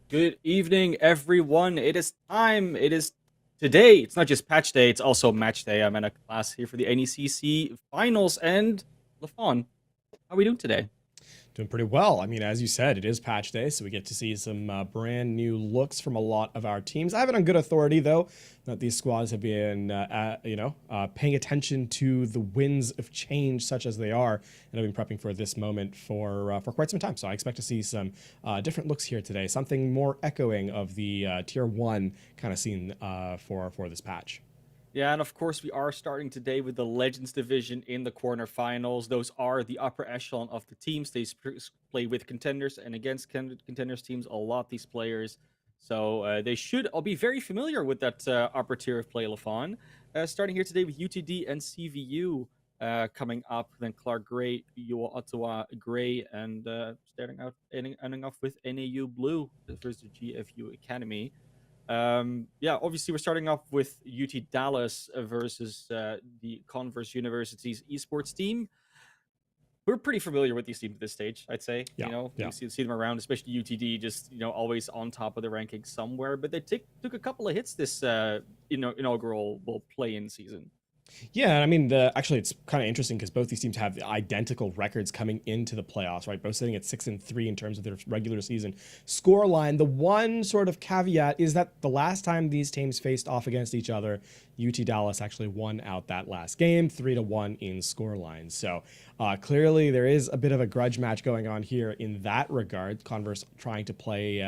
Good evening, everyone. It is time. It is today. It's not just patch day, it's also match day. I'm in a class here for the NECC finals. And LaFon, how are we doing today? Doing pretty well. I mean, as you said, it is patch day, so we get to see some brand new looks from a lot of our teams. I have it on good authority, though, that these squads have been, paying attention to the winds of change, such as they are, and have been prepping for this moment for quite some time. So I expect to see some different looks here today, something more echoing of the tier one kind of scene for this patch. Yeah, and of course, we are starting today with the Legends division in the quarterfinals. Those are the upper echelon of the teams. They play with contenders and against contenders teams a lot, these players. So they should all be very familiar with that upper tier of play, LaFon. Starting here today with UTD and CVU coming up, then Clark Gray, Iowa Ottawa Gray, and ending off with NAU Blue versus the GFU Academy. Yeah, obviously we're starting off with UT Dallas versus the Converse University's esports team. We're pretty familiar with these teams at this stage, I'd say. Yeah, We yeah. see them around, especially UTD, just always on top of the rankings somewhere. But they took a couple of hits this inaugural play-in season. Yeah, I mean, actually, it's kind of interesting because both these teams have identical records coming into the playoffs, right? Both sitting at 6-3 in terms of their regular season score line. The one sort of caveat is that the last time these teams faced off against each other, UT Dallas actually won out that last game, 3-1 in score line. So clearly, there is a bit of a grudge match going on here in that regard. Converse trying to play.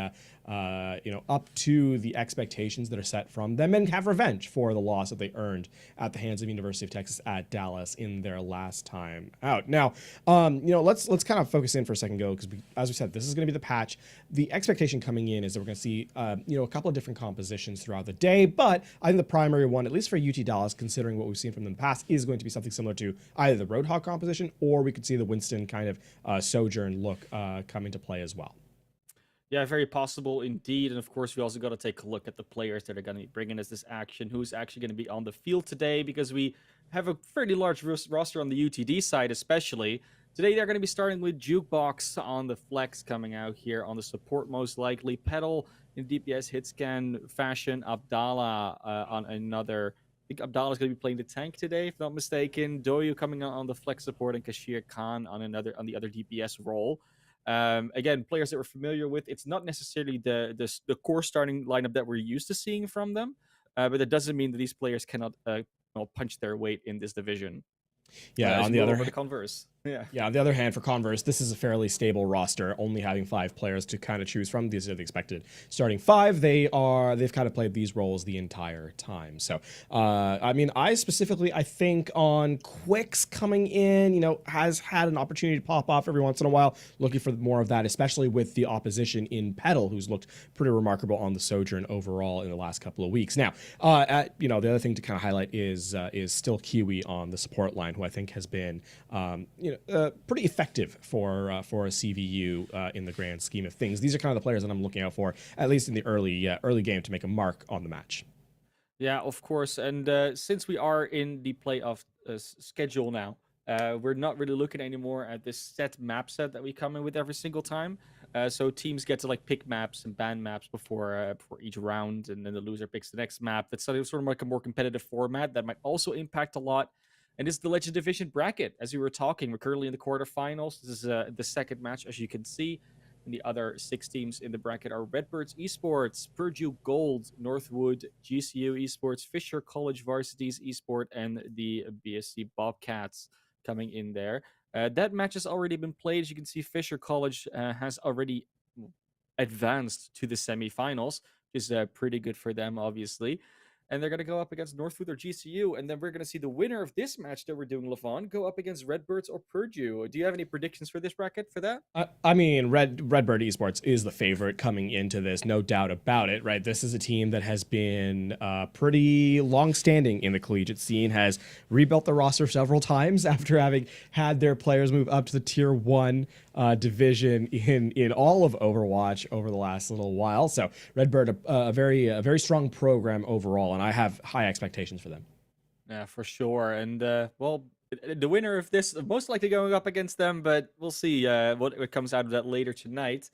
Up to the expectations that are set from them and have revenge for the loss that they earned at the hands of University of Texas at Dallas in their last time out. Now, let's kind of focus in for a second, go because as we said, this is going to be the patch. The expectation coming in is that we're going to see a couple of different compositions throughout the day, but I think the primary one, at least for UT Dallas, considering what we've seen from them in the past, is going to be something similar to either the Roadhog composition or we could see the Winston kind of Sojourn look come into play as well. Yeah, very possible indeed. And of course, we also got to take a look at the players that are going to be bringing us this action, who's actually going to be on the field today, because we have a fairly large roster on the UTD side, especially. Today, they're going to be starting with Jukebox on the flex coming out here on the support, most likely. Pedal in DPS hit scan fashion. Abdallah on another. I think Abdallah is going to be playing the tank today, if not mistaken. Doyu coming out on the flex support, and Kashir Khan on the other DPS role. Again, players that we're familiar with. It's not necessarily the core starting lineup that we're used to seeing from them, but that doesn't mean that these players cannot punch their weight in this division. Yeah, As on we the go other over the converse, yeah. Yeah, on the other hand, for Converse, this is a fairly stable roster, only having 5 players to kind of choose from. These are the expected starting 5. They've kind of played these roles the entire time. So, I mean, I think on Quicks coming in, has had an opportunity to pop off every once in a while, looking for more of that, especially with the opposition in Pedal, who's looked pretty remarkable on the Sojourn overall in the last couple of weeks. Now, the other thing to kind of highlight is still Kiwi on the support line, who I think has been, pretty effective for a CVU in the grand scheme of things. These are kind of the players that I'm looking out for, at least in the early game, to make a mark on the match. Yeah, of course. And since we are in the playoff schedule now, we're not really looking anymore at this set map set that we come in with every single time. So teams get to like pick maps and ban maps before each round, and then the loser picks the next map. That's sort of like a more competitive format that might also impact a lot. And this is the Legend Division bracket. As we were talking, we're currently in the quarterfinals. This is the second match, as you can see. And the other 6 teams in the bracket are Redbirds Esports, Purdue Gold, Northwood, GCU Esports, Fisher College Varsities Esport, and the BSC Bobcats coming in there. That match has already been played. As you can see, Fisher College has already advanced to the semifinals, which is pretty good for them, obviously. And they're going to go up against Northwood or GCU. And then we're going to see the winner of this match that we're doing, Levon, go up against Redbirds or Purdue. Do you have any predictions for this bracket for that? I mean, Redbird Esports is the favorite coming into this, no doubt about it, right? This is a team that has been pretty long-standing in the collegiate scene, has rebuilt the roster several times after having had their players move up to the Tier 1 division in all of Overwatch over the last little while. So Redbird, a very strong program overall, and I have high expectations for them. Yeah, for sure. And the winner of this most likely going up against them, but we'll see what comes out of that later tonight.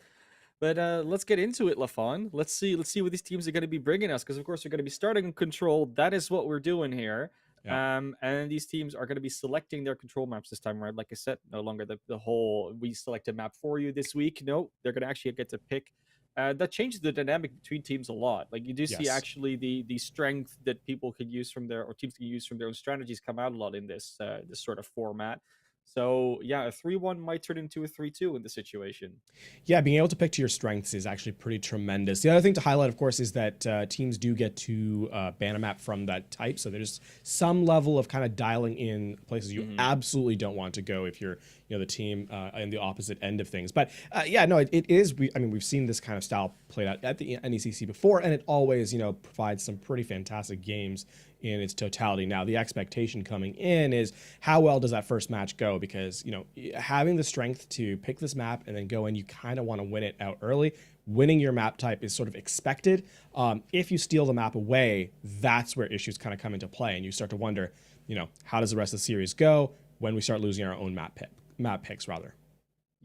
But let's get into it, Lafon. Let's see what these teams are going to be bringing us, because of course we're going to be starting in control. That is what we're doing here. Yeah. And these teams are going to be selecting their control maps this time around. Like I said, no longer the whole we select a map for you this week. No, they're going to actually get to pick. That changes the dynamic between teams a lot. Like you do see Yes. actually the strength that people could use from their, or teams can use from their own strategies, come out a lot in this sort of format. So yeah, a 3-1 might turn into a 3-2 in the situation. Yeah, being able to pick to your strengths is actually pretty tremendous. The other thing to highlight, of course, is that teams do get to ban a map from that type. So there's some level of kind of dialing in places you absolutely don't want to go if you're, the team in the opposite end of things. But yeah, no, it is. We've seen this kind of style played out at the NECC before, and it always, provides some pretty fantastic games in its totality. Now, the expectation coming in is how well does that first match go? Because, having the strength to pick this map and then go in, you kind of want to win it out early. Winning your map type is sort of expected. If you steal the map away, that's where issues kind of come into play. And you start to wonder, how does the rest of the series go when we start losing our own map picks rather.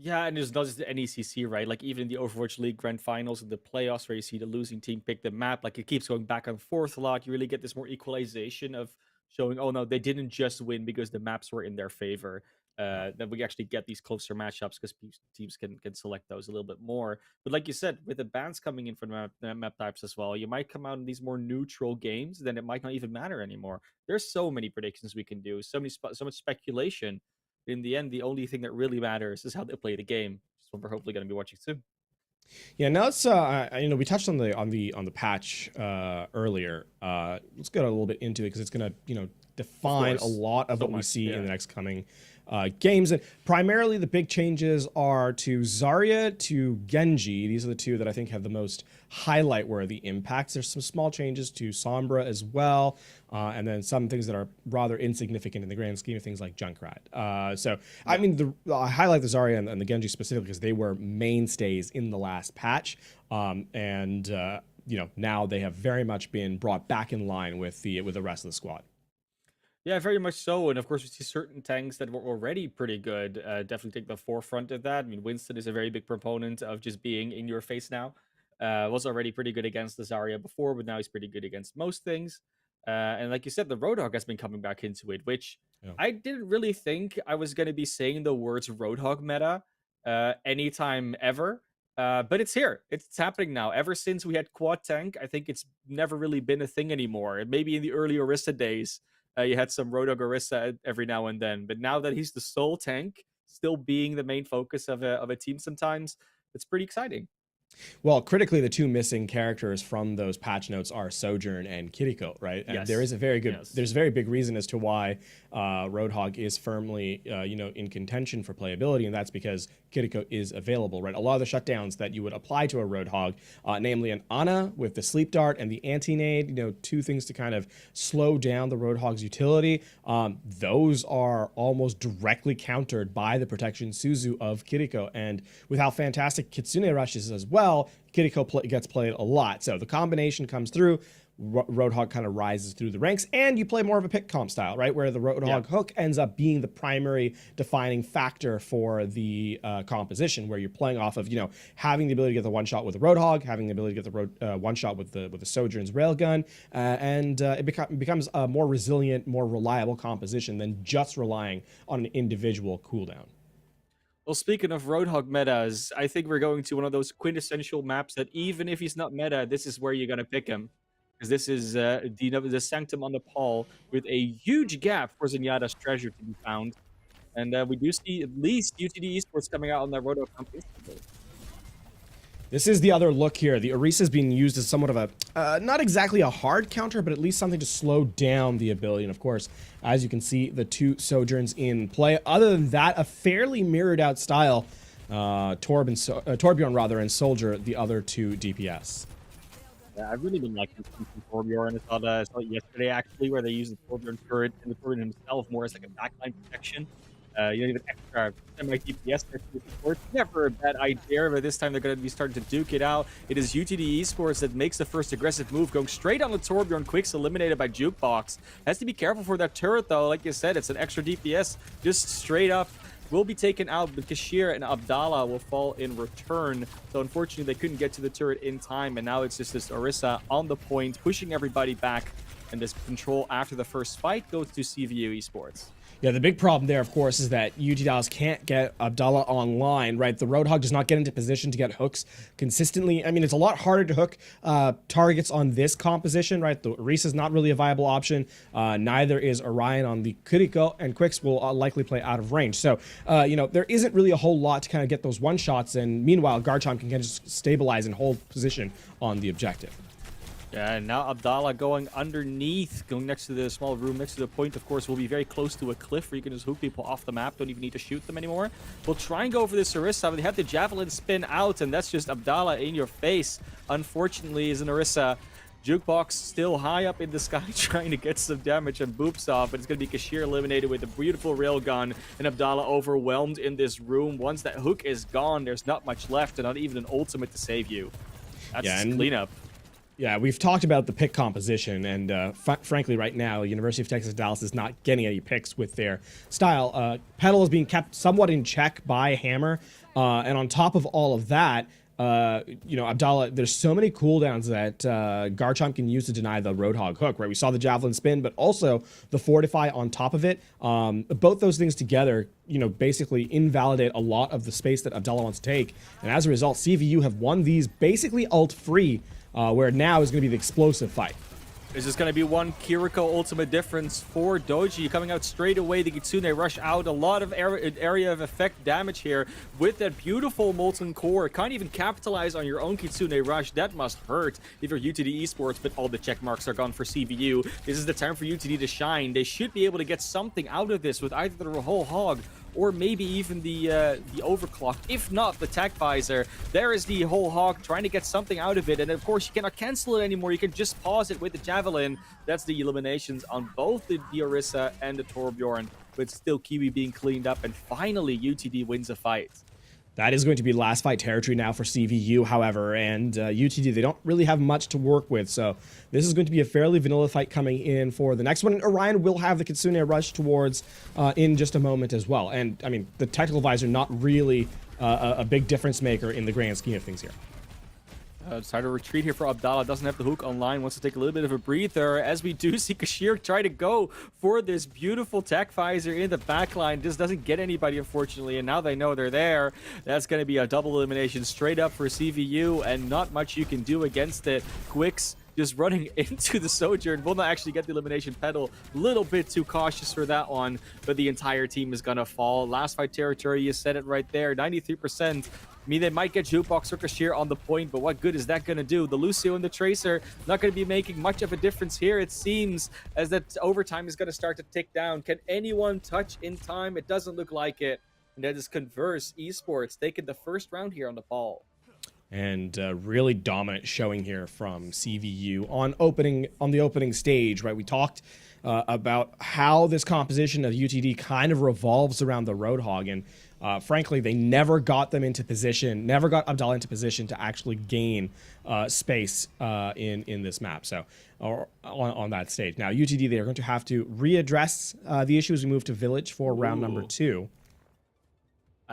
Yeah, and it's not just the NECC, right? Like even in the Overwatch League Grand Finals and the playoffs, where you see the losing team pick the map, like it keeps going back and forth a lot. You really get this more equalization of showing, oh no, they didn't just win because the maps were in their favor. Then we actually get these closer matchups because teams can select those a little bit more. But like you said, with the bans coming in for the map types as well, you might come out in these more neutral games. Then it might not even matter anymore. There's so many predictions we can do, so much speculation. In the end, the only thing that really matters is how they play the game. Which is what we're hopefully going to be watching soon. Yeah, now let's we touched on the patch earlier. Let's get a little bit into it because it's going to define a lot of what we see in the next coming games. And primarily the big changes are to Zarya, to Genji. These are the two that I think have the most highlight-worthy impacts. There's some small changes to Sombra as well, and then some things that are rather insignificant in the grand scheme of things like Junkrat. I highlight the Zarya and the Genji specifically because they were mainstays in the last patch, and now they have very much been brought back in line with the rest of the squad. Yeah, very much so. And of course, we see certain tanks that were already pretty good definitely take the forefront of that. I mean, Winston is a very big proponent of just being in your face now. Was already pretty good against the Zarya before, but now he's pretty good against most things. And like you said, the Roadhog has been coming back into it, which I didn't really think I was going to be saying the words Roadhog meta anytime ever. But it's here. It's happening now. Ever since we had Quad Tank, I think it's never really been a thing anymore. Maybe in the early Orisa days, you had some Roadhog Orisa every now and then. But now that he's the sole tank, still being the main focus of a team sometimes, it's pretty exciting. Well, critically, the two missing characters from those patch notes are Sojourn and Kiriko, right? And there is a very good, there's a very big reason as to why Roadhog is firmly, in contention for playability, and that's because Kiriko is available, right? A lot of the shutdowns that you would apply to a Roadhog, namely an Ana with the Sleep Dart and the Anti-Nade, two things to kind of slow down the Roadhog's utility, those are almost directly countered by the protection Suzu of Kiriko, and with how fantastic Kitsune Rush is as well, Kiriko gets played a lot. So the combination comes through, Roadhog kind of rises through the ranks, and you play more of a pick comp style, right? Where the Roadhog hook ends up being the primary defining factor for the composition, where you're playing off of, having the ability to get the one shot with the Roadhog, having the ability to get the one shot with the Sojourn's railgun, and it becomes a more resilient, more reliable composition than just relying on an individual cooldown. Well, speaking of Roadhog metas, I think we're going to one of those quintessential maps that even if he's not meta, this is where you're going to pick him. Because this is the Sanctum on the Paul with a huge gap for Zenyatta's treasure to be found. And we do see at least UTD Esports coming out on that Roadhog comp instantly. This is the other look here. The Orisa is being used as somewhat of a, not exactly a hard counter, but at least something to slow down the ability. And of course, as you can see, the two Sojourns in play. Other than that, a fairly mirrored out style. Torbjorn rather, and Soldier, the other two DPS. Yeah, I've really been liking Torbjorn. I saw it yesterday, actually, where they used the Torbjorn turret and the turret himself more as like a backline protection. Even extra semi-DPS support. Never a bad idea, but this time they're going to be starting to duke it out. It is UTD Esports that makes the first aggressive move, going straight on the Torbjorn. Quicks eliminated by Jukebox. Has to be careful for that turret, though. Like you said, it's an extra DPS, just straight up will be taken out, but Kashir and Abdallah will fall in return. So unfortunately, they couldn't get to the turret in time, and now it's just this Orisa on the point, pushing everybody back, and this control after the first fight goes to CVU Esports. Yeah, the big problem there, of course, is that UT Dallas can't get Abdallah online, right? The Roadhog does not get into position to get hooks consistently. I mean, it's a lot harder to hook targets on this composition, right? The Orisa's not really a viable option. Neither is Orion on the Kiriko, and Quicks will likely play out of range. So, you know, there isn't really a whole lot to kind of get those one-shots, and meanwhile, Garchomp can kind of just stabilize and hold position on the objective. Yeah, and now Abdallah going underneath, going next to the small room, next to the point, of course, will be very close to a cliff where you can just hook people off the map, don't even need to shoot them anymore. We'll try and go for this Orisa, but they have the Javelin spin out, and that's just Abdallah in your face. Unfortunately, is an Orisa. Jukebox still high up in the sky trying to get some damage and boops off, but it's going to be Kashir eliminated with a beautiful railgun, and Abdallah overwhelmed in this room. Once that hook is gone, there's not much left, and not even an ultimate to save you. That's just cleanup. Yeah, we've talked about the pick composition, and frankly, right now, University of Texas Dallas is not getting any picks with their style. Petal is being kept somewhat in check by Hammer, and on top of all of that, you know, Abdallah, there's so many cooldowns that Garchomp can use to deny the Roadhog hook, right? We saw the Javelin spin, but also the Fortify on top of it. Both those things together, you know, basically invalidate a lot of the space that Abdallah wants to take, and as a result, CVU have won these basically ult-free, where now is going to be the explosive fight. This is going to be one Kiriko ultimate difference for Doji coming out straight away. The Kitsune rush out. A lot of area of effect damage here with that beautiful Molten Core. Can't even capitalize on your own Kitsune rush. That must hurt if you're UTD Esports, but all the check marks are gone for CVU. This is the time for UTD to shine. They should be able to get something out of this with either the whole hog or maybe even the overclock, if not the tech visor. There is the whole hog trying to get something out of it, and of course you cannot cancel it anymore. You can just pause it with the Javelin. That's the eliminations on both the Orisa and the Torbjorn, but still Kiwi being cleaned up, and finally UTD wins a fight. That is going to be last fight territory now for CVU, however, and UTD, they don't really have much to work with, so this is going to be a fairly vanilla fight coming in for the next one. And Orion will have the Kitsune rush towards in just a moment as well. And, I mean, the tactical visor not really a big difference maker in the grand scheme of things here. It's hard to retreat here for Abdallah. Doesn't have the hook online. Wants to take a little bit of a breather. As we do see Kashir try to go for this beautiful tech visor in the backline. Just doesn't get anybody, unfortunately. And now they know they're there. That's going to be a double elimination straight up for CVU. And not much you can do against it. Quicks just running into the Sojourn. Will not actually get the elimination pedal. A little bit too cautious for that one. But the entire team is going to fall. Last fight territory, you said it right there. 93%. I mean, they might get Jukebox or Kashir on the point, but what good is that going to do? The Lucio and the Tracer not going to be making much of a difference here. It seems as that overtime is going to start to tick down. Can anyone touch in time? It doesn't look like it. And that is Converse Esports taking the first round here on the ball. And really dominant showing here from CVU on the opening stage, right? We talked about how this composition of UTD kind of revolves around the Roadhog, and frankly, they never got them into position, never got Abdallah into position to actually gain space in this map. So, or on that stage. Now, UTD, they are going to have to readdress the issue as we move to Village for round number 2.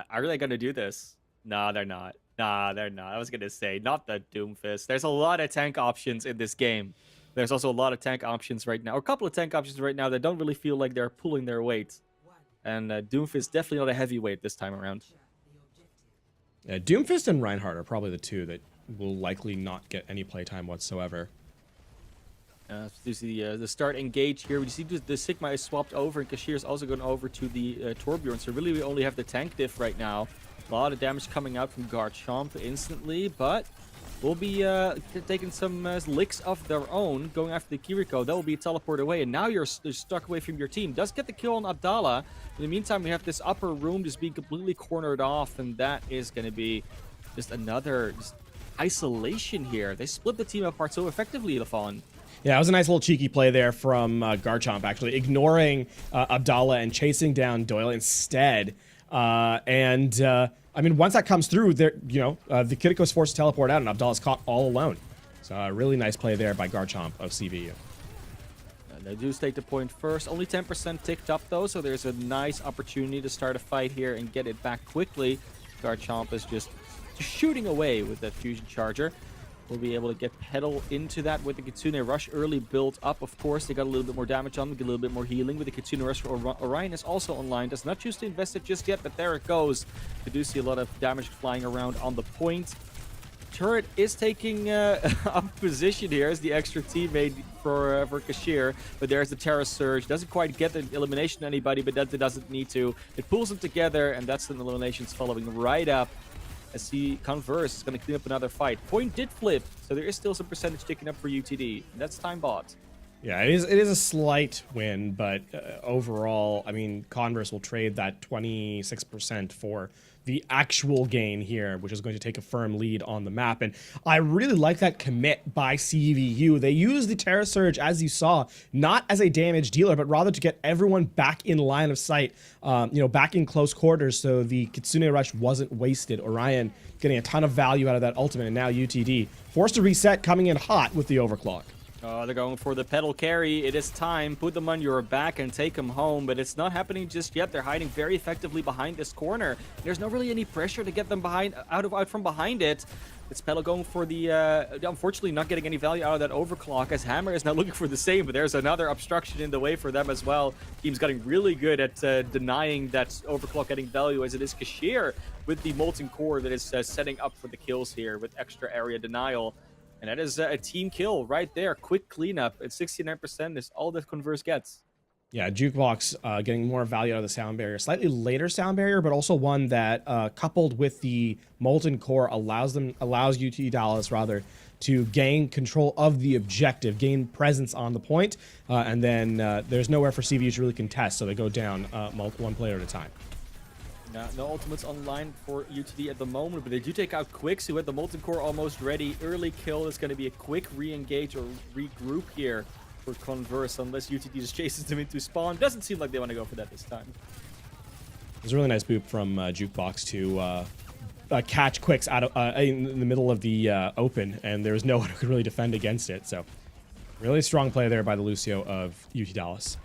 Are they going to do this? No, they're not. Nah, they're not. I was going to say, not the Doomfist. There's a lot of tank options in this game. There's also a lot of tank options right now, or a couple of tank options right now that don't really feel like they're pulling their weight. And Doomfist definitely not a heavyweight this time around. Doomfist and Reinhardt are probably the two that will likely not get any playtime whatsoever. You see the start engage here. We see the Sigma is swapped over, and Kashir is also going over to the Torbjorn. So really, we only have the tank diff right now. A lot of damage coming out from Garchomp instantly, but we'll be taking some licks of their own, going after the Kiriko. That will be teleported away, and now you're stuck away from your team. Does get the kill on Abdallah. In the meantime, we have this upper room just being completely cornered off, and that is going to be just another isolation here. They split the team apart so effectively, LaFawn. Yeah, it was a nice little cheeky play there from Garchomp, actually, ignoring Abdallah and chasing down Doyle instead. I mean, once that comes through, there, you know, the Kiriko's forced to teleport out, and Abdallah's caught all alone. So a really nice play there by Garchomp of CVU. They do take the point first. Only 10% ticked up, though, so there's a nice opportunity to start a fight here and get it back quickly. Garchomp is just shooting away with that fusion charger. We'll be able to get Petal into that with the Kitsune Rush early build up. Of course, they got a little bit more damage on them, get a little bit more healing with the Kitsune Rush. Orion is also online. Does not choose to invest it just yet, but there it goes. We do see a lot of damage flying around on the point. Turret is taking up position here as the extra teammate for Kashir, but there's the Terra Surge. Doesn't quite get the elimination on anybody, but that doesn't need to. It pulls them together, and that's the eliminations following right up. As he Converse is going to clean up another fight. Point did flip, so there is still some percentage ticking up for UTD. And that's time bought. Yeah, it is a slight win, but overall, I mean, Converse will trade that 26% for the actual gain here, which is going to take a firm lead on the map. And I really like that commit by CVU. They use the Terra Surge, as you saw, not as a damage dealer, but rather to get everyone back in line of sight, back in close quarters, so the Kitsune Rush wasn't wasted. Orion getting a ton of value out of that ultimate, and now UTD forced to reset, coming in hot with the overclock. They're going for the Petal carry. It is time. Put them on your back and take them home, but it's not happening just yet. They're hiding very effectively behind this corner. There's not really any pressure to get them out from behind it. It's Petal going for the, unfortunately not getting any value out of that overclock, as Hammer is now looking for the same, but there's another obstruction in the way for them as well. Team's getting really good at denying that overclock getting value, as it is Kashir with the Molten Core that is setting up for the kills here with extra area denial. And that is a team kill right there. Quick cleanup at 69% is all that Converse gets. Yeah, Jukebox getting more value out of the sound barrier. Slightly later sound barrier, but also one that, coupled with the Molten Core, allows UT Dallas rather to gain control of the objective, gain presence on the point, and then there's nowhere for CVU to really contest, so they go down one player at a time. No ultimates online for UTD at the moment, but they do take out Quicks, who had the Molten Core almost ready. Early kill is going to be a quick re-engage or regroup here for Converse, unless UTD just chases them into spawn. Doesn't seem like they want to go for that this time. There's a really nice boop from Jukebox to catch Quicks out of, in the middle of the open, and there was no one who could really defend against it. So really strong play there by the Lucio of UT Dallas.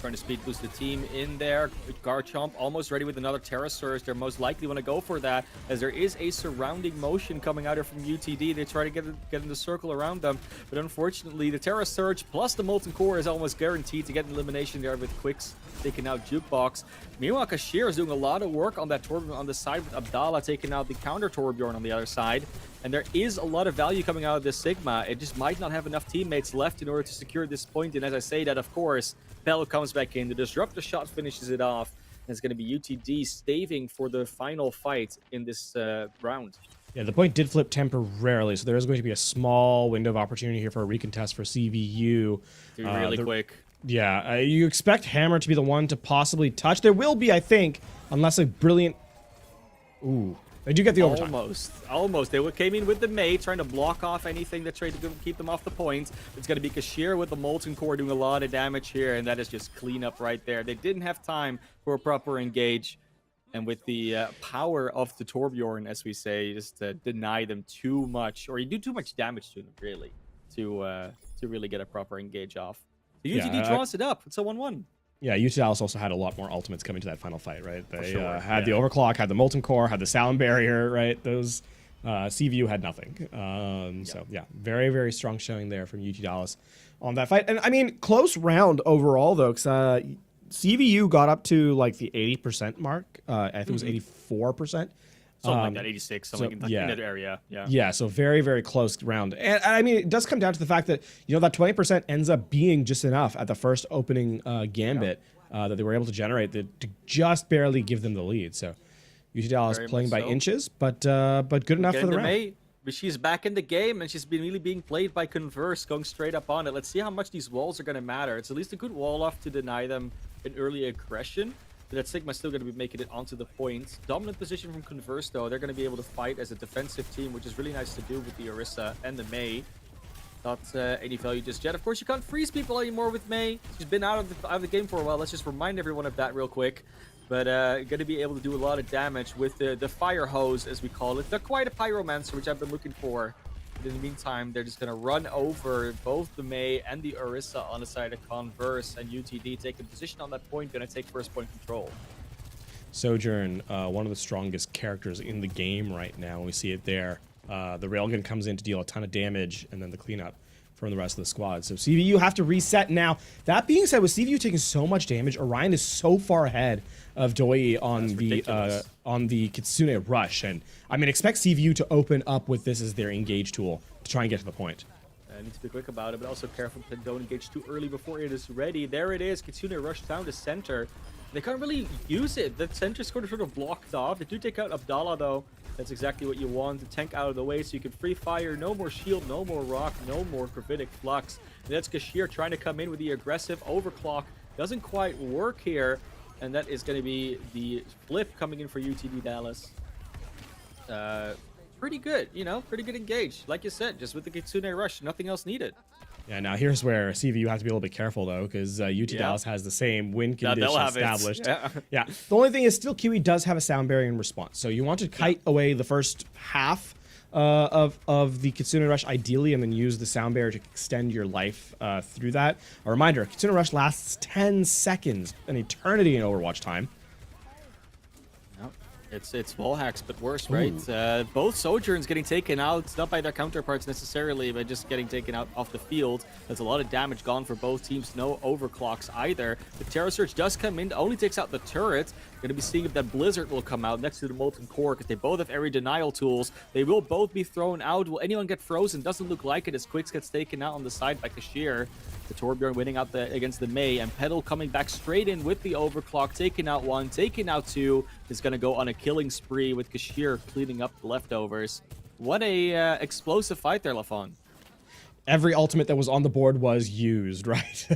Trying to speed boost the team in there. Garchomp almost ready with another Terra Surge. They're most likely want to go for that, as there is a surrounding motion coming out here from UTD. They try to get in the circle around them, but unfortunately the Terra Surge plus the Molten Core is almost guaranteed to get an elimination there with Quicks taking out Jukebox. Meanwhile, Kashir is doing a lot of work on that Torbjorn on the side, with Abdallah taking out the counter Torbjorn on the other side. And there is a lot of value coming out of this Sigma. It just might not have enough teammates left in order to secure this point. And as I say that, of course, Bell comes back in. The Disruptor shot finishes it off. And it's going to be UTD staving for the final fight in this round. Yeah, the point did flip temporarily, so there is going to be a small window of opportunity here for a recontest for CVU. Really quick. Yeah, you expect Hammer to be the one to possibly touch. There will be, I think, unless a brilliant... Ooh. They do get the overtime. Almost. They came in with the May, trying to block off anything that tried to keep them off the point. It's going to be Kashir with the Molten Core doing a lot of damage here, and that is just cleanup right there. They didn't have time for a proper engage, and with the power of the Torbjorn, as we say, just deny them too much, or you do too much damage to them, really, to really get a proper engage off. The UTD draws it up. It's a 1-1. Yeah, UT Dallas also had a lot more ultimates coming to that final fight, right? They had the Yeah. overclock, had the Molten Core, had the sound barrier, right? Those CVU had nothing. So yeah, very, very strong showing there from UT Dallas on that fight. And I mean, close round overall though, because CVU got up to like the 80% mark. I think it was 84%. Something like that, 86, something in that area. Yeah, so very, very close round. And I mean, it does come down to the fact that, that 20% ends up being just enough at the first opening gambit that they were able to generate to just barely give them the lead. So UT Dallas playing by inches, but good enough for the round. But she's back in the game, and she's been really being played by Converse, going straight up on it. Let's see how much these walls are going to matter. It's at least a good wall off to deny them an early aggression. But that Sigma's still going to be making it onto the point. Dominant position from Converse, though. They're going to be able to fight as a defensive team, which is really nice to do with the Orisa and the Mei. Not any value just yet. Of course, you can't freeze people anymore with Mei. She's been out of the game for a while. Let's just remind everyone of that real quick. But going to be able to do a lot of damage with the fire hose, as we call it. They're quite a pyromancer, which I've been looking for. But in the meantime, they're just going to run over both the Mei and the Orisa on the side of Converse, and UTD taking position on that point, going to take first point control. Sojourn, one of the strongest characters in the game right now. We see it there. The railgun comes in to deal a ton of damage, and then the cleanup from the rest of the squad. So CVU have to reset now. That being said, with CVU taking so much damage, Orion is so far ahead of Doi on the Kitsune Rush, and I mean, expect CVU to open up with this as their engage tool to try and get to the point. Need to be quick about it, but also careful to don't engage too early before it is ready. There it is. Kitsune Rush down to center. They can't really use it. The center sort of blocked off. They do take out Abdallah, though. That's exactly what you want. The tank out of the way so you can free fire. No more shield, no more rock, no more gravitic flux. And that's Kashir trying to come in with the aggressive overclock. Doesn't quite work here. And that is going to be the flip coming in for UTD Dallas. Pretty good, you know, pretty good engage. Like you said, just with the Kitsune Rush, nothing else needed. Yeah, now here's where CVU has to be a little bit careful, though, because UT Dallas has the same win condition established. Yeah. The only thing is still Kiwi does have a sound barrier in response. So you want to kite away the first half of the Kitsune Rush, ideally, and then use the sound barrier to extend your life through that. A reminder, Kitsune Rush lasts 10 seconds, an eternity in Overwatch time. It's wall hacks, but worse, right? Both Sojourns getting taken out, not by their counterparts necessarily, but just getting taken out off the field. There's a lot of damage gone for both teams. No overclocks either. The Terror Surge does come in, only takes out the turret. Going to be seeing if that Blizzard will come out next to the Molten Core, because they both have area denial tools. They will both be thrown out. Will anyone get frozen? Doesn't look like it, as Quicks gets taken out on the side by Kashir. The Torbjorn winning out against the Mei, and Petal coming back straight in with the overclock, taking out one, taking out two. Is going to go on a killing spree with Kashir cleaning up the leftovers. What a explosive fight there, Lafon. Every ultimate that was on the board was used, right?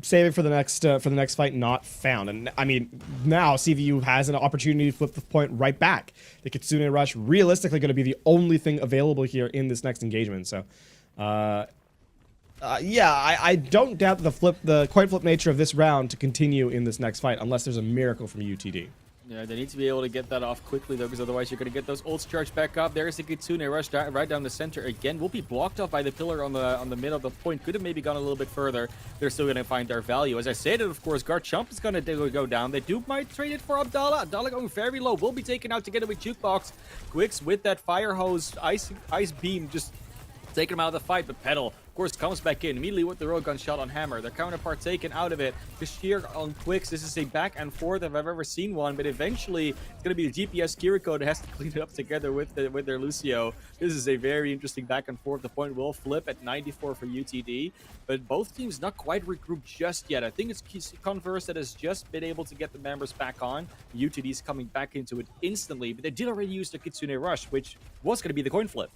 Saving for the next fight, not found. And I mean, now CVU has an opportunity to flip the point right back. The Kitsune Rush realistically going to be the only thing available here in this next engagement. So, yeah, I don't doubt the coin flip nature of this round to continue in this next fight, unless there's a miracle from UTD. Yeah, they need to be able to get that off quickly, though, because otherwise you're going to get those ults charged back up. There's the Kitsune Rush right down the center again. Will be blocked off by the pillar on the mid of the point. Could have maybe gone a little bit further. They're still going to find their value. As I said, of course, Garchomp is going to go down. They might trade it for Abdallah. Abdallah going very low. Will be taken out together with Jukebox. Quicks with that fire hose, ice beam, just taking him out of the fight. But Petal, of course, comes back in immediately with the railgun shot on Hammer. Their counterpart taken out of it. Kashir on Quicks. This is a back and forth if I've ever seen one, but eventually it's going to be the GPS Kiriko that has to clean it up together with their Lucio. This is a very interesting back and forth. The point will flip at 94 for UTD, but both teams not quite regrouped just yet. I think it's Converse that has just been able to get the members back on. UTD is coming back into it instantly, but they did already use the Kitsune Rush, which was going to be the coin flip.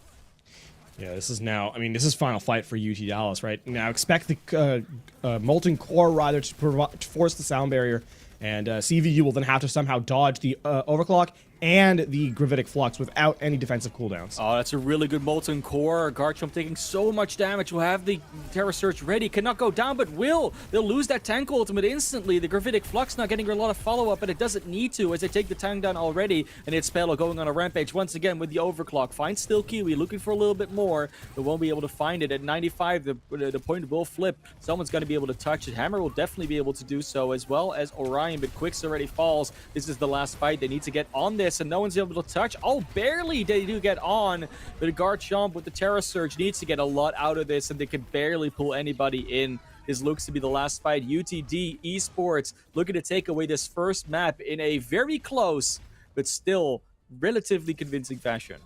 Yeah, this is now, I mean, this is final fight for UT Dallas, right? Now expect the Molten Core rather to force the sound barrier, and CVU will then have to somehow dodge the overclock and the gravitic flux without any defensive cooldowns. Oh, that's a really good Molten Core. Garchomp taking so much damage. Will have the Terror Surge ready. Cannot go down, but will. They'll lose that tank ultimate instantly. The gravitic flux not getting a lot of follow-up, but it doesn't need to as they take the tank down already. And it's Petal going on a rampage once again with the overclock. Finds still Kiwi, looking for a little bit more, but won't be able to find it. At 95, the point will flip. Someone's going to be able to touch it. Hammer will definitely be able to do so, as well as Orion, but Quicks already falls. This is the last fight. They need to get on this, and no one's able to touch. Oh, barely they do get on, but Garchomp with the Terra Surge needs to get a lot out of this, and they can barely pull anybody in. This looks to be the last fight. UTD Esports looking to take away this first map in a very close, but still relatively convincing fashion.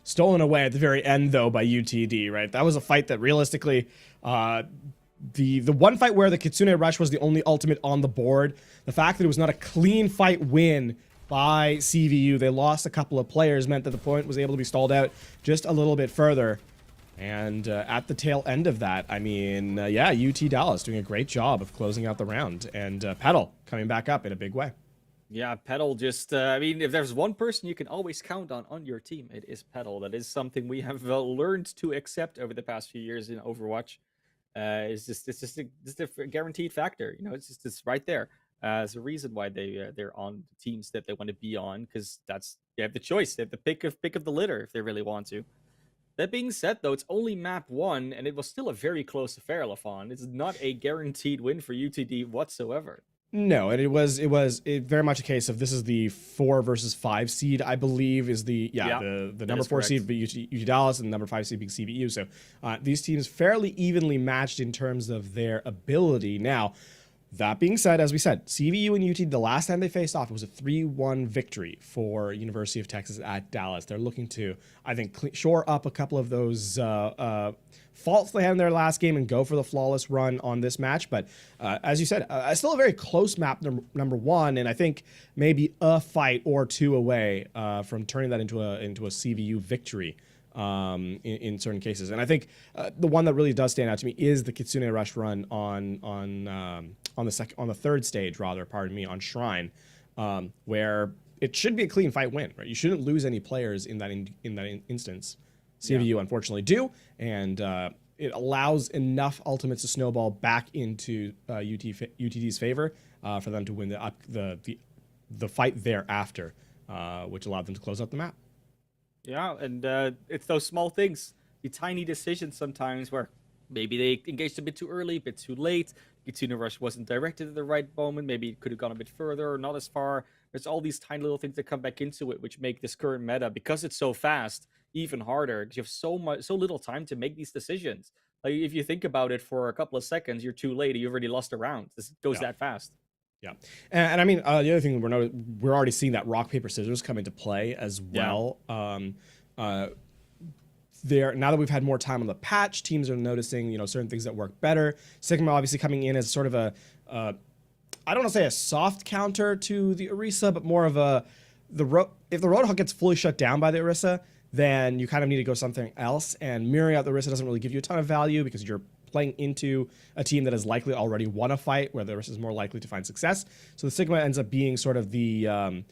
Stolen away at the very end, though, by UTD, right? That was a fight that realistically, the one fight where the Kitsune Rush was the only ultimate on the board, the fact that it was not a clean fight win by CVU, they lost a couple of players, meant that the point was able to be stalled out just a little bit further. And at the tail end of that, I mean, yeah, UT Dallas doing a great job of closing out the round, and Petal coming back up in a big way. Yeah, Petal just, I mean, if there's one person you can always count on your team, it is Petal. That is something we have learned to accept over the past few years in Overwatch. It's just a guaranteed factor. You know, it's right there. There's a reason why they're on the teams that they want to be on, because they have the choice. They have the pick of the litter if they really want to. That being said, though, it's only map one, and it was still a very close affair, Lafon. It's not a guaranteed win for UTD whatsoever. No, and it very much a case of this is the 4 versus 5 seed, I believe, is the number 4 correct. seed being UT Dallas and the number 5 seed being CVU. So these teams fairly evenly matched in terms of their ability. Now, that being said, as we said, CVU and UT, the last time they faced off, it was a 3-1 victory for University of Texas at Dallas. They're looking to, I think, shore up a couple of those faults they had in their last game and go for the flawless run on this match. But as you said, still a very close map, number one, and I think maybe a fight or two away from turning that into a CVU victory. In certain cases, and I think the one that really does stand out to me is the Kitsune Rush run on the third stage, on Shrine, where it should be a clean fight win. Right, you shouldn't lose any players in that instance. CVU unfortunately do, and it allows enough ultimates to snowball back into UTD's favor for them to win the fight thereafter, which allowed them to close out the map. Yeah, and it's those small things, the tiny decisions sometimes where maybe they engaged a bit too early, a bit too late. Kitsune Rush wasn't directed at the right moment. Maybe it could have gone a bit further or not as far. There's all these tiny little things that come back into it, which make this current meta, because it's so fast, even harder. You have so little time to make these decisions. Like, if you think about it for a couple of seconds, you're too late. You already lost a round. This goes that fast. Yeah, and I mean, the other thing we're already seeing that rock paper scissors come into play as well. Now that we've had more time on the patch, teams are noticing certain things that work better. Sigma obviously coming in as sort of a I don't want to say a soft counter to the Orisa, but more of if the Roadhog gets fully shut down by the Orisa, then you kind of need to go something else. And mirroring out the Orisa doesn't really give you a ton of value because you're playing into a team that has likely already won a fight, where the Orisa is more likely to find success. So the Sigma ends up being sort of the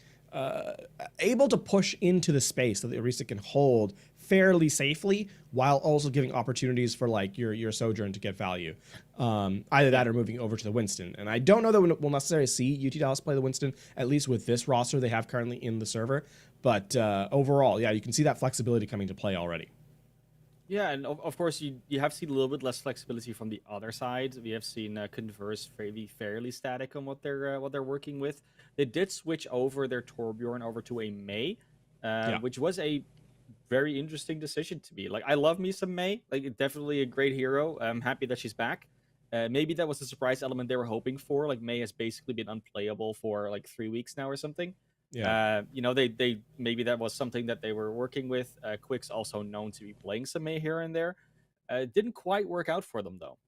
able to push into the space that the Orisa can hold fairly safely, while also giving opportunities for like your Sojourn to get value. Either that or moving over to the Winston. And I don't know that we'll necessarily see UT Dallas play the Winston, at least with this roster they have currently in the server. But overall, yeah, you can see that flexibility coming to play already. Yeah, and of course you have seen a little bit less flexibility from the other side. We have seen Converse fairly static on what they're working with. They did switch over their Torbjorn over to a Mei, which was a very interesting decision to me. Like, I love me some Mei, like definitely a great hero. I'm happy that she's back. Maybe that was the surprise element they were hoping for. Like, Mei has basically been unplayable for like 3 weeks now or something. Yeah. They maybe that was something that they were working with. Quick's also known to be playing some Mei here and there. It didn't quite work out for them though.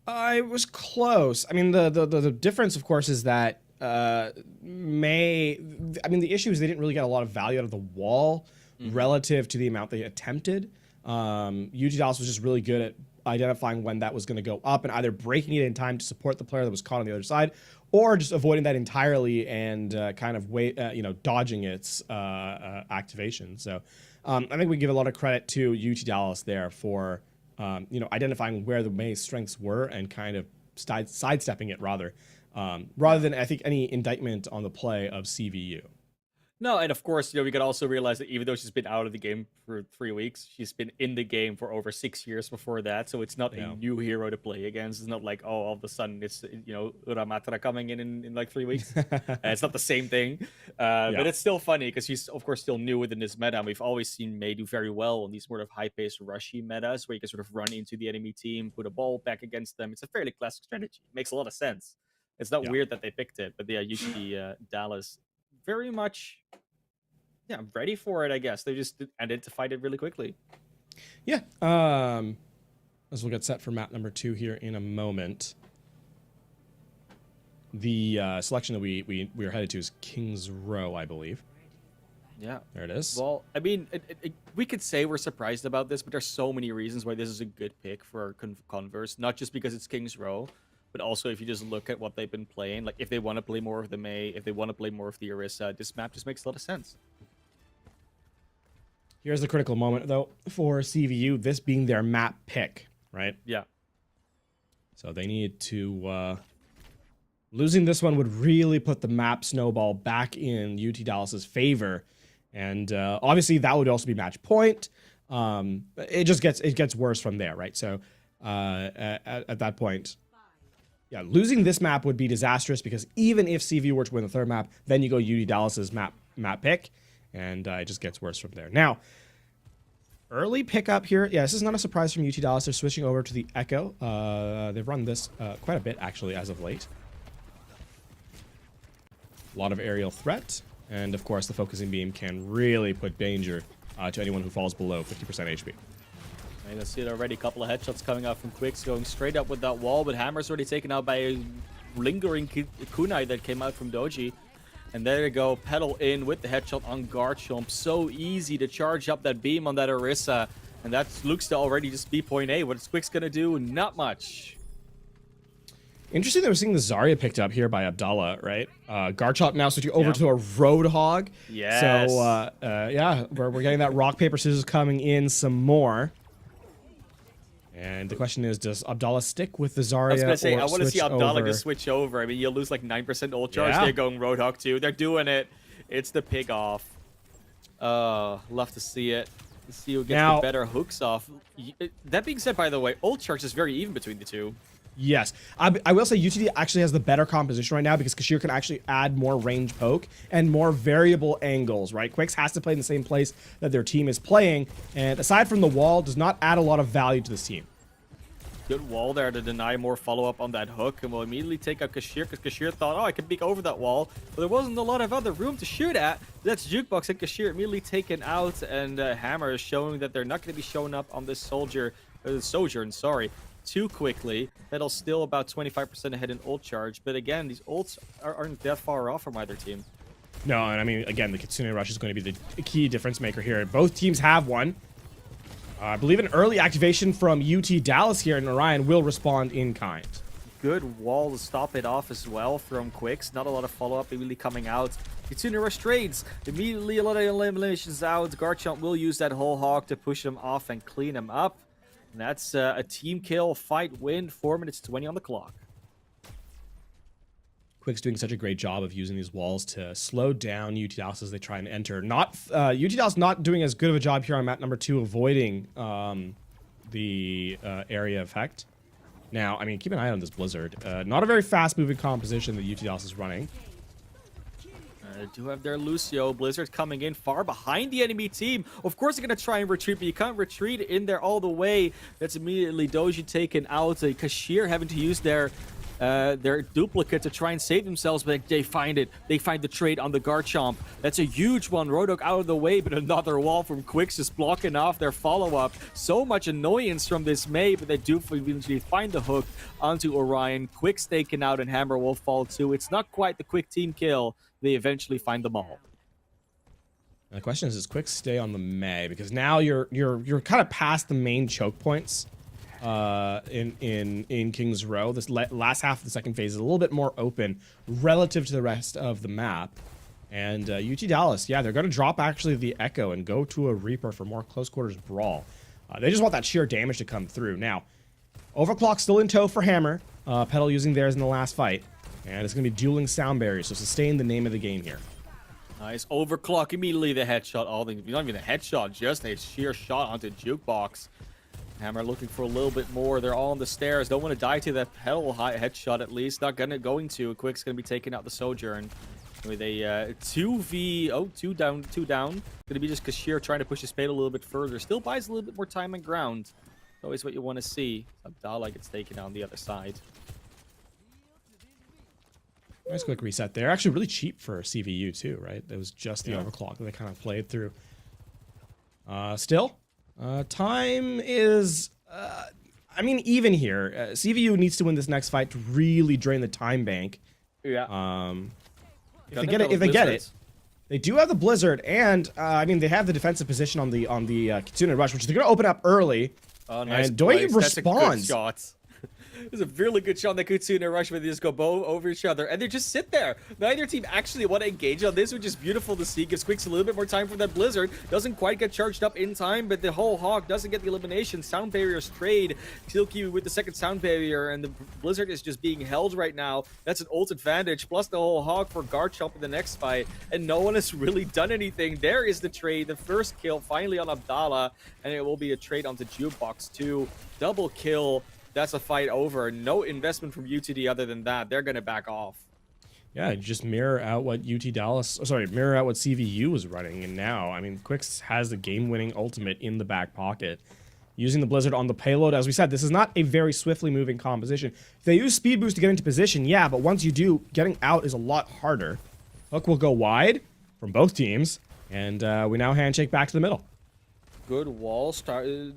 It was close. I mean, the difference, of course, is that Mei. I mean, the issue is they didn't really get a lot of value out of the wall relative to the amount they attempted. UT Dallas was just really good at identifying when that was going to go up and either breaking it in time to support the player that was caught on the other side, or just avoiding that entirely and kind of dodging its activation. So I think we give a lot of credit to UT Dallas there for identifying where the Mei's strengths were and kind of sidestepping it rather than I think any indictment on the play of CVU. No, and of course, we could also realize that even though she's been out of the game for 3 weeks, she's been in the game for over 6 years before that. So it's not a new hero to play against. It's not like, all of a sudden it's, Uramatra coming in like 3 weeks. It's not the same thing. But it's still funny because she's, of course, still new within this meta. And we've always seen Mei do very well in these sort of high-paced, rushy metas where you can sort of run into the enemy team, put a ball back against them. It's a fairly classic strategy. It makes a lot of sense. It's not weird that they picked it. But yeah, usually Dallas very much ready for it, I guess. They just identified it really quickly. Yeah. As we'll get set for map number 2 here in a moment. The selection that we are headed to is King's Row, I believe. Yeah. There it is. Well, I mean, we could say we're surprised about this, but there's so many reasons why this is a good pick for Converse. Not just because it's King's Row, but also if you just look at what they've been playing. Like, if they want to play more of the Mei, if they want to play more of the Orisa, this map just makes a lot of sense. Here's the critical moment, though, for CVU, this being their map pick, right? Yeah. So they need to Losing this one would really put the map snowball back in UT Dallas's favor. And obviously that would also be match point. It just gets worse from there, right? So at that point, yeah, losing this map would be disastrous because even if CVU were to win the third map, then you go UT Dallas's map pick, and it just gets worse from there. Now, early pickup here. Yeah, this is not a surprise from UT Dallas. They're switching over to the Echo. They've run this quite a bit actually as of late. A lot of aerial threat, and of course the focusing beam can really put danger to anyone who falls below 50% HP. You can see it already. A couple of headshots coming out from Quicks, going straight up with that wall, but Hammer's already taken out by a lingering kunai that came out from Doji. And there you go, Pedal in with the headshot on Garchomp. So easy to charge up that beam on that Orisa. And that looks to already just be point A. What is Quicks gonna do? Not much. Interesting that we're seeing the Zarya picked up here by Abdallah, right? Garchomp now switching over to a Roadhog. Yes. So, yeah, we're getting that rock, paper, scissors coming in some more. And the question is, does Abdallah stick with the Zarya? I was going to say, I want to see Abdallah over? just switch over. I mean, you'll lose like 9% ult charge. Yeah. They're going Roadhog too. They're doing it. It's the pig off. Love to see it. Let's see who gets the better hooks off. That being said, by the way, ult charge is very even between the two. Yes. I will say UTD actually has the better composition right now because Kashir can actually add more range poke and more variable angles, right? Quicks has to play in the same place that their team is playing, and aside from the wall, does not add a lot of value to this team. Good wall there to deny more follow-up on that hook, and we'll immediately take out Kashir because Kashir thought, oh, I can peek over that wall, but there wasn't a lot of other room to shoot at. That's Jukebox and Kashir immediately taken out, and Hammer is showing that they're not going to be showing up on this Sojourn, sorry, too quickly. Pedal's still about 25% ahead in ult charge, but again, these ults aren't that far off from either team. No, and I mean, again, the Kitsune Rush is going to be the key difference maker here. Both teams have one. I believe an early activation from UT Dallas here, and Orion will respond in kind. Good wall to stop it off as well from Quicks. Not a lot of follow-up immediately coming out. Kitsune Rush trades. Immediately a lot of eliminations out. Garchomp will use that whole hog to push him off and clean him up. And that's a team kill, fight win, 4 minutes 20 on the clock. Quick's doing such a great job of using these walls to slow down UT Dallas as they try and enter. UT Dallas not doing as good of a job here on map number 2, avoiding the area effect. Now, I mean, keep an eye on this Blizzard. Not a very fast-moving composition that UT Dallas is running. They do have their Lucio. Blizzard coming in far behind the enemy team. Of course, they're going to try and retreat, but you can't retreat in there all the way. That's immediately Doji taken out. Kashir having to use their duplicate to try and save themselves, but they find it. They find the trade on the Garchomp. That's a huge one. Roadhog out of the way, but another wall from Quicks is blocking off their follow-up. So much annoyance from this May, but they do eventually find the hook onto Orion. Quicks taken out, and Hammer will fall too. It's not quite the quick team kill. They eventually find them all. And the question is, does Quicks stay on the May? Because now you're kind of past the main choke points. In King's Row. This last half of the second phase is a little bit more open relative to the rest of the map. And UT Dallas, yeah, they're going to drop actually the Echo and go to a Reaper for more close quarters brawl. They just want that sheer damage to come through. Now, Overclock still in tow for Hammer. Pedal using theirs in the last fight. And it's going to be dueling sound barriers, so sustain the name of the game here. Nice Overclock, immediately the headshot. Not even a headshot, just a sheer shot onto Jukebox. Hammer looking for a little bit more. They're all on the stairs. Don't want to die to that Pedal high headshot at least. Not going to. Quick's going to be taking out the Sojourn with a 2 down. Going to be just Kashir trying to push his fate a little bit further. Still buys a little bit more time and ground. Always what you want to see. Abdallah gets taken on the other side. Nice quick reset there. Actually really cheap for CVU too, right? It was just the Overclock that they kind of played through. Still, time is, I mean, even here. CVU needs to win this next fight to really drain the time bank. Yeah. If they get it, they do have the Blizzard, and I mean, they have the defensive position on the Kitsune Rush, which they're going to open up early. Oh, nice. And Doi responds. There's a really good shot on the Kitsune rush where they just go over each other and they just sit there. Neither team actually want to engage on this, which is beautiful to see. Gives Quicks a little bit more time for that Blizzard. Doesn't quite get charged up in time, but the whole Hawk doesn't get the elimination. Sound barriers trade. Tilq with the second sound barrier, and the Blizzard is just being held right now. That's an ult advantage, plus the whole Hawk for Garchomp in the next fight, and no one has really done anything. There is the trade, the first kill finally on Abdallah, and it will be a trade onto Jukebox too. Double kill. That's a fight over. No investment from UTD other than that. They're going to back off. Yeah, just mirror out what mirror out what CVU was running. And now, I mean, Quicks has the game-winning ultimate in the back pocket. Using the Blizzard on the payload, as we said, this is not a very swiftly moving composition. If they use Speed Boost to get into position, yeah, but once you do, getting out is a lot harder. Hook will go wide from both teams, and we now handshake back to the middle. Good wall started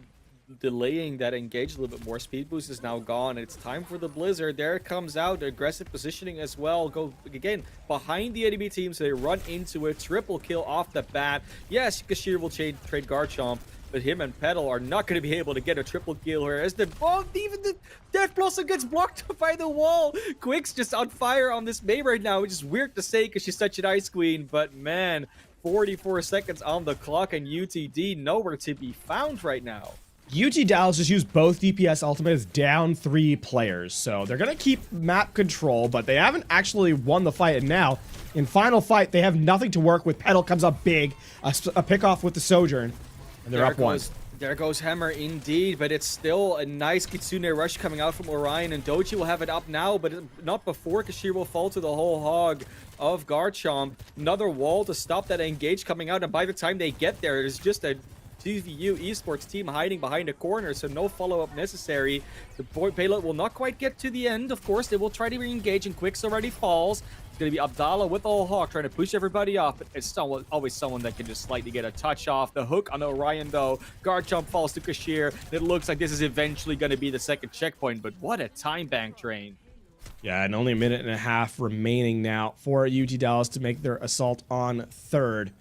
delaying that engage a little bit more. Speed Boost is now gone. It's time for the Blizzard. There it comes out. Aggressive positioning as well. Go again behind the enemy team, so they run into it. Triple kill off the bat. Yes, Kashir will trade Garchomp, but him and Petal are not going to be able to get a triple kill here, as even the Death Blossom gets blocked by the wall. Quick's just on fire on this May right now, which is weird to say because she's such an ice queen, but man, 44 seconds on the clock, and UTD nowhere to be found right now. UT Dallas just used both DPS ultimates down 3 players, so they're going to keep map control, but they haven't actually won the fight. And now, in final fight, they have nothing to work with. Petal comes up big, a pick off with the Sojourn, and they're up 1. There goes Hammer indeed, but it's still a nice Kitsune rush coming out from Orion, and Doji will have it up now, but not before Kashir will fall to the whole hog of Garchomp. Another wall to stop that engage coming out, and by the time they get there, it's just a CVU Esports team hiding behind a corner, so no follow-up necessary. The payload will not quite get to the end. Of course, they will try to re-engage, and Quicks already falls. It's going to be Abdallah with the whole Hawk trying to push everybody off, but it's always someone that can just slightly get a touch off. The hook on Orion, though. Garchomp falls to Kashir. It looks like this is eventually going to be the second checkpoint, but what a time bank train. Yeah, and only a minute and a half remaining now for UT Dallas to make their assault on third.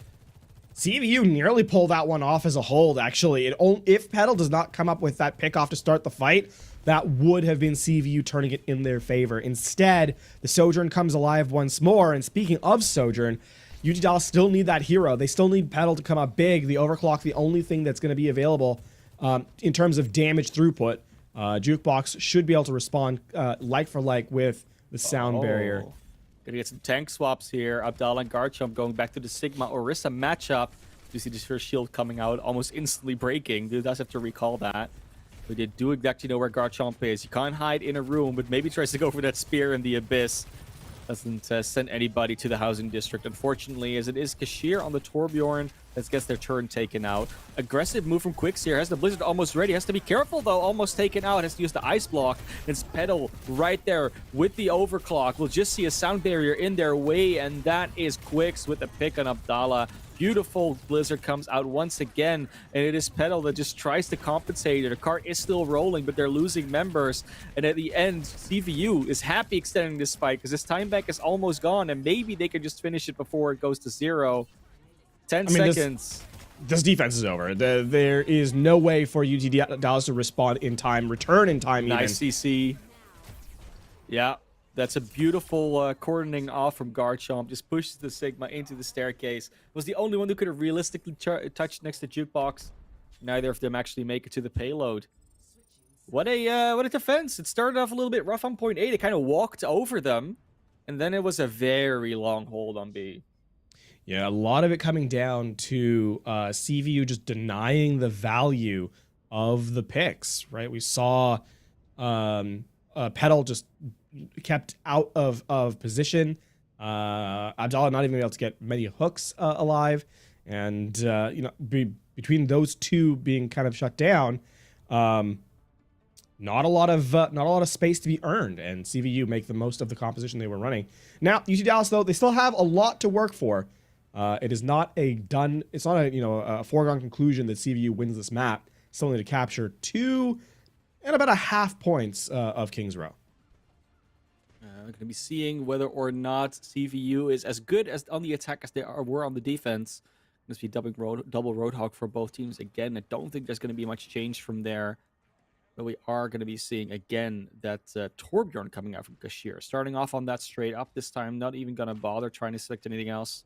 CVU nearly pulled that one off as a hold, actually. If Petal does not come up with that pickoff to start the fight, that would have been CVU turning it in their favor. Instead, the Sojourn comes alive once more, and speaking of Sojourn, UT Dallas still need that hero. They still need Petal to come up big. The Overclock, the only thing that's going to be available in terms of damage throughput. Jukebox should be able to respond like for like with the sound barrier. Gonna get some tank swaps here. Abdallah and Garchomp going back to the Sigma Orisa matchup. You see this first shield coming out, almost instantly breaking. Dude does have to recall that. But they do exactly know where Garchomp is. You can't hide in a room, but maybe tries to go for that spear in the abyss. Doesn't send anybody to the housing district, unfortunately, as it is Kashir on the Torbjorn that gets their turn taken out. Aggressive move from Quicks here. Has the Blizzard almost ready. Has to be careful, though. Almost taken out. Has to use the Ice Block. It's Petal right there with the Overclock. We'll just see a sound barrier in their way, and that is Quicks with the pick on Abdallah. Beautiful Blizzard comes out once again, and it is Petal that just tries to compensate. The cart is still rolling, but they're losing members. And at the end, CVU is happy extending this fight because this time back is almost gone, and maybe they can just finish it before it goes to 0. 10 seconds. This defense is over. There is no way for UT Dallas to respond in time, return in time even. Nice CC. Yeah. That's a beautiful cordoning off from Garchomp. Just pushes the Sigma into the staircase. Was the only one who could have realistically touched next to Jukebox. Neither of them actually make it to the payload. What a defense. It started off a little bit rough on point A. It kind of walked over them. And then it was a very long hold on B. Yeah, a lot of it coming down to CVU just denying the value of the picks, right? We saw Petal just kept out of position. Abdallah not even able to get many hooks alive, and between those two being kind of shut down, not a lot of space to be earned, and CVU make the most of the composition they were running. Now UT Dallas, though, they still have a lot to work for. It is not a foregone conclusion that CVU wins this map. Still need to capture 2 and about a half points of King's Row. We're going to be seeing whether or not CVU is as good as on the attack as they were on the defense. Going to be double Roadhog for both teams again. I don't think there's going to be much change from there. But we are going to be seeing again that Torbjorn coming out from Kashir, starting off on that straight up this time, not even going to bother trying to select anything else.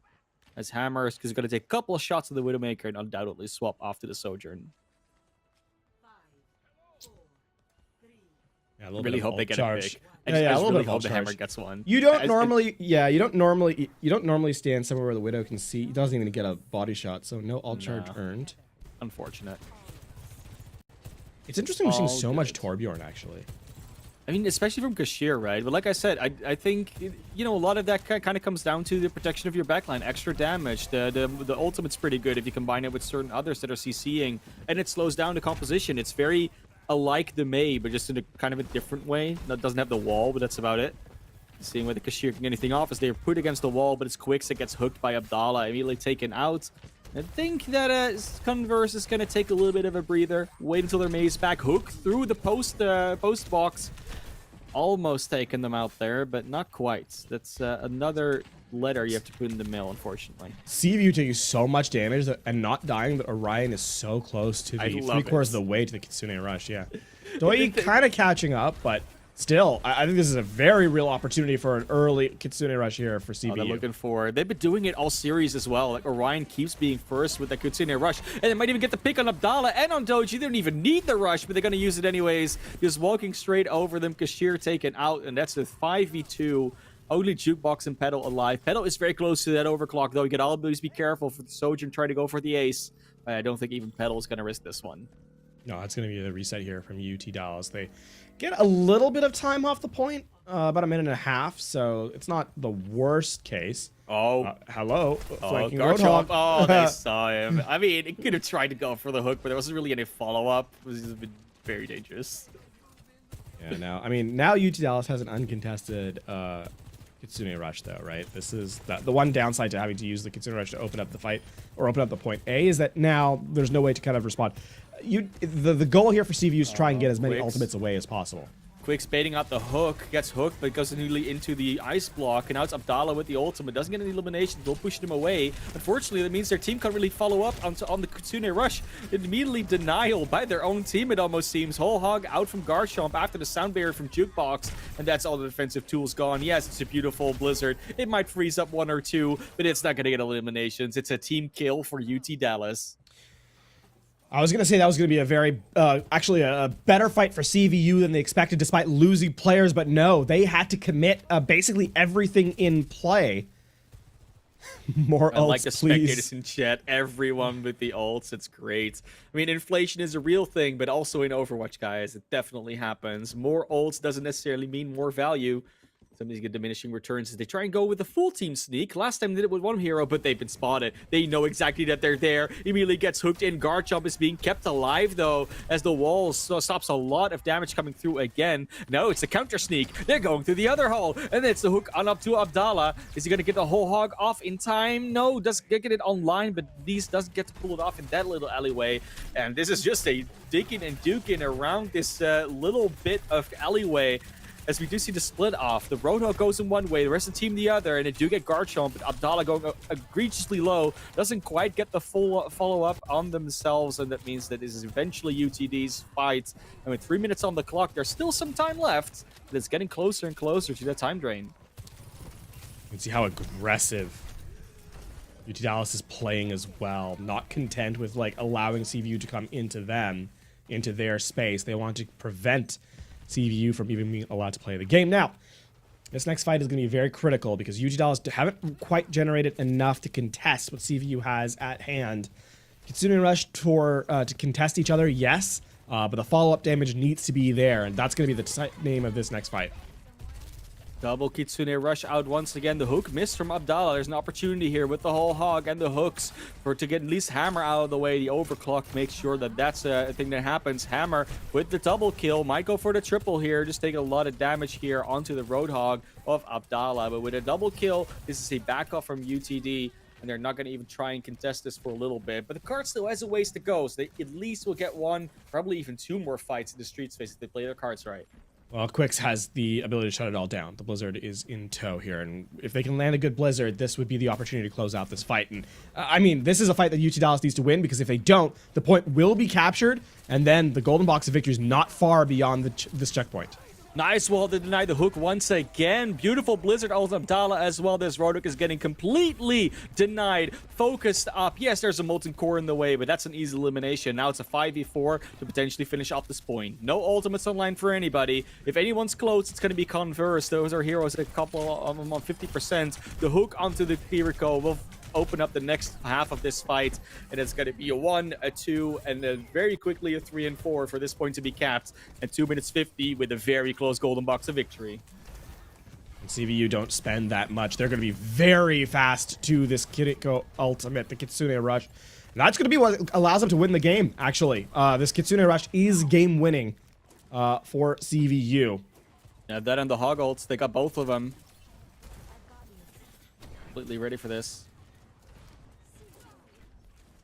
As Hammer is going to take a couple of shots of the Widowmaker and undoubtedly swap off to the Sojourn. Yeah, a little Really bit of hope they ult get charge. it big. Yeah, I a just little really bit of hope ult the charge. Hammer gets one. You don't normally stand somewhere where the Widow can see. He doesn't even get a body shot, so no ult charge earned. Unfortunate. It's interesting we're seeing All so much good. Torbjorn, actually. I mean, especially from Kashir, right? But like I said, I think, you know, a lot of that kind of comes down to the protection of your backline. Extra damage. The ultimate's pretty good if you combine it with certain others that are CCing, and it slows down the composition. It's very alike the Mei, but just in a kind of a different way. That doesn't have the wall, but that's about it. Seeing whether Kashir can get anything off as they're put against the wall, but it's Quicks that gets hooked by Abdallah, immediately taken out. I think that Converse is going to take a little bit of a breather. Wait until their Mei's back. Hook through the post box. Almost taken them out there, but not quite. That's another letter you have to put in the mail, unfortunately. CVU taking so much damage and not dying, but Orion is so close to the 3/4 of the way to the Kitsune Rush, yeah. Doi kind of catching up, but still, I think this is a very real opportunity for an early Kitsune Rush here for CVU. They're looking for. They've been doing it all series as well. Like Orion keeps being first with the Kitsune Rush, and they might even get the pick on Abdallah and on Doji. They don't even need the rush, but they're going to use it anyways. Just walking straight over them. Kashir taken out, and that's a 5v2. Only Jukebox and Pedal alive. Pedal is very close to that overclock, though. You can always be careful for the Sojourn trying to go for the ace. But I don't think even Pedal is going to risk this one. No, that's going to be the reset here from UT Dallas. They get a little bit of time off the point, about a minute and a half, so it's not the worst case. Oh. Hello. Flanking Garchomp. Roadhog. Oh, they saw him. I mean, it could have tried to go for the hook, but there wasn't really any follow-up. It was just been very dangerous. Yeah, now UT Dallas has an uncontested Kitsune Rush, though, right? This is the one downside to having to use the Kitsune Rush to open up the fight, or open up the point A, is that now there's no way to kind of respond. The goal here for CVU is to try and get as many ultimates away as possible. Quicks baiting out the hook, gets hooked, but goes immediately into the ice block, and now it's Abdallah with the ultimate. Doesn't get any eliminations, will push him away. Unfortunately, that means their team can't really follow up on the Kitsune Rush. Immediately denial by their own team, it almost seems. Whole hog out from Garchomp after the sound barrier from Jukebox, and that's all the defensive tools gone. Yes, it's a beautiful Blizzard. It might freeze up one or two, but it's not going to get eliminations. It's a team kill for UT Dallas. I was going to say that was going to be a very, actually a better fight for CVU than they expected despite losing players, but no, they had to commit basically everything in play. More ults, like the please. Spectators in chat, everyone with the ults, it's great. I mean, inflation is a real thing, but also in Overwatch, guys, it definitely happens. More ults doesn't necessarily mean more value. Some of these get diminishing returns as they try and go with the full team sneak. Last time they did it with one hero, but they've been spotted. They know exactly that they're there. Immediately gets hooked in. Garchomp is being kept alive, though, as the wall stops a lot of damage coming through again. No, it's a counter sneak. They're going through the other hole. And then it's the hook on up to Abdallah. Is he going to get the whole hog off in time? No, doesn't get it online, but these doesn't get to pull it off in that little alleyway. And this is just a digging and duking around this little bit of alleyway. As we do see the split off, the Roadhog goes in one way, the rest of the team the other, and they do get Garchomp, but Abdallah going egregiously low, doesn't quite get the full follow-up on themselves, and that means that this is eventually UTD's fight. And with 3 minutes on the clock, there's still some time left, but it's getting closer and closer to that time drain. You can see how aggressive UT Dallas is playing as well, not content with like allowing CVU to come into their space. They want to prevent CVU from even being allowed to play the game. Now, this next fight is going to be very critical because UT Dallas haven't quite generated enough to contest what CVU has at hand. Kitsune Rush to contest each other, yes, but the follow-up damage needs to be there, and that's going to be the name of this next fight. Double Kitsune Rush out once again. The hook missed from Abdallah. There's an opportunity here with the whole hog and the hooks to get at least Hammer out of the way. The overclock makes sure that that's a thing that happens. Hammer with the double kill. Might go for the triple here. Just take a lot of damage here onto the Roadhog of Abdallah. But with a double kill, this is a back off from UTD. And they're not going to even try and contest this for a little bit. But the card still has a ways to go. So they at least will get one, probably even two more fights in the street space if they play their cards right. Well, Quicks has the ability to shut it all down. The Blizzard is in tow here, and if they can land a good Blizzard, this would be the opportunity to close out this fight. And I mean, this is a fight that UT Dallas needs to win, because if they don't, the point will be captured, and then the golden box of victory is not far beyond this checkpoint. Nice wall to deny the hook once again. Beautiful Blizzard ult Abdallah as well. This Roadhook is getting completely denied. Focused up. Yes, there's a Molten Core in the way, but that's an easy elimination. Now it's a 5v4 to potentially finish off this point. No ultimates online for anybody. If anyone's close, it's going to be Converse. Those are heroes, a couple of them on 50%. The hook onto the Kiriko will open up the next half of this fight, and it's going to be a 1, a 2, and then very quickly a 3 and 4 for this point to be capped at 2 minutes 50 with a very close golden box of victory. And CVU don't spend that much. They're going to be very fast to this Kiriko ultimate, the Kitsune Rush. And that's going to be what allows them to win the game, actually. This Kitsune Rush is game winning for CVU. Yeah, that and the Hog ults, they got both of them. Completely ready for this.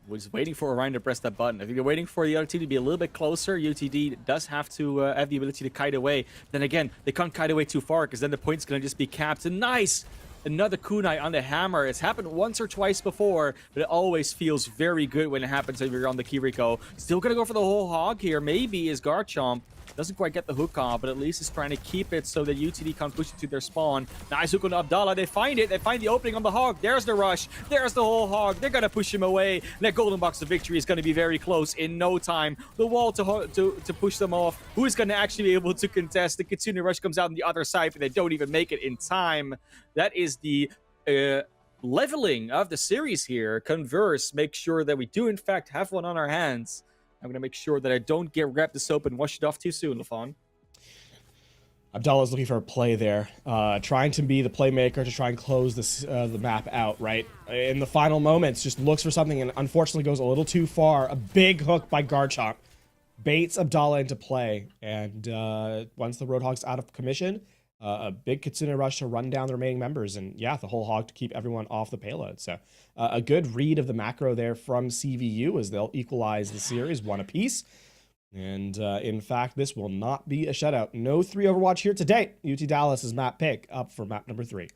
We're just waiting for Orion to press that button. I think they're waiting for the other team to be a little bit closer. UTD does have to have the ability to kite away. Then again, they can't kite away too far, because then the point's going to just be capped. And nice! Another kunai on the hammer. It's happened once or twice before, but it always feels very good when it happens when you're on the Kiriko. Still going to go for the whole hog here. Maybe is Garchomp. Doesn't quite get the hook off, but at least is trying to keep it so that UTD can't push it to their spawn. Nice hook on Abdallah. They find it. They find the opening on the hog. There's the rush. There's the whole hog. They're going to push him away. That golden box of victory is going to be very close in no time. The wall to push them off. Who is going to actually be able to contest? The Kitsune Rush comes out on the other side, but they don't even make it in time. That is the leveling of the series here. Converse, make sure that we do in fact have one on our hands. I'm going to make sure that I don't grab the soap and wash it off too soon, Lafon. Abdallah's looking for a play there, trying to be the playmaker to try and close this, the map out, right? In the final moments, just looks for something and unfortunately goes a little too far. A big hook by Garchomp baits Abdallah into play, and once the Roadhog's out of commission, a big Kitsune Rush to run down the remaining members, and yeah, the whole hog to keep everyone off the payload. So a good read of the macro there from CVU as they'll equalize the series 1 apiece. And in fact, this will not be a shutout. No 3 Overwatch here today. UT Dallas is map pick up for map number 3.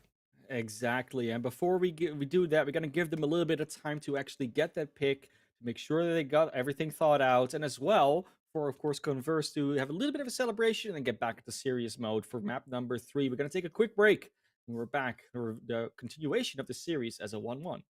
Exactly. And before we do that, we're going to give them a little bit of time to actually get that pick, to make sure that they got everything thought out, and as well for, of course, Converse to have a little bit of a celebration and get back into serious mode for map number 3. We're going to take a quick break, and we're back for the continuation of the series as a 1-1.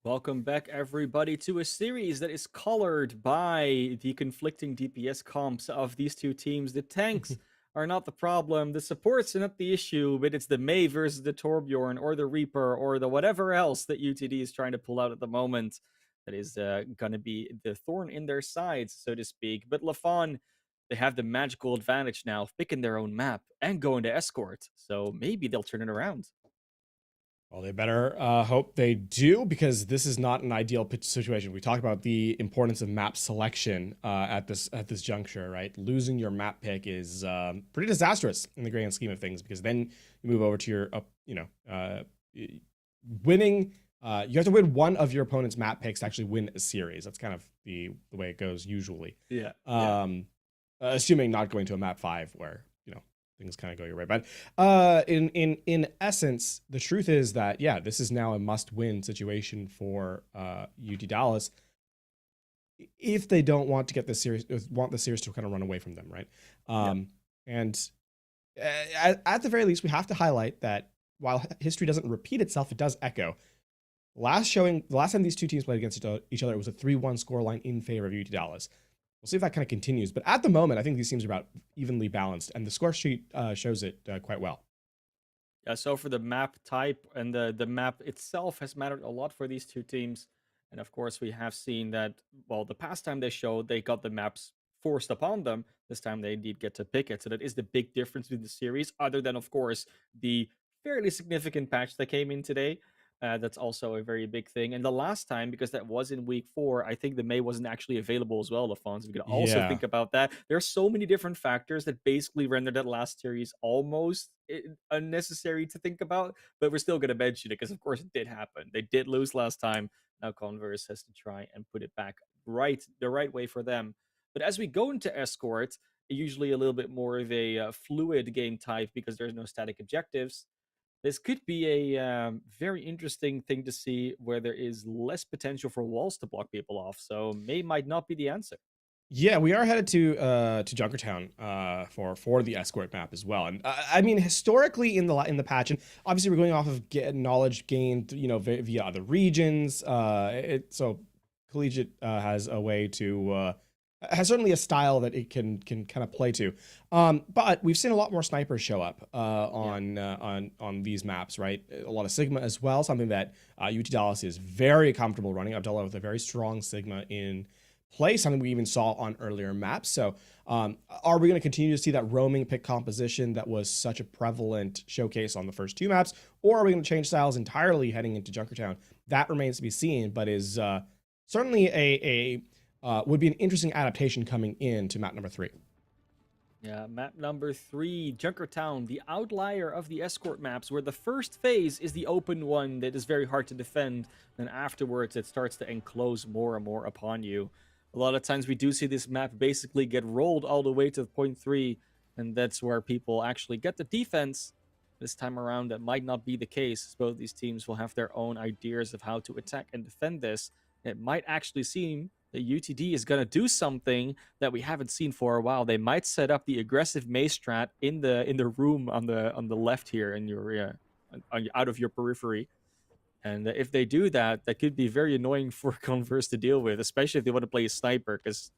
Welcome back, everybody, to a series that is colored by the conflicting DPS comps of these two teams. The tanks are not the problem, the supports are not the issue, but it's the Mei versus the Torbjorn or the Reaper or the whatever else that UTD is trying to pull out at the moment that is going to be the thorn in their sides, so to speak. But Lafon, they have the magical advantage now of picking their own map and going to escort, so maybe they'll turn it around. Well, they better hope they do, because this is not an ideal pitch situation. We talked about the importance of map selection at this juncture, right? Losing your map pick is pretty disastrous in the grand scheme of things, because then you move over to your, winning. You have to win one of your opponent's map picks to actually win a series. That's kind of the way it goes usually. Yeah. Assuming not going to a map 5 where things kind of go your way. But in essence, the truth is that, yeah, this is now a must-win situation for UT Dallas if they don't want to get this series, want the series to kind of run away from them, right? And at the very least, we have to highlight that while history doesn't repeat itself, it does echo. The last time these two teams played against each other, it was a 3-1 scoreline in favor of UT Dallas. We'll see if that kind of continues. But at the moment, I think these teams are about evenly balanced, and the score sheet shows it quite well. Yeah, so for the map type and the map itself has mattered a lot for these two teams. And of course, we have seen that, well, the past time they showed, they got the maps forced upon them. This time they indeed get to pick it. So that is the big difference with the series, other than, of course, the fairly significant patch that came in today. That's also a very big thing. And the last time, because that was in week 4, I think the May wasn't actually available as well, LaFons. We could also think about that. There's so many different factors that basically rendered that last series almost unnecessary to think about, but we're still going to mention it because, of course, it did happen. They did lose last time. Now Converse has to try and put it back the right way for them. But as we go into Escort, usually a little bit more of a fluid game type because there's no static objectives. This could be a very interesting thing to see where there is less potential for walls to block people off. So May might not be the answer. Yeah, we are headed to Junkertown for the escort map as well. And I mean, historically in the patch, and obviously we're going off of knowledge gained, via other regions. So Collegiate has a way to has certainly a style that it can kind of play to. But we've seen a lot more snipers show up on these maps, right? A lot of Sigma as well, something that UT Dallas is very comfortable running. Abdullah with a very strong Sigma in play, something we even saw on earlier maps. So are we going to continue to see that roaming pick composition that was such a prevalent showcase on the first 2 maps? Or are we going to change styles entirely heading into Junkertown? That remains to be seen, but is certainly would be an interesting adaptation coming into map number 3. Yeah, map number 3, Junkertown, the outlier of the escort maps, where the first phase is the open one that is very hard to defend, and afterwards it starts to enclose more and more upon you. A lot of times we do see this map basically get rolled all the way to point 3, and that's where people actually get the defense. This time around, that might not be the case. Both these teams will have their own ideas of how to attack and defend this. It might actually seem that UTD is going to do something that we haven't seen for a while. They might set up the aggressive maze strat in the room on the left here in your out of your periphery. And if they do that, that could be very annoying for Converse to deal with, especially if they want to play a sniper. Because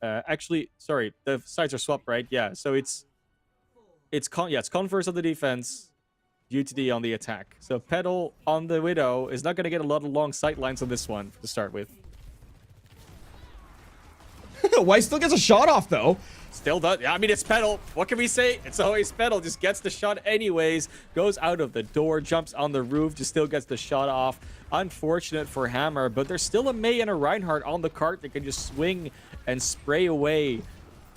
actually, sorry, the sides are swapped, right? Yeah, so it's Converse on the defense, UTD on the attack. So Pedal on the Widow is not going to get a lot of long sight lines on this one to start with. White still gets a shot off, though. Still does. Yeah, I mean, it's Pedal. What can we say? It's always Pedal. Just gets the shot anyways. Goes out of the door, jumps on the roof, just still gets the shot off. Unfortunate for Hammer, but there's still a May and a Reinhardt on the cart that can just swing and spray away.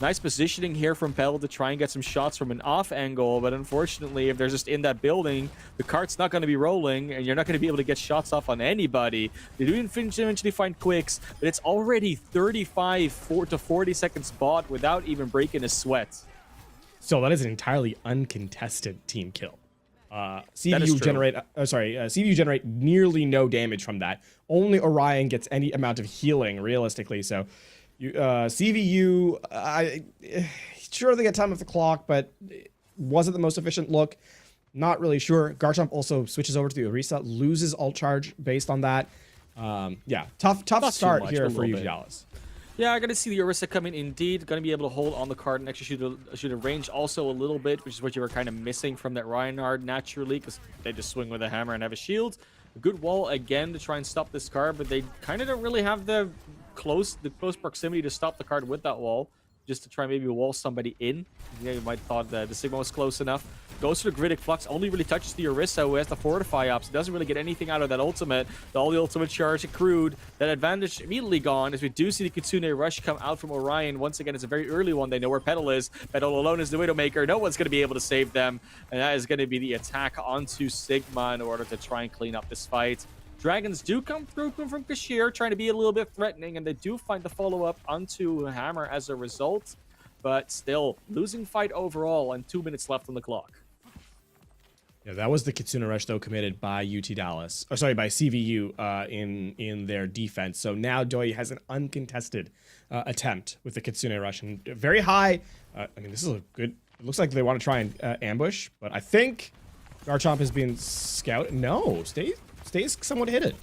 Nice positioning here from Pedal to try and get some shots from an off angle, but unfortunately, if they're just in that building, the cart's not going to be rolling, and you're not going to be able to get shots off on anybody. They do eventually find quicks, but it's already 35 to 40 seconds bought without even breaking a sweat. So that is an entirely uncontested team kill. CVU generate nearly no damage from that. Only Orion gets any amount of healing, realistically, so... CVU, sure they get time off the clock, but was it the most efficient look? Not really sure. Garchomp also switches over to the Orisa, loses ult charge based on that. Yeah, tough Not too start much, here a for little UT bit. Dallas. Yeah, I'm gonna see the Orisa come in indeed. Gonna be able to hold on the card and actually shoot a range also a little bit, which is what you were kind of missing from that Reinhardt naturally, because they just swing with a hammer and have a shield. A good wall again to try and stop this card, but they kind of don't really have the close proximity to stop the card with that wall. Just to try maybe wall somebody in. Yeah, you might thought that the Sigma was close enough. Goes for the Gridic Flux, only really touches the Orisa, who has the Fortify up, so doesn't really get anything out of that ultimate. All the ultimate charge accrued. That advantage immediately gone, as we do see the Kitsune Rush come out from Orion. Once again, it's a very early one. They know where Petal is. Petal alone is the Widowmaker. No one's going to be able to save them. And that is going to be the attack onto Sigma in order to try and clean up this fight. Dragons do come through from Kashir, trying to be a little bit threatening, and they do find the follow-up onto Hammer as a result. But still, losing fight overall, and 2 minutes left on the clock. Yeah, that was the Kitsune Rush, though, committed by UT Dallas. Or sorry, by CVU in their defense. So now Doi has an uncontested attempt with the Kitsune Rush. And very high. I mean, this is a good... It looks like they want to try and ambush. But I think Garchomp is being scouted. No, stays somewhat hidden.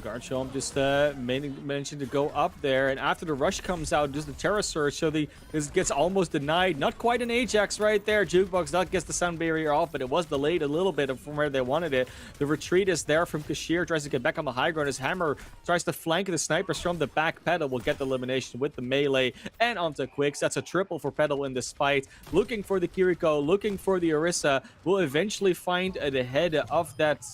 Garchomp just mentioned to go up there, and after the rush comes out, just the Terra Surge, so this gets almost denied. Not quite an Ajax right there. Jukebox that gets the sound barrier off, but it was delayed a little bit from where they wanted it. The retreat is there from Kashir, tries to get back on the high ground. His Hammer tries to flank the snipers from the back. Petal will get the elimination with the melee and onto Quicks. That's a triple for Petal in this fight. Looking for the Kiriko, looking for the Orisa. Will eventually find the head of that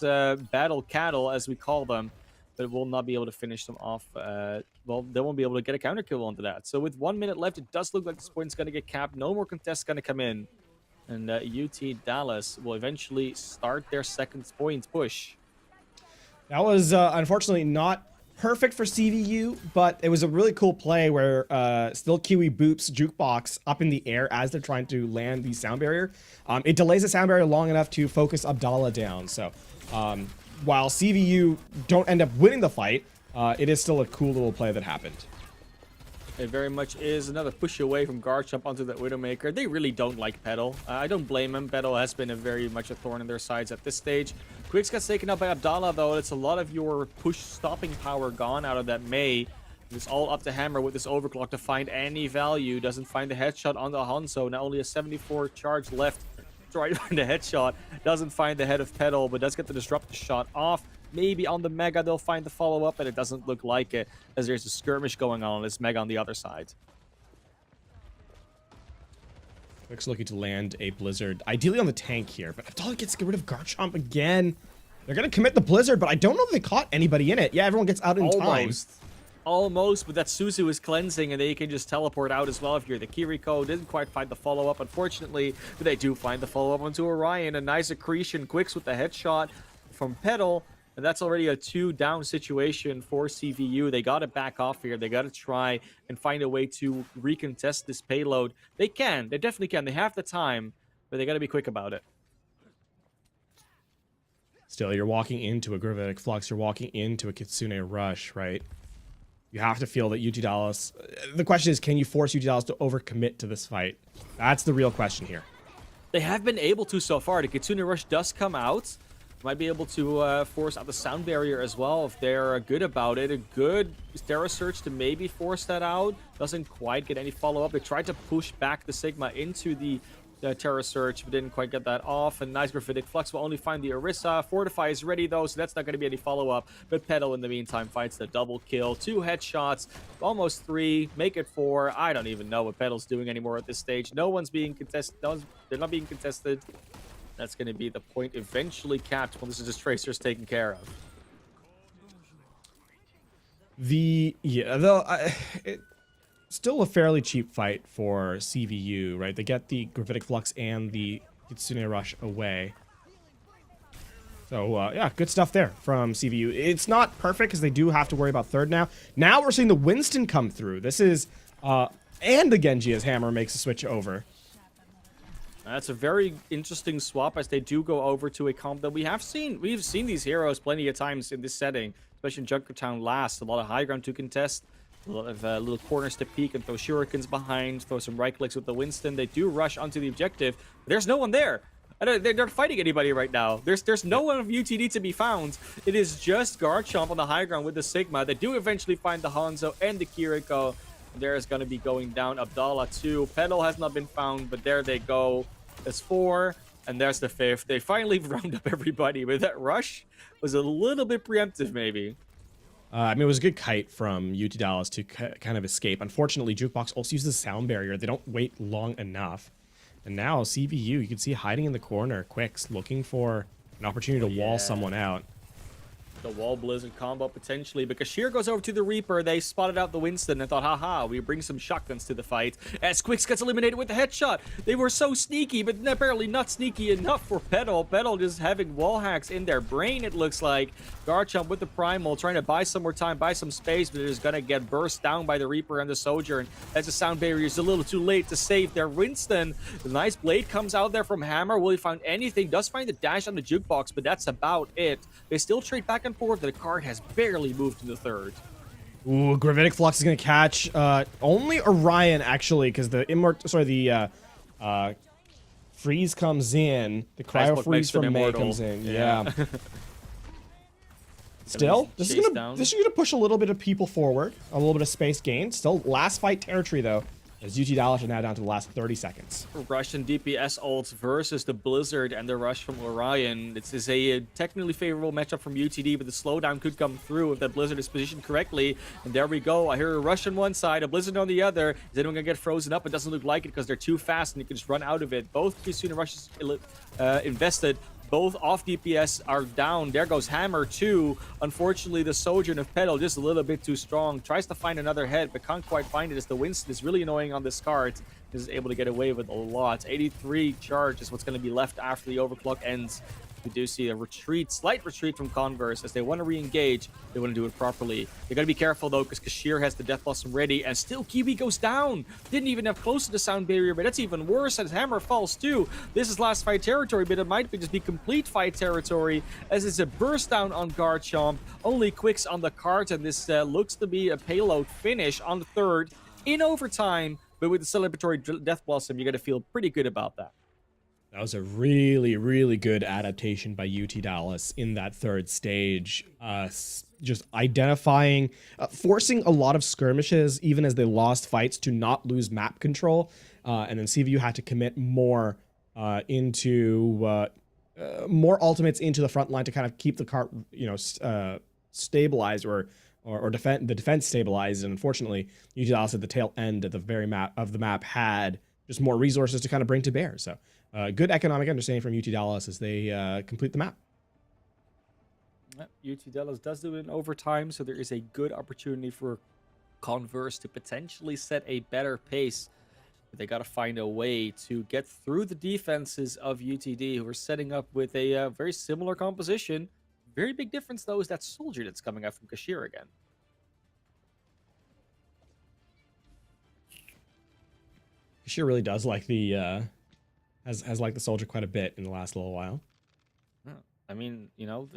battle cattle, as we call them, but will not be able to finish them off. Well, they won't be able to get a counter kill onto that. So with 1 minute left, it does look like this point's going to get capped. No more contests going to come in. And UT Dallas will eventually start their second point push. That was unfortunately not perfect for CVU, but it was a really cool play where still Kiwi boops Jukebox up in the air as they're trying to land the sound barrier. It delays the sound barrier long enough to focus Abdallah down. So while CVU don't end up winning the fight, it is still a cool little play that happened. It very much is another push away from Garchomp onto that Widowmaker. They really don't like Petal. I don't blame him. Petal has been very much a thorn in their sides at this stage. Quicks gets taken out by Abdallah, though. It's a lot of your push stopping power gone out of that Mei. It's all up to Hammer with this overclock to find any value. Doesn't find the headshot on the Hanzo. Now only a 74 charge left. Try to find the headshot. Doesn't find the head of Petal, but does get the disrupt shot off. Maybe on the Mega they'll find the follow-up, but it doesn't look like it, as there's a skirmish going on this Mega on the other side. Quick's looking to land a Blizzard, ideally on the tank here, but Abdallah gets to get rid of Garchomp again. They're going to commit the Blizzard, but I don't know if they caught anybody in it. Yeah, everyone gets out in time. Almost, but that Suzu is cleansing, and they can just teleport out as well if you're the Kiriko. Didn't quite find the follow-up, unfortunately, but they do find the follow-up onto Orion. A nice accretion. Quicks with the headshot from Petal. And that's already a 2-down situation for CVU. They got to back off here. They got to try and find a way to recontest this payload. They can. They definitely can. They have the time, but they got to be quick about it. Still, you're walking into a Gravitic Flux. You're walking into a Kitsune Rush, right? You have to feel that UT Dallas... The question is, can you force UT Dallas to overcommit to this fight? That's the real question here. They have been able to so far. The Kitsune Rush does come out. Might be able to force out the sound barrier as well if they're good about it. A good Terra Search to maybe force that out. Doesn't quite get any follow-up. They tried to push back the Sigma into the Terra Search, but didn't quite get that off. And nice Graphitic Flux will only find the Orisa. Fortify is ready, though, so that's not going to be any follow-up. But Petal, in the meantime, fights the double kill. 2 headshots, almost 3, make it 4. I don't even know what Petal's doing anymore at this stage. No one's being contested. They're not being contested. That's going to be the point eventually capped when this is just Tracers taken care of. It's still a fairly cheap fight for CVU, right? They get the Gravitic Flux and the Kitsune Rush away. So, yeah, good stuff there from CVU. It's not perfect because they do have to worry about third now. Now we're seeing the Winston come through. This is, and the Genji as Hammer makes a switch over. That's a very interesting swap as they do go over to a comp that we've seen these heroes plenty of times in this setting, especially in Junkertown last. A lot of high ground to contest, a lot of little corners to peek and throw shurikens behind, throw some right clicks with the Winston. They do rush onto the objective, but there's no one there. They're not fighting anybody right now. There's no one of UTD to be found. It is just Garchomp on the high ground with the Sigma. They do eventually find the Hanzo and the Kiriko. There is going to be going down Abdallah too. Pedal has not been found, but there they go. There's 4, and there's the 5th. They finally round up everybody, but that rush was a little bit preemptive, maybe. I mean, it was a good kite from UT Dallas to kind of escape. Unfortunately, Jukebox also uses a sound barrier. They don't wait long enough. And now CVU, you can see hiding in the corner. Quicks looking for an opportunity to wall someone out. The wall blizzard combo potentially, because Sheer goes over to the Reaper. They spotted out the Winston and thought, haha, we bring some shotguns to the fight. As Quicks gets eliminated with the headshot. They were so sneaky, but apparently not sneaky enough for Pedal. Pedal just having wall hacks in their brain, it looks like. Garchomp with the Primal, trying to buy some more time, buy some space, but it is going to get burst down by the Reaper and the Soldier. And as the sound barrier is a little too late to save their Winston. The nice blade comes out there from Hammer. Will he find anything? Does find the dash on the Jukebox, but that's about it. They still trade back and forth. The card has barely moved to the 3rd. Ooh, Gravitic Flux is going to catch only Orion, actually, because the freeze comes in. The cryo freeze from May comes in. Yeah. Still, this is gonna push a little bit of people forward, a little bit of space gain. Still, last fight territory though, as UT Dallas are now down to the last 30 seconds. Russian DPS ults versus the Blizzard and the rush from Orion. This is a technically favorable matchup from UTD, but the slowdown could come through if that Blizzard is positioned correctly. And there we go. I hear a rush on one side, a Blizzard on the other. Is anyone gonna get frozen up? It doesn't look like it because they're too fast and you can just run out of it. Both Kisuna rushes invested. Both off DPS are down. There goes Hammer too. Unfortunately, the Sojourn of Pedal just a little bit too strong. Tries to find another head, but can't quite find it as the Winston is really annoying on this card. Is able to get away with a lot. 83 charge is what's going to be left after the overclock ends. We do see a retreat, slight retreat from Converse as they want to re-engage. They want to do it properly. They got to be careful though, because Kashir has the Death Blossom ready, and still Kiwi goes down. Didn't even have close to the sound barrier, but that's even worse as Hammer falls too. This is last fight territory, but it might just be complete fight territory as it's a burst down on Garchomp. Only Quicks on the card, and this looks to be a payload finish on the 3rd in overtime. But with the celebratory Death Blossom, you got to feel pretty good about that. That was a really, really good adaptation by UT Dallas in that 3rd stage. Just identifying, forcing a lot of skirmishes, even as they lost fights, to not lose map control. And then CVU had to commit more into more ultimates into the front line to kind of keep the cart, stabilized or defend the defense stabilized. And unfortunately, UT Dallas at the tail end of the very map had just more resources to kind of bring to bear. So. Good economic understanding from UT Dallas as they complete the map. UT Dallas does do it in overtime, so there is a good opportunity for Converse to potentially set a better pace. But they got to find a way to get through the defenses of UTD, who are setting up with a very similar composition. Very big difference, though, is that Soldier that's coming out from Kashir again. Kashir really does like the... Has liked the Soldier quite a bit in the last little while. I mean,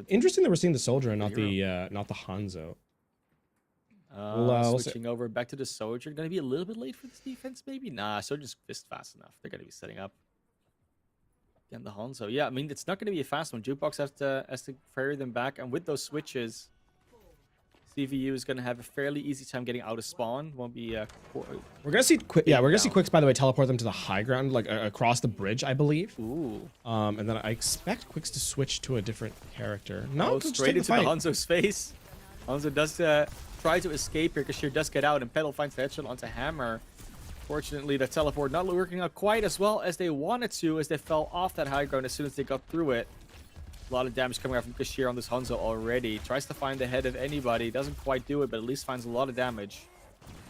interesting that we're seeing the Soldier and not the Hanzo. Switching over back to the Soldier. Going to be a little bit late for this defense, maybe? Nah, Soldier's fist fast enough. They're going to be setting up. Again, the Hanzo. Yeah, I mean, it's not going to be a fast one. Jukebox has to ferry them back, and with those switches, CVU is going to have a fairly easy time getting out of spawn. Won't be. We're gonna see Quicks, by the way, teleport them to the high ground, like across the bridge, I believe. Ooh. And then I expect Quicks to switch to a different character. No, straight into the Hanzo's face. Hanzo does try to escape here. Kashir does get out, and Pedal finds the headshot onto Hammer. Fortunately, the teleport not working out quite as well as they wanted to, as they fell off that high ground as soon as they got through it. A lot of damage coming out from Kashir on this Hanzo already. Tries to find the head of anybody. Doesn't quite do it, but at least finds a lot of damage.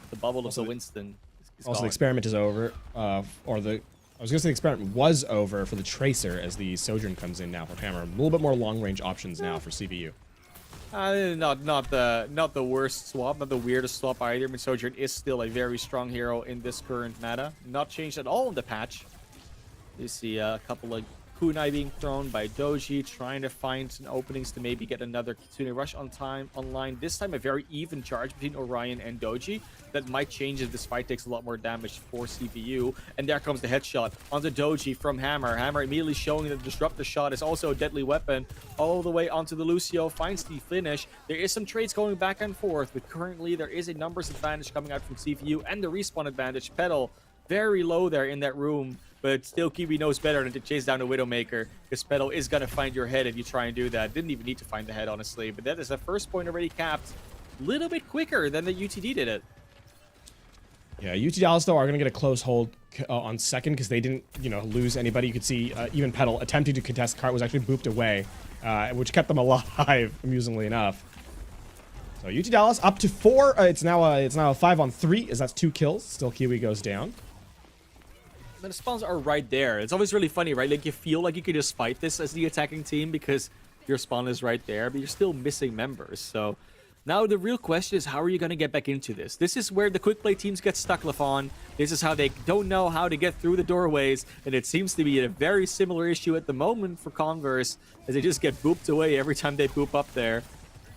The bubble of the Winston is also, gone. the experiment is over. I was going to say the experiment was over for the Tracer as the Sojourn comes in now for Hammer. A little bit more long-range options now for CVU. Not the worst swap, not the weirdest swap either. I mean, Sojourn is still a very strong hero in this current meta. Not changed at all in the patch. You see a couple of kunai being thrown by Doji, trying to find some openings to maybe get another Kitsune Rush on time online. This time, a very even charge between Orion and Doji that might change if this fight takes a lot more damage for CVU. And there comes the headshot onto Doji from Hammer. Hammer immediately showing that the disruptor shot is also a deadly weapon. All the way onto the Lucio, finds the finish. There is some trades going back and forth, but currently there is a numbers advantage coming out from CVU and the respawn advantage. Petal very low there in that room, but still Kiwi knows better than to chase down the Widowmaker, because Petal is going to find your head if you try and do that. Didn't even need to find the head, honestly, but that is the first point already capped a little bit quicker than the UTD did it. Yeah, UT Dallas, though, are going to get a close hold on second because they didn't, lose anybody. You could see even Petal attempting to contest the cart was actually booped away, which kept them alive, amusingly enough. So UT Dallas up to 4. It's now a 5-on-3 as that's 2 kills. Still Kiwi goes down. The spawns are right there. It's always really funny, right? Like, you feel like you can just fight this as the attacking team because your spawn is right there, but you're still missing members. So now the real question is, how are you going to get back into this? This is where the quick play teams get stuck, Lafon. This is how they don't know how to get through the doorways, and it seems to be a very similar issue at the moment for Converse, as they just get booped away every time they boop up there.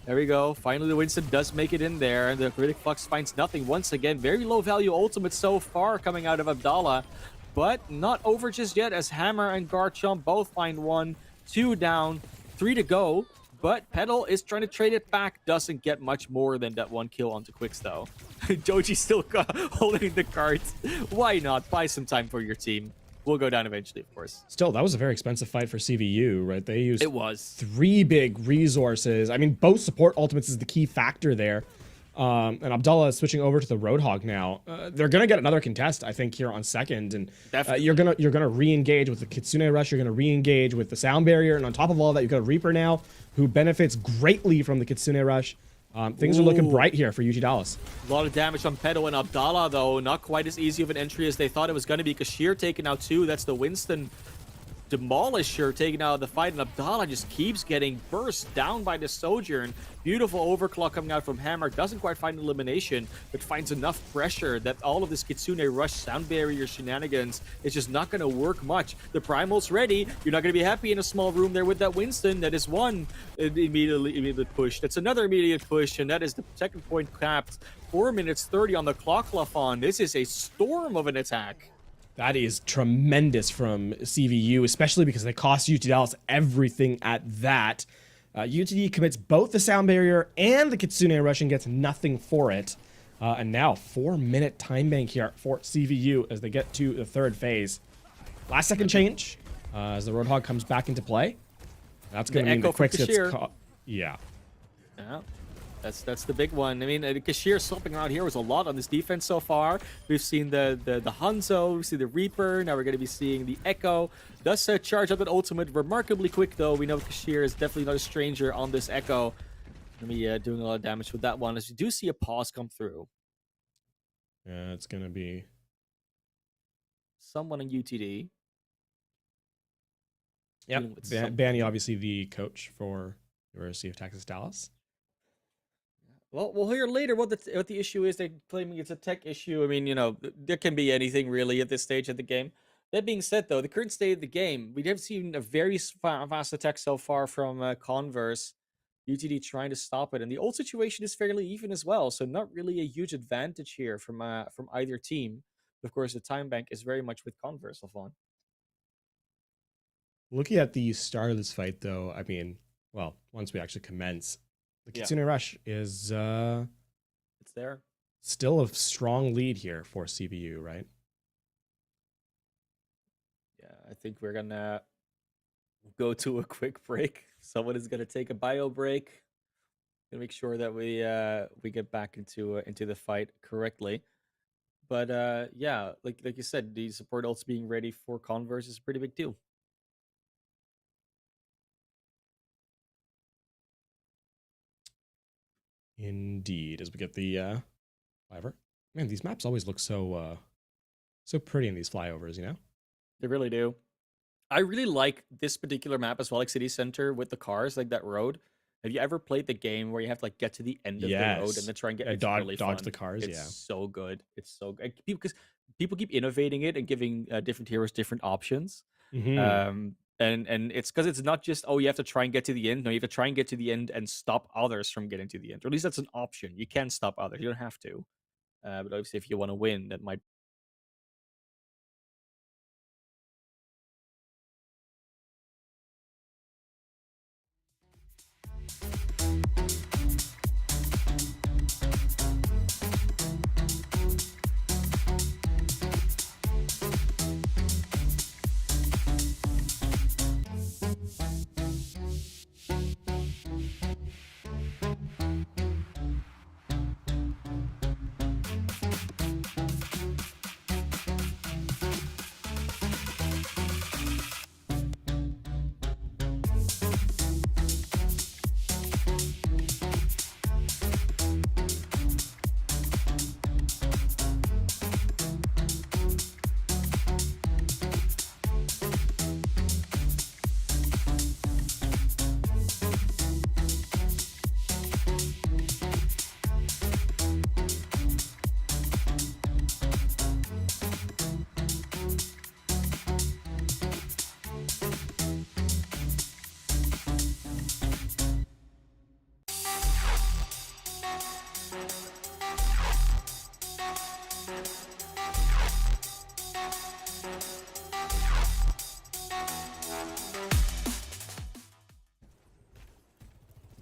There we go. Finally, the Winston does make it in there, and the Critic Flux finds nothing. Once again, very low value ultimate so far coming out of Abdallah, but not over just yet, as Hammer and Garchomp both find 1, 2 down, 3 to go. But Petal is trying to trade it back. Doesn't get much more than that 1 kill onto Quicks, though. Doji still holding the cards. Why not? Buy some time for your team. We'll go down eventually, of course. Still, that was a very expensive fight for CVU, right? They used It was 3 big resources. I mean, both support ultimates is the key factor there. And Abdallah is switching over to the Roadhog now. They're gonna get another contest, I think, here on second, and you're gonna re-engage with the Kitsune Rush. You're gonna re-engage with the Sound Barrier, and on top of all that, you've got a Reaper now, who benefits greatly from the Kitsune Rush. Things are looking bright here for UT Dallas. A lot of damage on Petal and Abdallah, though. Not quite as easy of an entry as they thought it was going to be. Kashir taken out too. That's the Winston Demolisher taken out of the fight, and Abdallah just keeps getting burst down by the Sojourn. Beautiful overclock coming out from Hammer. Doesn't quite find elimination, but finds enough pressure that all of this Kitsune Rush Sound Barrier shenanigans is just not going to work much. The Primal's ready. You're not going to be happy in a small room there with that Winston. That is one immediate push. That's another immediate push, and that is the second point capped. 4 minutes 30 on the clock, Lafon. This is a storm of an attack. That is tremendous from CVU, especially because they cost UT Dallas everything at that. UTD commits both the Sound Barrier and the Kitsune Rush and gets nothing for it. And now 4-minute time bank here for CVU as they get to the third phase. Last second change as the Roadhog comes back into play. That's going to mean the Quicks gets caught. Yeah. Yeah. That's the big one. I mean, Kashir swapping around here was a lot on this defense so far. We've seen the Hanzo, we see the Reaper. Now we're going to be seeing the Echo. Does charge up an ultimate remarkably quick, though. We know Kashir is definitely not a stranger on this Echo. Going to be doing a lot of damage with that one, as we do see a pause come through. Yeah, it's going to be someone in UTD. Yep, Banny, obviously the coach for University of Texas Dallas. Well, we'll hear later what the issue is. They're claiming it's a tech issue. I mean, there can be anything really at this stage of the game. That being said, though, the current state of the game, we have seen a very fast attack so far from Converse. UTD trying to stop it, and the old situation is fairly even as well. So not really a huge advantage here from either team. Of course, the time bank is very much with Converse, Lafon. Looking at the start of this fight, though, I mean, well, once we actually commence, the Kitsune Rush is it's there. Still a strong lead here for CVU, right? Yeah, I think we're gonna go to a quick break. Someone is gonna take a bio break. Gonna make sure that we get back into the fight correctly. But yeah, like you said, the support ults being ready for Converse is a pretty big deal. Indeed, as we get the flyover. Man, these maps always look so pretty in these flyovers, They really do. I really like this particular map as well, like City Center with the cars, like that road. Have you ever played the game where you have to get to the end of the road and then try and get really dodge fun. the cars? It's so good. It's so good because people keep innovating it and giving different heroes different options. Mm-hmm. And it's because it's not just, oh, you have to try and get to the end. No, you have to try and get to the end and stop others from getting to the end. Or at least that's an option. You can stop others. You don't have to. But obviously, if you want to win, that might.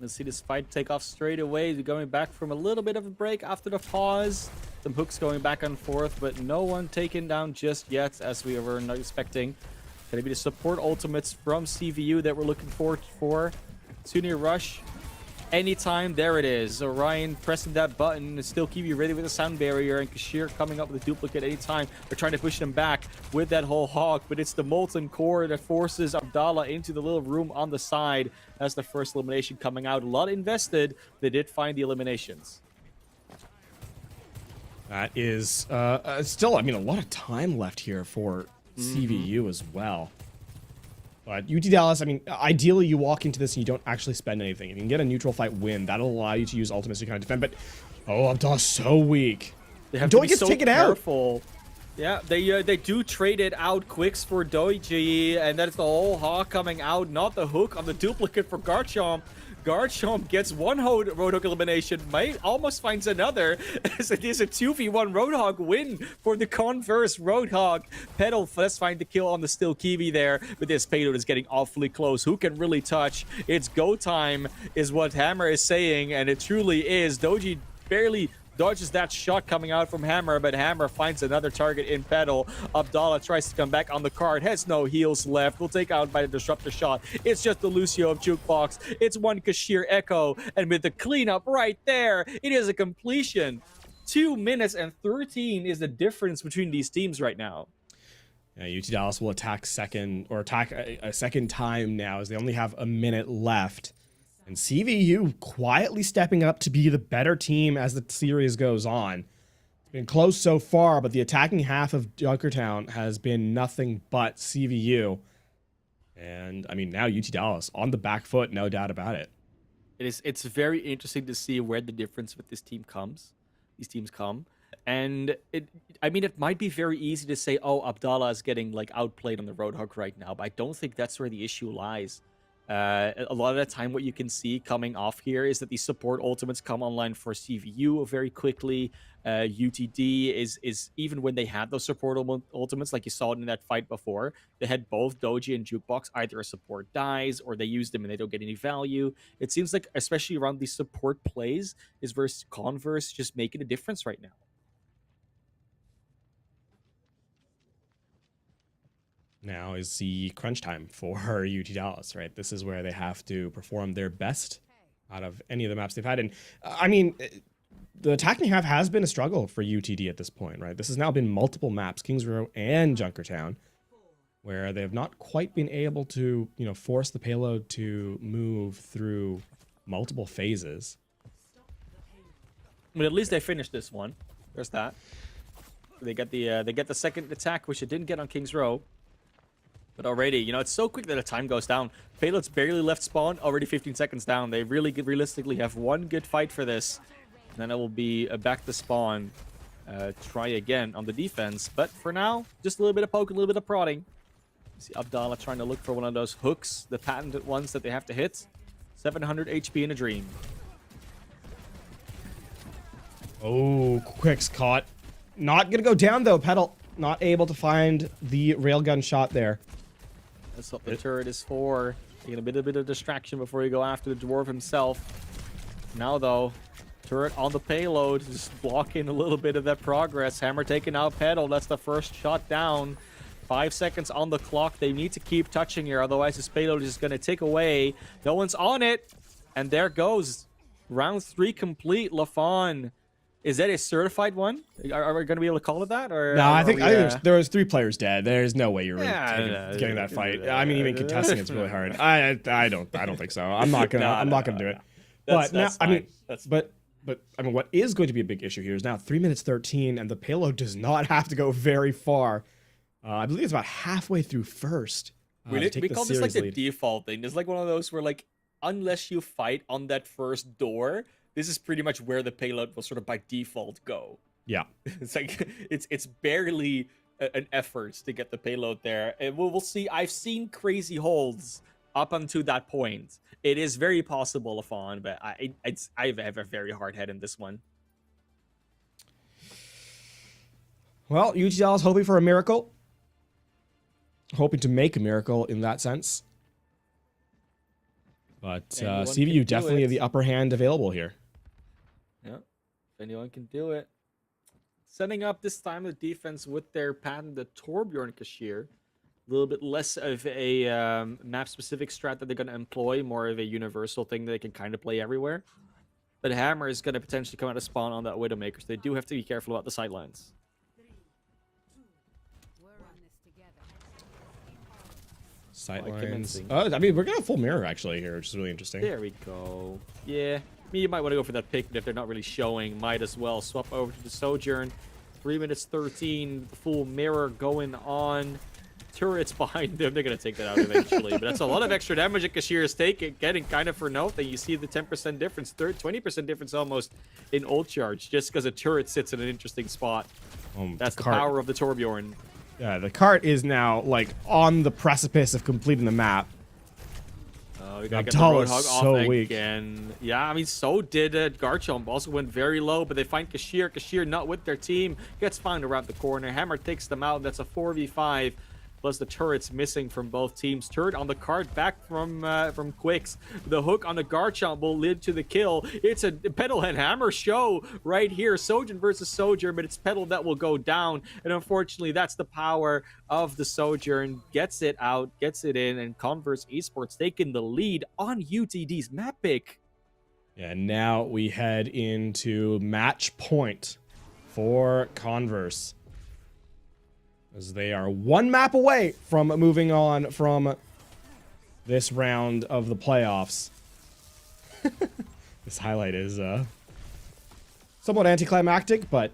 Let's see this fight take off straight away. We're going back from a little bit of a break after the pause. Some hooks going back and forth, but no one taken down just yet, as we were not expecting. Gonna be the support ultimates from CVU that we're looking forward for. Sunir Rush. Anytime, there it is. Orion pressing that button and still keep you ready with the sound barrier, and Kashir coming up with a duplicate anytime. They're trying to push them back with that whole hawk, but it's the molten core that forces Abdallah into the little room on the side. That's the first elimination coming out. A lot invested. They did find the eliminations. That is still, I mean, a lot of time left here for CVU as well. But UT Dallas, I mean, ideally you walk into this and you don't actually spend anything. If you can get a neutral fight win, that'll allow you to use ultimates to kind of defend. But, oh, Abdallah's so weak. They have Doi to be gets so taken careful. Yeah, they do trade it out quicks for Doiji, and that's the whole hawk coming out, not the hook on the duplicate for Garchomp. Garchomp gets one Roadhog elimination, might almost finds another, as it is a 2v1 Roadhog win for the Converse Roadhog. Petal does find the kill on the Still Kiwi there, but this payload is getting awfully close. Who can really touch? It's go time, is what Hammer is saying, and it truly is. Doji barely dodges that shot coming out from Hammer, but Hammer finds another target in Petal. Abdallah tries to come back on the card, has no heals left, will take out by the disruptor shot. It's just the Lucio of Jukebox. It's one Kashir Echo, and with the cleanup right there, it is a completion. 2 minutes and 13 is the difference between these teams right now. UT Dallas will attack a second time now, as they only have a minute left. And CVU quietly stepping up to be the better team as the series goes on. It's been close so far, but the attacking half of Junkertown has been nothing but CVU. And, I mean, now UT Dallas on the back foot, no doubt about it. It's very interesting to see where the difference with this team comes. These teams come. And it might be very easy to say, oh, Abdallah is getting like outplayed on the Roadhog right now, but I don't think that's where the issue lies. A lot of the time, what you can see coming off here is that these support ultimates come online for CVU very quickly. UTD is even when they had those support ultimates, like you saw in that fight before, they had both Doji and Jukebox. Either a support dies or they use them and they don't get any value. It seems like, especially around these support plays, is versus Converse just making a difference right now. Now is the crunch time for UT Dallas, right? This is where they have to perform their best out of any of the maps they've had. And I mean, the attacking half has been a struggle for UTD at this point, right? This has now been multiple maps, Kings Row and Junkertown, where they have not quite been able to, force the payload to move through multiple phases. But at least they finished this one. There's that. They get the second attack, which it didn't get on Kings Row. But already, it's so quick that the time goes down. Payload's barely left spawn, already 15 seconds down. They really realistically have one good fight for this. And then it will be back to spawn. Try again on the defense. But for now, just a little bit of poke, a little bit of prodding. See Abdallah trying to look for one of those hooks, the patented ones that they have to hit. 700 HP in a dream. Oh, Quick's caught. Not gonna go down though. Petal not able to find the railgun shot there. That's what the turret is for. Taking a bit of distraction before you go after the dwarf himself. Now though, turret on the payload, just blocking a little bit of that progress. Hammer taking out Petal. That's the first shot down. 5 seconds on the clock. They need to keep touching here, otherwise this payload is going to tick away. No one's on it, and there goes round 3 complete. Lafon, is that a certified one? Are we going to be able to call it that? Or no, I think there was 3 players dead. There's no way you're really getting that fight. I mean, even contesting it's really hard. I don't think so. I'm not gonna do it. But now, I mean, but I mean, what is going to be a big issue here is now 3 minutes 13, and the payload does not have to go very far. I believe it's about halfway through first. We call this like the default thing. It's like one of those where, like, unless you fight on that first door, this is pretty much where the payload will sort of by default go. Yeah. It's like it's barely an effort to get the payload there. And we'll see. I've seen crazy holds up until that point. It is very possible, Lafon, but I have a very hard head in this one. Well, UTL is hoping for a miracle. Hoping to make a miracle in that sense. But CVU definitely have the upper hand available here. Yeah, if anyone can do it. Setting up this time the defense with their patented Torbjorn Cashier. A little bit less of a map-specific strat that they're going to employ, more of a universal thing that they can kind of play everywhere. But Hammer is going to potentially come out of spawn on that Widowmaker, so they do have to be careful about the sidelines. Sightlines. I mean, we're gonna have full mirror actually here, which is really interesting. There we go. Yeah, you might want to go for that pick, but if they're not really showing, might as well swap over to the Sojourn. 3 minutes 13, full mirror going on. Turrets behind them. They're gonna take that out eventually, but that's a lot of extra damage that Cashier is getting kind of for nothing. You see the 10% difference, 20% difference almost in ult charge, just because a turret sits in an interesting spot. That's the power of the Torbjorn. Yeah, the cart is now, like, on the precipice of completing the map. Oh, we gotta get the Roadhog off again. Yeah, I mean, so did Garchomp. Also went very low, but they find Cashier. Cashier not with their team. Gets found around the corner. Hammer takes them out. That's a 4v5. Plus the turrets missing from both teams. Turret on the cart back from Quicks. The hook on the Garchomp will lead to the kill. It's a Petal and Hammer show right here. Sojourn versus Sojourn, but it's Petal that will go down. And unfortunately, that's the power of the Sojourn. Gets it out, gets it in, and Converse Esports taking the lead on UTD's map pick. Yeah, now we head into match point for Converse, as they are 1 map away from moving on from this round of the playoffs. This highlight is somewhat anticlimactic, but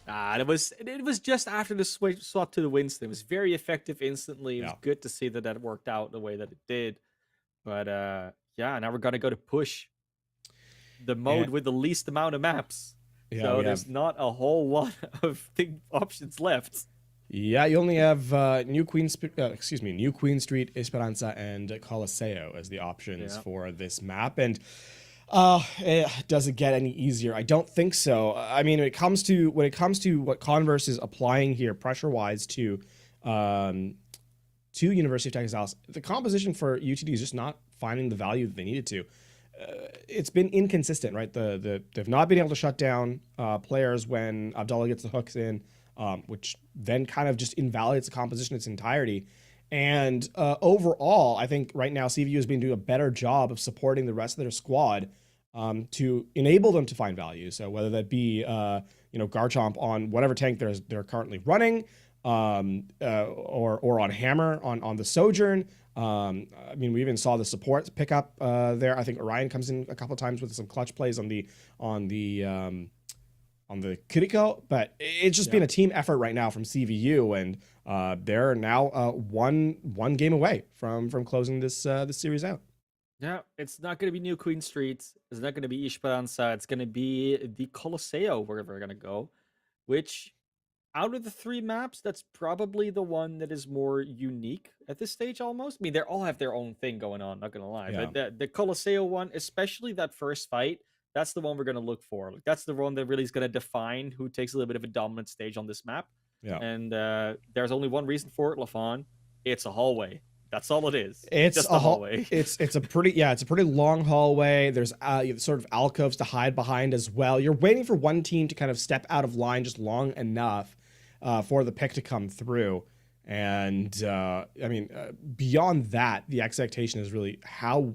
it was just after the swap to the Winston. It was very effective instantly. It was good to see that worked out the way that it did. But yeah, now we're gonna go to push the mode with the least amount of maps. Yeah, so there's not a whole lot of options left. Yeah, you only have New Queen Street, Esperanza, and Coliseo as the options for this map, and does it get any easier? I don't think so. I mean, when it comes to what Converse is applying here, pressure-wise, to University of Texas Dallas, the composition for UTD is just not finding the value that they needed to. It's been inconsistent, right? They've not been able to shut down players when Abdallah gets the hooks in. Which then kind of just invalidates the composition in its entirety. And overall, I think right now CVU has been doing a better job of supporting the rest of their squad to enable them to find value. So whether that be Garchomp on whatever tank they're currently running, or on Hammer on the Sojourn. I mean, we even saw the support pick up there. I think Orion comes in a couple of times with some clutch plays on the Kiriko, but it's just been a team effort right now from CVU, and they're now one game away from closing this series out. Yeah, it's not going to be New Queen Street. It's not going to be Esperanza. It's going to be the Coliseo, wherever we're going to go, which Out of the three maps, that's probably the one that is more unique at this stage almost. I mean, they all have their own thing going on, not gonna lie. Yeah. But the Colosseo one, especially that first fight, that's the one we're gonna look for. Like, that's the one that really is gonna define who takes a little bit of a dominant stage on this map. Yeah. And there's only one reason for it, Lafon. It's a hallway. That's all it is. It's Just a a hallway. it's a pretty it's a pretty long hallway. There's sort of alcoves to hide behind as well. You're waiting for one team to kind of step out of line just long enough for the pick to come through. And beyond that, the expectation is really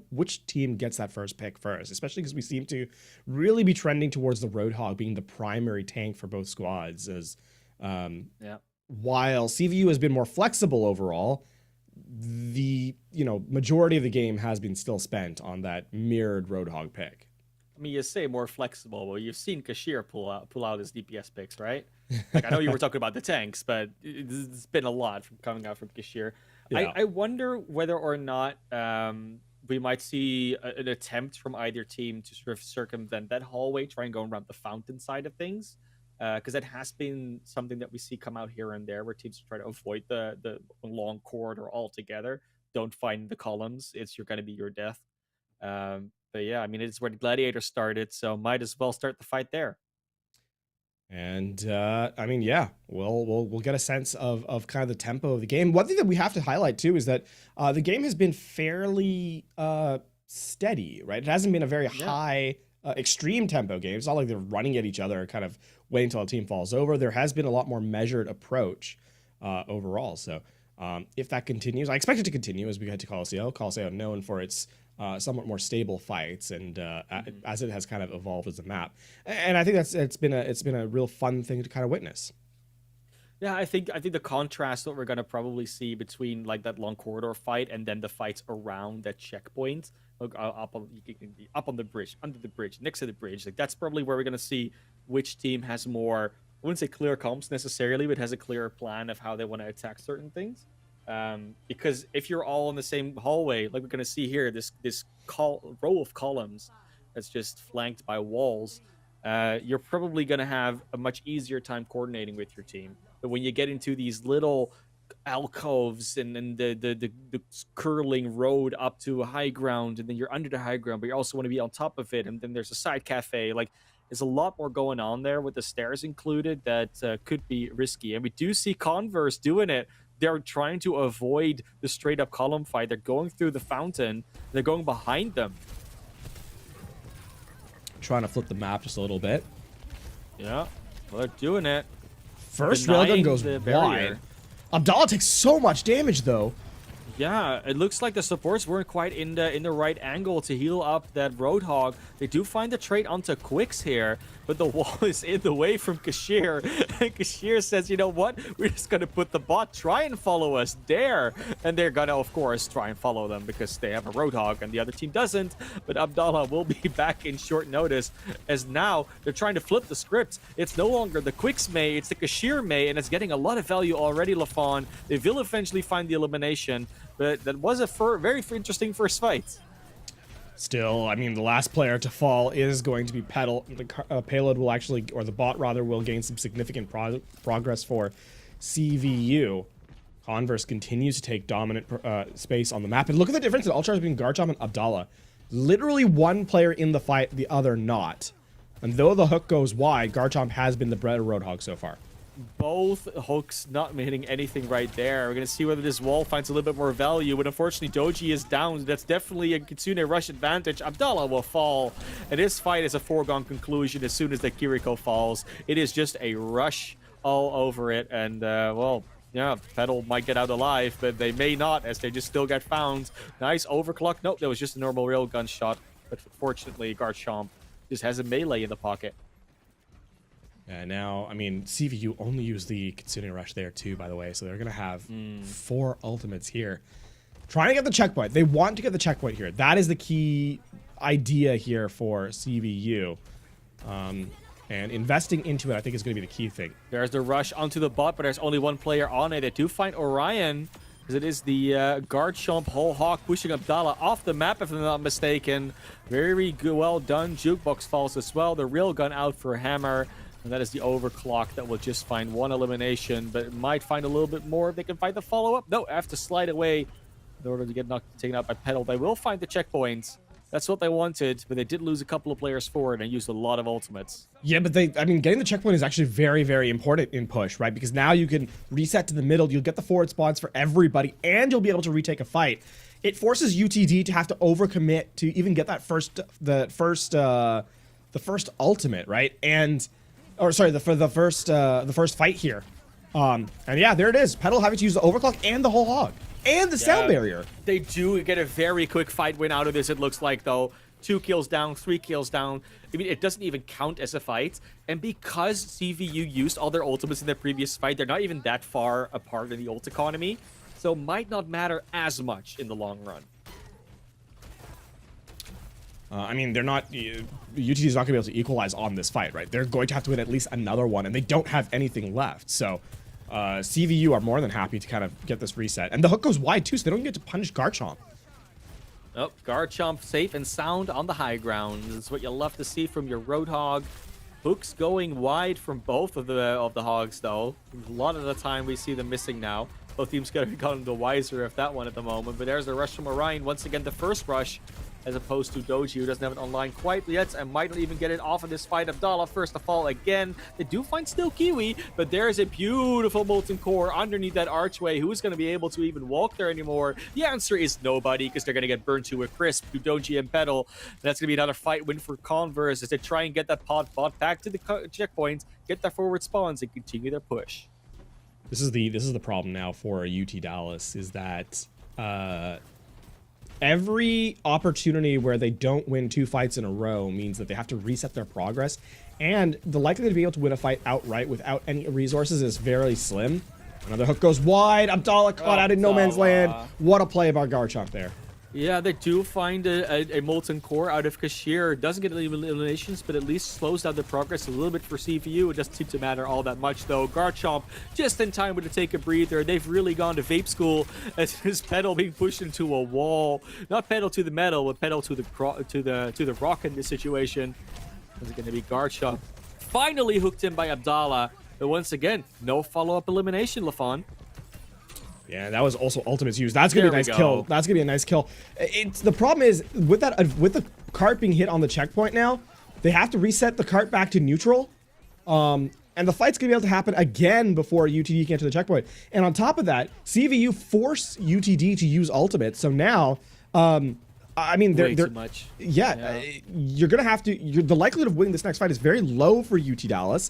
which team gets that first pick first, especially because we seem to really be trending towards the Roadhog being the primary tank for both squads. As Yeah. while CVU has been more flexible overall, the majority of the game has been still spent on that mirrored Roadhog pick. I mean, you say more flexible, but you've seen Kashir pull out his DPS picks, right? Like, I know you were talking about the tanks, but it's been a lot from coming out from Kashir. Yeah. I wonder whether or not we might see an attempt from either team to sort of circumvent that hallway, try and go around the fountain side of things. Because that has been something that we see come out here and there, where teams try to avoid the long corridor altogether. Don't find the columns; you're going to be your death. But yeah, I mean, it's where the gladiator started, so might as well start the fight there. And yeah, we'll get a sense of kind of the tempo of the game. One thing that we have to highlight too is that the game has been fairly steady, right? It hasn't been a very high extreme tempo game. It's not like they're running at each other and kind of waiting until a team falls over. There has been a lot more measured approach overall. So if that continues, I expect it to continue as we head to Colosseo. Colosseo known for its somewhat more stable fights, and as it has kind of evolved as a map. And I think it's been a real fun thing to kind of witness. Yeah, I think the contrast that we're gonna probably see between like that long corridor fight and then the fights around that checkpoint, up on the bridge, under the bridge, next to the bridge. Like, that's probably where we're gonna see which team has more. I wouldn't say clear comps necessarily, but has a clearer plan of how they want to attack certain things. Because if you're all in the same hallway, like we're gonna see here, this row of columns that's just flanked by walls, you're probably gonna have a much easier time coordinating with your team. But when you get into these little alcoves and the curling road up to a high ground, and then you're under the high ground, but you also want to be on top of it, and then there's a side cafe. Like, there's a lot more going on there with the stairs included that could be risky. And we do see Converse doing it. They're trying to avoid the straight up column fight. They're going through the fountain. They're going behind them. Trying to flip the map just a little bit. Yeah, well, they're doing it. First railgun goes wide. Abdallah takes so much damage though. Yeah, it looks like the supports weren't quite in the right angle to heal up that Roadhog. They do find the trade onto Quicks here, but the wall is in the way from Kashir. And Kashir says, you know what? We're just going to put the bot, try and follow us, dare. And they're going to, of course, try and follow them because they have a Roadhog and the other team doesn't. But Abdallah will be back in short notice, as now they're trying to flip the script. It's no longer the Quicks May, it's the Kashir May, and it's getting a lot of value already, Lafon. They will eventually find the elimination. But that was a very interesting first fight. Still, I mean, the last player to fall is going to be Petal. The payload will actually, or the bot rather, will gain some significant progress for CVU. Converse continues to take dominant space on the map. And look at the difference in Ultras between Garchomp and Abdallah. Literally one player in the fight, the other not. And though the hook goes wide, Garchomp has been the bread of Roadhog so far. Both hooks not hitting anything right there. We're going to see whether this wall finds a little bit more value, but unfortunately Doji is down. That's definitely a Kitsune rush advantage. Abdallah will fall, and this fight is a foregone conclusion as soon as the Kiriko falls. It is just a rush all over it, and well, yeah, Petal might get out alive, but they may not, as they just still get found. Nice overclock. Nope, that was just a normal railgun shot, but fortunately Garchomp just has a melee in the pocket. Now, I mean, CVU only used the Kitsune Rush there too, by the way, so they're going to have 4 ultimates here. Trying to get the checkpoint. They want to get the checkpoint here. That is the key idea here for CVU. And investing into it, I think, is going to be the key thing. There's the rush onto the bot, but there's only one player on it. They do find Orion, because it is the Garchomp whole hawk pushing Abdallah off the map, if I'm not mistaken. Very good, well done. Jukebox falls as well. The railgun out for Hammer. And that is the overclock that will just find one elimination, but it might find a little bit more if they can find the follow-up. No, have to slide away in order to get taken out by Petal. They will find the checkpoints. That's what they wanted, but they did lose a couple of players forward and used a lot of ultimates. Yeah, but getting the checkpoint is actually very, very important in push, right? Because now you can reset to the middle, you'll get the forward spawns for everybody, and you'll be able to retake a fight. It forces UTD to have to overcommit to even get that the first ultimate, right? The first fight here. And yeah, there it is. Petal having to use the overclock and the whole hog. And the sound barrier. They do get a very quick fight win out of this, it looks like, though. 2 kills down, 3 kills down. I mean, it doesn't even count as a fight. And because CVU used all their ultimates in their previous fight, they're not even that far apart in the ult economy. So might not matter as much in the long run. I mean, they're not... UTD is not going to be able to equalize on this fight, right? They're going to have to win at least another one, and they don't have anything left. So... CVU are more than happy to kind of get this reset. And the hook goes wide, too, so they don't get to punish Garchomp. Oh, Garchomp safe and sound on the high ground. This is what you love to see from your Roadhog. Hooks going wide from both of the hogs, though. A lot of the time we see them missing now. Both teams could have gotten the wiser of that one at the moment. But there's the rush from Orion. Once again, the first rush, as opposed to Doji, who doesn't have it online quite yet and might not even get it off of this fight. Abdallah first to fall again. They do find still Kiwi, but there's a beautiful Molten Core underneath that archway. Who's going to be able to even walk there anymore? The answer is nobody, because they're going to get burned to a crisp to Doji and Petal. That's going to be another fight win for Converse as they try and get that bot back to the checkpoint, get their forward spawns, and continue their push. This is the problem now for UT Dallas, is that every opportunity where they don't win 2 fights in a row means that they have to reset their progress, and the likelihood to be able to win a fight outright without any resources is very slim. Another hook goes wide. Abdallah caught out in no man's land. What a play by Garchomp there. Yeah, they do find a Molten Core out of Kashir. Doesn't get any eliminations, but at least slows down the progress a little bit for CVU. It doesn't seem to matter all that much, though. Garchomp just in time to take a breather. They've really gone to vape school as his Petal being pushed into a wall. Not Petal to the metal, but Petal to the rock in this situation. Is it going to be Garchomp? Finally hooked in by Abdallah. But once again, no follow-up elimination, Lafon. Yeah, that was also ultimates used. That's gonna be a nice kill. That's gonna be a nice kill. It's the problem is with the cart being hit on the checkpoint now, they have to reset the cart back to neutral. And the fight's gonna be able to happen again before UTD can get to the checkpoint. And on top of that, CVU force UTD to use ultimate. So now, I mean, they're too much. Yeah, you're gonna have to. The likelihood of winning this next fight is very low for UT Dallas.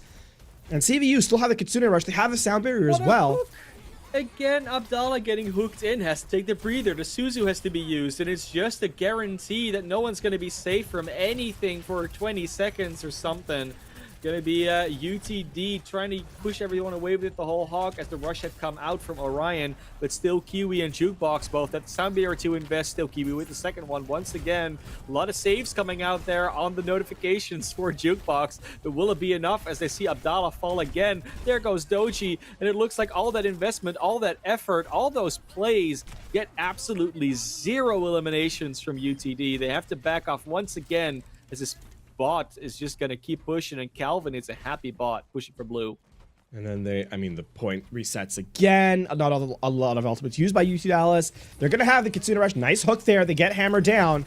And CVU still have the Kitsune Rush. They have the sound barrier as well. Again, Abdallah getting hooked in has to take the breather. The Suzu has to be used, and it's just a guarantee that no one's going to be safe from anything for 20 seconds or something. Going to be UTD trying to push everyone away with the whole hog as the rush had come out from Orion, but still Kiwi and Jukebox both. That sound barrier to invest, still Kiwi with the second one. Once again, a lot of saves coming out there on the notifications for Jukebox, but will it be enough as they see Abdallah fall again? There goes Doji, and it looks like all that investment, all that effort, all those plays get absolutely 0 eliminations from UTD. They have to back off once again as this bot is just going to keep pushing, and Calvin is a happy bot pushing for blue. And then the point resets again. Not a lot of ultimates used by UT Dallas. They're going to have the Kitsune Rush. Nice hook there. They get hammered down.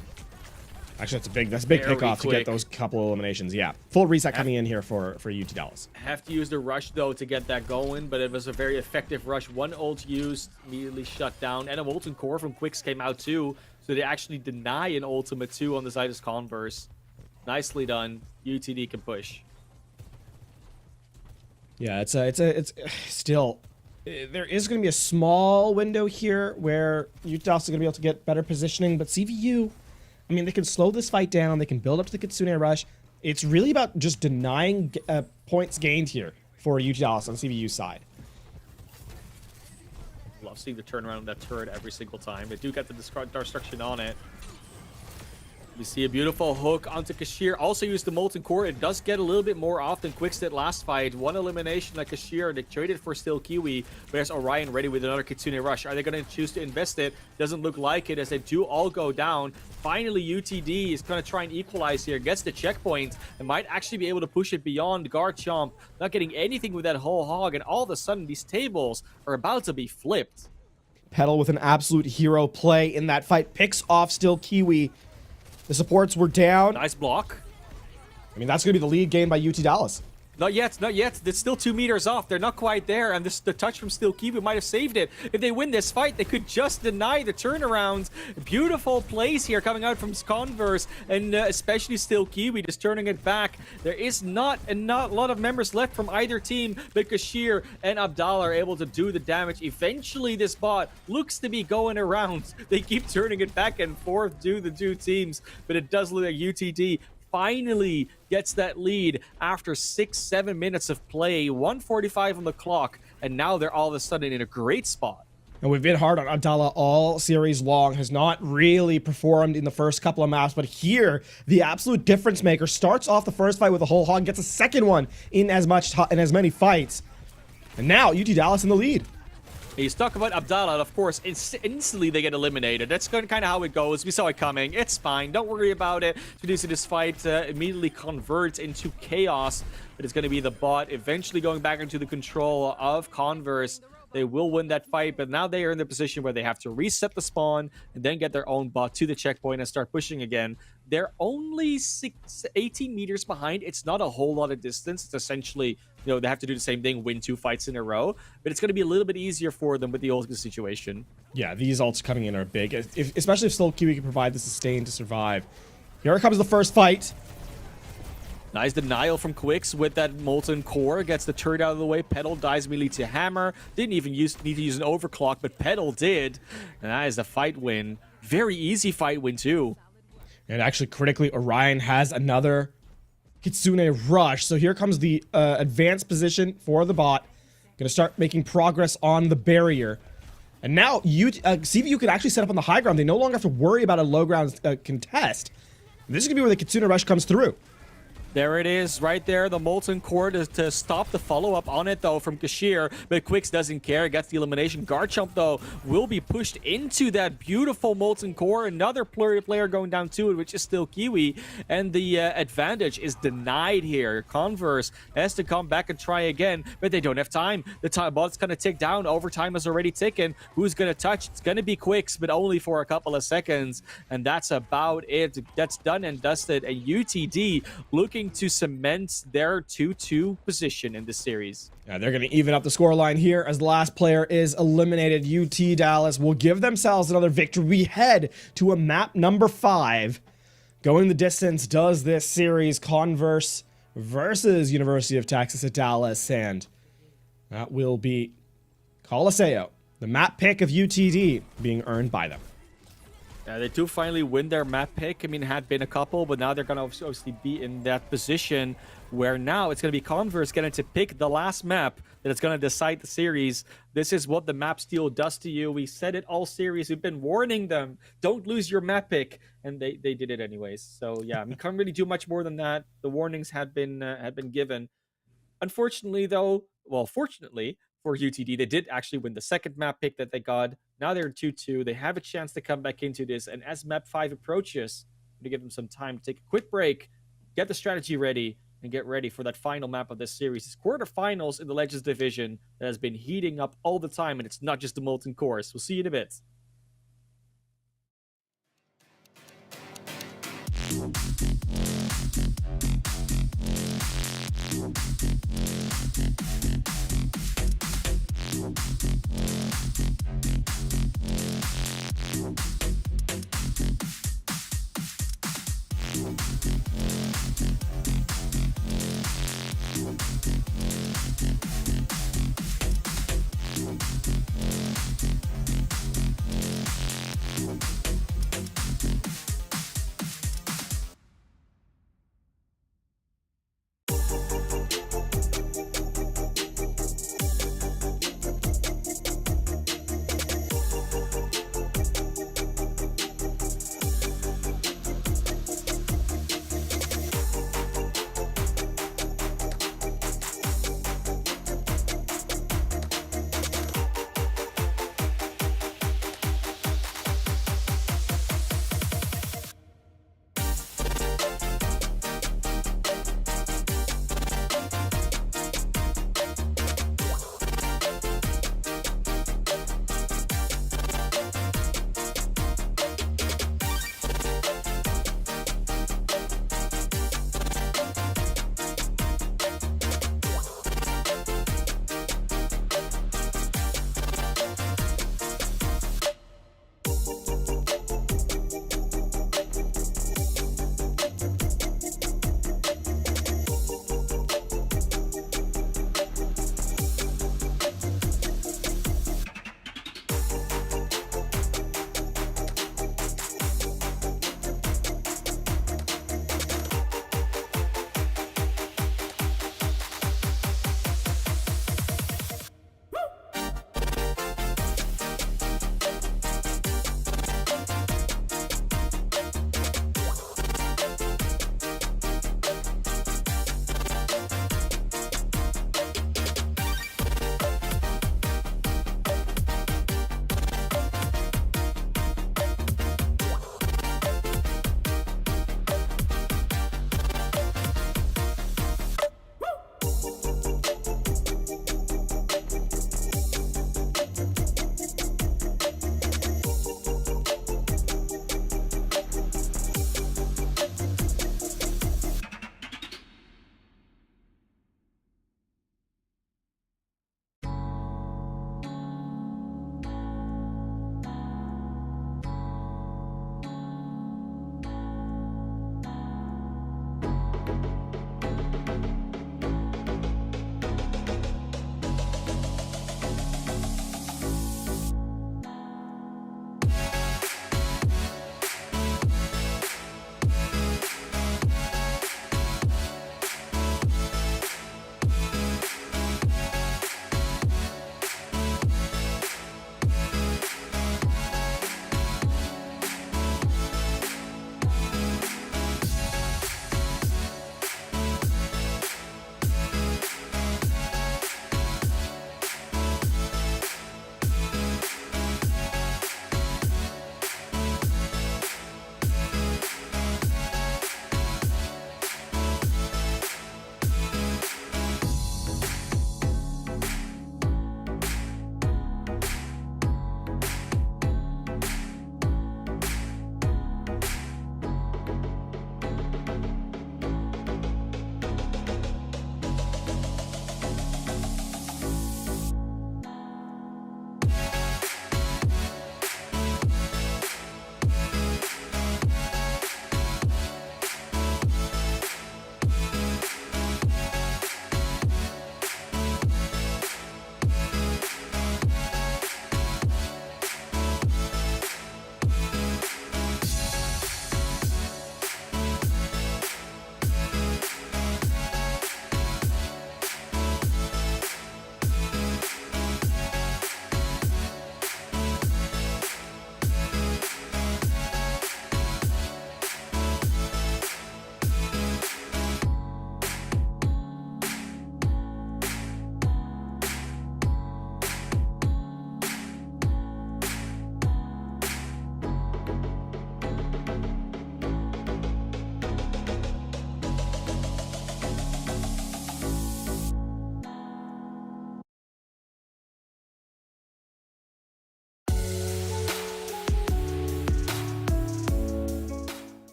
Actually, that's a big pickoff to get those couple eliminations. Yeah, full reset coming in here for UT Dallas. Have to use the rush, though, to get that going, but it was a very effective rush. One ult used, immediately shut down, and a Molten Core from Quicks came out, too, so they actually deny an ultimate, too, on the side of Converse. Nicely done. UTD can push. Yeah, it's still, there is going to be a small window here where UT is going to be able to get better positioning, but CVU, I mean, they can slow this fight down. They can build up to the Kitsune Rush. It's really about just denying points gained here for UT Dallas on CVU's side. Love seeing the turnaround of that turret every single time. They do get the destruction on it. We see a beautiful hook onto Kashir. Also use the Molten Core. It does get a little bit more off than Quicks did last fight. One elimination like Kashir. They traded for Still Kiwi. But there's Orion ready with another Kitsune Rush. Are they going to choose to invest it? Doesn't look like it as they do all go down. Finally, UTD is going to try and equalize here. Gets the checkpoint and might actually be able to push it beyond Garchomp. Not getting anything with that whole hog. And all of a sudden, these tables are about to be flipped. Petal with an absolute hero play in that fight. Picks off Still Kiwi. The supports were down. Nice block. I mean, that's going to be the lead game by UT Dallas. Not yet, not yet. It's still 2 meters off. They're not quite there, and the touch from Still Kiwi might have saved it. If they win this fight, they could just deny the turnarounds. Beautiful plays here coming out from Converse, and especially Still Kiwi just turning it back. There is not a lot of members left from either team, but Kashir and Abdallah are able to do the damage. Eventually, this bot looks to be going around. They keep turning it back and forth to the two teams, but it does look like UTD finally gets that lead after 6-7 minutes of play. 1:45 on the clock, and now they're all of a sudden in a great spot. And we've been hard on Abdallah all series long. Has not really performed in the first couple of maps, but here the absolute difference maker starts off the first fight with a whole hog, gets a second one in as many fights, and now UT Dallas in the lead. He's talking about Abdallah, and of course, instantly they get eliminated. That's kind of how it goes. We saw it coming. It's fine. Don't worry about it. Introducing this fight immediately converts into chaos, but it's going to be the bot eventually going back into the control of Converse. They will win that fight, but now they are in the position where they have to reset the spawn and then get their own bot to the checkpoint and start pushing again. They're only 18 meters behind. It's not a whole lot of distance. It's essentially, you know, they have to do the same thing, win 2 fights in a row, but it's going to be a little bit easier for them with the ult situation. Yeah, these ults coming in are big, especially if Still Kiwi can provide the sustain to survive. Here comes the first fight. Nice denial from Quicks with that Molten Core. Gets the turret out of the way. Petal dies immediately to Hammer. Didn't even need to use an overclock, but Petal did. And that is a fight win. Very easy fight win, too. And actually, critically, Orion has another Kitsune Rush. So here comes the advanced position for the bot. Gonna start making progress on the barrier. And now CVU can actually set up on the high ground. They no longer have to worry about a low ground contest. And this is gonna be where the Kitsune Rush comes through. There it is, right there, the Molten Core to stop the follow-up on it, though, from Kashir, but Quicks doesn't care, gets the elimination. Garchomp, though, will be pushed into that beautiful Molten Core. Another player going down to it, which is Still Kiwi, and the advantage is denied here. Converse has to come back and try again, but they don't have time. The time bot's going to tick down. Overtime is already ticking. Who's going to touch? It's going to be Quicks, but only for a couple of seconds, and that's about it. That's done and dusted, and UTD looking to cement their 2-2 position in this series. Yeah, they're going to even up the scoreline here as the last player is eliminated. UT Dallas will give themselves another victory. We head to a map number 5. Going the distance does this series, Converse versus University of Texas at Dallas, and that will be Coliseo, the map pick of UTD, being earned by them. They do finally win their map pick. I mean, it had been a couple, but now they're going to obviously be in that position where now it's going to be Converse getting to pick the last map that is going to decide the series. This is what the map steal does to you. We said it all series. We've been warning them, don't lose your map pick, and they did it anyways. So yeah, we can't really do much more than that. The warnings had been given. Unfortunately, though, well, fortunately for UTD, they did actually win the second map pick that they got. Now they're in 2-2. They have a chance to come back into this. And as map 5 approaches, I'm going to give them some time to take a quick break, get the strategy ready, and get ready for that final map of this series. It's quarterfinals in the Legends division that has been heating up all the time, and it's not just the Molten Cores. We'll see you in a bit.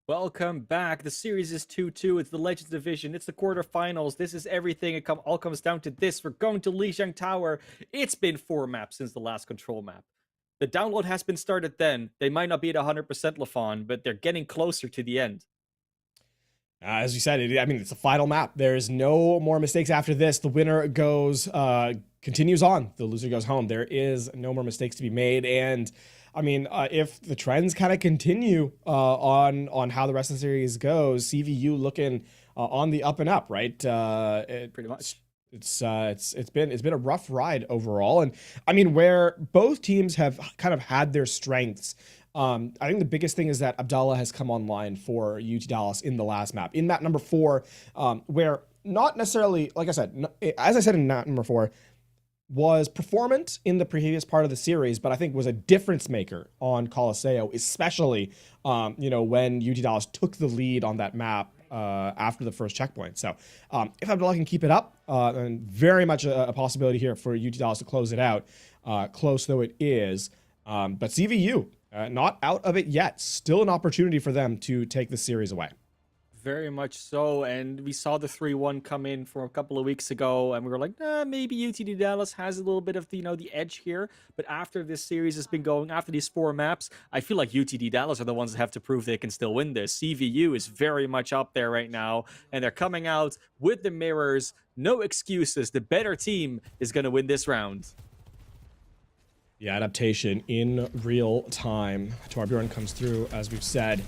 Welcome back. The series is 2-2. It's the Legends Division. It's the quarterfinals. This is everything. It all comes down to this. We're going to Lijiang Tower. It's been 4 maps since the last control map. The download has been started then. They might not be at 100% Lafon, but they're getting closer to the end. As you said, it's a final map. There's no more mistakes after this. The winner continues on. The loser goes home. There is no more mistakes to be made. And if the trends kind of continue on how the rest of the series goes, CVU looking on the up and up, right? Pretty much. It's been a rough ride overall, and where both teams have kind of had their strengths. I think the biggest thing is that Abdallah has come online for UT Dallas in the last map, in map number 4, where not necessarily, like I said, as I said in map number 4, was performant in the previous part of the series, but I think was a difference maker on Colosseo, especially when UT Dallas took the lead on that map after the first checkpoint. So if Abdullah can keep it up, and very much a possibility here for UT Dallas to close it out, close though it is. But CVU, not out of it yet. Still an opportunity for them to take the series away. Very much so, and we saw the 3-1 come in from a couple of weeks ago, and we were like, maybe UTD Dallas has a little bit of the edge here. But after this series has been going, after these 4 maps, I feel like UTD Dallas are the ones that have to prove they can still win this. CVU is very much up there right now, and they're coming out with the mirrors. No excuses. The better team is going to win this round. The adaptation in real time. Torbjorn comes through, as we've said.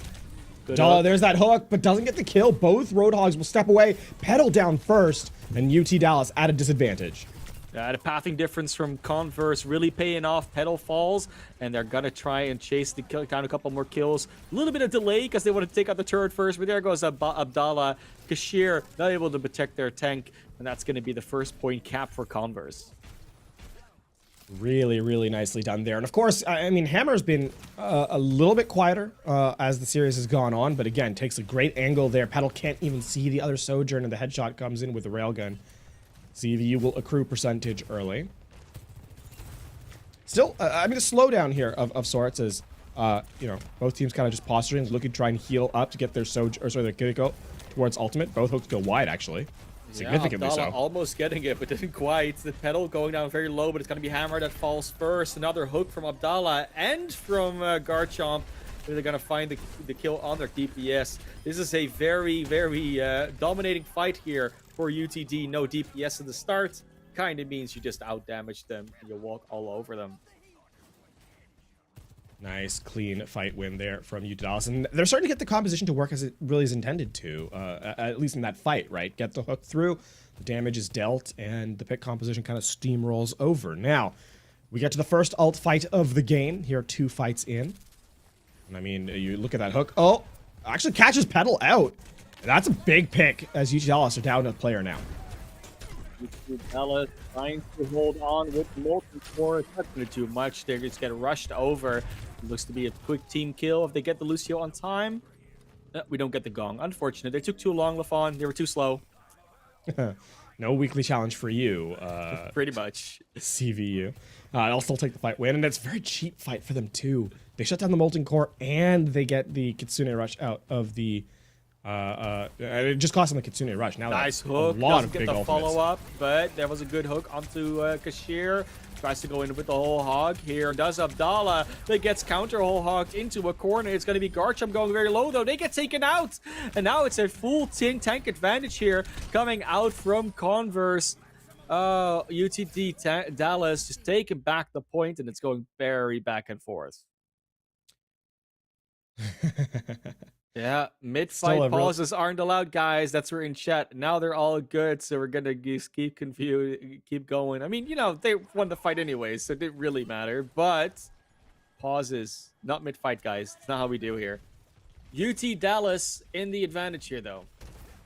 There's that hook, but doesn't get the kill. Both Roadhogs will step away, pedal down first, and UT Dallas at a disadvantage. The pathing difference from Converse really paying off. Pedal falls, and they're going to try and chase the kill down a couple more kills. A little bit of delay because they want to take out the turret first, but there goes Abdallah. Kashir not able to protect their tank, and that's going to be the first point cap for Converse. Really, really nicely done there. And of course, Hammer's been a little bit quieter as the series has gone on, but again, takes a great angle there. Pedal can't even see the other Sojourn, and the headshot comes in with the railgun. CVU will accrue percentage early. Still, a slowdown here of sorts as, both teams kind of just posturing, looking to try and heal up to get their their Kiriko towards ultimate. Both hooks go wide, actually. Significantly Abdallah so. almost getting it, but didn't quite. The pedal going down very low, but it's going to be Hammer that falls first. Another hook from Abdallah and from Garchomp. They're going to find the kill on their DPS. This is a very, very dominating fight here for UTD. No DPS at the start. Kind of means you just outdamage them. You walk all over them. Nice, clean fight win there from UT Dallas. And they're starting to get the composition to work as it really is intended to, at least in that fight, right? Get the hook through, the damage is dealt, and the pick composition kind of steamrolls over. Now, we get to the first ult fight of the game. Here are 2 fights in. And you look at that hook. Oh, actually catches Pedal out. That's a big pick as UT Dallas are down to a player now. Dallas trying to hold on with Molten Core. Not going to do much. They just get rushed over. It looks to be a quick team kill if they get the Lucio on time. We don't get the gong. Unfortunate. They took too long, Lafon. They were too slow. No weekly challenge for you. Pretty much. CVU. I'll still take the fight win, and it's a very cheap fight for them, too. They shut down the Molten Core, and they get the Kitsune Rush out of the... it just cost them the Kitsune Rush. Now nice hook. Doesn't get the follow-up, but there was a good hook onto Kashir. Tries to go in with the whole hog here. Does Abdallah. That gets counter whole hogged into a corner. It's going to be Garchomp going very low, though. They get taken out. And now it's a full tank advantage here coming out from Converse. UTD Dallas just taking back the point, and it's going very back and forth. Yeah, mid-fight pauses aren't allowed, guys. That's we're in chat. Now they're all good, so we're gonna just keep going. They won the fight anyways, so it didn't really matter. But pauses, not mid-fight, guys. It's not how we do here. UT Dallas in the advantage here, though.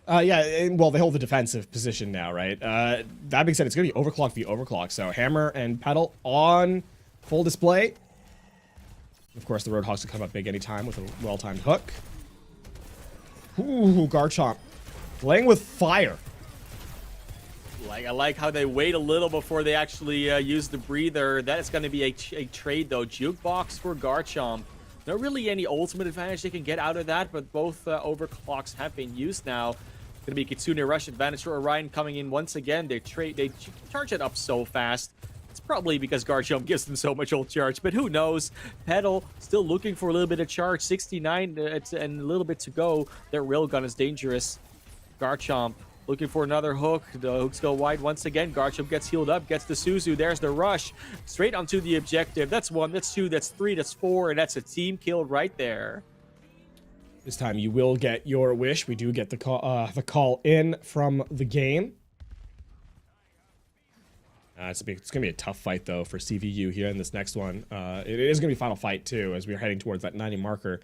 Well, they hold the defensive position now, right? That being said, it's gonna be overclock v overclock. So Hammer and Pedal on full display. Of course, the Roadhogs will come up big anytime with a well-timed hook. Ooh, Garchomp playing with fire. I like how they wait a little before they actually use the breather. That is going to be a trade, though. Jukebox for Garchomp. Not really any ultimate advantage they can get out of that, but both overclocks have been used now. It's gonna be Kitsune rush advantage for Orion coming in once again. They charge it up so fast. It's probably because Garchomp gives them so much ult charge, but who knows? Petal still looking for a little bit of charge. 69 and a little bit to go. Their railgun is dangerous. Garchomp looking for another hook. The hooks go wide once again. Garchomp gets healed up, gets the Suzu. There's the rush. Straight onto the objective. That's 1, that's 2, that's 3, that's 4, and that's a team kill right there. This time you will get your wish. We do get the call in from the game. It's going to be a tough fight, though, for CVU here in this next one. It is going to be final fight, too, as we're heading towards that 90 marker.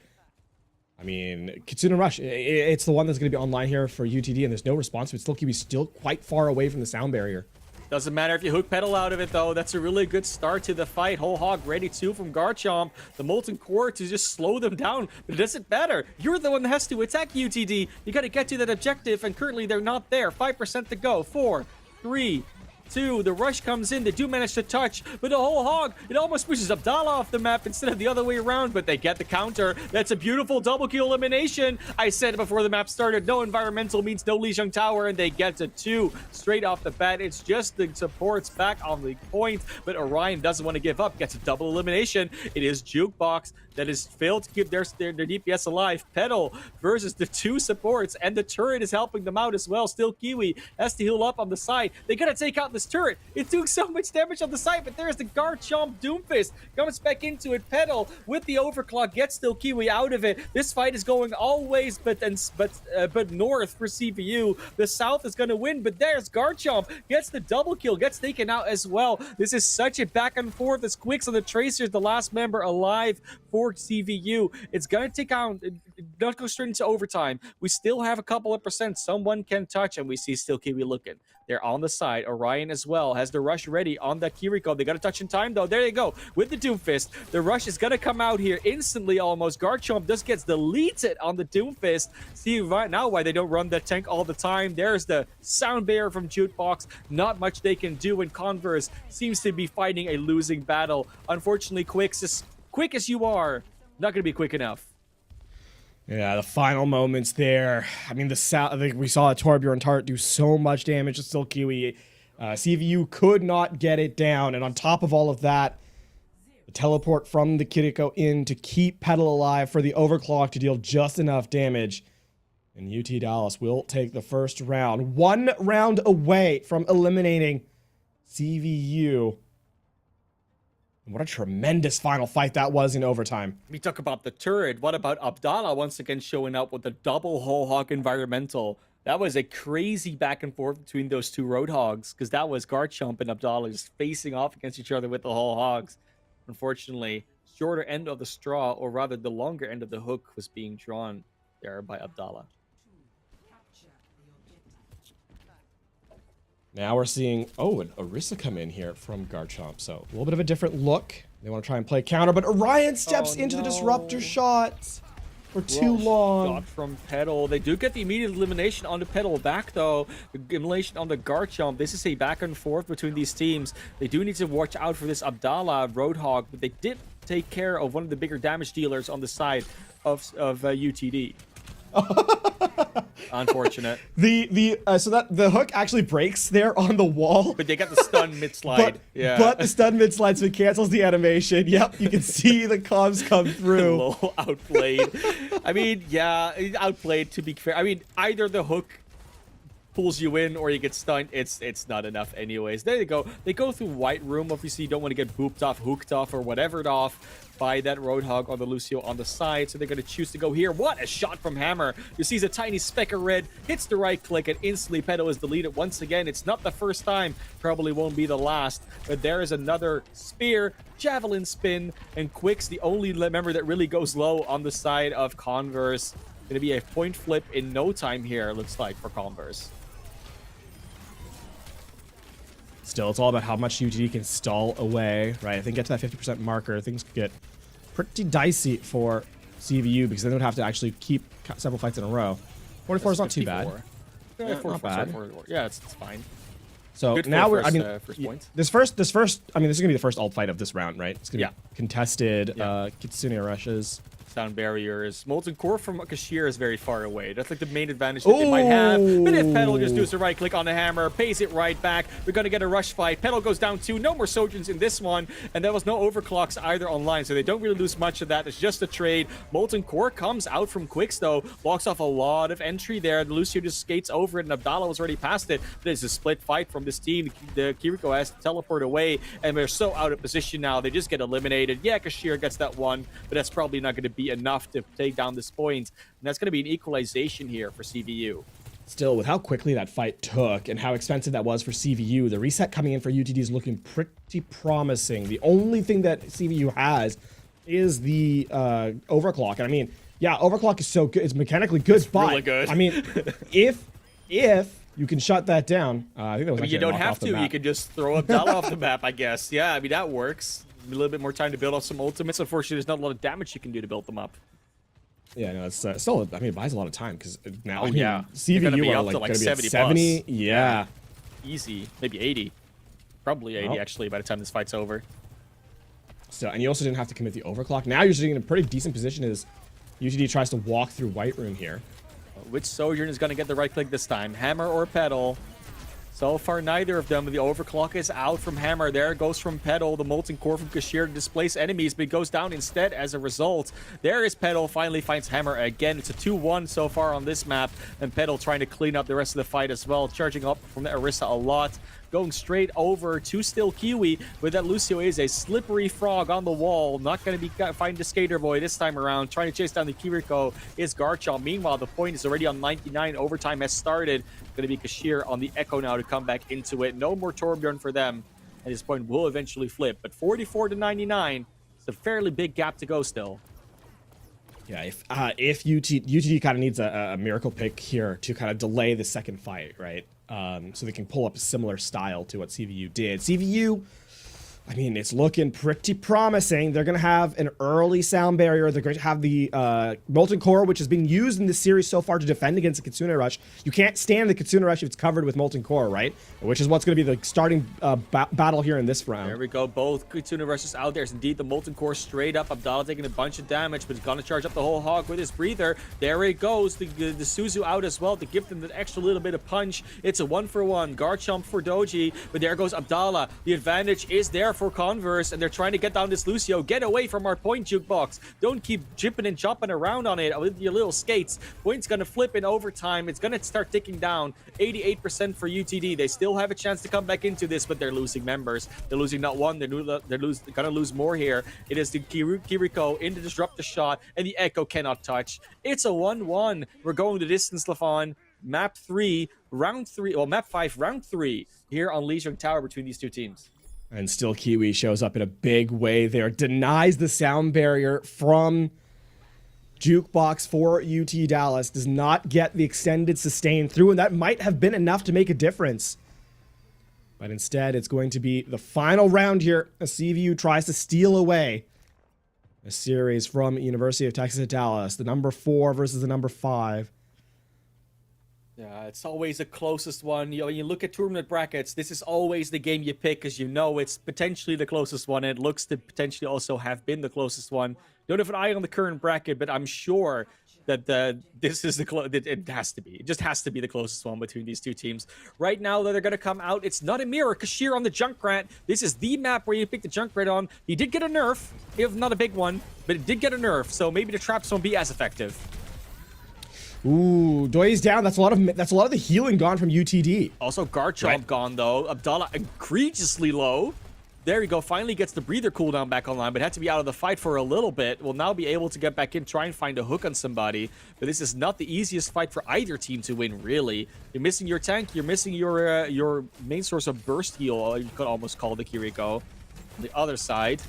I mean, Kitsune Rush, it's the one that's going to be online here for UTD, and there's no response, but Kiwi's still quite far away from the sound barrier. Doesn't matter if you hook Petal out of it, though. That's a really good start to the fight. Whole Hog ready too from Garchomp. The Molten Core to just slow them down, but it doesn't matter. You're the one that has to attack UTD. You got to get to that objective, and currently they're not there. 5% to go. 4, 3, 2, the rush comes in. They do manage to touch, but the Whole Hog, it almost pushes Abdallah off the map instead of the other way around, but they get the counter. That's a beautiful double kill elimination. I said before the map started, no environmental means no Lijiang Tower, and they get to 2 straight off the bat. It's just the supports back on the point, but Orion doesn't want to give up. Gets a double elimination. It is Jukebox that has failed to keep their DPS alive. Petal versus the 2 supports, and the turret is helping them out as well. Still Kiwi has to heal up on the side. They gotta take out this turret. It's doing so much damage on the side, but there's the Garchomp Doomfist. Comes back into it. Petal with the overclock gets Still Kiwi out of it. This fight is going always but north for CVU. The south is gonna win, but there's Garchomp. Gets the double kill, gets taken out as well. This is such a back and forth as Quicks on the Tracers, the last member alive for CVU. It's gonna take out, not go straight into overtime. We still have a couple of percent someone can touch, and we see Still Kiwi looking. They're on the side. Orion as well has the rush ready on that Kiriko. They got to touch in time, though. There they go with the Doomfist. The rush is going to come out here instantly almost. Garchomp just gets deleted on the Doomfist. See right now why they don't run that tank all the time. There's the sound barrier from Jukebox. Not much they can do, and Converse seems to be fighting a losing battle. Unfortunately, Quicks, as quick as you are, not going to be quick enough. Yeah, the final moments there. I mean, I think we saw Torbjorn Tart do so much damage to Still Kiwi. CVU could not get it down, and on top of all of that, the teleport from the Kiriko in to keep Petal alive for the overclock to deal just enough damage. And UT Dallas will take the first round. 1 round away from eliminating CVU. What a tremendous final fight that was in overtime. We talk about the turret. What about Abdallah once again showing up with the double Whole Hog environmental? That was a crazy back and forth between those 2 Roadhogs, because that was Garchomp and Abdallah just facing off against each other with the Whole Hogs. Unfortunately, shorter end of the straw, or rather the longer end of the hook, was being drawn there by Abdallah. Now we're seeing, an Orisa come in here from Garchomp. So a little bit of a different look. They want to try and play counter, but Orion steps into the disruptor shot for too long. Shot from Petal. They do get the immediate elimination on the Petal back, though. The elimination on the Garchomp. This is a back and forth between these teams. They do need to watch out for this Abdallah Roadhog, but they did take care of one of the bigger damage dealers on the side of UTD. Unfortunate. So that the hook actually breaks there on the wall, but they got the stun mid slide. But the stun mid slide, so it cancels the animation. Yep, you can see the comms come through. Low outplayed. I mean, yeah, outplayed to be fair. I mean, either the hook pulls you in or you get stunned. It's not enough anyways. There you go. They go through White Room. Obviously, you don't want to get booped off, hooked off, or whatever off by that Roadhog or the Lucio on the side. So they're going to choose to go here. What a shot from Hammer. You see the tiny speck of red, hits the right click, and instantly Petal is deleted once again. It's not the first time, probably won't be the last, but there is another spear, javelin spin, and Quicks, the only member that really goes low on the side of Converse. Going to be a point flip in no time here, looks like, for Converse. Still, it's all about how much UTD can stall away, right? I think get to that 50% marker, things could get pretty dicey for CVU because then they would have to actually keep several fights in a row. 44 is not too bad. Yeah, not bad. Yeah, it's fine. So good now first, we're, first point. this is gonna be the first alt fight of this round, right? It's gonna be contested. Yeah. Kitsune rushes. Sound barriers. Molten Core from Kashir is very far away. That's like the main advantage that they might have. But if Petal just does a right click on the hammer, pays it right back, we're going to get a rush fight. Petal goes down 2. No more Sojourns in this one. And there was no overclocks either online, so they don't really lose much of that. It's just a trade. Molten Core comes out from Quicks, though. Blocks off a lot of entry there. Lucio just skates over it, and Abdallah was already past it. There's a split fight from this team. The Kiriko has to teleport away, and they're so out of position now. They just get eliminated. Yeah, Kashir gets that one, but that's probably not going to be enough to take down this point. And that's going to be an equalization here for CVU. Still, with how quickly that fight took and how expensive that was for CVU, the reset coming in for UTD is looking pretty promising. The only thing that CVU has is the overclock. And I mean, yeah, overclock is so good. It's mechanically good, it's but really good. I mean, if you can shut that down, I think that was you don't have to. You can just throw Abdallah off the map, I guess. Yeah, I mean, that works. A little bit more time to build off some ultimates. Unfortunately, there's not a lot of damage you can do to build them up. Yeah, no, it's still, I mean, it buys a lot of time because now, CVU are like going to be at 70. Yeah. Easy. Maybe 80. Probably 80, actually, by the time this fight's over. So, and you also didn't have to commit the overclock. Now you're sitting in a pretty decent position as UTD tries to walk through White Room here. Which Sojourn is going to get the right click this time? Hammer or Petal? So far, neither of them. The overclock is out from Hammer. There it goes from Petal. The Molten Core from Kashir to displace enemies, but it goes down instead as a result. There is Petal. Finally finds Hammer again. It's a 2-1 so far on this map, and Petal trying to clean up the rest of the fight as well. Charging up from the Orisa a lot. Going straight over to still Kiwi, but that Lucio is a slippery frog on the wall. Not going to be finding the Skater Boy this time around. Trying to chase down the Kiriko is Garchomp. Meanwhile, the point is already on 99. Overtime has started. Going to be Kashir on the Echo now to come back into it. No more Torbjorn for them. And this point will eventually flip. But 44 to 99, it's a fairly big gap to go still. Yeah, if UTD kind of needs a miracle pick here to kind of delay the second fight, right? So they can pull up a similar style to what CVU did. CVU, I mean, it's looking pretty promising. They're going to have an early sound barrier. They're going to have the Molten Core, which has been used in this series so far to defend against the Kitsune Rush. You can't stand the Kitsune Rush if it's covered with Molten Core, right? Which is what's going to be the starting battle here in this round. There we go. Both Kitsune Rushes out there. It's indeed the Molten Core straight up. Abdallah taking a bunch of damage, but he's going to charge up the whole hog with his breather. There it goes. The Suzu out as well to give them the extra little bit of punch. It's a 1-for-1. Garchomp for Doji, but there goes Abdallah. The advantage is there for Converse, and they're trying to get down this Lucio. Get away from our point jukebox. Don't keep jipping and chopping around on it with your little skates. Point's going to flip in overtime. It's going to start ticking down. 88% for UTD. They still have a chance to come back into this, but they're losing members. They're losing not one. They're going to lose more here. It is the Kiriko in to disrupt the shot, and the Echo cannot touch. It's a 1-1. We're going the distance, Lafon. Map 3, round 3, well, map 5, round 3 here on Lijiang Tower between these two teams. And still Kiwi shows up in a big way there. Denies the sound barrier from Jukebox for UT Dallas. Does not get the extended sustain through, and that might have been enough to make a difference. But instead, it's going to be the final round here as CVU tries to steal away a series from University of Texas at Dallas. The number 4 versus the number 5. Yeah, it's always the closest one. You know, when you look at tournament brackets, this is always the game you pick because you know it's potentially the closest one, and it looks to potentially also have been the closest one. Don't have an eye on the current bracket, but I'm sure that this is it has to be. It just has to be the closest one between these two teams. Right now, though, they're going to come out. It's not a mirror. Kashir on the Junkrat. This is the map where you pick the Junkrat on. He did get a nerf, if not a big one, but it did get a nerf, so maybe the traps won't be as effective. Ooh, Doi's down. That's a lot of the healing gone from UTD. Also, Garchomp gone though. Abdallah egregiously low. There you go. Finally gets the breather cooldown back online, but had to be out of the fight for a little bit. Will now be able to get back in, try and find a hook on somebody. But this is not the easiest fight for either team to win, really. You're missing your tank. You're missing your main source of burst heal. You could almost call the Kiriko. On the other side,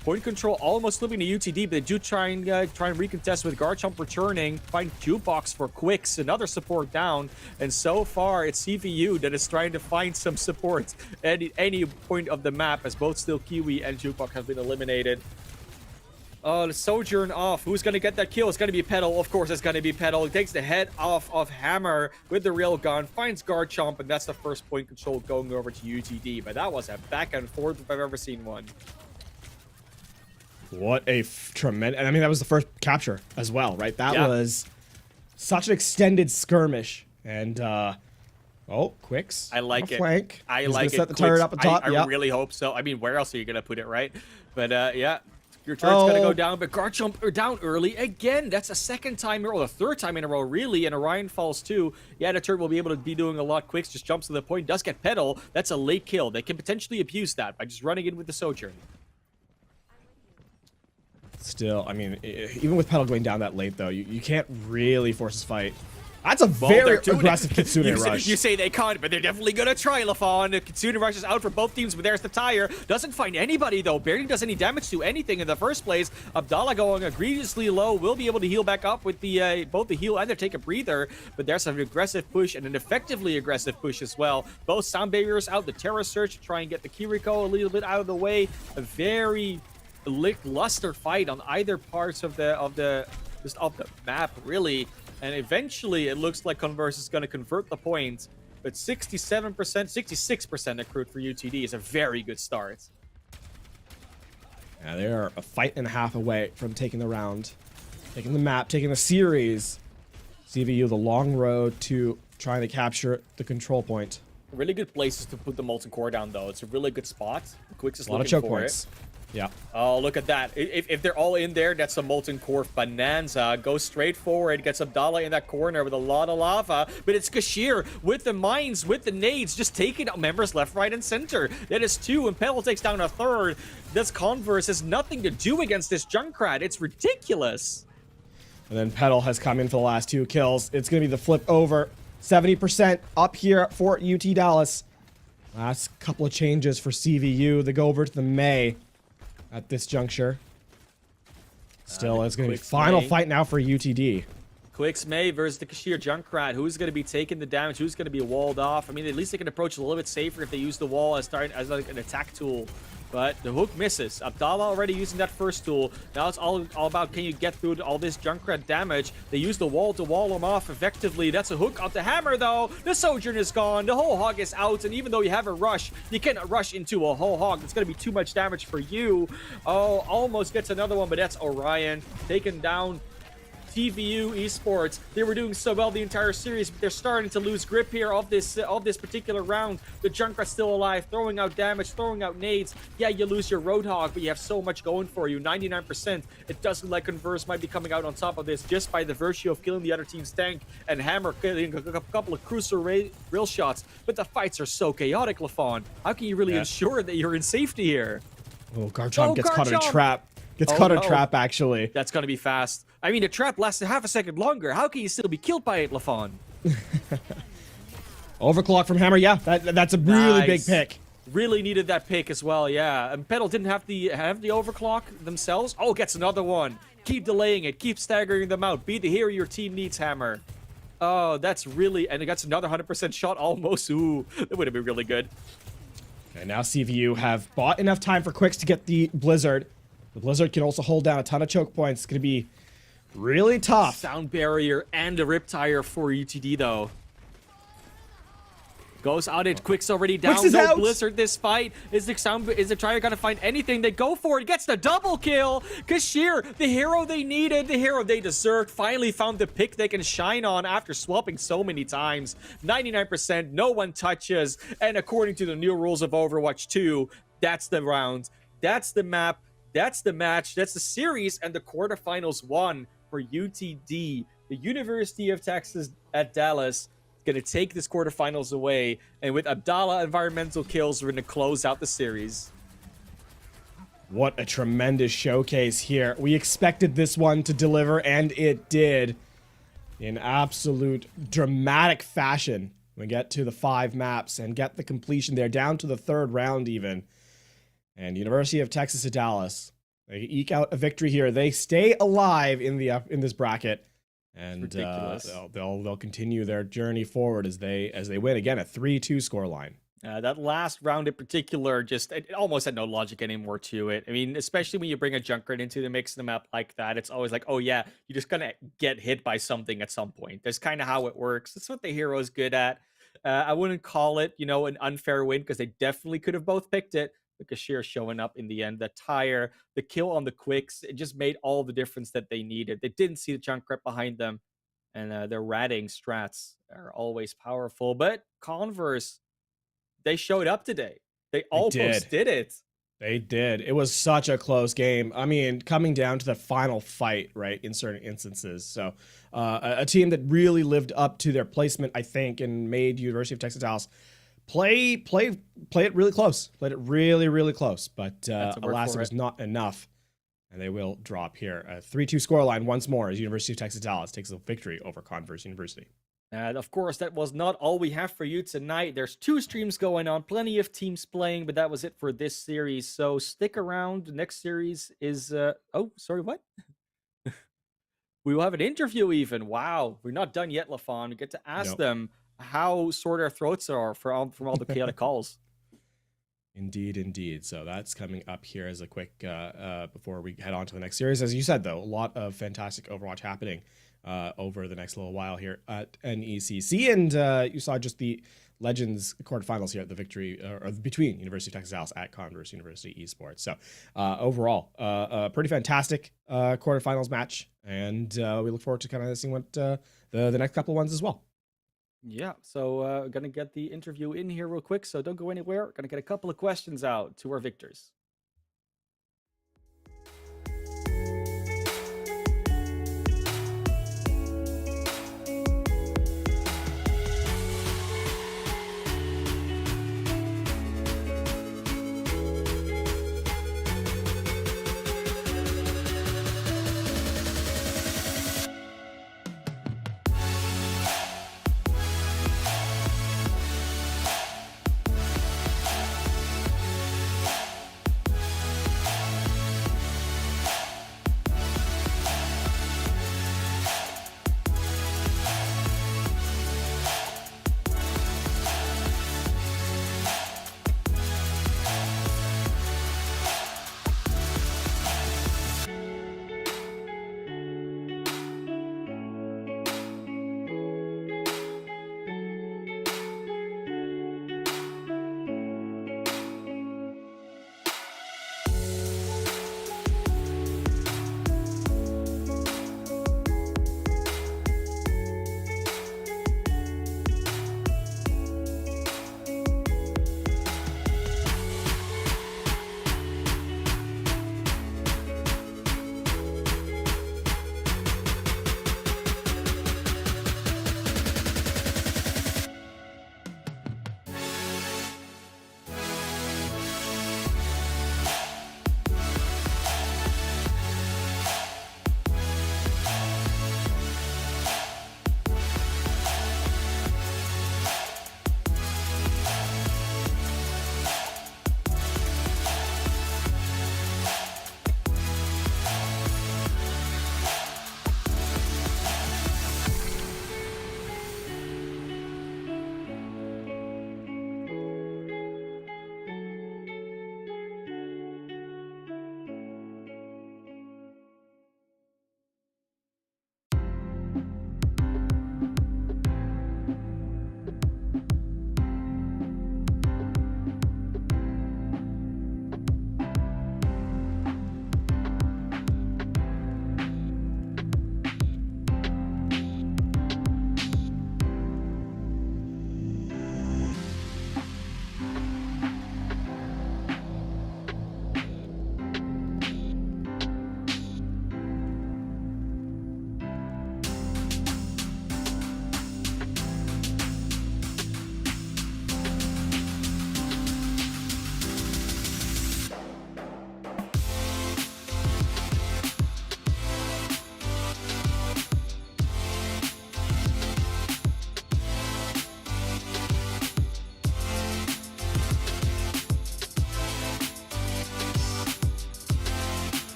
point control almost slipping to UTD, but they do try and recontest with Garchomp returning. Find Jukebox for Quicks, another support down. And so far, it's CVU that is trying to find some support at any point of the map, as both still Kiwi and Jukebox have been eliminated. The Sojourn off. Who's going to get that kill? It's going to be Petal. Of course, it's going to be Petal. He takes the head off of Hammer with the railgun, finds Garchomp, and that's the first point control going over to UTD. But that was a back and forth if I've ever seen one. What a tremendous, and I mean, that was the first capture as well, right? That Yeah. was such an extended skirmish. And, oh, Quicks. I like it. Flank. I He's like gonna set it. the turret Quicks. up on top. I Yep. really hope so. I mean, where else are you gonna put it, right? But yeah, your turret's gonna go down. But guard jump or down early again. That's a second time in a row, the third time in a row, really. And Orion falls too. Yeah, the turret will be able to be doing a lot. Quicks just jumps to the point, does get pedal. That's a late kill. They can potentially abuse that by just running in with the Sojourn. Still, I mean, even with Pedal going down that late, though, you can't really force this fight. That's a very aggressive Kitsune rush. You say they can't, but they're definitely going to try, Lafon. The Kitsune rush is out for both teams, but there's the tire. Doesn't find anybody, though. Barely does any damage to anything in the first place. Abdallah going egregiously low. Will be able to heal back up with the both the heal and the take a breather, but there's an aggressive push and an effectively aggressive push as well. Both sound barriers out. The Terra Search to try and get the Kiriko a little bit out of the way. A very lackluster fight on either parts of the map, really. And eventually, it looks like Converse is going to convert the point. But 67%, 66% accrued for UTD is a very good start. Yeah, they are a fight and a half away from taking the round, taking the map, taking the series. CVU, the long road to trying to capture the control point. Really good places to put the Molten Core down, though. It's a really good spot. Quicks is A lot of looking choke for points. it. Yeah. Oh, look at that. If they're all in there, that's a Molten Core bonanza. Goes straight forward, gets Abdallah in that corner with a lot of lava. But it's Kashir with the mines, with the nades, just taking out members left, right, and center. That is two, and Pedal takes down a third. This Converse has nothing to do against this Junkrat. It's ridiculous. And then Pedal has come in for the last two kills. It's going to be the flip over. 70% up here for UT Dallas. Last couple of changes for CVU. They go over to the May at this juncture. Still, it's going to be final fight now for UTD. Quicks May versus the Kashir Junkrat. Who's going to be taking the damage? Who's going to be walled off? I mean, at least they can approach a little bit safer if they use the wall as like an attack tool. But the hook misses. Abdallah already using that first tool. Now it's all about, can you get through all this Junkrat damage? They use the wall to wall him off effectively. That's a hook off the hammer, though. The Sojourn is gone. The whole hog is out. And even though you have a rush, you cannot rush into a whole hog. It's going to be too much damage for you. Oh, almost gets another one, but that's Orion. Taken down. CVU Esports. They were doing so well the entire series, but they're starting to lose grip here of this particular round. The Junkrat's still alive, throwing out damage, throwing out nades. Yeah, you lose your Roadhog, but you have so much going for you. 99%. It does look like Converse might be coming out on top of this just by the virtue of killing the other team's tank and Hammer killing a couple of cruiser rail shots. But the fights are so chaotic, Lafon. How can you really ensure that you're in safety here? Oh, Garchomp gets caught in a trap. Gets caught in a trap, actually. That's going to be fast. I mean, the trap lasted half a second longer. How can you still be killed by it, Lafon? Overclock from Hammer. Yeah, that's a really big pick. Really needed that pick as well, yeah. And Pedal didn't have the overclock themselves. Oh, gets another one. Keep delaying it. Keep staggering them out. Be the hero your team needs, Hammer. Oh, that's really... And it gets another 100% shot almost. Ooh, that would have been really good. Okay, now CVU have bought enough time for Quicks to get the Blizzard. The Blizzard can also hold down a ton of choke points. It's going to be really tough. Sound barrier and a rip tire for UTD, though. Goes out it. Quicks already down. Quicks is out. Blizzard this fight. Is the tire gonna find anything? They go for it. Gets the double kill. Kashir, the hero they needed, the hero they deserved, finally found the pick they can shine on after swapping so many times. 99%, no one touches. And according to the new rules of Overwatch 2, that's the round. That's the map. That's the match. That's the series. And the quarterfinals won for UTD. The University of Texas at Dallas going to take this quarterfinals away, and with Abdallah environmental kills, we're going to close out the series. What a tremendous showcase here. We expected this one to deliver, and it did in absolute dramatic fashion. We get to the 5 maps and get the completion there, down to the 3rd round even. And University of Texas at Dallas, they eke out a victory here. They stay alive in this bracket. And they'll continue their journey forward as they win again, a 3-2 scoreline. That last round in particular, it almost had no logic anymore to it. I mean, especially when you bring a Junkrat into the mix of the map like that, it's always like, oh yeah, you're just gonna get hit by something at some point. That's kind of how it works. That's what the hero's good at. I wouldn't call it, an unfair win because they definitely could have both picked it. the cashier showing up in the end, the tire, the kill on the quicks, it just made all the difference that they needed. They didn't see the Junkrat behind them, and their ratting strats are always powerful. But Converse, they showed up today. They They did. almost did it. They did. It was such a close game. I mean, coming down to the final fight, right, in certain instances. So, a team that really lived up to their placement, I think, and made University of Texas Dallas play it really close. Played it really, really close. But alas, it was not enough. And they will drop here. A 3-2 scoreline once more as University of Texas Dallas takes a victory over Converse University. And of course, that was not all we have for you tonight. There's 2 streams going on, plenty of teams playing, but that was it for this series. So stick around. The next series is oh, sorry, what? We will have an interview even. Wow, we're not done yet, Lafon. We get to ask them how sore their throats are from all the chaotic calls. Indeed, indeed. So that's coming up here as a quick before we head on to the next series. As you said, though, a lot of fantastic Overwatch happening over the next little while here at NECC. And you saw just the Legends quarterfinals here at the victory or between University of Texas Dallas at Converse University Esports. So overall, a pretty fantastic quarterfinals match. And we look forward to kind of seeing what the next couple ones as well. Yeah, so gonna get the interview in here real quick, so don't go anywhere. Gonna get a couple of questions out to our victors.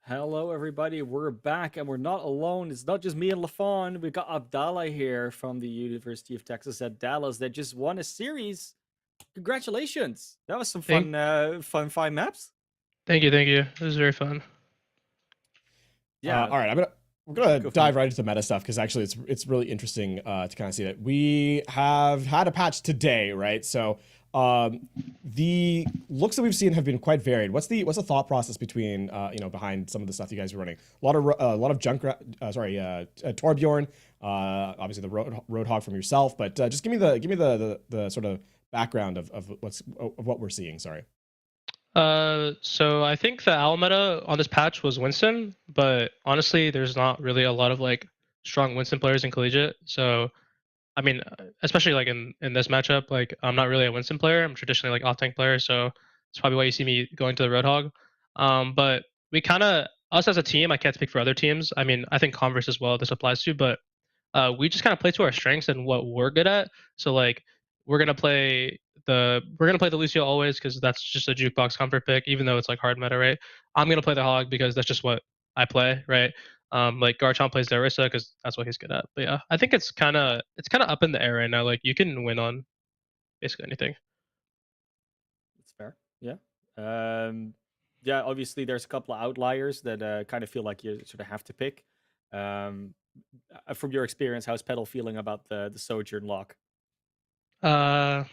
Hello, everybody. We're back, and we're not alone. It's not just me and LaFon. We got Abdallah here from the University of Texas at Dallas that just won a series. Congratulations! That was some Thank, fun 5 maps. thank you. It was very fun. Yeah, All right, we're gonna go for dive it. right into meta stuff because actually it's really interesting to kind of see that we have had a patch today, right? So the looks that we've seen have been quite varied. What's the thought process between behind some of the stuff you guys are running? A lot of Torbjorn, obviously the Roadhog from yourself, but just give me the sort of background of what we're seeing. Sorry. So I think the owl meta on this patch was Winston, but honestly, there's not really a lot of like strong Winston players in collegiate. So I mean, especially like in this matchup, like I'm not really a Winston player. I'm traditionally like off tank player, so it's probably why you see me going to the Roadhog. But we kind of us as a team, I can't speak for other teams. I mean, I think Converse as well this applies to, but we just kind of play to our strengths and what we're good at. So like we're gonna play the Lucio always because that's just a jukebox comfort pick, even though it's like hard meta, right? I'm gonna play the Hog because that's just what I play, right? Like Garchomp plays the Orisa because that's what he's good at. But yeah, I think it's kind of up in the air right now. Like you can win on basically anything. That's fair. Yeah. Yeah. Obviously, there's a couple of outliers that kind of feel like you sort of have to pick. Um, from your experience, how's Pedal feeling about the Sojourn lock? Uh,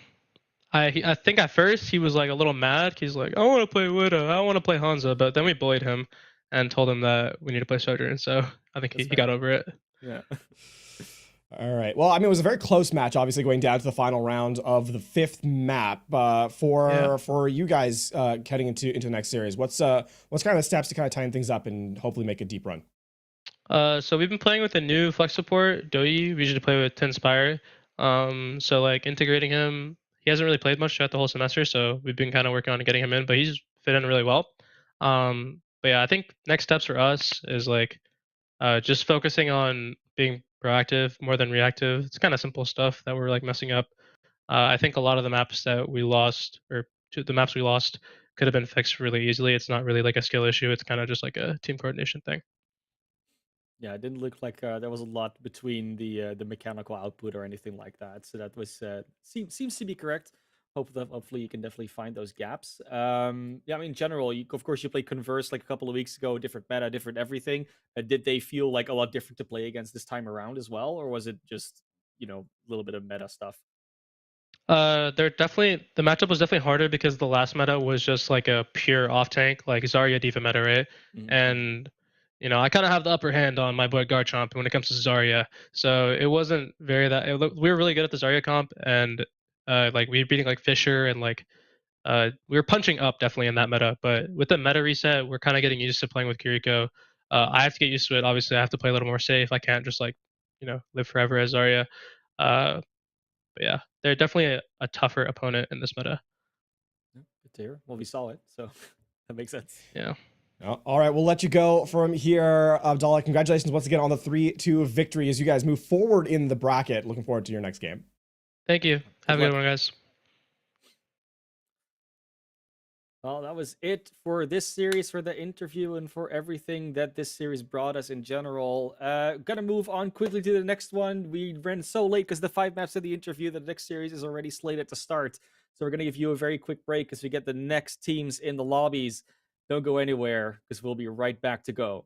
I think at first he was like a little mad. He's like, I want to play Widow, I want to play Hanzo, but then we bullied him and told him that we need to play Sojourn. So I think That's he fair. got over it. Yeah. All right. Well, I mean, it was a very close match, obviously going down to the final round of the 5th map. For you guys heading into the next series, what's kind of the steps to kind of tighten things up and hopefully make a deep run? So we've been playing with a new flex support, Doi. We usually play with Tinspire. So like integrating him, he hasn't really played much throughout the whole semester, so we've been kind of working on getting him in, but he's fit in really well. But yeah, I think next steps for us is like just focusing on being proactive more than reactive. It's kind of simple stuff that we're like messing up. I think a lot of the maps that we lost, or the maps we lost, could have been fixed really easily. It's not really like a skill issue. It's kind of just like a team coordination thing. Yeah, it didn't look like there was a lot between the mechanical output or anything like that. So that was seems to be correct. Hopefully you can definitely find those gaps. Yeah, I mean, in general, of course you played Converse like a couple of weeks ago, different meta, different everything. Did they feel like a lot different to play against this time around as well, or was it just a little bit of meta stuff? They're definitely the matchup was definitely harder because the last meta was just like a pure off tank, like Zarya Diva meta, right? Mm-hmm. And I kind of have the upper hand on my boy Garchomp when it comes to Zarya, so it wasn't very that. We were really good at the Zarya comp, and like we were beating like Fisher and like we were punching up definitely in that meta. But with the meta reset, we're kind of getting used to playing with Kiriko. I have to get used to it. Obviously, I have to play a little more safe. I can't just like live forever as Zarya. Uh, but yeah, they're definitely a tougher opponent in this meta. Yeah, good to hear. Well, we saw it, so that makes sense. Yeah. All right, we'll let you go from here, Abdallah. Congratulations once again on the 3-2 victory as you guys move forward in the bracket. Looking forward to your next game. Thank you. Have a luck. good one, guys. Well, that was it for this series, for the interview, and for everything that this series brought us in general. Gonna move on quickly to the next one. We ran so late because the 5 maps of the interview, the next series is already slated to start. So we're gonna give you a very quick break as we get the next teams in the lobbies. Don't go anywhere because we'll be right back to go.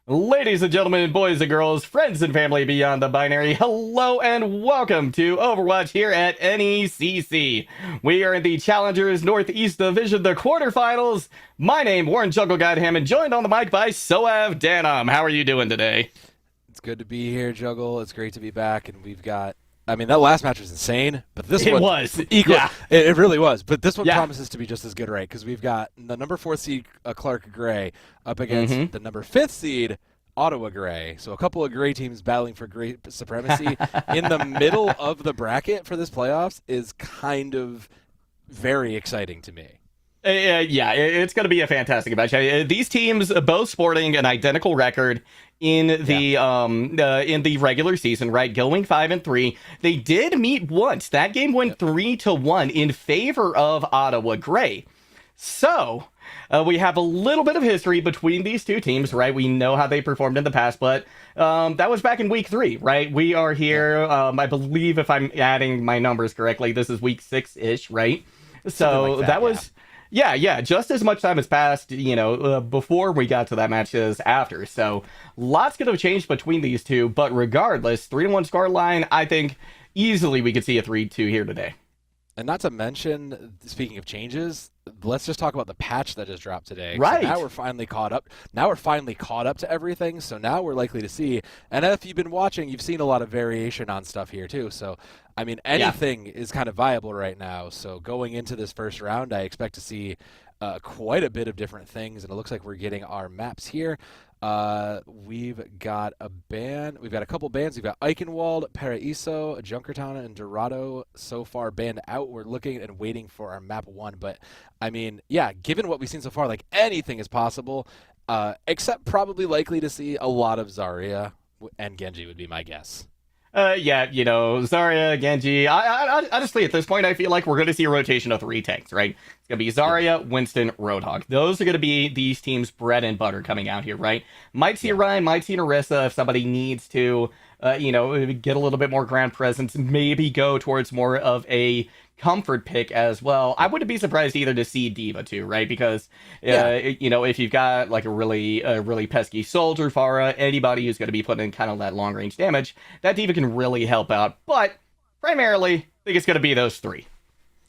Ladies and gentlemen, boys and girls, friends and family beyond the binary, hello and welcome to Overwatch here at NECC. We are in the Challengers Northeast Division, the quarterfinals. My name, Warren Jungle God Hammond, joined on the mic by Soav Danam. How are you doing today? It's good to be here, Juggle. It's great to be back, and we've got... I mean, that last match was insane, but this one was equal. Yeah. It really was, but this one Yeah. promises to be just as good, right? Because we've got the number 4 seed Clark Gray up against the number 5th seed Ottawa Gray. So a couple of Gray teams battling for Gray supremacy in the middle of the bracket for this playoffs is kind of very exciting to me. Yeah, it's going to be a fantastic match. These teams both sporting an identical record in the regular season, right? Going 5-3. They did meet once. That game went 3-1 in favor of Ottawa Gray. So we have a little bit of history between these two teams, right? We know how they performed in the past, but that was back in week 3, right? We are here. I believe, if I'm adding my numbers correctly, this is week 6-ish, right? So like that was. Yeah, just as much time has passed, before we got to that match as after. So lots could have changed between these two, but regardless, 3-1 scoreline, I think easily we could see a 3-2 here today. And not to mention, speaking of changes, let's just talk about the patch that just dropped today. Right. So now we're finally caught up. Now we're finally caught up to everything. So now we're likely to see. And if you've been watching, you've seen a lot of variation on stuff here too. So I mean, anything is kind of viable right now. So going into this first round, I expect to see quite a bit of different things. And it looks like we're getting our maps here. We've got a band. We've got a couple bands. We've got Eichenwald, Paraíso, Junkertown, and Dorado so far banned out. We're looking and waiting for our map 1. But I mean, yeah, given what we've seen so far, like anything is possible, except probably likely to see a lot of Zarya and Genji would be my guess. Zarya, Genji. I honestly, at this point, I feel like we're going to see a rotation of 3 tanks, right? It's going to be Zarya, Winston, Roadhog. Those are going to be these teams' bread and butter coming out here, right? Might see Ryan, might see Narissa if somebody needs to, get a little bit more ground presence, maybe go towards more of a comfort pick as well. I wouldn't be surprised either to see D.Va too, right? Because if you've got like a really pesky soldier, Pharah, anybody who's going to be putting in kind of that long range damage, that D.Va can really help out. But primarily, I think it's going to be those 3.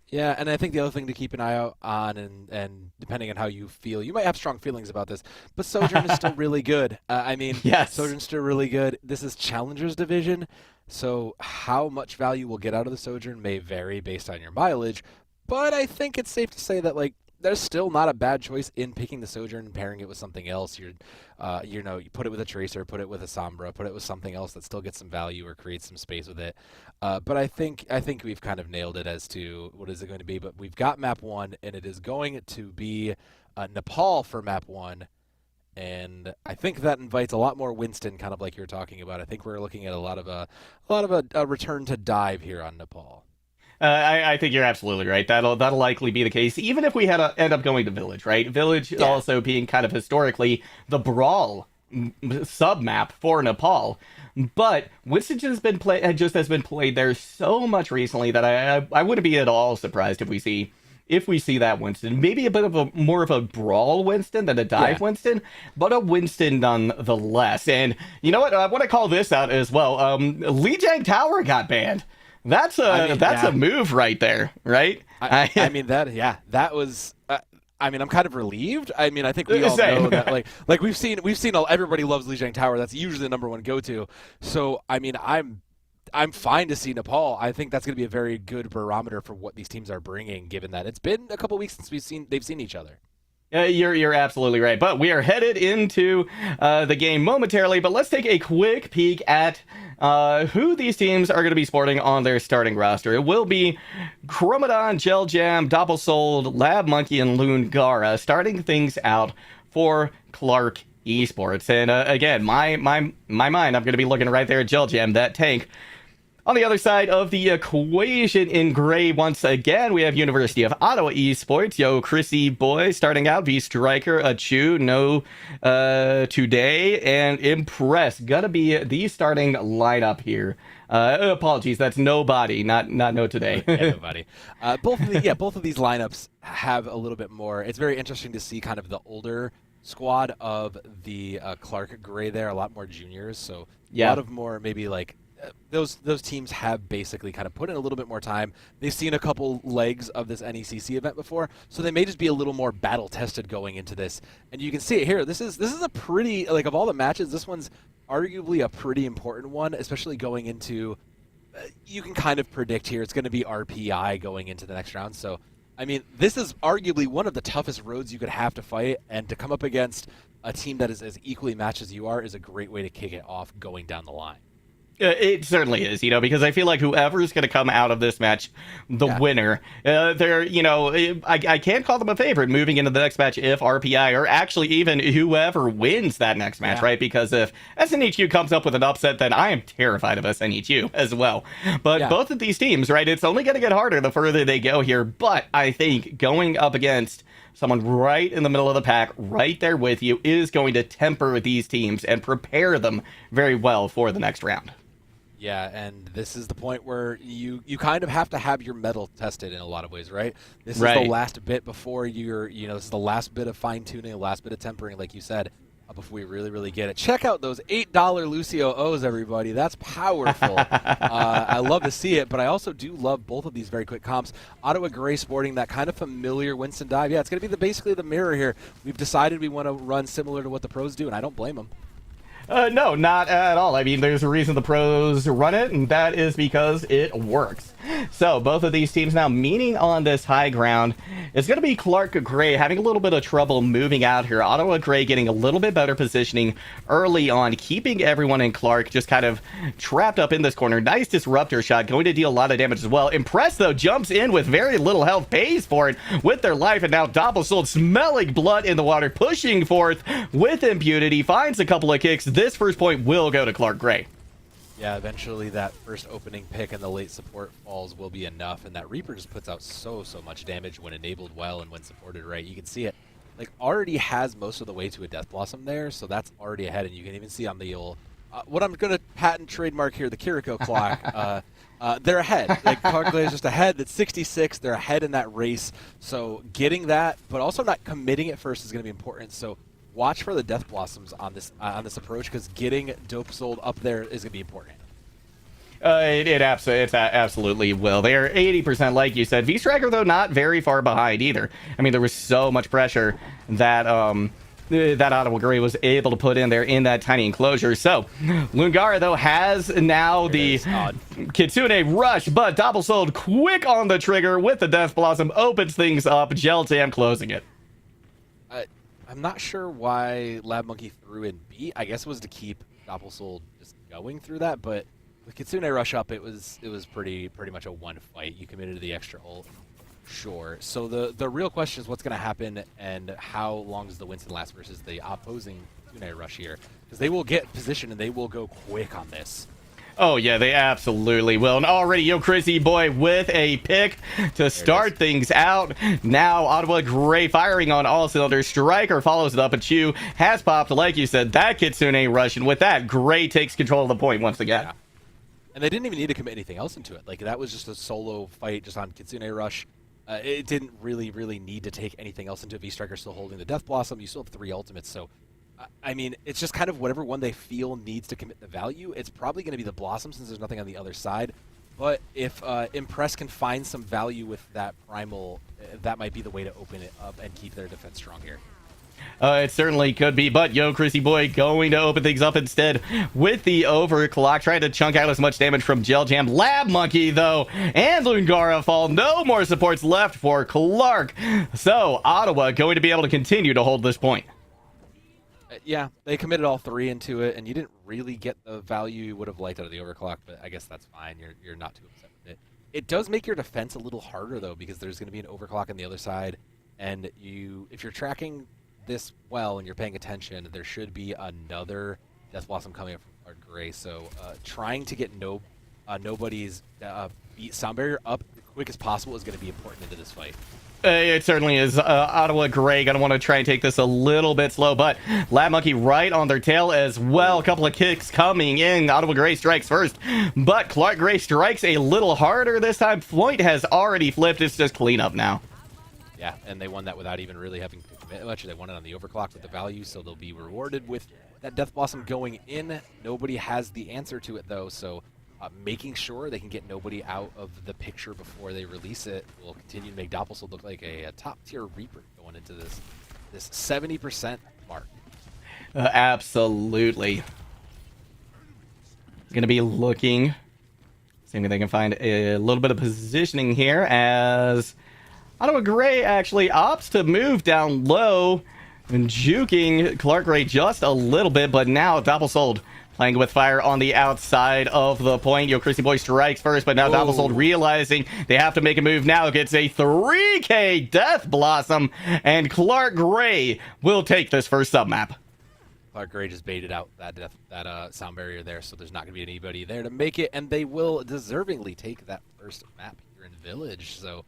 Yeah, and I think the other thing to keep an eye out on, and depending on how you feel, you might have strong feelings about this, but Sojourn is still really good. Yes. Sojourn's still really good. This is Challengers Division, so how much value we'll get out of the Sojourn may vary based on your mileage, but I think it's safe to say that, like, there's still not a bad choice in picking the Sojourn and pairing it with something else. You put it with a Tracer, put it with a Sombra, put it with something else that still gets some value or creates some space with it. But I think we've kind of nailed it as to what is it going to be. But we've got map 1, and it is going to be Nepal for map 1. And I think that invites a lot more Winston, kind of like you're talking about. I think we're looking at a lot of a return to dive here on Nepal. I think you're absolutely right. That'll likely be the case, even if we end up going to Village, right? Village also being kind of historically the brawl sub-map for Nepal. But Winston has been played there so much recently that I wouldn't be at all surprised if we see that Winston. Maybe a bit of more of a brawl Winston than a dive Winston, but a Winston nonetheless. And you know what? I want to call this out as well. Lijiang Tower got banned. That's a move right there, right? That was. I'm kind of relieved. I mean, I think we all know that, like we've seen everybody loves Lijiang Tower. That's usually the number 1 go-to. So, I mean, I'm fine to see Nepal. I think that's going to be a very good barometer for what these teams are bringing, given that it's been a couple weeks since they've seen each other. You're absolutely right. But we are headed into the game momentarily. But let's take a quick peek at who these teams are going to be sporting on their starting roster. It will be Chromadon, Gel Jam, Doppelsold, Lab Monkey, and Loon Gara starting things out for Clark Esports. And again, my mind, I'm going to be looking right there at Gel Jam, that tank. On the other side of the equation in gray, once again, we have University of Ottawa Esports. Yo, Chrissy Boy starting out. V Striker, Achu, No Today, and Impress. Gonna be the starting lineup here. Apologies, that's Nobody, not No Today. Yeah, Nobody. Both of these lineups have a little bit more. It's very interesting to see kind of the older squad of the Clark Gray there, a lot more juniors. So a lot of more maybe like those teams have basically kind of put in a little bit more time. They've seen a couple legs of this NECC event before, so they may just be a little more battle tested going into this. And you can see it here. This is a pretty, like, of all the matches, this one's arguably a pretty important one, especially going into you can kind of predict here it's going to be RPI going into the next round. So I mean, this is arguably one of the toughest roads you could have to fight, and to come up against a team that is as equally matched as you are is a great way to kick it off going down the line. It certainly is, because I feel like whoever is going to come out of this match, the winner, they're, I can't call them a favorite moving into the next match if RPI or actually even whoever wins that next match, right? Because if SNHU comes up with an upset, then I am terrified of SNHU as well. But both of these teams, right, it's only going to get harder the further they go here. But I think going up against someone right in the middle of the pack, right there with you, is going to temper these teams and prepare them very well for the next round. Yeah, and this is the point where you kind of have to have your mettle tested in a lot of ways, right? This is the last bit before this is the last bit of fine-tuning, the last bit of tempering, like you said, before we really, really get it. Check out those $8 Lucio O's, everybody. That's powerful. I love to see it, but I also do love both of these very quick comps. Ottawa Gray sporting that kind of familiar Winston dive. Yeah, it's going to be basically the mirror here. We've decided we want to run similar to what the pros do, and I don't blame them. No, not at all. I mean, there's a reason the pros run it, and that is because it works. So, both of these teams now meeting on this high ground. It's going to be Clark Gray having a little bit of trouble moving out here. Ottawa Gray getting a little bit better positioning early on, keeping everyone in Clark just kind of trapped up in this corner. Nice disruptor shot, going to deal a lot of damage as well. Impress, though, jumps in with very little health, pays for it with their life, and now Doppelsold smelling blood in the water, pushing forth with impunity, finds a couple of kicks. This first point will go to Clark Gray. Yeah, eventually that first opening pick and the late support falls will be enough, and that Reaper just puts out so much damage when enabled well and when supported right. You can see it, like, already has most of the way to a Death Blossom there, so that's already ahead, and you can even see on the old, what I'm going to patent trademark here, the Kiriko clock, they're ahead. Like, Clark Gray is just ahead. That's 66. They're ahead in that race, so getting that, but also not committing it first is going to be important, so watch for the Death Blossoms on this approach, because getting Dope Sold up there is going to be important. It absolutely will. They are 80%, like you said. V-Striker, though, not very far behind either. I mean, there was so much pressure that Ottawa Gray was able to put in there in that tiny enclosure. So, Lungara, though, has now the Kitsune Rush, but Doppelsold quick on the trigger with the Death Blossom, opens things up. Gel Jam closing it. I'm not sure why Lab Monkey threw in B. I guess it was to keep Doppelsold just going through that, but with Kitsune Rush up, it was pretty much a one fight. You committed to the extra ult, sure. So the real question is what's going to happen and how long does the Winston last versus the opposing Kitsune Rush here? Because they will get position and they will go quick on this. Oh, yeah, they absolutely will. And already, Yo Chrissy Boy with a pick to start things out. Now, Ottawa Gray firing on all cylinders. Striker follows it up, and Chu has popped, like you said, that Kitsune Rush. And with that, Gray takes control of the point once again. Yeah. And they didn't even need to commit anything else into it. Like, that was just a solo fight just on Kitsune Rush. It didn't really need to take anything else into it. V-Striker still holding the Death Blossom. You still have 3 ultimates, so I mean, it's just kind of whatever one they feel needs to commit the value. It's probably going to be the Blossom since there's nothing on the other side. But if Impress can find some value with that Primal, that might be the way to open it up and keep their defense strong here. It certainly could be, but Yo Chrissy Boy going to open things up instead with the overclock, trying to chunk out as much damage from Gel Jam. Lab Monkey, though, and Lungara fall. No more supports left for Clark. So, Ottawa going to be able to continue to hold this point. Yeah, they committed all 3 into it, and you didn't really get the value you would have liked out of the overclock, but I guess that's fine. You're not too upset with it. It does make your defense a little harder, though, because there's going to be an overclock on the other side, and if you're tracking this well and you're paying attention, there should be another Death Blossom coming up from Clark Gray, so trying to get no nobody's beat Sound Barrier up as quick as possible is going to be important into this fight. It certainly is. Ottawa Gray gonna want to try and take this a little bit slow, but Lab Monkey right on their tail as well. A couple of kicks coming in. Ottawa Gray strikes first, but Clark Gray strikes a little harder this time. Point has already flipped. It's just cleanup now. Yeah, and they won that without even really having to commit much. They won it on the overclock with the value, so they'll be rewarded with that Death Blossom going in. Nobody has the answer to it, though, so making sure they can get nobody out of the picture before they release it will continue to make Doppelsold look like a top-tier Reaper going into this 70% mark. Absolutely. Going to be looking, seeing if they can find a little bit of positioning here as Ottawa Gray actually opts to move down low and juking Clark Gray just a little bit, but now Doppelsold playing with fire on the outside of the point. Yo, Chrissy Boy strikes first, but now Doppelsold realizing they have to make a move now. Gets a 3K Death Blossom, and Clark Gray will take this first sub-map. Clark Gray just baited out that Sound Barrier there, so there's not going to be anybody there to make it, and they will deservingly take that first map here in Village. So,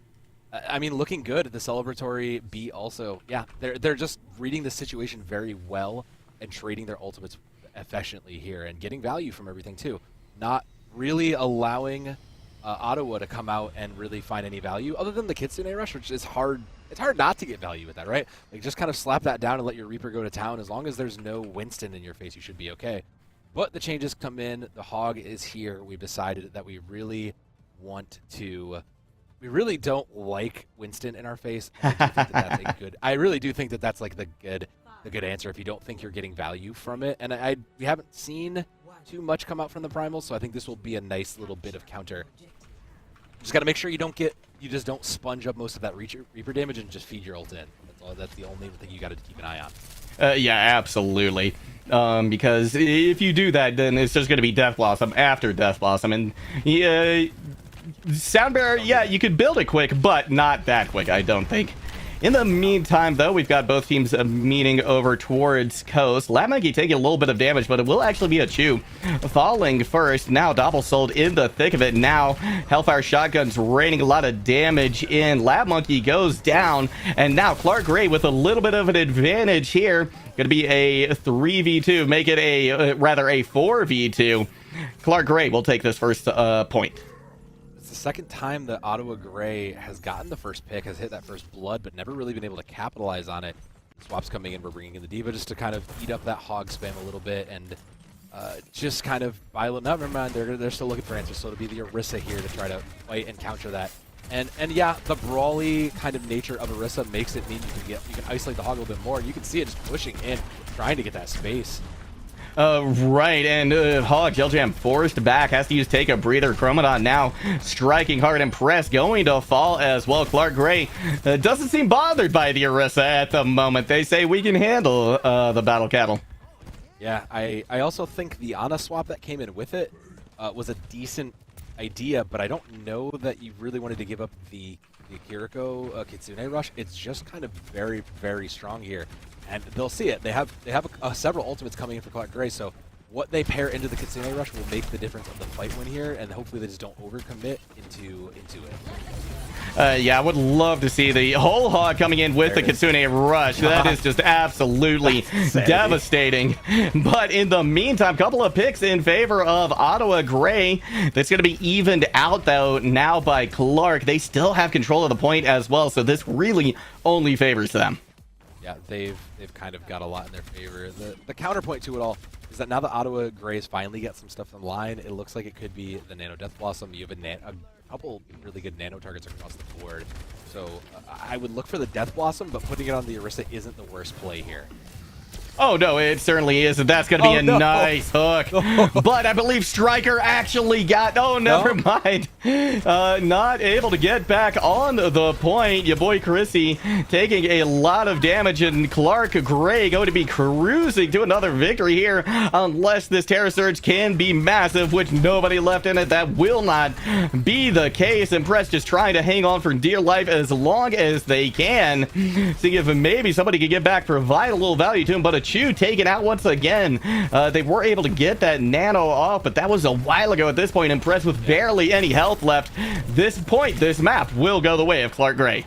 I mean, looking good at the celebratory B also. Yeah, they're just reading the situation very well and trading their ultimates efficiently here and getting value from everything too. Not really allowing Ottawa to come out and really find any value other than the Kitsune Rush, which is hard. It's hard not to get value with that, right? Like, just kind of slap that down and let your Reaper go to town. As long as there's no Winston in your face, you should be okay. But the changes come in. The Hog is here. We've decided that we really want to... We really don't like Winston in our face. I do think that that's a good... I really do think that that's like the good answer if you don't think you're getting value from it. And we haven't seen too much come out from the Primals, so I think this will be a nice little bit of counter. Just got to make sure you just don't sponge up most of that Reaper damage and just feed your ult in. That's the only thing you got to keep an eye on. Yeah, absolutely. Because if you do that, then it's just going to be Death Blossom after Death Blossom. And Sound Barrier, yeah, you could build it quick, but not that quick, I don't think. In the meantime, though, we've got both teams meeting over towards Coast. Lab Monkey taking a little bit of damage, but it will actually be a Chew falling first. Now Doppelsold in the thick of it. Now Hellfire Shotgun's raining a lot of damage in. Lab Monkey goes down, and now Clark Gray with a little bit of an advantage here. Going to be a 3v2, make it rather a 4v2. Clark Gray will take this first point. The second time that Ottawa Gray has gotten the first pick, has hit that first blood, but never really been able to capitalize on it. Swaps coming in, we're bringing in the Diva just to kind of eat up that Hog spam a little bit and just kind of no, never mind, they're still looking for answers, so it'll be the Orisa here to try to fight and counter that. And yeah, the brawly kind of nature of Orisa makes it mean you can isolate the Hog a little bit more, and you can see it just pushing in, trying to get that space. Right, and Hog, Jelljam forced back, has to use Take a Breather. Chromodon now striking hard and Press going to fall as well. Clark Gray doesn't seem bothered by the Orisa at the moment. They say we can handle the Battle Cattle. Yeah, I also think the Ana swap that came in with it was a decent idea, but I don't know that you really wanted to give up the Kiriko Kitsune Rush. It's just kind of very, very strong here. And they'll see it. They have several ultimates coming in for Clark Gray, so what they pair into the Kitsune Rush will make the difference of the fight win here, and hopefully they just don't overcommit into it. Yeah, I would love to see the whole Hog coming in with the Kitsune Rush. That is just absolutely devastating. But in the meantime, couple of picks in favor of Ottawa Gray. That's going to be evened out, though, now by Clark. They still have control of the point as well, so this really only favors them. Yeah, they've kind of got a lot in their favor. The counterpoint to it all is that now that Ottawa Grays finally get some stuff in line, it looks like it could be the Nano Death Blossom. You have a couple really good Nano targets across the board. So I would look for the Death Blossom, but putting it on the Orisa isn't the worst play here. Oh, no, it certainly is. That's going to be a nice hook. But I believe Striker actually got... Oh, never mind. Not able to get back on the point. Your boy Chrissy taking a lot of damage, and Clark Gray going to be cruising to another victory here unless this Terror Surge can be massive, which nobody left in it. That will not be the case. And Press just trying to hang on for dear life as long as they can. See if maybe somebody could get back, provide a little value to him, but a Chu taken out once again. They were able to get that nano off, but that was a while ago at this point. Impressed with barely any health left. This map will go the way of Clark Gray.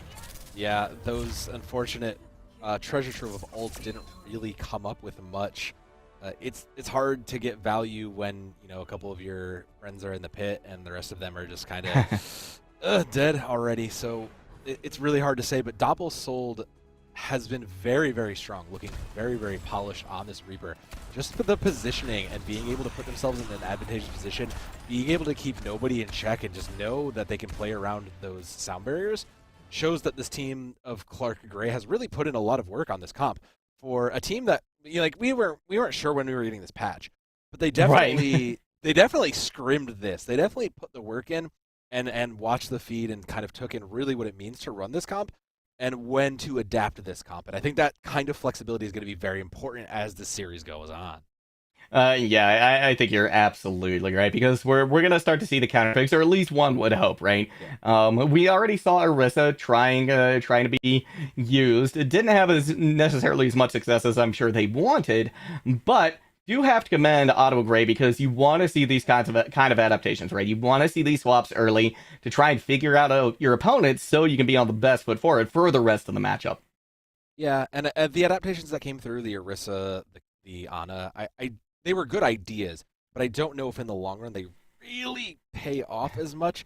Yeah, those unfortunate treasure trove of ults didn't really come up with much. It's hard to get value when, you know, a couple of your friends are in the pit and the rest of them are just kind of dead already. So it's really hard to say, but Doppel Sold has been very, very strong, looking very, very polished on this Reaper. Just for the positioning and being able to put themselves in an advantageous position, being able to keep nobody in check and just know that they can play around those sound barriers shows that this team of Clark Gray has really put in a lot of work on this comp. For a team that, you know, like we weren't sure when we were getting this patch, but they definitely they definitely scrimmed this. They definitely put the work in and watched the feed and kind of took in really what it means to run this comp and when to adapt this comp. And I think that kind of flexibility is going to be very important as the series goes on. Yeah, I think you're absolutely right, because we're gonna start to see the counter picks, or at least one would hope, right? Yeah. We already saw Orisa trying to be used. It didn't have necessarily as much success as I'm sure they wanted, but you have to commend Ottawa Gray, because you want to see these kinds of adaptations, right? You want to see these swaps early to try and figure out your opponents so you can be on the best foot forward for the rest of the matchup. Yeah, and the adaptations that came through, the Orisa, the Ana, they were good ideas, but I don't know if in the long run they really pay off as much.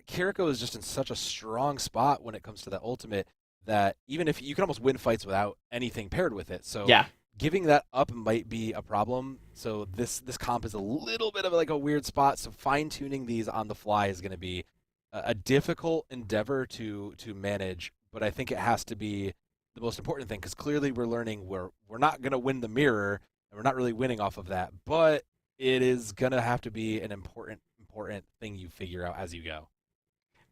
Kiriko is just in such a strong spot when it comes to that ultimate that even if you can almost win fights without anything paired with it. So yeah, giving that up might be a problem. So this comp is a little bit of like a weird spot. So fine-tuning these on the fly is going to be a difficult endeavor to manage, but I think it has to be the most important thing, because clearly we're learning we're not going to win the mirror. And we're not really winning off of that, but it is going to have to be an important thing you figure out as you go.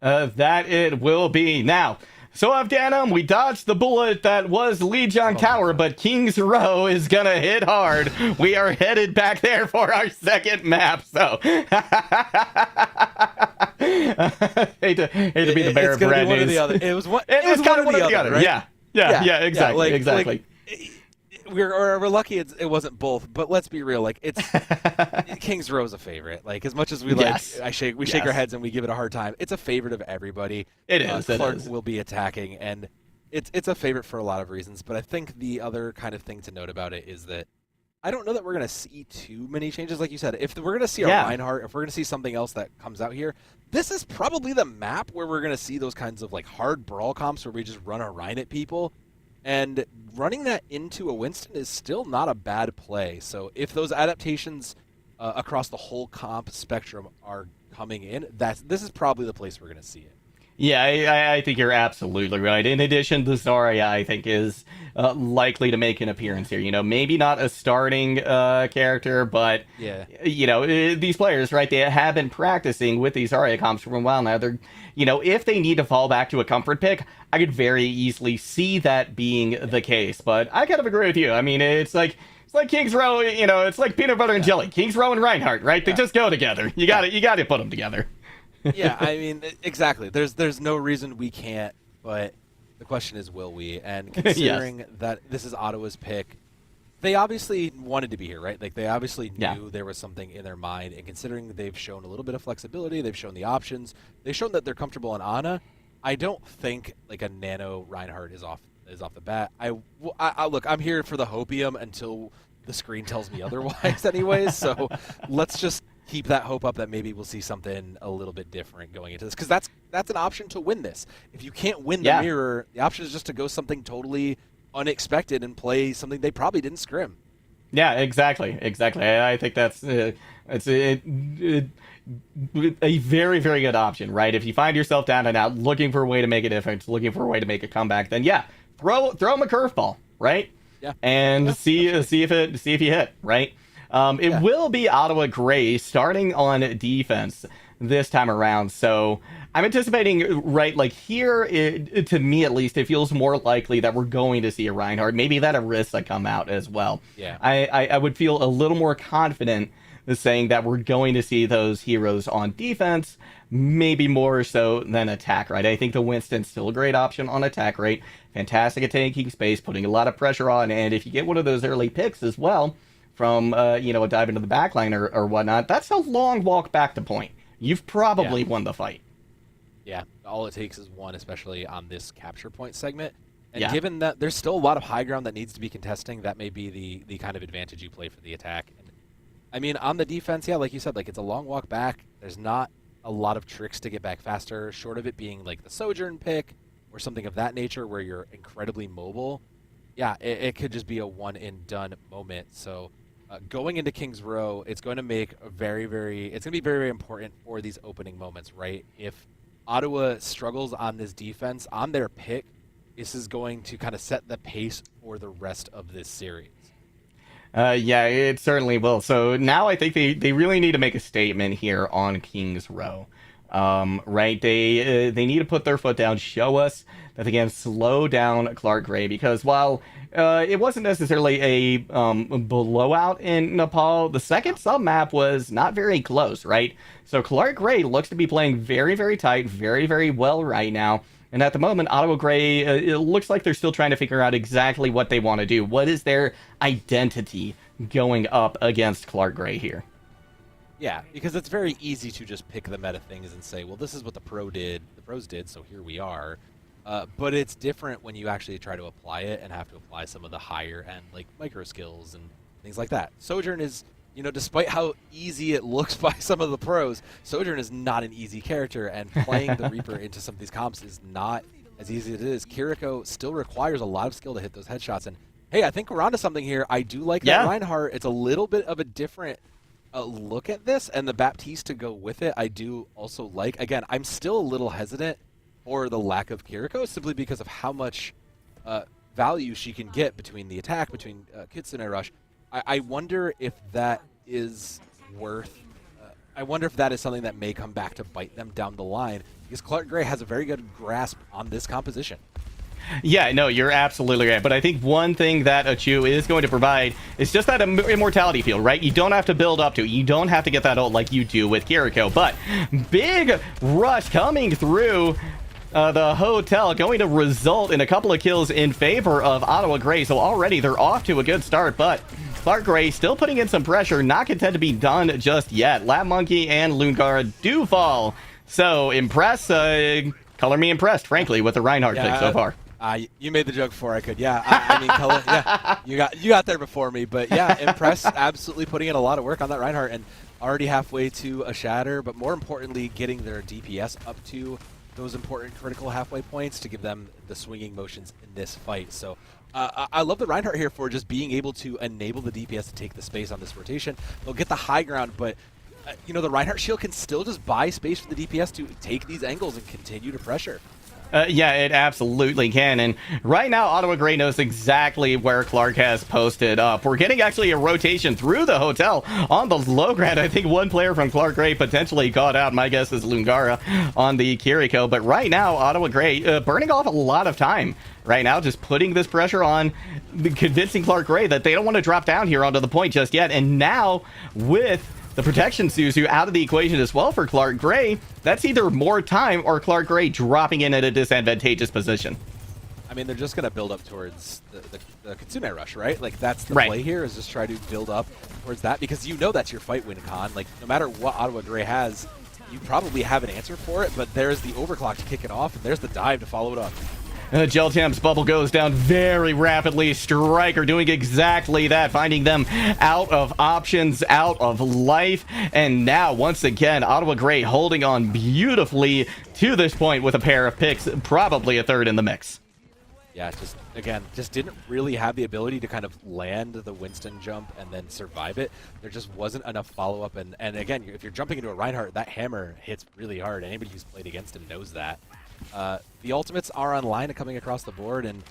That it will be. Now, so Afghanim, we dodged the bullet that was Lijiang Tower, but King's Row is going to hit hard. We are headed back there for our second map, so... hate to be the bearer of bad news. One or the other. It was kind of one or the other, right? Yeah, exactly, exactly. We're lucky it wasn't both, but let's be real. Like, it's King's Row is a favorite. Like, as much as we shake our heads and we give it a hard time, it's a favorite of everybody. It is. Clark will be attacking, and it's a favorite for a lot of reasons. But I think the other kind of thing to note about it is that I don't know that we're going to see too many changes. Like you said, if we're going to see a Reinhardt, if we're going to see something else that comes out here, this is probably the map where we're going to see those kinds of like hard brawl comps where we just run a Rein at people. And running that into a Winston is still not a bad play. So if those adaptations across the whole comp spectrum are coming in, this is probably the place we're going to see it. Yeah, I think you're absolutely right. In addition, the Zarya, I think, is likely to make an appearance here. You know, maybe not a starting character, but, you know, these players, right, they have been practicing with these Zarya comps for a while now. They're, you know, if they need to fall back to a comfort pick, I could very easily see that being the case. But I kind of agree with you. I mean, it's like King's Row, you know, it's like peanut butter and jelly. King's Row and Reinhardt, right? They just go together. You got to put them together. Yeah, I mean, exactly. There's no reason we can't, but the question is, will we? And considering that this is Ottawa's pick, they obviously wanted to be here, right? Like, they obviously knew there was something in their mind, and considering they've shown a little bit of flexibility, they've shown the options, they've shown that they're comfortable in Ana, I don't think, like, a Nano Reinhardt is off the bat. Look, I'm here for the hopium until the screen tells me otherwise anyways, so let's just keep that hope up that maybe we'll see something a little bit different going into this, because that's an option to win this. If you can't win the mirror, the option is just to go something totally unexpected and play something they probably didn't scrim. Yeah, exactly. I think that's it's a very, very good option, right? If you find yourself down and out, looking for a way to make a difference, looking for a way to make a comeback, then throw them a curveball, right? Yeah, and see if you hit, right? It will be Ottawa Gray starting on defense this time around. So I'm anticipating, right, like here, to me at least, it feels more likely that we're going to see a Reinhardt, maybe that Orisa come out as well. Yeah, I would feel a little more confident saying that we're going to see those heroes on defense, maybe more so than attack, right? I think the Winston's still a great option on attack, right? Fantastic at taking space, putting a lot of pressure on, and if you get one of those early picks as well from, a dive into the backline or whatnot, that's a long walk back to point. You've probably won the fight. Yeah, all it takes is one, especially on this capture point segment. And given that there's still a lot of high ground that needs to be contesting, that may be the kind of advantage you play for the attack. And, I mean, on the defense, yeah, like you said, like it's a long walk back. There's not a lot of tricks to get back faster, short of it being like the Sojourn pick or something of that nature where you're incredibly mobile. Yeah, it could just be a one-and-done moment. So going into King's Row, it's going to make it's going to be very, very important for these opening moments, right? If Ottawa struggles on this defense, on their pick, this is going to kind of set the pace for the rest of this series. Yeah, it certainly will. So now I think they really need to make a statement here on King's Row. Right? They need to put their foot down, show us that they can slow down Clark Gray, because while it wasn't necessarily a blowout in Nepal, the second sub-map was not very close, right? So Clark Gray looks to be playing very, very tight, very, very well right now. And at the moment, Ottawa Gray, it looks like they're still trying to figure out exactly what they want to do. What is their identity going up against Clark Gray here? Yeah, because it's very easy to just pick the meta things and say, well, this is what the pros did, so here we are. But it's different when you actually try to apply it and have to apply some of the higher end, like micro skills and things like that. Sojourn is, despite how easy it looks by some of the pros, Sojourn is not an easy character, and playing the Reaper into some of these comps is not as easy as it is. Kiriko still requires a lot of skill to hit those headshots, and hey, I think we're onto something here. I do like that Reinhardt. It's a little bit of a different look at this, and the Baptiste to go with it, I do also like. Again, I'm still a little hesitant for the lack of Kiriko, simply because of how much value she can get between the attack, between Kitsune Rush. I wonder if that is worth... I wonder if that is something that may come back to bite them down the line, because Clark Gray has a very good grasp on this composition. Yeah, no, you're absolutely right. But I think one thing that Achu is going to provide is just that immortality field, right? You don't have to build up to it. You don't have to get that ult like you do with Kiriko. But big rush coming through the hotel, going to result in a couple of kills in favor of Ottawa Gray. So already they're off to a good start, but Clark Gray still putting in some pressure, not content to be done just yet. Lab Monkey and Lungara do fall. So color me impressed, frankly, with the Reinhardt pick so far. You made the joke before I could. Yeah, I mean, color. Yeah, you got there before me. But yeah, impressed. Absolutely putting in a lot of work on that Reinhardt, and already halfway to a shatter. But more importantly, getting their DPS up to those important critical halfway points to give them the swinging motions in this fight. So I love the Reinhardt here for just being able to enable the DPS to take the space on this rotation. They'll get the high ground, but the Reinhardt shield can still just buy space for the DPS to take these angles and continue to pressure. Yeah, it absolutely can. And right now, Ottawa Gray knows exactly where Clark has posted up. We're getting actually a rotation through the hotel on the low ground. I think one player from Clark Gray potentially caught out. My guess is Lungara on the Kiriko. But right now, Ottawa Gray burning off a lot of time. Right now, just putting this pressure on, convincing Clark Gray that they don't want to drop down here onto the point just yet. And now, with the protection Suzu out of the equation as well for Clark Gray, that's either more time or Clark Gray dropping in at a disadvantageous position. I mean, they're just going to build up towards the Kitsune Rush, right? Like, that's the play here, is just try to build up towards that, because that's your fight win con. Like, no matter what Ottawa Gray has, you probably have an answer for it, but there's the overclock to kick it off, and there's the dive to follow it up. Jeltam's bubble goes down very rapidly. Striker doing exactly that, finding them out of options, out of life. And now, once again, Ottawa Gray holding on beautifully to this point with a pair of picks, probably a third in the mix. Yeah, just didn't really have the ability to kind of land the Winston jump and then survive it. There just wasn't enough follow-up. And again, if you're jumping into a Reinhardt, that hammer hits really hard. Anybody who's played against him knows that. The ultimates are online and coming across the board, and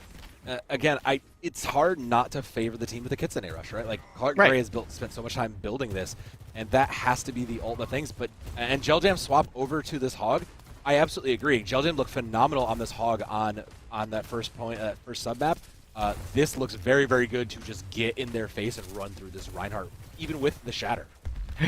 again, it's hard not to favor the team with the Kitsune Rush, right? Like, Clark Gray has spent so much time building this, and that has to be the ultimate things. And Jeljam swap over to this Hog. I absolutely agree. Jeljam looked phenomenal on this Hog on that first point, first sub map. This looks very, very good to just get in their face and run through this Reinhardt, even with the Shatter.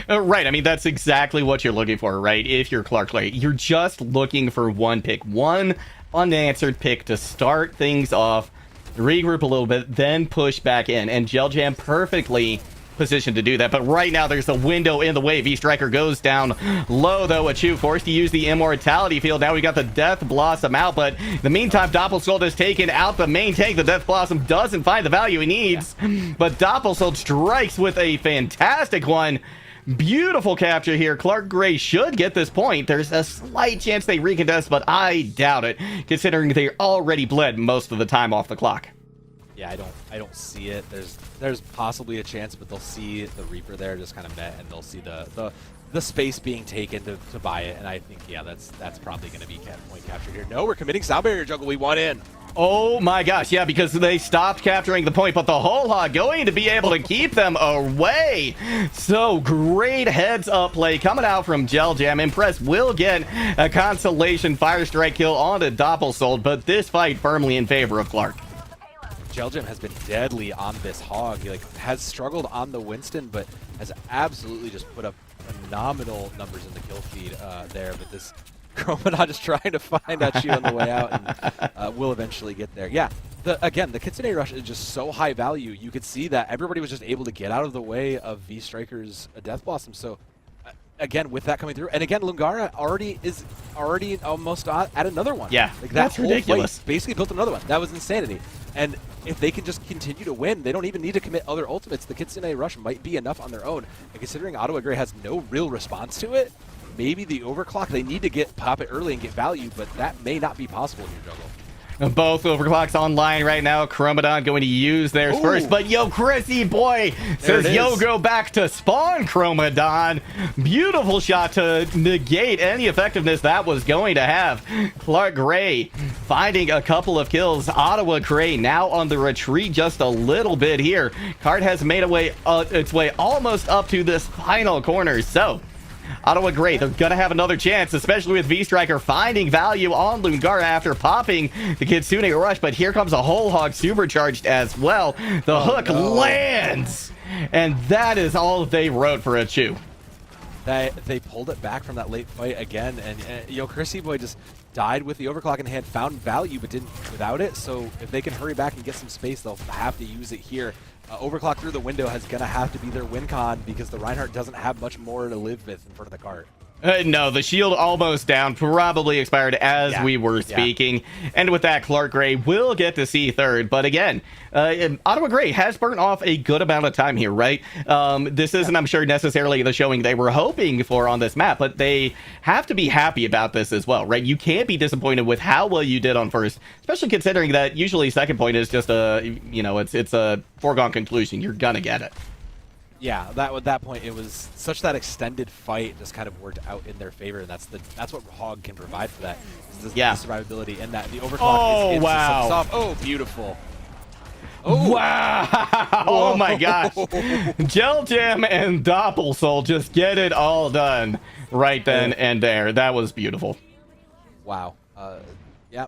Right, I mean, that's exactly what you're looking for, right? If you're Clark Gray, you're just looking for one pick, one unanswered pick to start things off, regroup a little bit, then push back in. And Gel Jam perfectly positioned to do that. But right now, there's a window in the way. V-Striker goes down low, though. Achu forced to use the Immortality Field. Now we got the Death Blossom out. But in the meantime, Doppelsold has taken out the main tank. The Death Blossom doesn't find the value he needs. Yeah. But Doppelsold strikes with a fantastic one. Beautiful capture here. Clark Gray should get this point. There's a slight chance they recontest, but I doubt it, considering they already bled most of the time off the clock. Yeah, I don't see it. There's possibly a chance, but they'll see the Reaper there just kind of met, and they'll see the space being taken to buy it. And I think, yeah, that's probably going to be point captured here. No, we're committing Sound Barrier Juggle. We want in. Oh my gosh, yeah, because they stopped capturing the point, but the Whole Hog going to be able to keep them away. So great heads up play coming out from Gel Jam. Impress will get a consolation Fire Strike kill onto Doppelsold, but this fight firmly in favor of Clark. Gel Jam has been deadly on this Hog. He has struggled on the Winston, but has absolutely just put up phenomenal numbers in the kill feed there. But this Chromadon is trying to find that shoe on the way out, and will eventually get there. Yeah, again, the Kitsune Rush is just so high value. You could see that everybody was just able to get out of the way of V-Striker's Death Blossom. So again, with that coming through, and again, Lungara is already almost at another one. Yeah, that's ridiculous. Basically built another one. That was insanity. And if they can just continue to win, they don't even need to commit other ultimates. The Kitsune Rush might be enough on their own. And considering Ottawa Grey has no real response to it, maybe the overclock, they need to pop it early and get value, but that may not be possible here, Juggle. Both overclocks online right now. Chromadon going to use theirs first, but Yo Chrissy boy says Yo go back to spawn Chromadon. Beautiful shot to negate any effectiveness that was going to have. Clark Gray finding a couple of kills. Ottawa Gray now on the retreat just a little bit here. Card has made its way almost up to this final corner, so Ottawa Gray, they're going to have another chance, especially with V-Striker finding value on Lungara after popping the Kitsune Rush. But here comes a Whole Hog supercharged as well. The hook lands, and that is all they wrote for Achu. They pulled it back from that late fight again, and Yo Chrissy Boy just died with the overclock in hand, found value, but didn't without it. So if they can hurry back and get some space, they'll have to use it here. Overclock through the window is going to have to be their win con because the Reinhardt doesn't have much more to live with in front of the cart. No, the shield almost down, probably expired as we were speaking. And with that, Clark Gray will get to see third. But again, Ottawa Gray has burnt off a good amount of time here, right? This isn't, I'm sure, necessarily the showing they were hoping for on this map, but they have to be happy about this as well, right? You can't be disappointed with how well you did on first, especially considering that usually second point is just a, it's a foregone conclusion. You're gonna get it. Yeah, at that point, it was such that extended fight just kind of worked out in their favor, and that's what Hog can provide for that. The survivability and that the overclock is wow. Oh, beautiful. Oh. Wow! Oh my gosh! Gel Jam and Doppelsoul just get it all done right then and there. That was beautiful. Wow. Yeah.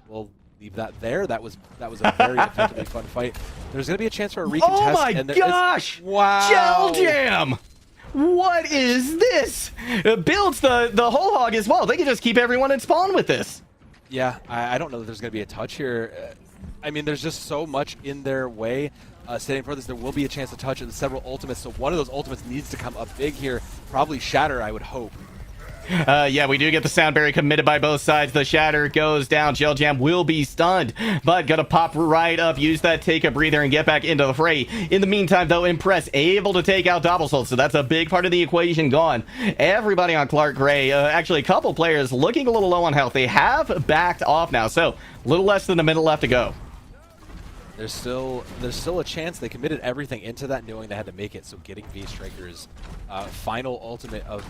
We'll leave that there. That was a very effectively fun fight. There's going to be a chance for a recontest. Oh my gosh! Wow! Gel Jam! What is this? It builds the Whole Hog as well. They can just keep everyone in spawn with this. Yeah, I don't know that there's going to be a touch here. I mean, there's just so much in their way. Standing for this, there will be a chance to touch in several ultimates, so one of those ultimates needs to come up big here. Probably Shatter, I would hope. Yeah, we do get the sound barrier committed by both sides. The Shatter goes down. Gel Jam will be stunned, but gonna pop right up, use that take a breather, and get back into the fray. In the meantime, though, Impress able to take out Doppelsoul, so that's a big part of the equation gone. Everybody on Clark Gray, actually a couple players looking a little low on health. They have backed off now, so a little less than a minute left to go. There's still a chance. They committed everything into that, knowing they had to make it. So getting V-Striker's final ultimate of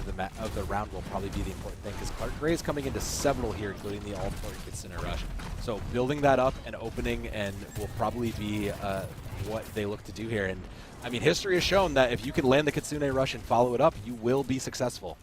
the round will probably be the important thing, because Clark Gray is coming into several here, including the all-important Kitsune Rush. So building that up and opening and will probably be what they look to do here. And I mean, history has shown that if you can land the Kitsune Rush and follow it up, you will be successful.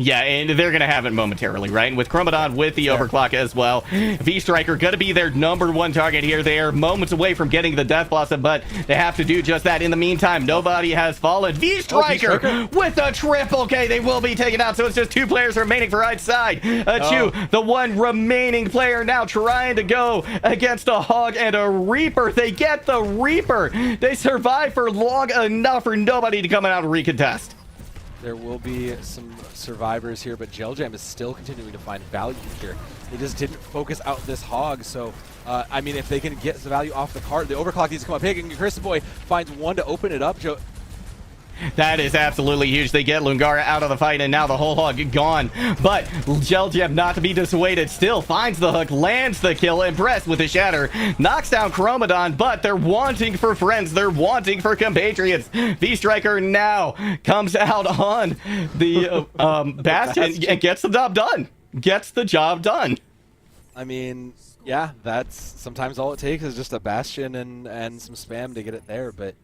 Yeah, and they're going to have it momentarily, right? And with Chromodon with the overclock as well. V-Striker going to be their #1 target here. They are moments away from getting the Death Blossom, but they have to do just that. In the meantime, nobody has fallen. V-Striker with a triple K. They will be taken out, so it's just 2 players remaining for either side. Chu, the one remaining player now trying to go against a Hog and a Reaper. They get the Reaper. They survive for long enough for nobody to come out and recontest. There will be some survivors here, but Jelljam is still continuing to find value here. They just didn't focus out this Hog, so I mean, if they can get the value off the card, the overclock needs to come up big, and Chris-Boy finds one to open it up. That is absolutely huge. They get Lungara out of the fight, and now the whole Hog gone. But Jelljam, not to be dissuaded, still finds the hook, lands the kill, impressed with the shatter, knocks down Chromodon, but they're wanting for friends. They're wanting for compatriots. V-Striker now comes out on the Bastion and gets the job done. Gets the job done. I mean, yeah, that's sometimes all it takes is just a Bastion and some spam to get it there. But,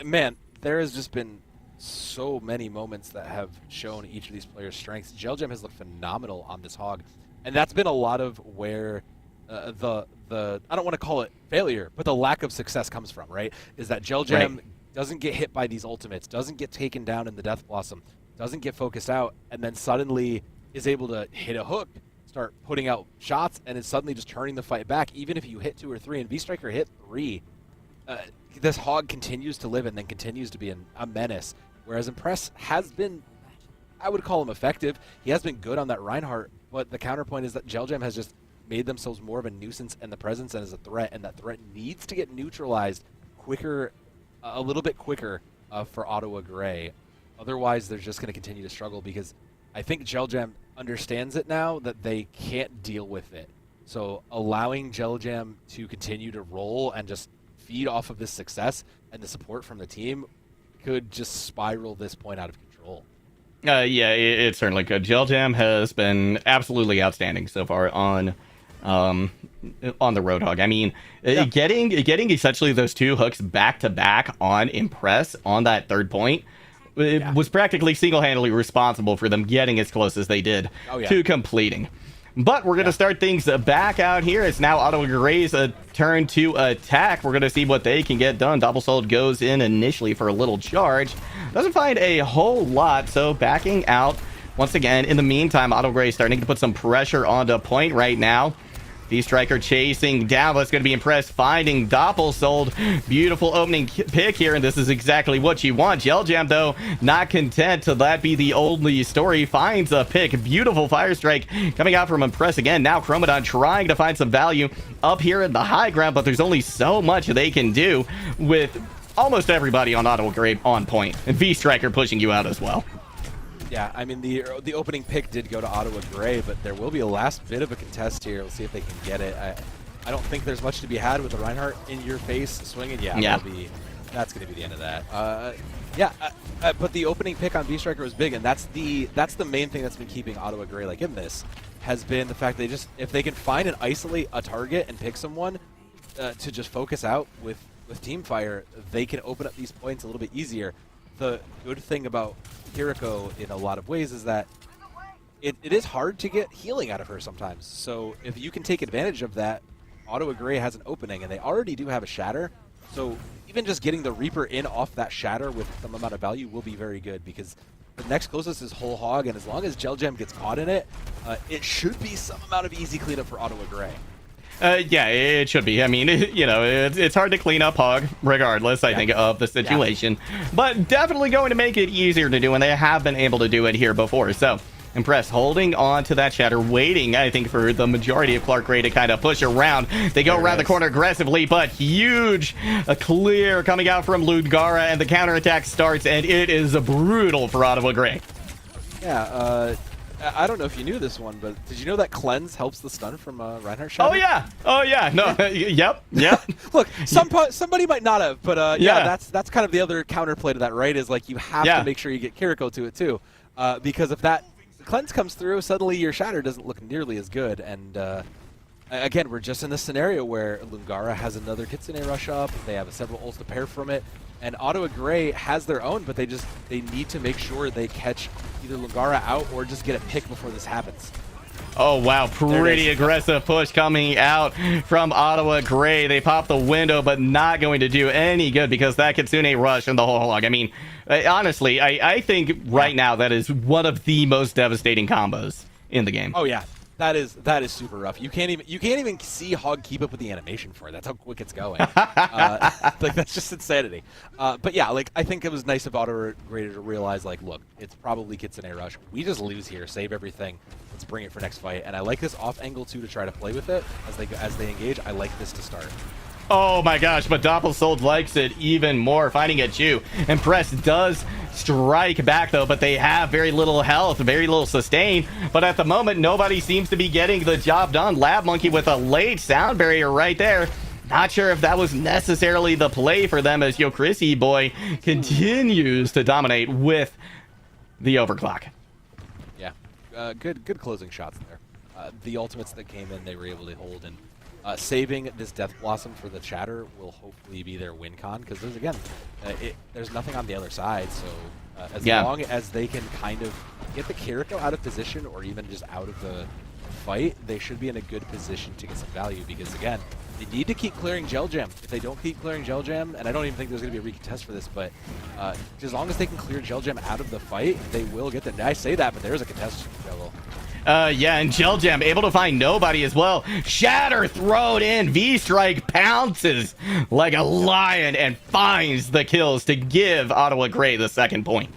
man, there has just been so many moments that have shown each of these players' strengths. Jelljam has looked phenomenal on this Hog, and that's been a lot of where the I don't want to call it failure, but the lack of success comes from, right? Is that Jelljam doesn't get hit by these ultimates, doesn't get taken down in the Death Blossom, doesn't get focused out, and then suddenly is able to hit a hook, start putting out shots, and is suddenly just turning the fight back, even if you hit 2 or 3, and V-Striker hit 3. This Hog continues to live and then continues to be a menace, whereas Impress has been, I would call him effective. He has been good on that Reinhardt, but the counterpoint is that Jelljam has just made themselves more of a nuisance in the presence and as a threat, and that threat needs to get neutralized quicker, a little bit quicker for Ottawa Grey. Otherwise, they're just going to continue to struggle, because I think Jelljam understands it now that they can't deal with it. So allowing Jelljam to continue to roll and just feed off of this success and the support from the team could just spiral this point out of control. Yeah, it certainly could. Jelljam has been absolutely outstanding so far on the Roadhog. I mean, getting essentially those 2 hooks back to back on Impress on that 3rd point was practically single-handedly responsible for them getting as close as they did to completing. But we're going to start things back out here. It's now Ottawa Grey's turn to attack. We're going to see what they can get done. Double Sold goes in initially for a little charge. Doesn't find a whole lot, so backing out once again. In the meantime, Ottawa Grey starting to put some pressure onto point right now. V-Striker chasing down. That's going to be Impressed, finding Doppelsold. Beautiful opening pick here, and this is exactly what you want. Jelljam, though, not content to that be the only story. Finds a pick. Beautiful Fire Strike coming out from Impressed again. Now Chromodon trying to find some value up here in the high ground, but there's only so much they can do with almost everybody on Ottawa Grey on point. And V-Striker pushing you out as well. Yeah, I mean, the opening pick did go to Ottawa Grey, but there will be a last bit of a contest here. We'll see if they can get it. I don't think there's much to be had with the Reinhardt in your face swinging. Yeah. That's going to be the end of that. But the opening pick on V-Striker was big, and that's the main thing that's been keeping Ottawa Grey like in this, has been the fact that if they can find and isolate a target and pick someone to just focus out with Teamfire, they can open up these points a little bit easier. The good thing about Kiriko in a lot of ways is that it is hard to get healing out of her sometimes. So if you can take advantage of that, Ottawa Grey has an opening, and they already do have a shatter. So even just getting the Reaper in off that shatter with some amount of value will be very good, because the next closest is Whole Hog, and as long as Jelljam gets caught in it, it should be some amount of easy cleanup for Ottawa Grey. Yeah, it should be. I mean, it's hard to clean up Hog, regardless, I think, of the situation. But definitely going to make it easier to do, and they have been able to do it here before. So, Impressed holding on to that shatter, waiting, I think, for the majority of Clark Gray to kind of push around. They go around the corner aggressively, but huge clear coming out from Ludgara, and the counterattack starts, and it is brutal for Ottawa Grey. Yeah, I don't know if you knew this one, but did you know that Cleanse helps the stun from Reinhardt Shatter? Oh yeah. No. Yep. Look, somebody might not have, but that's kind of the other counterplay to that, right? Is like you have to make sure you get Kiriko to it too, because if that Cleanse comes through, suddenly your Shatter doesn't look nearly as good, and again, we're just in this scenario where Lungara has another Kitsune rush up. They have several ults to pair from it. And Ottawa Grey has their own, but they need to make sure they catch either Lungara out or just get a pick before this happens. Oh, wow. Pretty aggressive push coming out from Ottawa Grey. They pop the window, but not going to do any good because that Kitsune rush and the whole hog. I mean, honestly, I think right now that is one of the most devastating combos in the game. Oh, yeah. That is super rough. You can't even see Hog keep up with the animation for it. That's how quick it's going. Like, that's just insanity. But yeah, like, I think it was nice of Ottawa Grey to realize, like, look, it's probably Kitsune Rush. We just lose here, save everything. Let's bring it for next fight. And I like this off angle too to try to play with it as they engage. I like this to start. Oh my gosh, but Doppelsold likes it even more, finding a Chew. And Press does strike back though, but they have very little health, very little sustain. But at the moment, nobody seems to be getting the job done. Lab Monkey with a late sound barrier right there. Not sure if that was necessarily the play for them as Yo Chrissy Boy continues to dominate with the overclock. Yeah, good closing shots there. The ultimates that came in, they were able to hold, and saving this Death Blossom for the chatter will hopefully be their win con, because there's nothing on the other side, so as long as they can kind of get the Kiriko out of position or even just out of the fight, they should be in a good position to get some value, because again, they need to keep clearing Gel Jam. If they don't keep clearing Gel Jam, and I don't even think there's going to be a recontest for this, but as long as they can clear Gel Jam out of the fight, they will get the... I say that, but there's a contest juggle. Yeah, and Gel Jam able to find nobody as well. Shatter thrown in. V-Strike pounces like a lion and finds the kills to give Ottawa Grey the second point.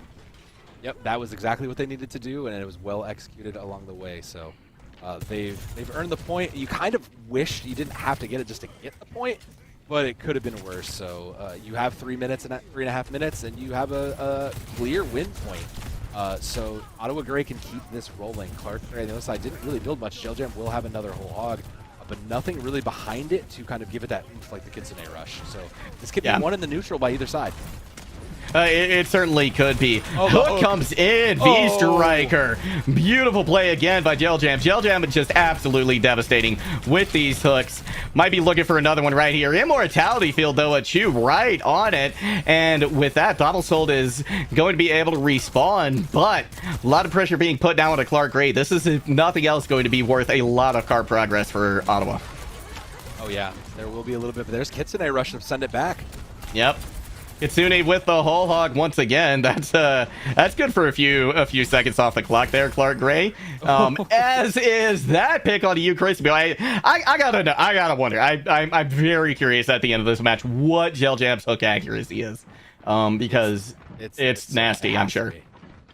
Yep, that was exactly what they needed to do, and it was well executed along the way. So they've earned the point. You kind of wish you didn't have to get it just to get the point, but it could have been worse. So you have 3.5 minutes, and you have a clear win point. So Ottawa Grey can keep this rolling. Clark Grey on the other side didn't really build much. Gel Jam will have another whole hog, but nothing really behind it to kind of give it that oomph like the Kitsune Rush. So this could be one in the neutral by either side. It certainly could be. Hook comes in. V-Striker. Beautiful play again by Gel Jam. Gel Jam is just absolutely devastating with these hooks. Might be looking for another one right here. Immortality Field, though, a Chew right on it. And with that, Doppelsold is going to be able to respawn. But a lot of pressure being put down on a Clark Grey. This is, if nothing else, going to be worth a lot of card progress for Ottawa. Oh, yeah. There will be a little bit. But there's Kitsune Rush to send it back. Yep. Kitsune with the whole hog once again. That's good for a few seconds off the clock there, Clark Grey. As is that pick on you, Chris. I gotta know, I gotta wonder. I'm very curious at the end of this match what Gel Jam's hook accuracy is, because it's nasty. I'm sure.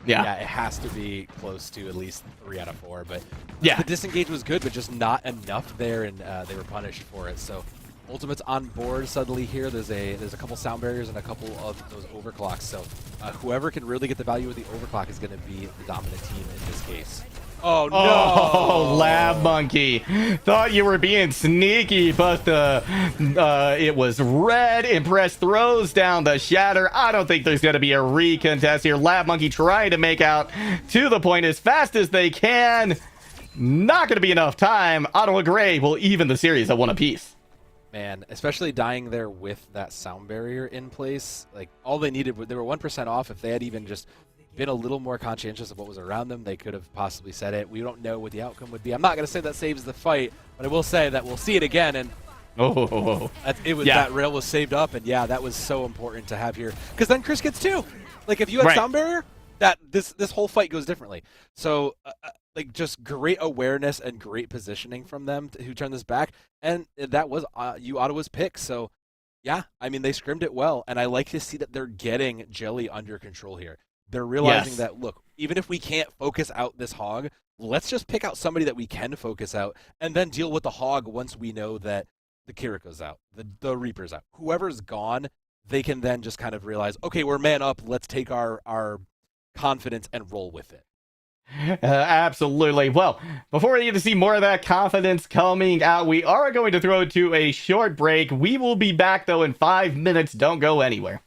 Yeah, it has to be close to at least 3 out of 4. But yeah, the disengage was good, but just not enough there, and they were punished for it. So. Ultimate's on board suddenly here. There's a couple sound barriers and a couple of those overclocks. So whoever can really get the value of the overclock is going to be the dominant team in this case. Oh, no! Oh, Lab Monkey. Thought you were being sneaky, but it was red. Impress throws down the Shatter. I don't think there's going to be a recontest here. Lab Monkey trying to make out to the point as fast as they can. Not going to be enough time. Ottawa Grey will even the series at 1 apiece. Man, especially dying there with that sound barrier in place. Like, all they needed, they were 1% off. If they had even just been a little more conscientious of what was around them, they could have possibly said it. We don't know what the outcome would be. I'm not going to say that saves the fight, but I will say that we'll see it again. And that rail was saved up, and yeah, that was so important to have here. Because then Chris gets 2. Like, if you had sound barrier, that this whole fight goes differently. So, like, just great awareness and great positioning from them who turned this back. And that was Ottawa's pick. So, yeah, I mean, they scrimmed it well. And I like to see that they're getting Jelly under control here. They're realizing that, look, even if we can't focus out this hog, let's just pick out somebody that we can focus out and then deal with the hog once we know that the Kiriko's out, the Reaper's out. Whoever's gone, they can then just kind of realize, okay, we're man up. Let's take our confidence and roll with it. Absolutely. Well, before we get to see more of that confidence coming out, we are going to throw to a short break. We will be back, though, in 5 minutes. Don't go anywhere.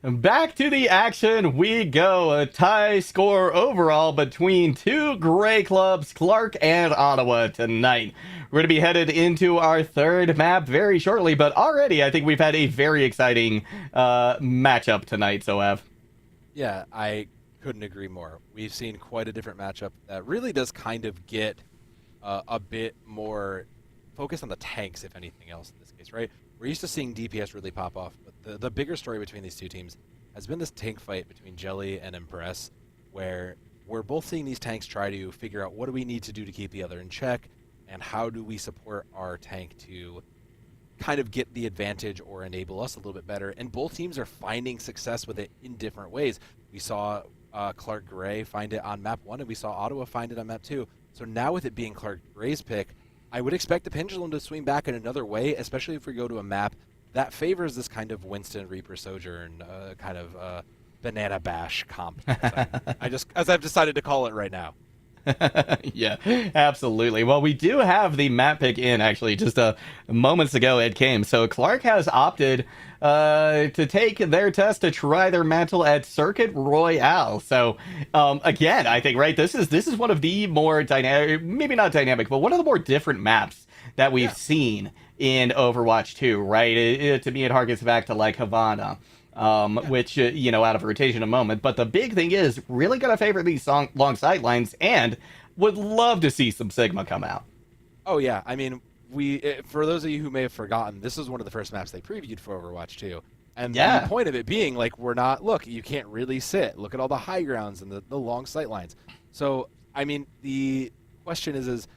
Back to the action we go. A tie score overall between two gray clubs, Clark and Ottawa, tonight. We're going to be headed into our third map very shortly, but already I think we've had a very exciting matchup tonight, so Ev. Yeah, I couldn't agree more. We've seen quite a different matchup that really does kind of get a bit more focused on the tanks, if anything else in this case, right? We're used to seeing DPS really pop off, but the bigger story between these two teams has been this tank fight between Jelly and Impress, where we're both seeing these tanks try to figure out what do we need to do to keep the other in check, and how do we support our tank to kind of get the advantage or enable us a little bit better. And both teams are finding success with it in different ways. We saw Clark Gray find it on map 1, and we saw Ottawa find it on map 2. So now with it being Clark Gray's pick, I would expect the pendulum to swing back in another way, especially if we go to a map that favors this kind of Winston Reaper Sojourn kind of banana bash comp. As I've decided to call it right now. Yeah, absolutely. Well, we do have the map pick in, actually, just moments ago it came. So Clark has opted to take their test to try their mantle at Circuit Royale. So again, I think, right, this is one of the more dynamic, maybe not dynamic, but one of the more different maps that we've seen in Overwatch 2, right? To me, it harkens back to like Havana. Which, out of rotation in a moment. But the big thing is, really going to favor these long sidelines, and would love to see some Sigma come out. Oh, yeah. I mean, for those of you who may have forgotten, this is one of the first maps they previewed for Overwatch 2. And the point of it being, like, look, you can't really sit. Look at all the high grounds and the long sight lines. So, I mean, the question is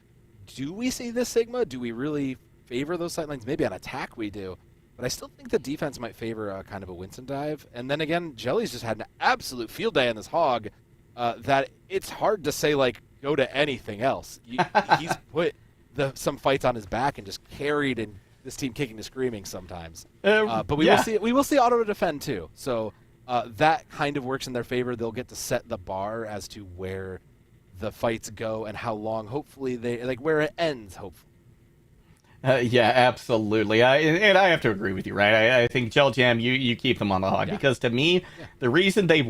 do we see this Sigma? Do we really favor those sight lines? Maybe on attack we do. But I still think the defense might favor kind of a Winston dive. And then again, Jelly's just had an absolute field day on this hog that it's hard to say, like, go to anything else. He's put some fights on his back and just carried in this team kicking and screaming sometimes. But we will see Ottawa defend too. So that kind of works in their favor. They'll get to set the bar as to where the fights go and how long, hopefully, where it ends, hopefully. Yeah, absolutely. And I have to agree with you, right? I think Gel Jam, you keep them on the hog because to me, the reason they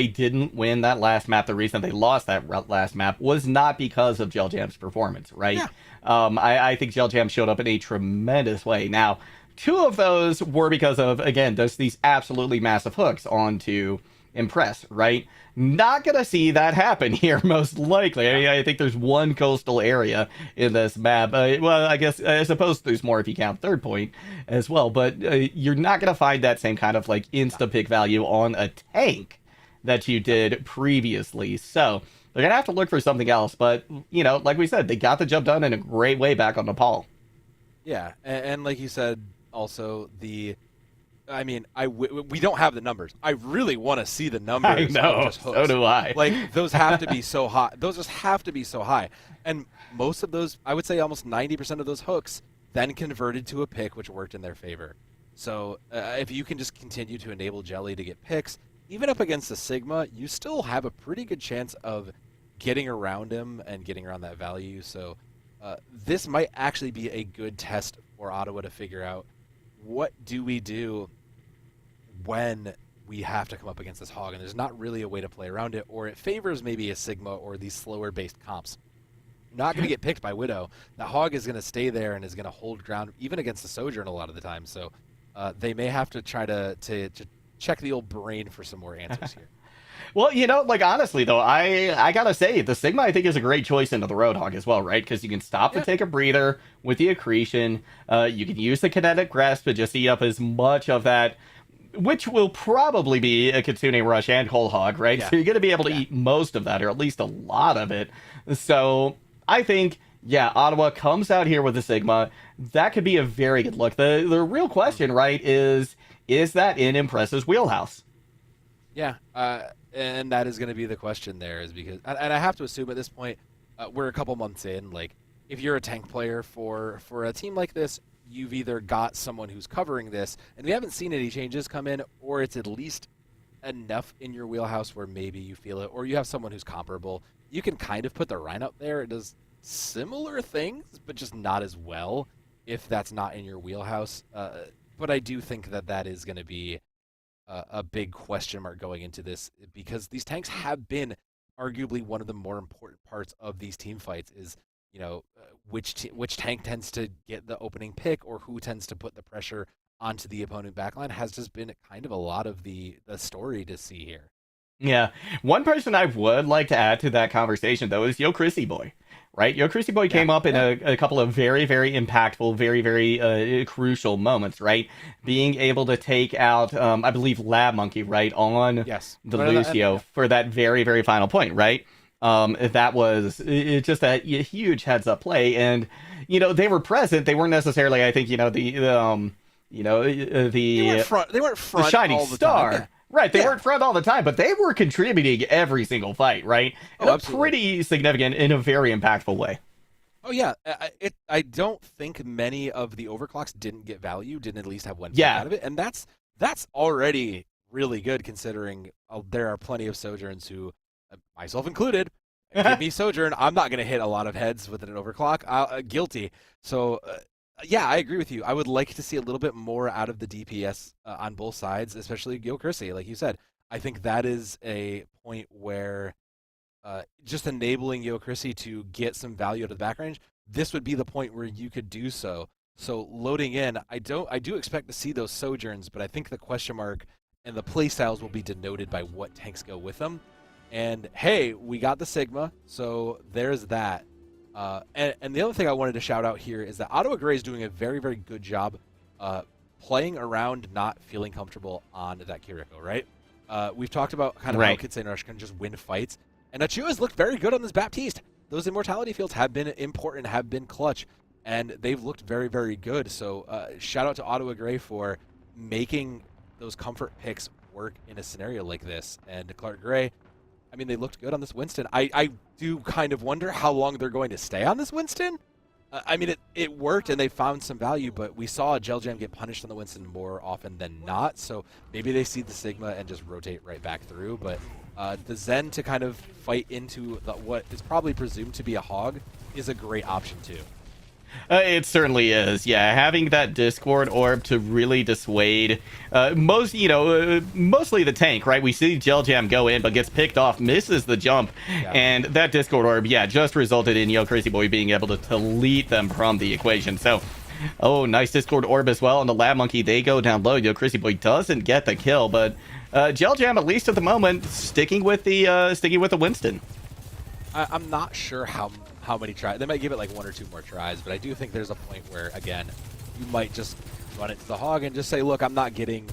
didn't win that last map, the reason they lost that last map was not because of Gel Jam's performance, right? Yeah. I think Gel Jam showed up in a tremendous way. Now, two of those were because of, again, just these absolutely massive hooks onto Impress, right? Not gonna see that happen here, most likely. I mean, I think there's one coastal area in this map. Well, I suppose there's more if you count third point as well, but you're not gonna find that same kind of like insta-pick value on a tank that you did previously. So they're gonna have to look for something else, but, like we said, they got the job done in a great way back on Nepal. Yeah, and like you said, also we don't have the numbers. I really want to see the numbers. I know, so do I. Like, those have to be so high. Those just have to be so high. And most of those, I would say almost 90% of those hooks then converted to a pick, which worked in their favor. So if you can just continue to enable Jelly to get picks, even up against the Sigma, you still have a pretty good chance of getting around him and getting around that value. So this might actually be a good test for Ottawa to figure out, what do we do when we have to come up against this hog and there's not really a way to play around it, or it favors maybe a Sigma or these slower based comps? You're not going to get picked by Widow. The hog is going to stay there and is going to hold ground even against the Sojourn a lot of the time. So they may have to try to check the old brain for some more answers here. Well, honestly, though, I gotta say, the Sigma, I think, is a great choice into the Roadhog as well, right? Because you can stop and take a breather with the accretion. You can use the kinetic grasp to just eat up as much of that, which will probably be a Kitsune Rush and Whole Hog, right? Yeah. So you're going to be able to eat most of that, or at least a lot of it. So I think, Ottawa comes out here with the Sigma. That could be a very good look. The real question, right, is that in Impress's wheelhouse? Yeah, and that is going to be the question there, is because, and I have to assume at this point, we're a couple months in, like, if you're a tank player for a team like this, you've either got someone who's covering this, and we haven't seen any changes come in, or it's at least enough in your wheelhouse where maybe you feel it, or you have someone who's comparable. You can kind of put the Rhine out there. It does similar things, but just not as well if that's not in your wheelhouse. But I do think that is going to be a big question mark going into this, because these tanks have been arguably one of the more important parts of these team fights. Is which tank tends to get the opening pick, or who tends to put the pressure onto the opponent backline has just been kind of a lot of the story to see here. Yeah. One person I would like to add to that conversation, though, is Yo Chrissy Boy. Right? Yo Chrissy Boy came up in a couple of very, very impactful, very, very crucial moments, right? Being able to take out, I believe, Lab Monkey, right, on the Lucio for that very, very final point, right? That was just a huge heads-up play, and, they were present. They weren't necessarily, I think, the they weren't front the shining all the star. time. Yeah. Right, they weren't front all the time, but they were contributing every single fight, right? In a pretty significant, in a very impactful way. Oh yeah, I don't think many of the overclocks didn't get value, didn't at least have one pick out of it, and that's already really good, considering there are plenty of Sojourns who, myself included, give me Sojourn, I'm not going to hit a lot of heads with an overclock. Guilty. So. Yeah, I agree with you. I would like to see a little bit more out of the DPS on both sides, especially Gil Kersey, like you said. I think that is a point where just enabling Yo Kersey to get some value out of the back range, this would be the point where you could do so. So loading in, I do expect to see those Sojourns, but I think the question mark and the playstyles will be denoted by what tanks go with them. And hey, we got the Sigma, so there's that. And the other thing I wanted to shout out here is that Ottawa Grey is doing a very, very good job playing around not feeling comfortable on that Kiriko, right? We've talked about kind of how Kitsune Rush can just win fights. And Achua has looked very good on this Baptiste. Those Immortality fields have been important, have been clutch, and they've looked very, very good. So shout out to Ottawa Grey for making those comfort picks work in a scenario like this. And Clark Gray, I mean, they looked good on this Winston. I do kind of wonder how long they're going to stay on this Winston. I mean, it worked and they found some value, but we saw Gel Jam get punished on the Winston more often than not. So maybe they see the Sigma and just rotate right back through. But the Zen to kind of fight into what is probably presumed to be a hog is a great option too. It certainly is. Yeah, having that Discord orb to really dissuade mostly the tank, right? We see Gel Jam go in, but gets picked off, misses the jump, and that Discord orb, just resulted in Yo Crazy Boy being able to delete them from the equation. So, nice Discord orb as well. And the Lab Monkey, they go down low. Yo Crazy Boy doesn't get the kill, but Gel Jam, at least at the moment, sticking with the Winston. I'm not sure how many tries. They might give it like one or two more tries, but I do think there's a point where, again, you might just run it to the hog and just say, look, I'm not getting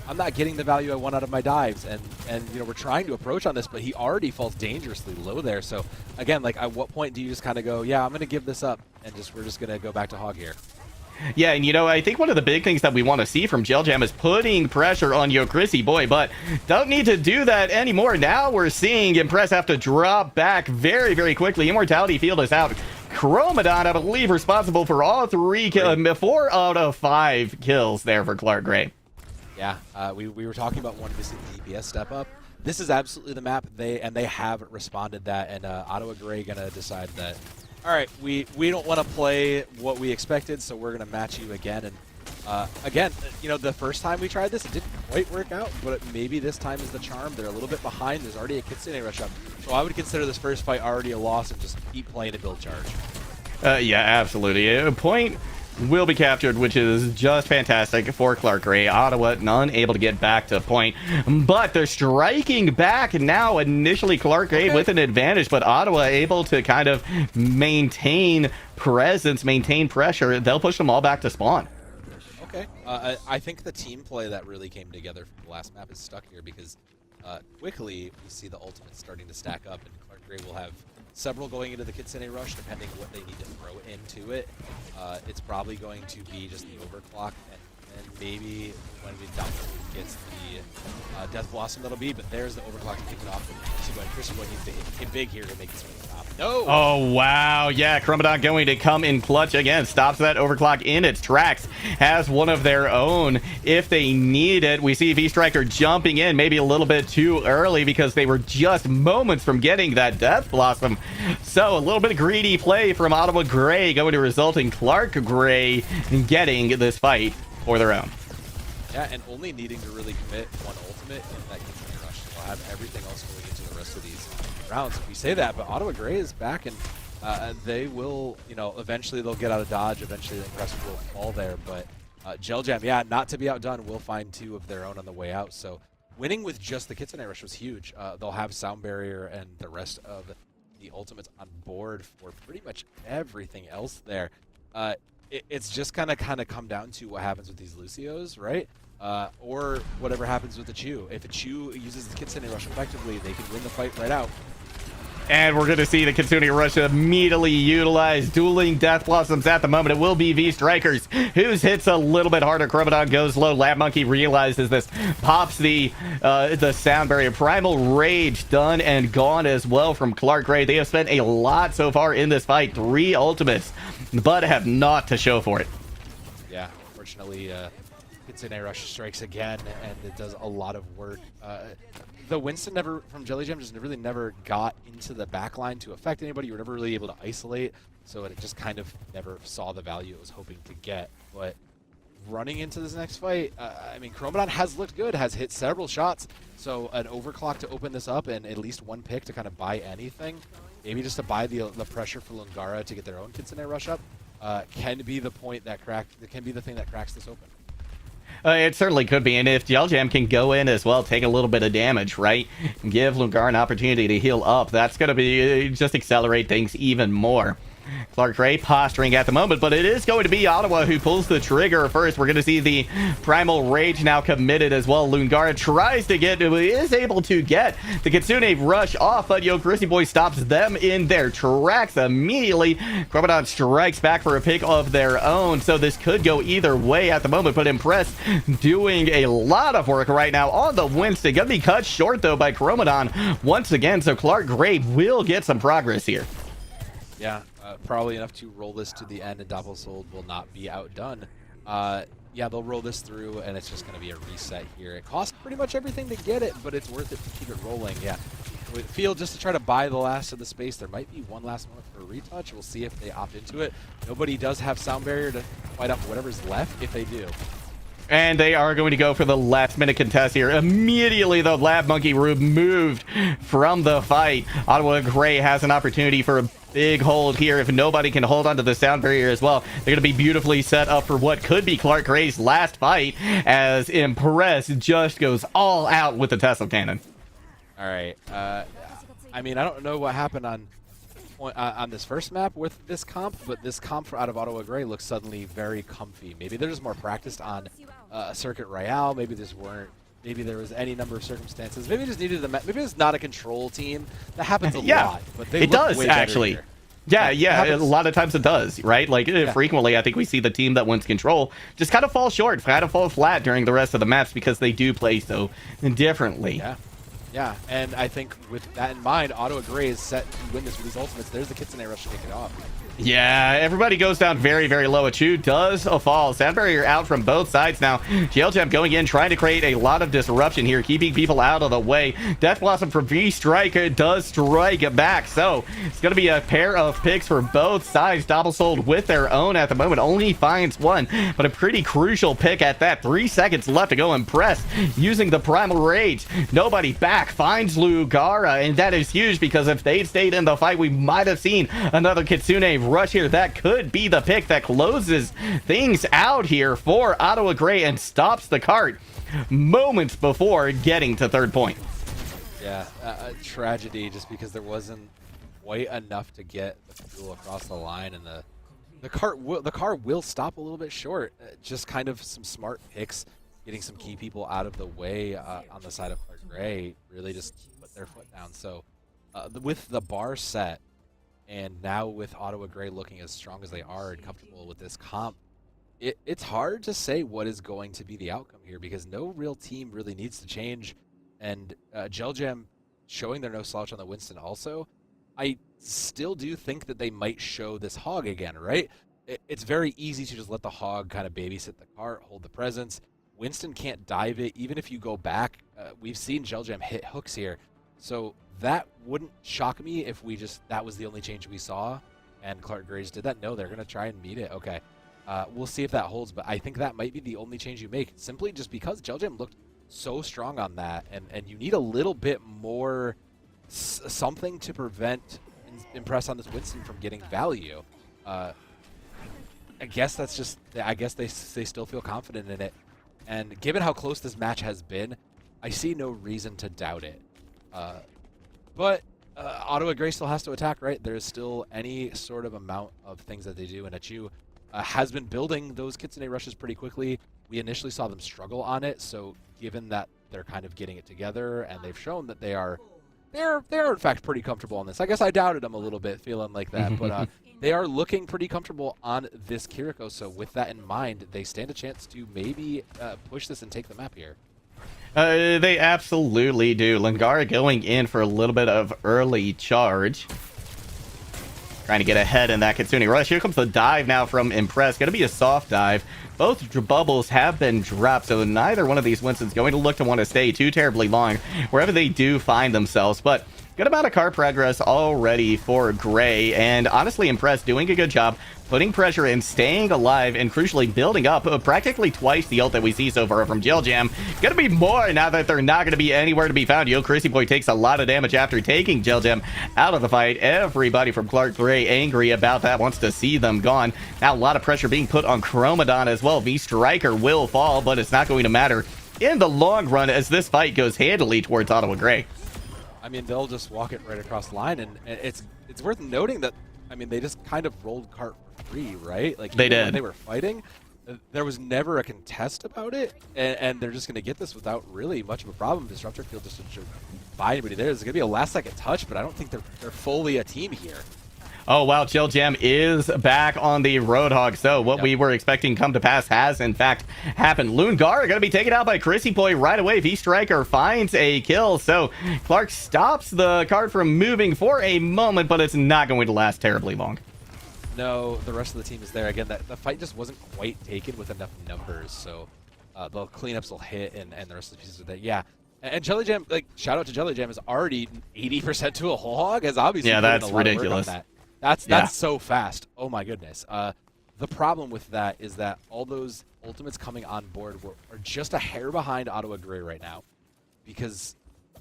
the value I want out of my dives, and we're trying to approach on this, but he already falls dangerously low there. So again, like, at what point do you just kind of go, yeah, I'm going to give this up, and we're just going to go back to hog here? Yeah, and I think one of the big things that we want to see from Gel Jam is putting pressure on Yo Chrissy Boy, but don't need to do that anymore. Now we're seeing Impress have to drop back very, very quickly. Immortality Field is out. Chromadon, I believe, responsible for all 4 out of 5 kills there for Clark Gray. Yeah, we were talking about wanting to see the DPS step up. This is absolutely the map. They have responded that, and Ottawa Gray gonna decide that, all right, we don't want to play what we expected, so we're going to match you again. And again, the first time we tried this, it didn't quite work out, but maybe this time is the charm. They're a little bit behind. There's already a Kitsune Rush up. So I would consider this first fight already a loss and just keep playing to build charge. Yeah, absolutely. A point will be captured, which is just fantastic for Clark Gray. Ottawa unable to get back to point, but they're striking back now. Initially Clark Gray with an advantage, but Ottawa able to kind of maintain presence, maintain pressure. They'll push them all back to spawn. Okay, I think the team play that really came together from the last map is stuck here, because quickly we see the ultimates starting to stack up, and Clark Gray will have several going into the Kitsune Rush, depending what they need to throw into it. It's probably going to be just the overclock, and maybe when we dump it, gets the Death Blossom that'll be, but there's the overclock to kick it off. Christian Boy needs to hit big here to make this one stop. No! Oh, wow. Yeah, Chromadon going to come in clutch again. Stops that overclock in its tracks. Has one of their own if they need it. We see V-Striker jumping in maybe a little bit too early because they were just moments from getting that Death Blossom. So a little bit of greedy play from Ottawa Gray going to result in Clark Gray getting this fight for their own. Yeah, and only needing to really commit one ultimate in that Kitsune Rush. We'll have everything else going into the rest of these rounds. We say that, but Ottawa Grey is back, and they will, eventually they'll get out of dodge. Eventually the pressure will fall there, but Gel Jam, yeah, not to be outdone, will find 2 of their own on the way out. So winning with just the Kitsune Rush was huge. They'll have Sound Barrier and the rest of the ultimates on board for pretty much everything else there. It's just kind of come down to what happens with these Lucios, right? Or whatever happens with the Chu. If a Chu uses the Kitsune Rush effectively, they can win the fight right out. And we're going to see the Kitsune Rush immediately utilize dueling Death Blossoms at the moment. It will be V Strikers, whose hits a little bit harder. Chromodon goes low. Lab Monkey realizes this, pops the Sound Barrier. Primal Rage done and gone as well from Clark Gray. They have spent a lot so far in this fight. 3 ultimates, but have not to show for it. Yeah, unfortunately, Kitsune Rush strikes again, and it does a lot of work. The Winston from Jelly Jam just really never got into the backline to affect anybody. You were never really able to isolate, so it just kind of never saw the value it was hoping to get. But running into this next fight, I mean, Chromodon has looked good, has hit several shots, so an overclock to open this up and at least 1 pick to kind of buy anything, maybe just to buy the pressure for Lungara to get their own Kitsune Rush up, can be the point that can be the thing that cracks this open. It certainly could be, and if Gel Jam can go in as well, take a little bit of damage, right? Give Lungar an opportunity to heal up. That's going to be just accelerate things even more. Clark Gray posturing at the moment, but it is going to be Ottawa who pulls the trigger first. We're going to see the Primal Rage now committed as well. Lungara tries to is able to get the Kitsune Rush off, but Grizzly Boy stops them in their tracks immediately. Chromodon strikes back for a pick of their own, so this could go either way at the moment, but Impress doing a lot of work right now on the Winston. Gonna be cut short, though, by Chromodon once again, so Clark Gray will get some progress here. Yeah, probably enough to roll this to the end, and Doppelsold will not be outdone. Yeah, they'll roll this through, and it's just going to be a reset here. It costs pretty much everything to get it, but it's worth it to keep it rolling. Yeah, with Field just to try to buy the last of the space. There might be one last moment for a retouch. We'll see if they opt into it. Nobody does have Sound Barrier to fight up whatever's left if they do. And they are going to go for the last minute contest here. Immediately, the Lab Monkey removed from the fight. Ottawa Gray has an opportunity for a big hold here. If nobody can hold onto the Sound Barrier as well, they're going to be beautifully set up for what could be Clark Gray's last fight, as Impress just goes all out with the Tesla Cannon. All right. I mean, I don't know what happened on this first map with this comp, but this comp out of Ottawa Gray looks suddenly very comfy. Maybe they're just more practiced on Circuit Royale. Maybe there was any number of circumstances. Maybe just needed maybe it's not a control team. That happens a lot, but it does actually. Yeah, a lot of times it does, right? Like frequently, I think we see the team that wins control just kind of fall short, kind of fall flat during the rest of the maps because they do play so differently. Yeah, and I think with that in mind, Ottawa Gray is set to win this with these ultimates. There's the Kitsune Rush to kick it off. Yeah, everybody goes down very, very low. A Chu does fall. Sound Barrier out from both sides now. GLJam going in, trying to create a lot of disruption here, keeping people out of the way. Death Blossom for V-Striker does strike back, so it's going to be a pair of picks for both sides. Doppelsold with their own at the moment, only finds one, but a pretty crucial pick at that. 3 seconds left to go. Impress using the Primal Rage. Nobody back, finds Lugara, and that is huge because if they'd stayed in the fight, we might have seen another Kitsune Rush here. That could be the pick that closes things out here for Ottawa Gray and stops the cart moments before getting to third point. Yeah, a tragedy just because there wasn't quite enough to get the fuel across the line, and the car will stop a little bit short. Just kind of some smart picks, getting some key people out of the way on the side of Clark Gray really just put their foot down. So with the bar set, and now with Ottawa Gray looking as strong as they are and comfortable with this comp, it's hard to say what is going to be the outcome here because no real team really needs to change. And GLJam showing their no slouch on the Winston also, I still do think that they might show this hog again, right? It's very easy to just let the hog kind of babysit the cart, hold the presence. Winston can't dive it. Even if you go back, we've seen GLJam hit hooks here. So that wouldn't shock me if that was the only change we saw and Clark Grays did that. No, they're going to try and meet it. Okay. We'll see if that holds, but I think that might be the only change you make, simply just because Jelljam looked so strong on that, and you need a little bit more something to prevent Impress on this Winston from getting value. I guess that's just, I guess they still feel confident in it, and given how close this match has been, I see no reason to doubt it. But Ottawa Grey still has to attack, right? There's still any sort of amount of things that they do, and Achu has been building those Kitsune rushes pretty quickly. We initially saw them struggle on it, so given that they're kind of getting it together, and they've shown that they're in fact pretty comfortable on this. I guess I doubted them a little bit feeling like that, but they are looking pretty comfortable on this Kiriko, so with that in mind, they stand a chance to maybe push this and take the map here. They absolutely do. Lingara going in for a little bit of early charge. Trying to get ahead in that Kitsune rush. Here comes the dive now from Impress. Going to be a soft dive. Both bubbles have been dropped, so neither one of these Winstons going to look to want to stay too terribly long wherever they do find themselves. But good amount of car progress already for Gray, and honestly, Impress doing a good job putting pressure in, staying alive, and crucially building up practically twice the ult that we see so far from Jelljam. Gonna be more now that they're not gonna be anywhere to be found. Yo, Chrissy Boy takes a lot of damage after taking Jelljam out of the fight. Everybody from Clark Gray angry about that, wants to see them gone. Now a lot of pressure being put on Chromadon as well. V-Striker will fall, but it's not going to matter in the long run as this fight goes handily towards Ottawa Grey. I mean, they'll just walk it right across the line, and it's worth noting that, I mean, they just kind of rolled cart for free, right? Like, they did. When they were fighting, there was never a contest about it, and they're just going to get this without really much of a problem. Disruptor Field just buy anybody there. There's going to be a last-second touch, but I don't think they're fully a team here. Oh, wow, Jelljam is back on the Roadhog, so what we were expecting come to pass has, in fact, happened. Lungar going to be taken out by Chrissy Boy right away. V-Striker finds a kill, so Clark stops the card from moving for a moment, but it's not going to last terribly long. No, the rest of the team is there. Again, the fight just wasn't quite taken with enough numbers, so the cleanups will hit, and the rest of the pieces are there. Yeah. And Jelljam, like, shout out to Jelljam, is already 80% to a whole hog, as obviously that's ridiculous. That's so fast. Oh my goodness. The problem with that is that all those ultimates coming on board are just a hair behind Ottawa Grey right now, because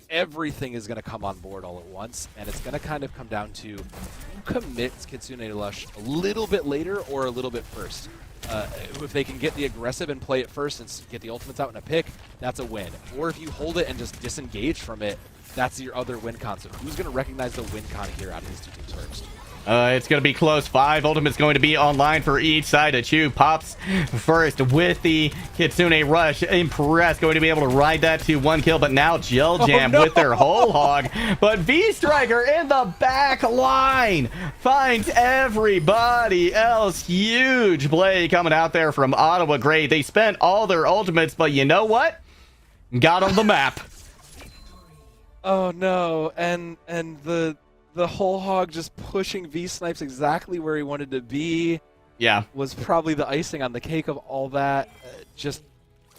everything is going to come on board all at once, and it's going to kind of come down to who commits Kitsune Lush a little bit later or a little bit first. If they can get the aggressive and play it first and get the ultimates out in a pick, that's a win. Or if you hold it and just disengage from it, that's your other win con. So who's going to recognize the win con here out of these two teams first? It's going to be close. 5 ultimates going to be online for each side. Achu pops first with the Kitsune Rush. Impress going to be able to ride that to 1 kill, but now Jelljam with their whole hog. But V-Striker in the back line finds everybody else. Huge play coming out there from Ottawa Grey. They spent all their ultimates, but you know what? Got on the map. Oh no, and the whole hog just pushing V-Snipes exactly where he wanted to be. Yeah. Was probably the icing on the cake of all that. Just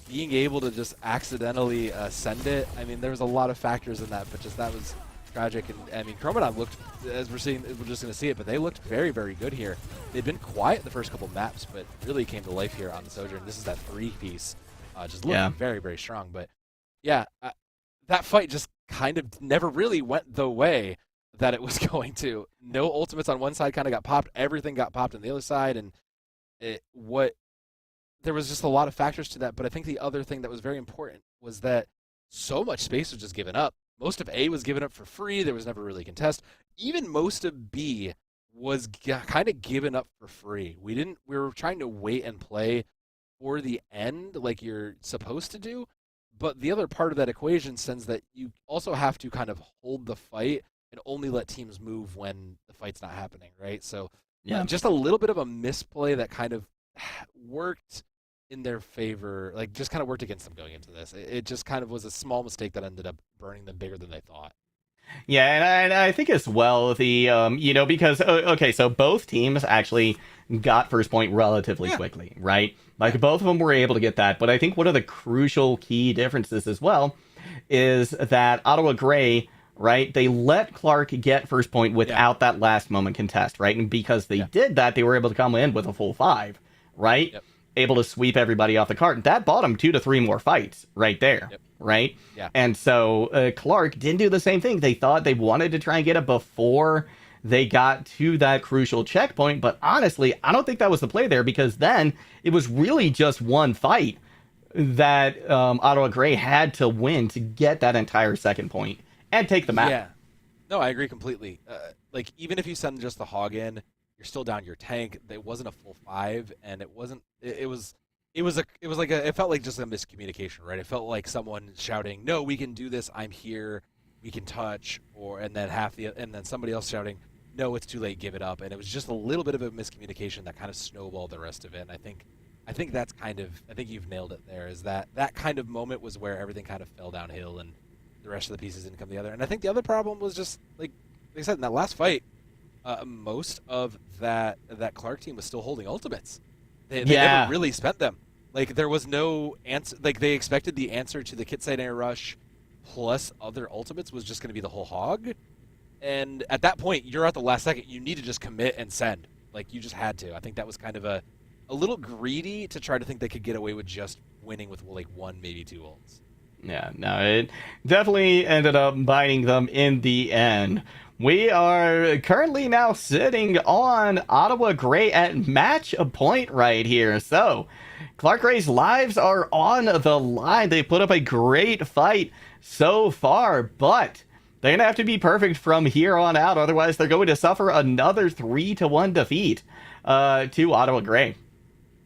being able to just accidentally send it. I mean, there was a lot of factors in that, but just that was tragic. And I mean, Chromadon looked, as we're seeing, we're just going to see it, but they looked very, very good here. They'd been quiet the first couple maps, but really came to life here on the Sojourn. This is that 3-piece. Just looking very, very strong. But yeah, that fight just kind of never really went the way that it was going to. No ultimates on one side kind of got popped. Everything got popped on the other side, and there was just a lot of factors to that. But I think the other thing that was very important was that so much space was just given up. Most of A was given up for free. There was never really a contest. Even most of B was kind of given up for free. We were trying to wait and play for the end like you're supposed to do. But the other part of that equation says that you also have to kind of hold the fight and only let teams move when the fight's not happening, right? So just a little bit of a misplay that kind of worked in their favor, like just kind of worked against them going into this. It just kind of was a small mistake that ended up burning them bigger than they thought. Yeah, and I think as well, the, because, okay, so both teams actually got first point relatively quickly, right? Like, both of them were able to get that, but I think one of the crucial key differences as well is that Ottawa Grey, right, they let Clark get first point without that last moment contest, right? And because they did that, they were able to come in with a full 5, right? Yep. Able to sweep everybody off the cart. That bought him 2 to 3 more fights right there, Yep. right? Yeah. And so Clark didn't do the same thing. They thought they wanted to try and get it before they got to that crucial checkpoint, but honestly, I don't think that was the play there, because then it was really just one fight that Ottawa Gray had to win to get that entire second point and take the map. Yeah. No, I agree completely. Like, even if you send just the hog in, you're still down your tank. It wasn't a full 5, and it wasn't. It felt like just a miscommunication, right? It felt like someone shouting, "No, we can do this. I'm here. We can touch," and then somebody else shouting, "No, it's too late. Give it up." And it was just a little bit of a miscommunication that kind of snowballed the rest of it. And I think that's I think you've nailed it there. Is that kind of moment was where everything kind of fell downhill and the rest of the pieces didn't come together. And I think the other problem was just like I said in that last fight. Most of that Clark team was still holding ultimates. They never really spent them. Like, there was no answer. Like, they expected the answer to the kit site air rush plus other ultimates was just going to be the whole hog. And at that point, you're at the last second. You need to just commit and send. Like, you just had to. I think that was kind of a little greedy to try to think they could get away with just winning with like 1, maybe 2 ults. Yeah, no, it definitely ended up biting them in the end. We are currently now sitting on Ottawa Gray at match point right here. So, Clark Gray's lives are on the line. They put up a great fight so far, but they're going to have to be perfect from here on out. Otherwise, they're going to suffer another 3-1 defeat to Ottawa Gray.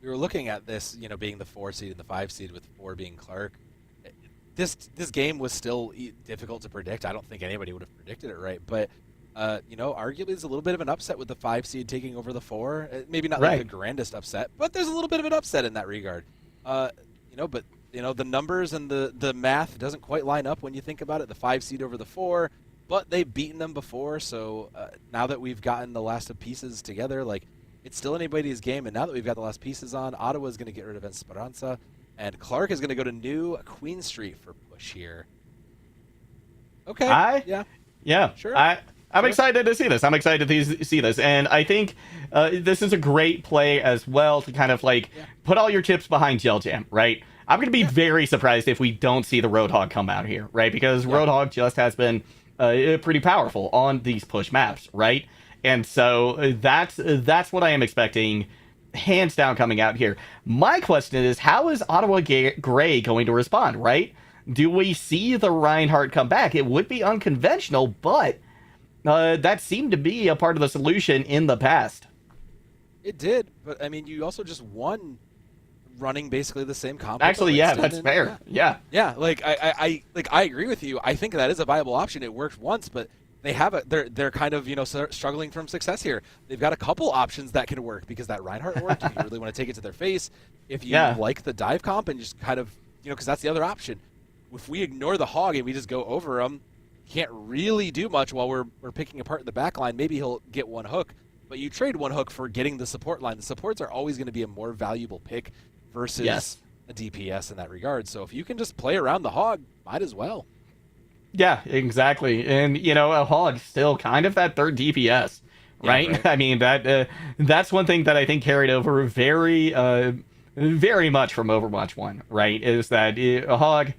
We were looking at this, being the 4 seed and the 5 seed, with 4 being Clark. This game was still difficult to predict. I don't think anybody would have predicted it right, but arguably it's a little bit of an upset with the 5 seed taking over the 4. Maybe not like the grandest upset, but there's a little bit of an upset in that regard. But the numbers and the math doesn't quite line up when you think about it. The 5 seed over the 4, but they've beaten them before. So now that we've gotten the last of pieces together, like, it's still anybody's game. And now that we've got the last pieces on, Ottawa's going to get rid of Esperanza. And Clark is going to go to new Queen Street for push here. Okay. Yeah. Sure. I'm excited to see this. I'm excited to see this. And I think this is a great play as well to kind of put all your chips behind Gel Jam, right? I'm going to be very surprised if we don't see the Roadhog come out here, right? Because Roadhog just has been pretty powerful on these push maps, right? And so that's what I am expecting, hands down, coming out here. My question is, how is Ottawa Gray going to respond, right? Do we see the Reinhardt come back? It would be unconventional, but that seemed to be a part of the solution in the past. It did, but I mean, you also just won running basically the same comp. Actually, yeah, that's fair. Yeah. Like I agree with you. I think that is a viable option. It worked once, but they're kind of struggling from success here. They've got a couple options that can work, because that Reinhardt worked. If you really want to take it to their face, if you like the dive comp and just kind of because that's the other option. If we ignore the hog and we just go over him, can't really do much while we're picking apart the back line. Maybe he'll get 1 hook, but you trade 1 hook for getting the support line. The supports are always going to be a more valuable pick versus a DPS in that regard. So if you can just play around the hog, might as well. Yeah, exactly. And a hog still kind of that third DPS, right? Yeah, right. I mean, that's one thing that I think carried over very much from Overwatch 1, right? Is that a hog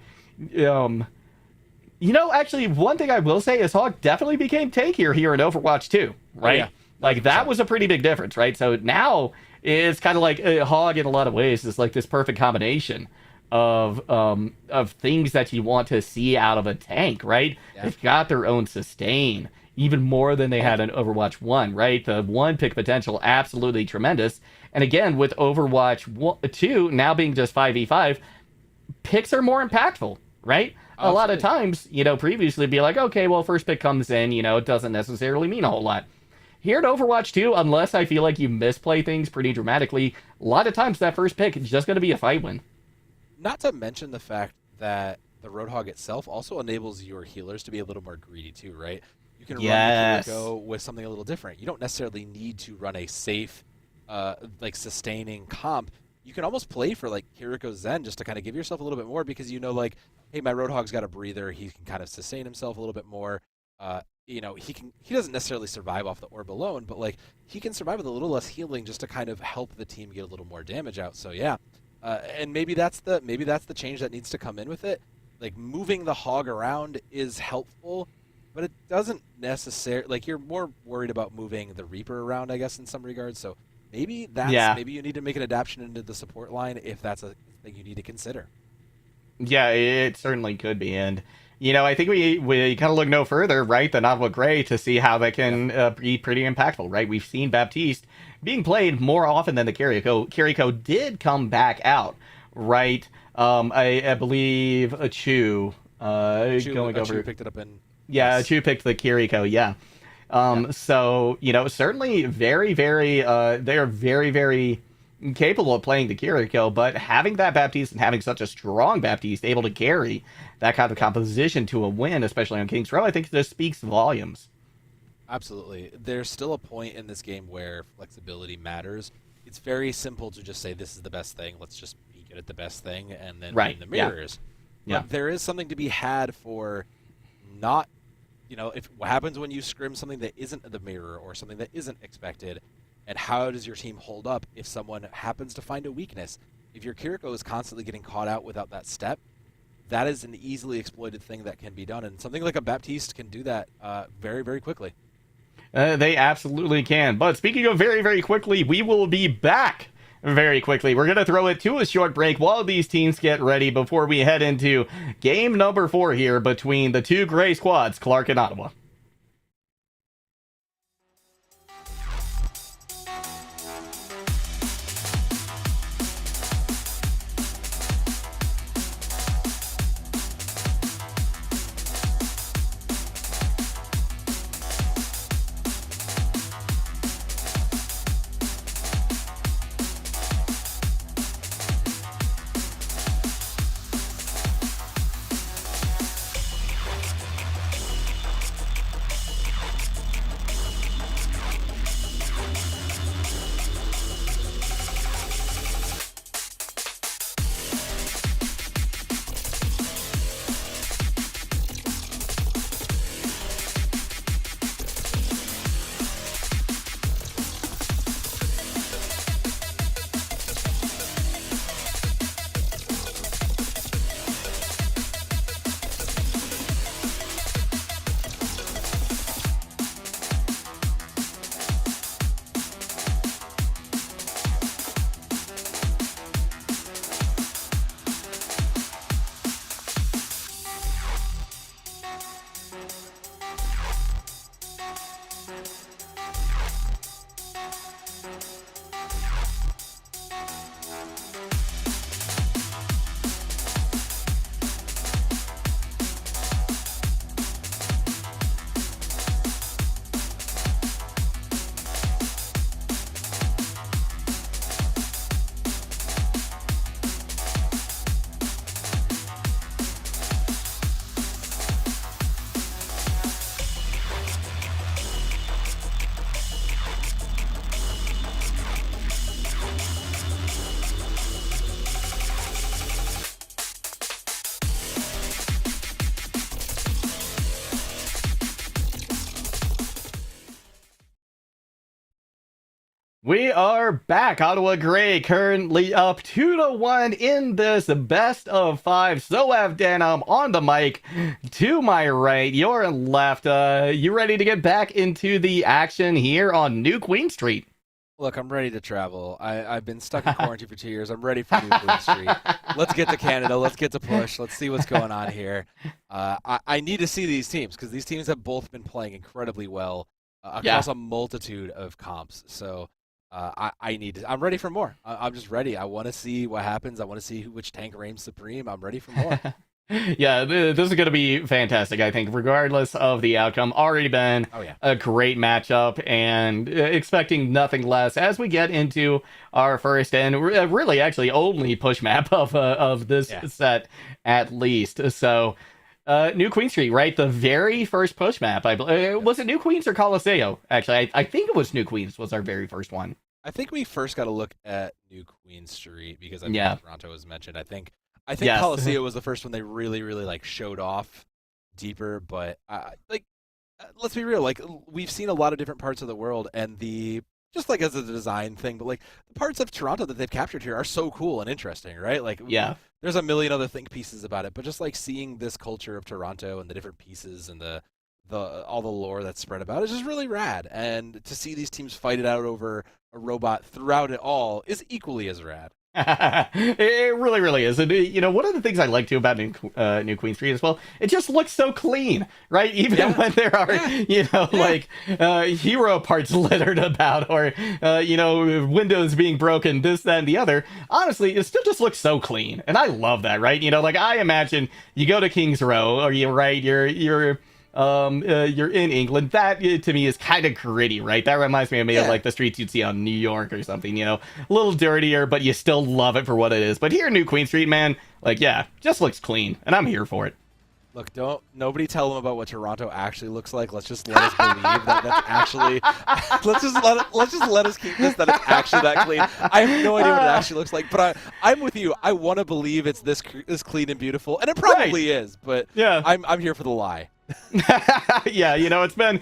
actually, one thing I will say is Hog definitely became tankier here in Overwatch 2, right? Oh, yeah. That was a pretty big difference, right? So now it's kind of like Hog in a lot of ways is like this perfect combination of things that you want to see out of a tank, right? Yeah. They've got their own sustain, even more than they had in Overwatch 1, right? The 1 pick potential, absolutely tremendous. And again, with Overwatch 2 now being just 5v5, picks are more impactful, right? A lot of times, previously be like, okay, well, first pick comes in, it doesn't necessarily mean a whole lot. Here at Overwatch 2, unless I feel like you misplay things pretty dramatically, a lot of times that first pick is just going to be a fight win. Not to mention the fact that the Roadhog itself also enables your healers to be a little more greedy too, right? You can run the Kiriko with something a little different. You don't necessarily need to run a safe, sustaining comp. You can almost play for Kiriko Zen just to kind of give yourself a little bit more, because hey, my Roadhog's got a breather. He can kind of sustain himself a little bit more. he doesn't necessarily survive off the orb alone, but like he can survive with a little less healing just to kind of help the team get a little more damage out. So yeah, and maybe that's the change that needs to come in with it. Like moving the hog around is helpful, but it doesn't necessarily, like, you're more worried about moving the Reaper around, I guess, in some regards. So maybe maybe you need to make an adaptation into the support line if that's a thing you need to consider. Yeah, it certainly could be. And, I think we kind of look no further, right, than Ottawa Grey to see how that can be pretty impactful, right? We've seen Baptiste being played more often than the Kiriko. Kiriko did come back out, right? I believe Chu, going over. Chu picked it up in. Yeah, Yes. Chu picked the Kiriko, yeah. So, certainly very, very, they are very, very capable of playing the Kiriko, but having that Baptiste and having such a strong Baptiste able to carry that kind of composition to a win, especially on King's Row, I think this speaks volumes. Absolutely. There's still a point in this game where flexibility matters. It's very simple to just say this is the best thing. Let's just be good at the best thing and then Right, win the yeah. mirrors. Yeah. But there is something to be had for not, if what happens when you scrim something that isn't the mirror or something that isn't expected, and how does your team hold up if someone happens to find a weakness? If your Kiriko is constantly getting caught out without that step, that is an easily exploited thing that can be done, and something like a Baptiste can do that very, very quickly. They absolutely can. But speaking of very, very quickly, we will be back very quickly. We're going to throw it to a short break while these teams get ready before we head into game number 4 here between the two Grey squads, Clark and Ottawa. We are back. Ottawa Grey currently up 2-1 in this best of 5. Zoev Denim on the mic to my right, your left. You ready to get back into the action here on New Queen Street? Look, I'm ready to travel. I've been stuck in quarantine for 2 years. I'm ready for New Queen Street. Let's get to Canada. Let's get to push. Let's see what's going on here. I need to see these teams because these teams have both been playing incredibly well across a multitude of comps. So I'm ready for more. I'm just ready. I want to see what happens. I want to see which tank reigns supreme. I'm ready for more. Yeah, this is going to be fantastic, I think, regardless of the outcome. Already been a great matchup, and expecting nothing less as we get into our first and really actually only push map of this set, at least. So, New Queen Street, right? The very first push map. Was it New Queens or Colosseo? Actually, I think it was New Queens was our very first one. I think we first got to look at New Queen Street because I think Toronto was mentioned. I think Colosseo was the first one they really, really like showed off deeper. But let's be real. Like we've seen a lot of different parts of the world, and just like as a design thing, but like the parts of Toronto that they've captured here are so cool and interesting, right? Like Yeah. there's a million other think pieces about it, but just like seeing this culture of Toronto and the different pieces and the all the lore that's spread about it is just really rad. And to see these teams fight it out over a robot throughout it all is equally as rad. It really, really is. And, one of the things I like too about New Queen Street as well, it just looks so clean, right? Even when there are, like hero parts littered about or, windows being broken, this, that, and the other. Honestly, it still just looks so clean. And I love that, right? Like I imagine you go to King's Row or you're in England. That to me is kind of gritty, right? That reminds me of like the streets you'd see on New York or something, a little dirtier, but you still love it for what it is. But here in New Queen Street, man, like, yeah, just looks clean, and I'm here for it. Look, nobody tell them about what Toronto actually looks like. Let's just let us believe that that's actually. Let's just let us keep this that it's actually that clean. I have no idea what it actually looks like, but I'm with you. I want to believe it's this clean and beautiful, and it probably is. But yeah, I'm here for the lie. Yeah, it's been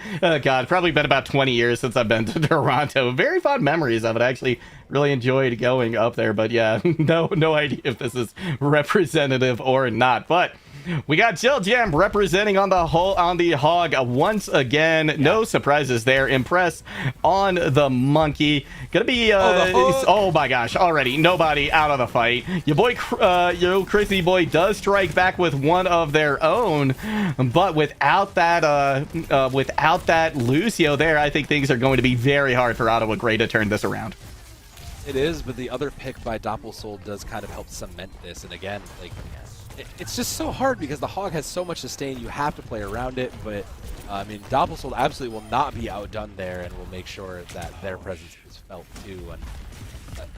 probably been about 20 years since I've been to Toronto. Very fond memories of it. I actually really enjoyed going up there, but yeah, no idea if this is representative or not. But we got Jill Jam representing on the Hog once again. Yeah. No surprises there. Impress on the Monkey. Gonna be oh my gosh, already nobody out of the fight. Your boy Chrissy Boy does strike back with one of their own, but without that Lucio there, I think things are going to be very hard for Ottawa Grey to turn this around. It is, but the other pick by Doppelsoul does kind of help cement this, and again, like it's just so hard because the Hog has so much sustain. You have to play around it, but I mean, Doppelsoul absolutely will not be outdone there and will make sure that their presence is felt too. And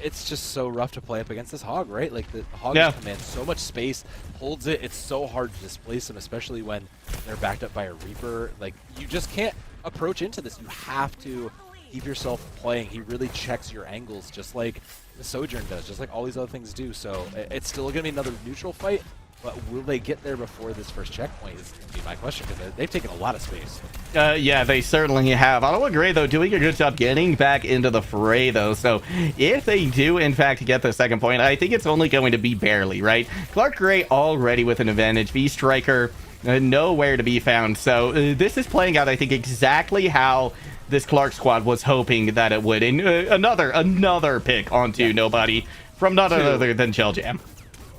it's just so rough to play up against this Hog, right? Like the Hog just commands so much space, holds it. It's so hard to displace them, especially when they're backed up by a Reaper. Like you just can't approach into this. You have to keep yourself playing. He really checks your angles just like the Sojourn does, just like all these other things do. So it's still going to be another neutral fight. But will they get there before this first checkpoint is going to be my question, because they've taken a lot of space. Yeah, they certainly have. Ottawa Grey, though, doing a good job getting back into the fray, though. So if they do, in fact, get the second point, I think it's only going to be barely, right? Clark Grey already with an advantage. V-Striker nowhere to be found. So this is playing out, I think, exactly how this Clark squad was hoping that it would. And another pick onto nobody from none other than Shell Jam.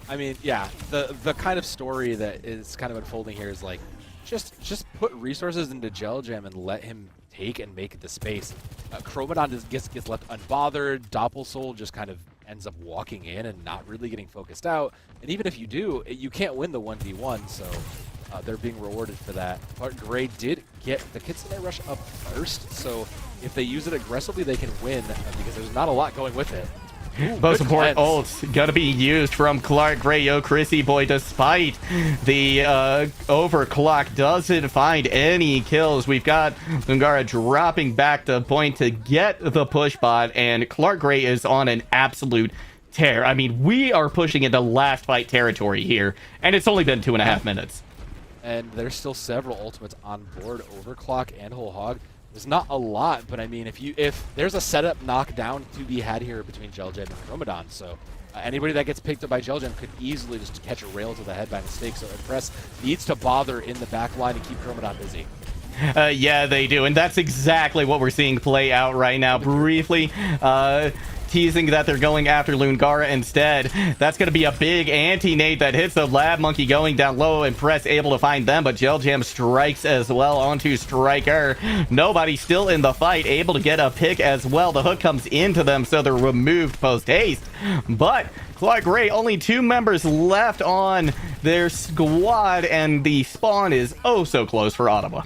I mean, yeah, the kind of story that is kind of unfolding here is like, just put resources into Gel Jam and let him take and make the space. Chromodon just gets left unbothered. Doppelsoul just kind of ends up walking in and not really getting focused out. And even if you do, you can't win the 1v1, so they're being rewarded for that. Clark Grey did get the Kitsune Rush up first, so if they use it aggressively, they can win because there's not a lot going with it. Both support ults gonna be used from Clark Grey. Yo, Chrissy Boy, despite the overclock, doesn't find any kills. We've got Lungara dropping back to point to get the push bot, and Clark Grey is on an absolute tear. I mean, we are pushing into last fight territory here, and it's only been 2.5 minutes. And there's still several ultimates on board, Overclock and Whole Hog. There's not a lot, but I mean, if there's a setup knockdown to be had here between Jelgem and Chromodon, so anybody that gets picked up by Jelgem could easily just catch a rail to the head by mistake. So Impress needs to bother in the back line and keep Chromodon busy. Yeah, they do, and that's exactly what we're seeing play out right now. Briefly, teasing that they're going after Lungara instead. That's going to be a big anti-nade that hits the Lab Monkey going down low. Impress able to find them, but Gel Jam strikes as well onto Striker. Nobody still in the fight, able to get a pick as well. The hook comes into them, so they're removed post-haste. But Clark Grey, only 2 members left on their squad, and the spawn is oh so close for Ottawa.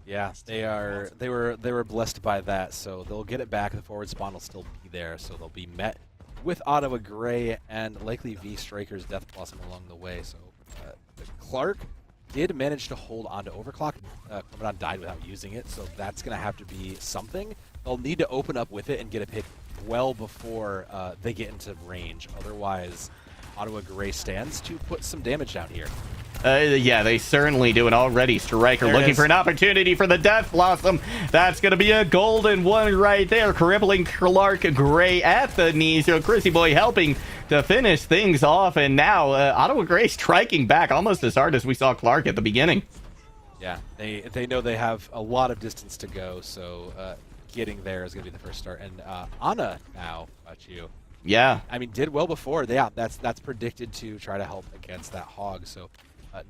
Yeah, they were blessed by that, so they'll get it back. The forward spawn will still be there, so they'll be met with Ottawa Grey and likely V Striker's Death Blossom along the way. So Clark did manage to hold on to Overclock. Chromodon died without using it, so that's going to have to be something. They'll need to open up with it and get a pick well before they get into range. Otherwise, Ottawa Gray stands to put some damage down here. Yeah, they certainly do. And already Striker looking for an opportunity for the Death Blossom. That's going to be a golden one right there. Crippling Clark Gray at the knees. Chrissy Boy helping to finish things off. And now Ottawa Gray striking back almost as hard as we saw Clark at the beginning. Yeah, they know they have a lot of distance to go, so getting there is going to be the first start. And Anna now, about you. Yeah. I mean, did well before. Yeah, that's predicted to try to help against that Hog. So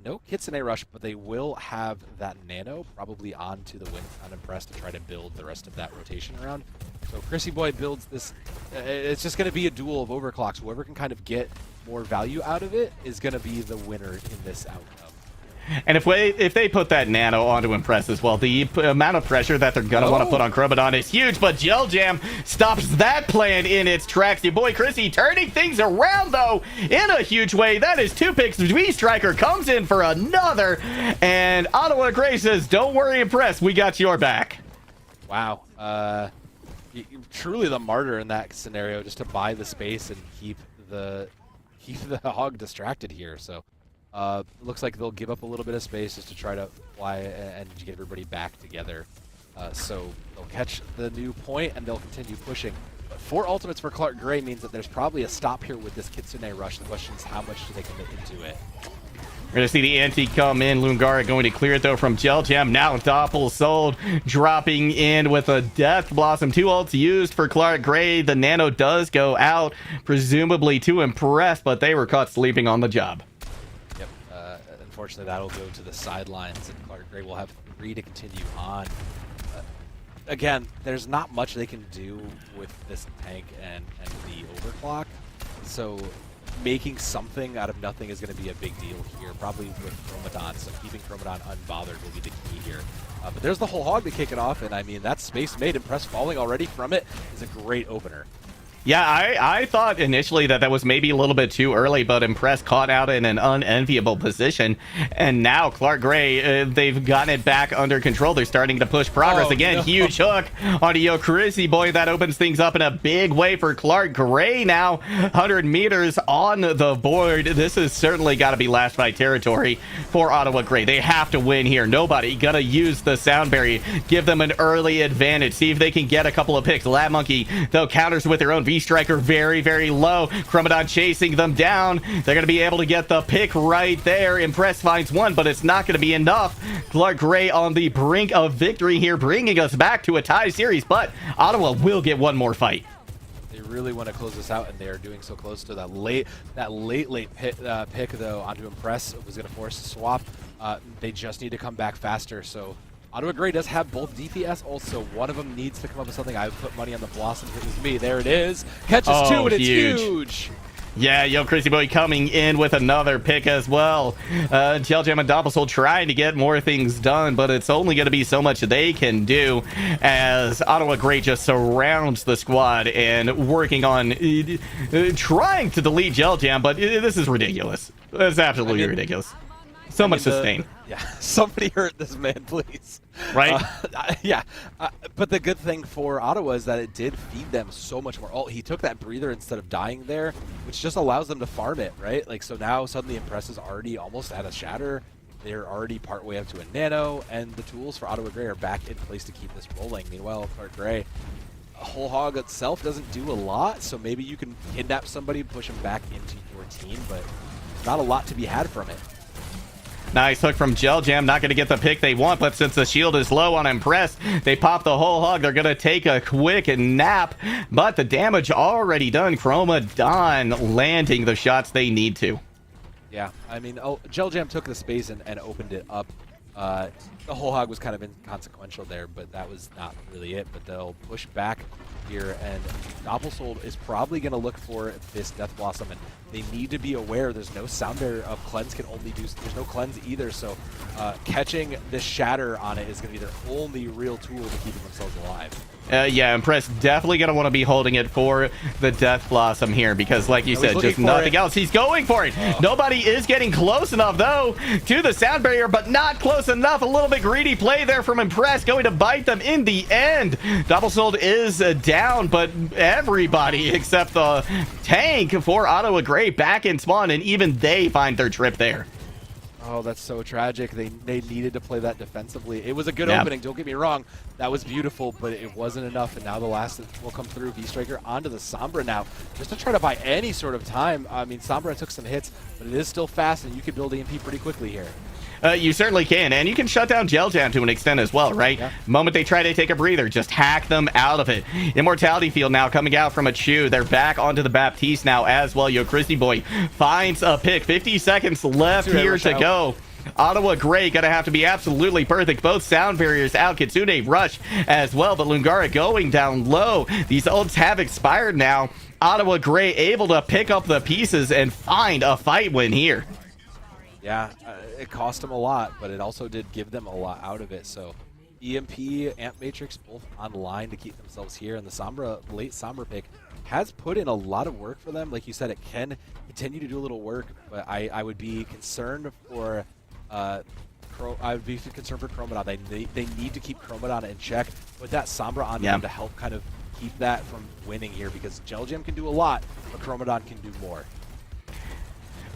no Kitsune Rush, but they will have that Nano probably onto the Unimpressed to try to build the rest of that rotation around. So Chrissy Boy builds this. It's just going to be a duel of overclocks. Whoever can kind of get more value out of it is going to be the winner in this outcome. And if they put that Nano onto Impress as well, the amount of pressure that they're going to want to put on Chromodon is huge, but Gel Jam stops that plan in its tracks. Your boy Chrissy turning things around, though, in a huge way. That is 2 picks. V-Striker comes in for another, and Ottawa Gray says, don't worry, Impress, we got your back. Wow. Truly the martyr in that scenario, just to buy the space and keep the Hog distracted here, so... looks like they'll give up a little bit of space just to try to fly and get everybody back together. So they'll catch the new point and they'll continue pushing. But 4 ultimates for Clark Gray means that there's probably a stop here with this Kitsune Rush. The question is, how much do they commit into it? We're going to see the anti come in. Lungara going to clear it, though, from Gel Jam. Now Doppel Sold dropping in with a Death Blossom. 2 ults used for Clark Gray. The Nano does go out, presumably to Impress, but they were caught sleeping on the job. Unfortunately, that'll go to the sidelines, and Clark Gray will have 3 to continue on. Again, there's not much they can do with this tank and the overclock, so making something out of nothing is going to be a big deal here, probably with Chromodon, so keeping Chromodon unbothered will be the key here. But there's the whole Hog to kick it off, and I mean, that space made Impress falling already from it is a great opener. Yeah, I thought initially that was maybe a little bit too early, but Impress caught out in an unenviable position. And now Clark Gray, they've gotten it back under control. They're starting to push progress again. No. Huge hook onto Yo Chrissy Boy. That opens things up in a big way for Clark Gray now. 100 meters on the board. This has certainly got to be last fight territory for Ottawa Gray. They have to win here. Nobody gonna use the sound barrier. Give them an early advantage. See if they can get a couple of picks. Lab Monkey, though, counters with their own V-Striker very, very low. Chromodon chasing them down. They're going to be able to get the pick right there. Impress finds one, but it's not going to be enough. Clark Gray on the brink of victory here, bringing us back to a tie series, but Ottawa will get one more fight. They really want to close this out, and they're doing so close to that late pick, though, onto Impress. Was going to force a swap. They just need to come back faster, so Ottawa Gray does have both DPS, also one of them needs to come up with something. I would put money on the Blossom if it was me. There it is. Catches 2, and it's huge. Yeah, Yo Chrissy Boy coming in with another pick as well. Gel Jam and Doppelsol trying to get more things done, but it's only going to be so much they can do as Ottawa Gray just surrounds the squad and working on trying to delete Gel Jam, but this is ridiculous. It's absolutely ridiculous. So much sustain. Yeah, somebody hurt this man, please. Right? But the good thing for Ottawa is that it did feed them so much more. Oh, he took that breather instead of dying there, which just allows them to farm it, right? Like, so now suddenly Impress is already almost at a Shatter. They're already partway up to a Nano, and the tools for Ottawa Gray are back in place to keep this rolling. Meanwhile, Clark Gray, a whole Hog itself doesn't do a lot, so maybe you can kidnap somebody, push them back into your team, but not a lot to be had from it. Nice hook from Gel Jam. Not going to get the pick they want, but since the shield is low on Impress, they pop the whole Hog. They're going to take a quick nap, but the damage already done. Chromodon landing the shots they need to. Yeah, I mean, Gel Jam took the space and opened it up. The whole Hog was kind of inconsequential there, but that was not really it. But they'll push back here, and Doppelsold is probably going to look for this Death Blossom, and they need to be aware there's no sound barrier of cleanse can only do, there's no cleanse either, so catching this Shatter on it is going to be their only real tool to keeping themselves alive. Yeah, Impress definitely going to want to be holding it for the Death Blossom here because, like you said, just nothing else. He's going for it. Oh. Nobody is getting close enough, though, to the sound barrier, but not close enough. A little bit greedy play there from Impress, going to bite them in the end. Double Sold is down, but everybody except the tank for Ottawa Gray back in spawn, and even they find their trip there. Oh, that's so tragic. They needed to play that defensively. It was a good opening, don't get me wrong. That was beautiful, but it wasn't enough, and now the last will come through. V-Striker onto the Sombra now, just to try to buy any sort of time. I mean, Sombra took some hits, but it is still fast, and you can build EMP pretty quickly here. You certainly can, and you can shut down Gel Jam to an extent as well, right? Yeah. Moment they try to take a breather, just hack them out of it. Immortality Field now coming out from a Chew. They're back onto the Baptiste now as well. Yo, Christy Boy finds a pick. 50 seconds left here to go. Ottawa Gray gonna have to be absolutely perfect. Both sound barriers out. Kitsune rush as well, but Lungara going down low. These ults have expired now. Ottawa Gray able to pick up the pieces and find a fight win here. Yeah, it cost them a lot, but it also did give them a lot out of it. So EMP, Amp Matrix both online to keep themselves here, and the Sombra, late Sombra pick has put in a lot of work for them. Like you said, it can continue to do a little work, but I would be concerned for Chromadon. They need to keep Chromadon in check. Put that Sombra on them to help kind of keep that from winning here, because Gel Jam can do a lot, but Chromadon can do more.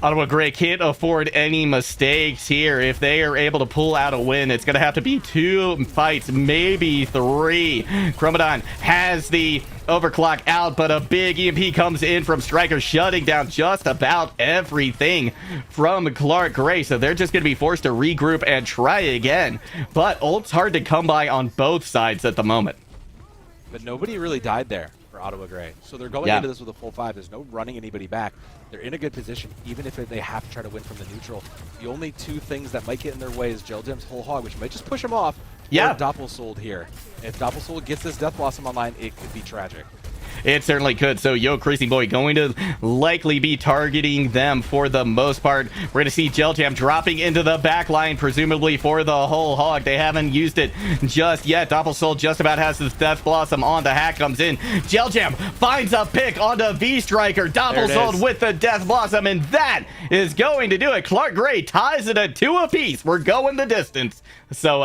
Ottawa Gray can't afford any mistakes here. If they are able to pull out a win, it's going to have to be 2 fights, maybe 3. Chromadon has the overclock out, but a big EMP comes in from Striker, shutting down just about everything from Clark Gray. So they're just going to be forced to regroup and try again. But ult's hard to come by on both sides at the moment. But nobody really died there for Ottawa Gray. So they're going into this with a full 5. There's no running anybody back. They're in a good position, even if they have to try to win from the neutral. The only 2 things that might get in their way is Gel Jam's whole hog, which might just push him off. Or Doppelsold here. If Doppelsold gets this Death Blossom online, it could be tragic. It certainly could. So, Yo, Crazy Boy going to likely be targeting them for the most part. We're going to see Gel Jam dropping into the back line, presumably for the whole hog. They haven't used it just yet. Doppelsoul just about has his Death Blossom on. The hack comes in. Gel Jam finds a pick onto V-Striker. Doppelsoul with the Death Blossom, and that is going to do it. Clark Gray ties it at 2 apiece. We're going the distance. So,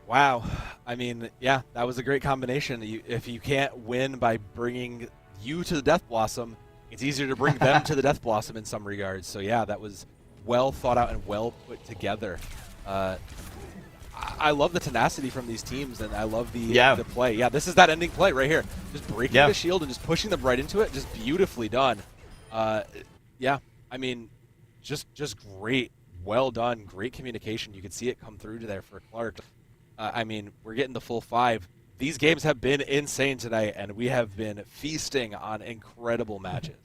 wow. I mean, yeah, that was a great combination. If you can't win by bringing you to the Death Blossom, it's easier to bring them to the Death Blossom in some regards. So yeah, that was well thought out and well put together. I love the tenacity from these teams, and I love the play. Yeah, this is that ending play right here. Just breaking the shield and just pushing them right into it. Just beautifully done. Yeah, I mean, just great. Well done. Great communication. You could see it come through there for Clark. I mean, we're getting the full 5. These games have been insane tonight, and we have been feasting on incredible matches.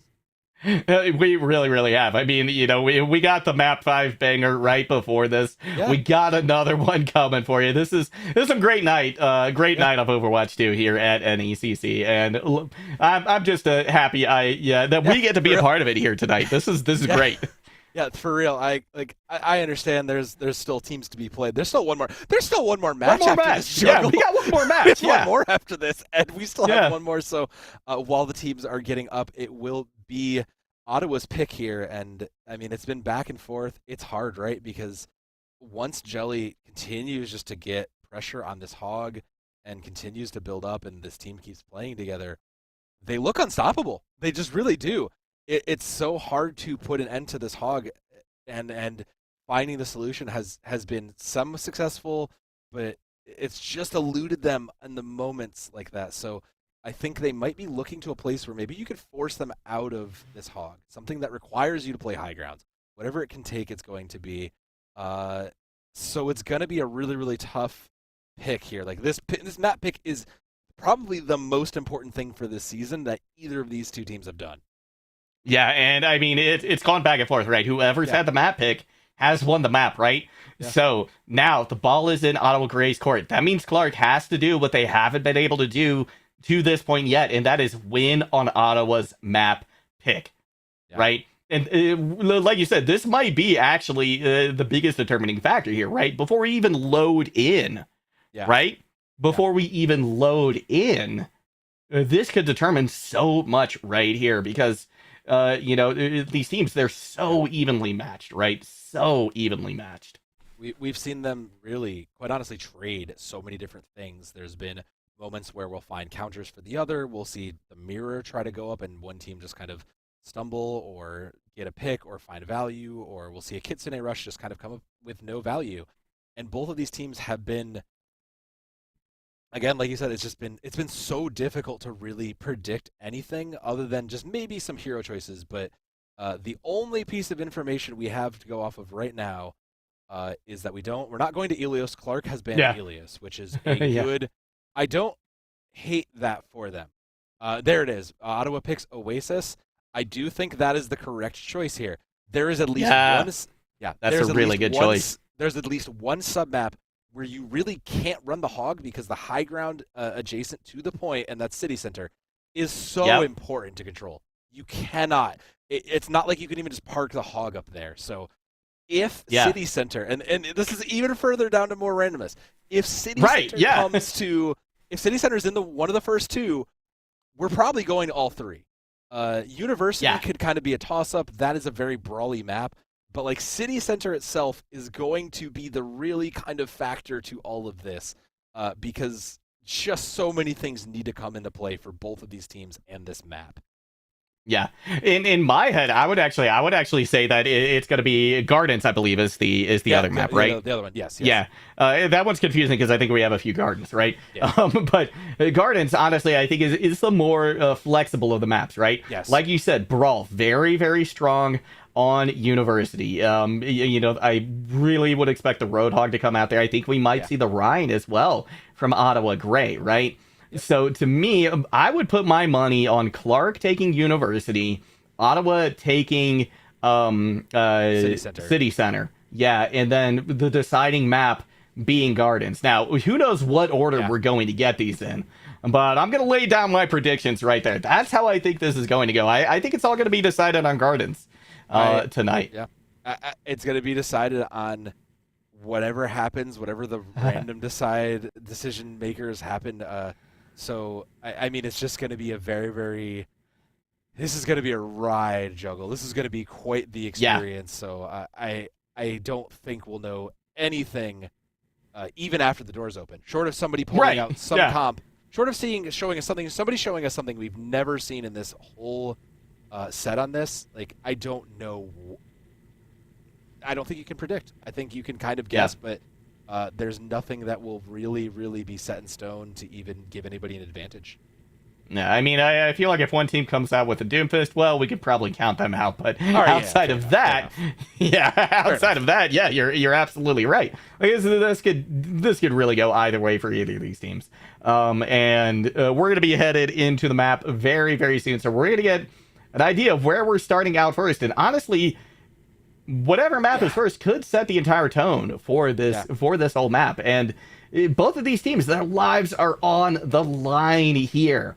We really, really have. I mean, you know, we got the map 5 banger right before this. Yeah. We got another one coming for you. This is a great night. Great night of Overwatch 2 here at NECC, and I'm just happy that we get to be a part of it here tonight. This is great. Yeah, for real. I understand. There's still teams to be played. There's still one more. There's still one more match. This yeah, we got one more match. One more after this, and we still have one more. So while the teams are getting up, it will be Ottawa's pick here. And I mean, it's been back and forth. It's hard, right? Because once Jelly continues just to get pressure on this hog and continues to build up, and this team keeps playing together, they look unstoppable. They just really do. It's so hard to put an end to this hog, and finding the solution has been some successful, but it's just eluded them in the moments like that. So I think they might be looking to a place where maybe you could force them out of this hog, something that requires you to play high grounds. Whatever it can take, it's going to be. So it's going to be a really, really tough pick here. Like this map pick is probably the most important thing for this season that either of these 2 teams have done. Yeah, and I mean, it's gone back and forth, right? Whoever's had the map pick has won the map, right? Yeah. So now the ball is in Ottawa Gray's court. That means Clark has to do what they haven't been able to do to this point yet, and that is win on Ottawa's map pick, right? And like you said, this might be actually the biggest determining factor here, right? Before we even load in, right? before we even load in, this could determine so much right here because, these teams, they're so evenly matched, right? So evenly matched. We've seen them really, quite honestly, trade so many different things. There's been moments where we'll find counters for the other. We'll see the mirror try to go up and one team just kind of stumble or get a pick or find value, or we'll see a Kitsune Rush just kind of come up with no value. And both of these teams have been, again, like you said, it's been so difficult to really predict anything other than just maybe some hero choices. But the only piece of information we have to go off of right now is that we're not going to Ilios. Clark has banned Ilios, which is a good. I don't hate that for them. There it is. Ottawa picks Oasis. I do think that is the correct choice here. There is at least one. Yeah, that's a really good choice. There's at least one submap where you really can't run the hog because the high ground adjacent to the point, and that's City Center, is so important to control. You cannot. It's not like you can even just park the hog up there. So if City Center, and this is even further down to more randomness, if City Center comes to, if City Center is in one of the first two, we're probably going to all three. University could kind of be a toss-up. That is a very brawly map. But like City Center itself is going to be the really kind of factor to all of this because just so many things need to come into play for both of these teams and this map. Yeah, in my head, I would actually say that it's going to be Gardens. I believe is the other map, right? The other one, yes. Yeah, that one's confusing because I think we have a few Gardens, right? Yeah. But Gardens, honestly, I think is the more flexible of the maps, right? Yes. Like you said, Brawl, very very strong on University. I really would expect the Roadhog to come out there. I think we might see the Rhine as well from Ottawa Gray, right? So to me, I would put my money on Clark taking University, Ottawa taking City Center. Yeah, and then the deciding map being Gardens. Now, who knows what order we're going to get these in, but I'm going to lay down my predictions right there. That's how I think this is going to go. I think it's all going to be decided on Gardens tonight. Yeah, it's going to be decided on whatever happens, whatever the random decision makers happen. So, I mean, it's just going to be a very, very... This is going to be a ride juggle. This is going to be quite the experience. So, I don't think we'll know anything even after the doors open. Short of somebody pulling out some comp. Short of showing us something we've never seen in this whole set on this. Like, I don't know. I don't think you can predict. I think you can kind of guess, but... there's nothing that will really, really be set in stone to even give anybody an advantage. Yeah, I mean, I feel like if one team comes out with a Doomfist, well, we could probably count them out. But outside of that, you're absolutely right. Like, this could really go either way for either of these teams. And we're going to be headed into the map very, very soon. So we're going to get an idea of where we're starting out first. And honestly, whatever map is first could set the entire tone for this whole map. And both of these teams, their lives are on the line here.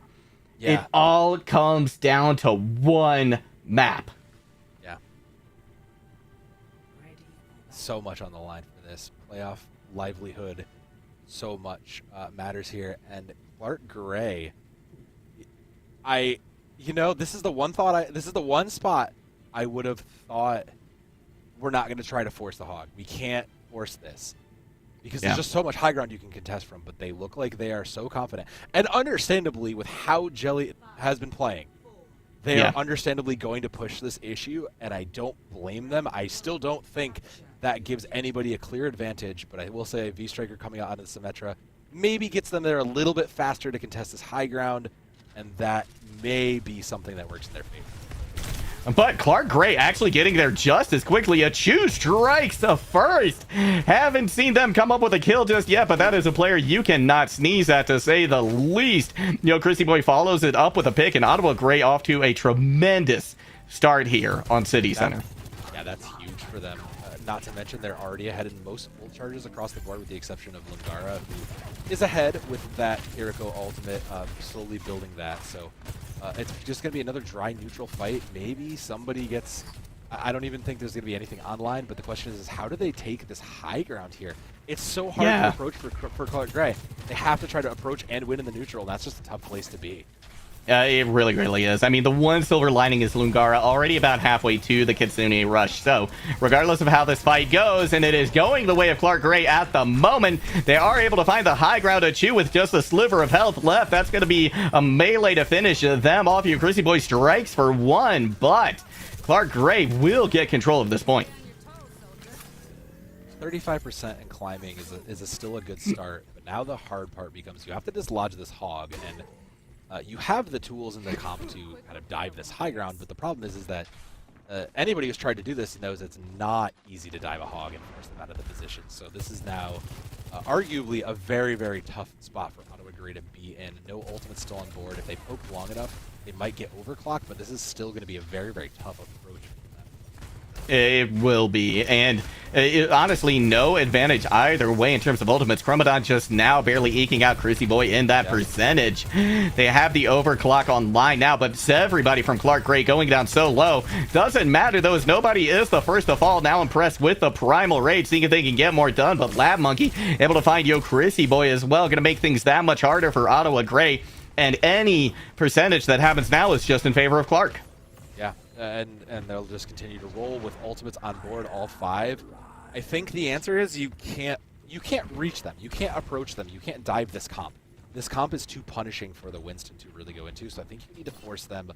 It all comes down to one map. Yeah. So much on the line for this playoff livelihood. So much matters here. And Clark Gray, this is the one spot I would have thought we're not going to try to force the hog. We can't force this because there's just so much high ground you can contest from, but they look like they are so confident. And understandably, with how Jelly has been playing, they are understandably going to push this issue, and I don't blame them. I still don't think that gives anybody a clear advantage, but I will say V-Striker coming out onto the Symmetra maybe gets them there a little bit faster to contest this high ground, and that may be something that works in their favor. But Clark Gray actually getting there just as quickly. A Chew strikes the first. Haven't seen them come up with a kill just yet, but that is a player you cannot sneeze at, to say the least. Christy Boy follows it up with a pick, and Ottawa Gray off to a tremendous start here on City Center. Yeah, that's huge for them. Not to mention they're already ahead in most full charges across the board, with the exception of Lungara, who is ahead with that Kiriko ultimate, slowly building that. So it's just going to be another dry neutral fight. Maybe somebody gets I don't even think there's going to be anything online, but the question is how do they take this high ground here? It's so hard to approach for Clark Gray. They have to try to approach and win in the neutral. That's just a tough place to be. It really, really is. I mean, the one silver lining is Lungara already about halfway to the Kitsune Rush. So, regardless of how this fight goes, and it is going the way of Clark Gray at the moment, they are able to find the high ground to chew with just a sliver of health left. That's going to be a melee to finish them off. You Chrissy Boy strikes for one, but Clark Gray will get control of this point. 35% in climbing is still a good start, but now the hard part becomes you have to dislodge this hog, and you have the tools in the comp to kind of dive this high ground, but the problem is that anybody who's tried to do this knows it's not easy to dive a hog and force them out of the position. So this is now arguably a very, very tough spot for Ottawa Gray to be in. No ultimate's still on board. If they poke long enough, they might get overclocked, but this is still going to be a very, very tough approach. It will be, and honestly, no advantage either way in terms of ultimates. Chromadon just now barely eking out Chrissy Boy in that percentage. They have the overclock online now, but everybody from Clark Gray going down so low. Doesn't matter though, as nobody is the first to fall. Now impressed with the Primal Rage, seeing if they can get more done, but Lab Monkey able to find Yo Chrissy Boy as well. Gonna make things that much harder for Ottawa Gray, and any percentage that happens now is just in favor of Clark. Yeah, and they'll just continue to roll with ultimates on board, all 5. I think the answer is you can't reach them, you can't approach them, you can't dive this comp. This comp is too punishing for the Winston to really go into, so I think you need to force them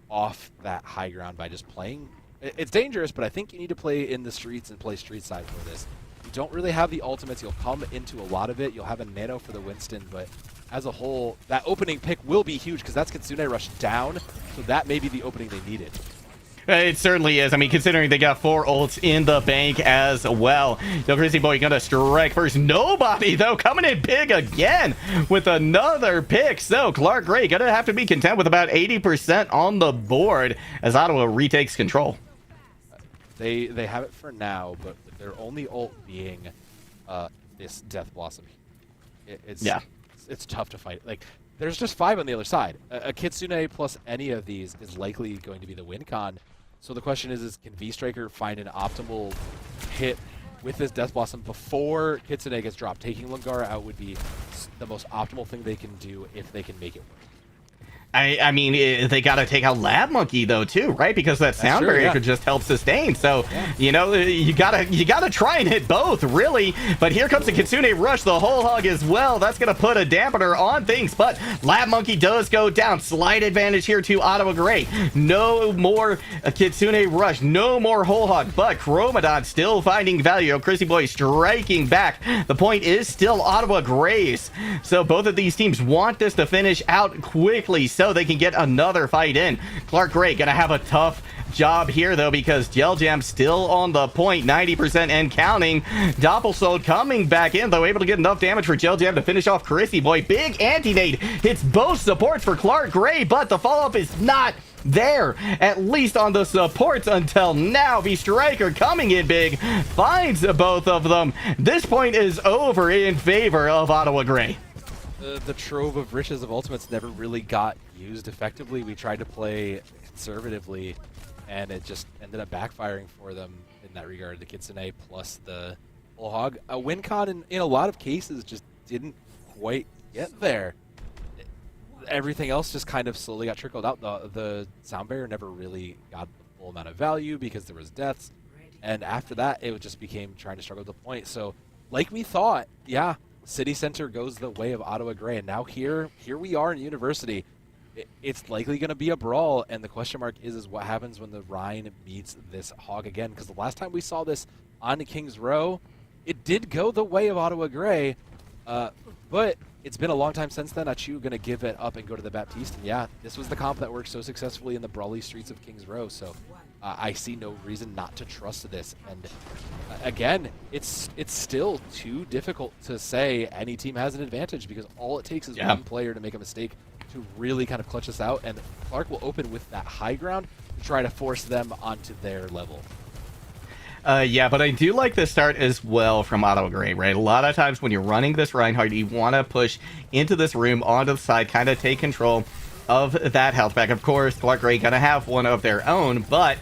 off that high ground by just playing. It's dangerous, but I think you need to play in the streets and play street side for this. You don't really have the ultimates, you'll come into a lot of it, you'll have a nano for the Winston, but as a whole, that opening pick will be huge because that's Kitsune Rush down, so that may be the opening they needed. It certainly is. I mean, considering they got 4 ults in the bank as well. Yo Chrissy Boy gonna strike first. Nobody, though, coming in big again with another pick. So Clark Gray gonna have to be content with about 80% on the board as Ottawa retakes control. They have it for now, but their only ult being this Death Blossom. It's tough to fight. Like, there's just 5 on the other side. A Kitsune plus any of these is likely going to be the win con. So the question is can V-Striker find an optimal hit with this Death Blossom before Kitsune gets dropped? Taking Lungara out would be the most optimal thing they can do if they can make it work. I mean, they got to take out Lab Monkey though too, right? Because that sound barrier could just help sustain. So you know, you gotta try and hit both, really. But here comes the Kitsune Rush, the whole hog as well. That's gonna put a dampener on things. But Lab Monkey does go down. Slight advantage here to Ottawa Gray. No more Kitsune Rush, no more whole hog. But Chromadon still finding value. Chrissy Boy striking back. The point is still Ottawa Gray's. So both of these teams want this to finish out quickly, so they can get another fight in. Clark Gray gonna have a tough job here though, because Gel Jam still on the point, 90% and counting. Doppelsold coming back in though, able to get enough damage for Gel Jam to finish off Chrissy Boy. Big anti-nade hits both supports for Clark Gray, but the follow-up is not there, at least on the supports until now. V-Striker coming in big, finds both of them. This point is over in favor of Ottawa Gray. The trove of riches of ultimates never really got used effectively. We tried to play conservatively, and it just ended up backfiring for them in that regard. The Kitsune plus the whole hog. A win con in a lot of cases just didn't quite get there. Everything else just kind of slowly got trickled out. The sound barrier never really got the full amount of value because there was deaths, and after that it just became trying to struggle to the point. So like we thought, yeah, City Center goes the way of Ottawa Gray, and now here we are in University. It's likely going to be a brawl, and the question mark is what happens when the Rhine meets this hog again, because the last time we saw this on Kings Row, it did go the way of Ottawa Gray, but it's been a long time since then. Achu going to give it up and go to the Baptiste, and yeah, this was the comp that worked so successfully in the brawly streets of Kings Row, so I see no reason not to trust this. And again, it's still too difficult to say any team has an advantage, because all it takes is one player to make a mistake to really kind of clutch us out, and Clark will open with that high ground to try to force them onto their level. Yeah, but I do like the start as well from Ottawa Gray, right? A lot of times when you're running this Reinhardt, you want to push into this room onto the side, kind of take control of that health back. Of course, Clark Gray gonna have one of their own, but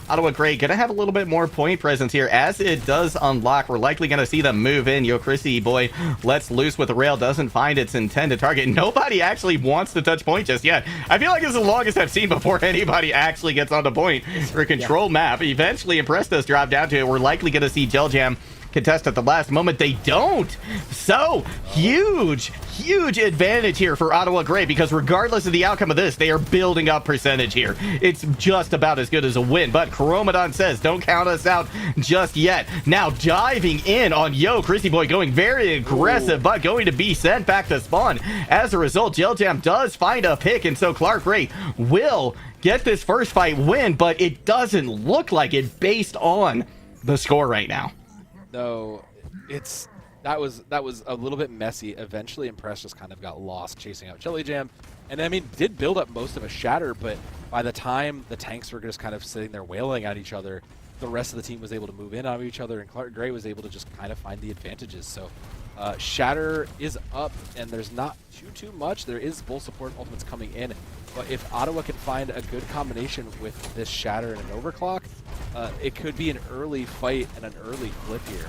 Ottawa Grey gonna have a little bit more point presence here as it does unlock. We're likely gonna see them move in. Yo, Chrissy boy lets loose with the rail, doesn't find its intended target. Nobody actually wants to touch point just yet. I feel like it's the longest I've seen before anybody actually gets on the point for a control map. Eventually, Impress does drop down to it. We're likely gonna see Gel Jam contest at the last moment. They don't. So huge advantage here for Ottawa Grey, because regardless of the outcome of this, they are building up percentage here. It's just about as good as a win, but Chromadon says don't count us out just yet. Now diving in on Yo Chrissy boy, going very aggressive, but going to be sent back to spawn. As a result, Gel Jam does find a pick, and so Clark Grey will get this first fight win, but it doesn't look like it based on the score right now. No, that was a little bit messy. Eventually, Impress just kind of got lost chasing out Jelly Jam, and I mean, did build up most of a shatter, but by the time the tanks were just kind of sitting there wailing at each other, the rest of the team was able to move in on each other, and Clark Grey was able to just kind of find the advantages. So shatter is up, and there's not too much. There is bull support ultimates coming in, but if Ottawa can find a good combination with this shatter and an overclock, it could be an early fight and an early flip here.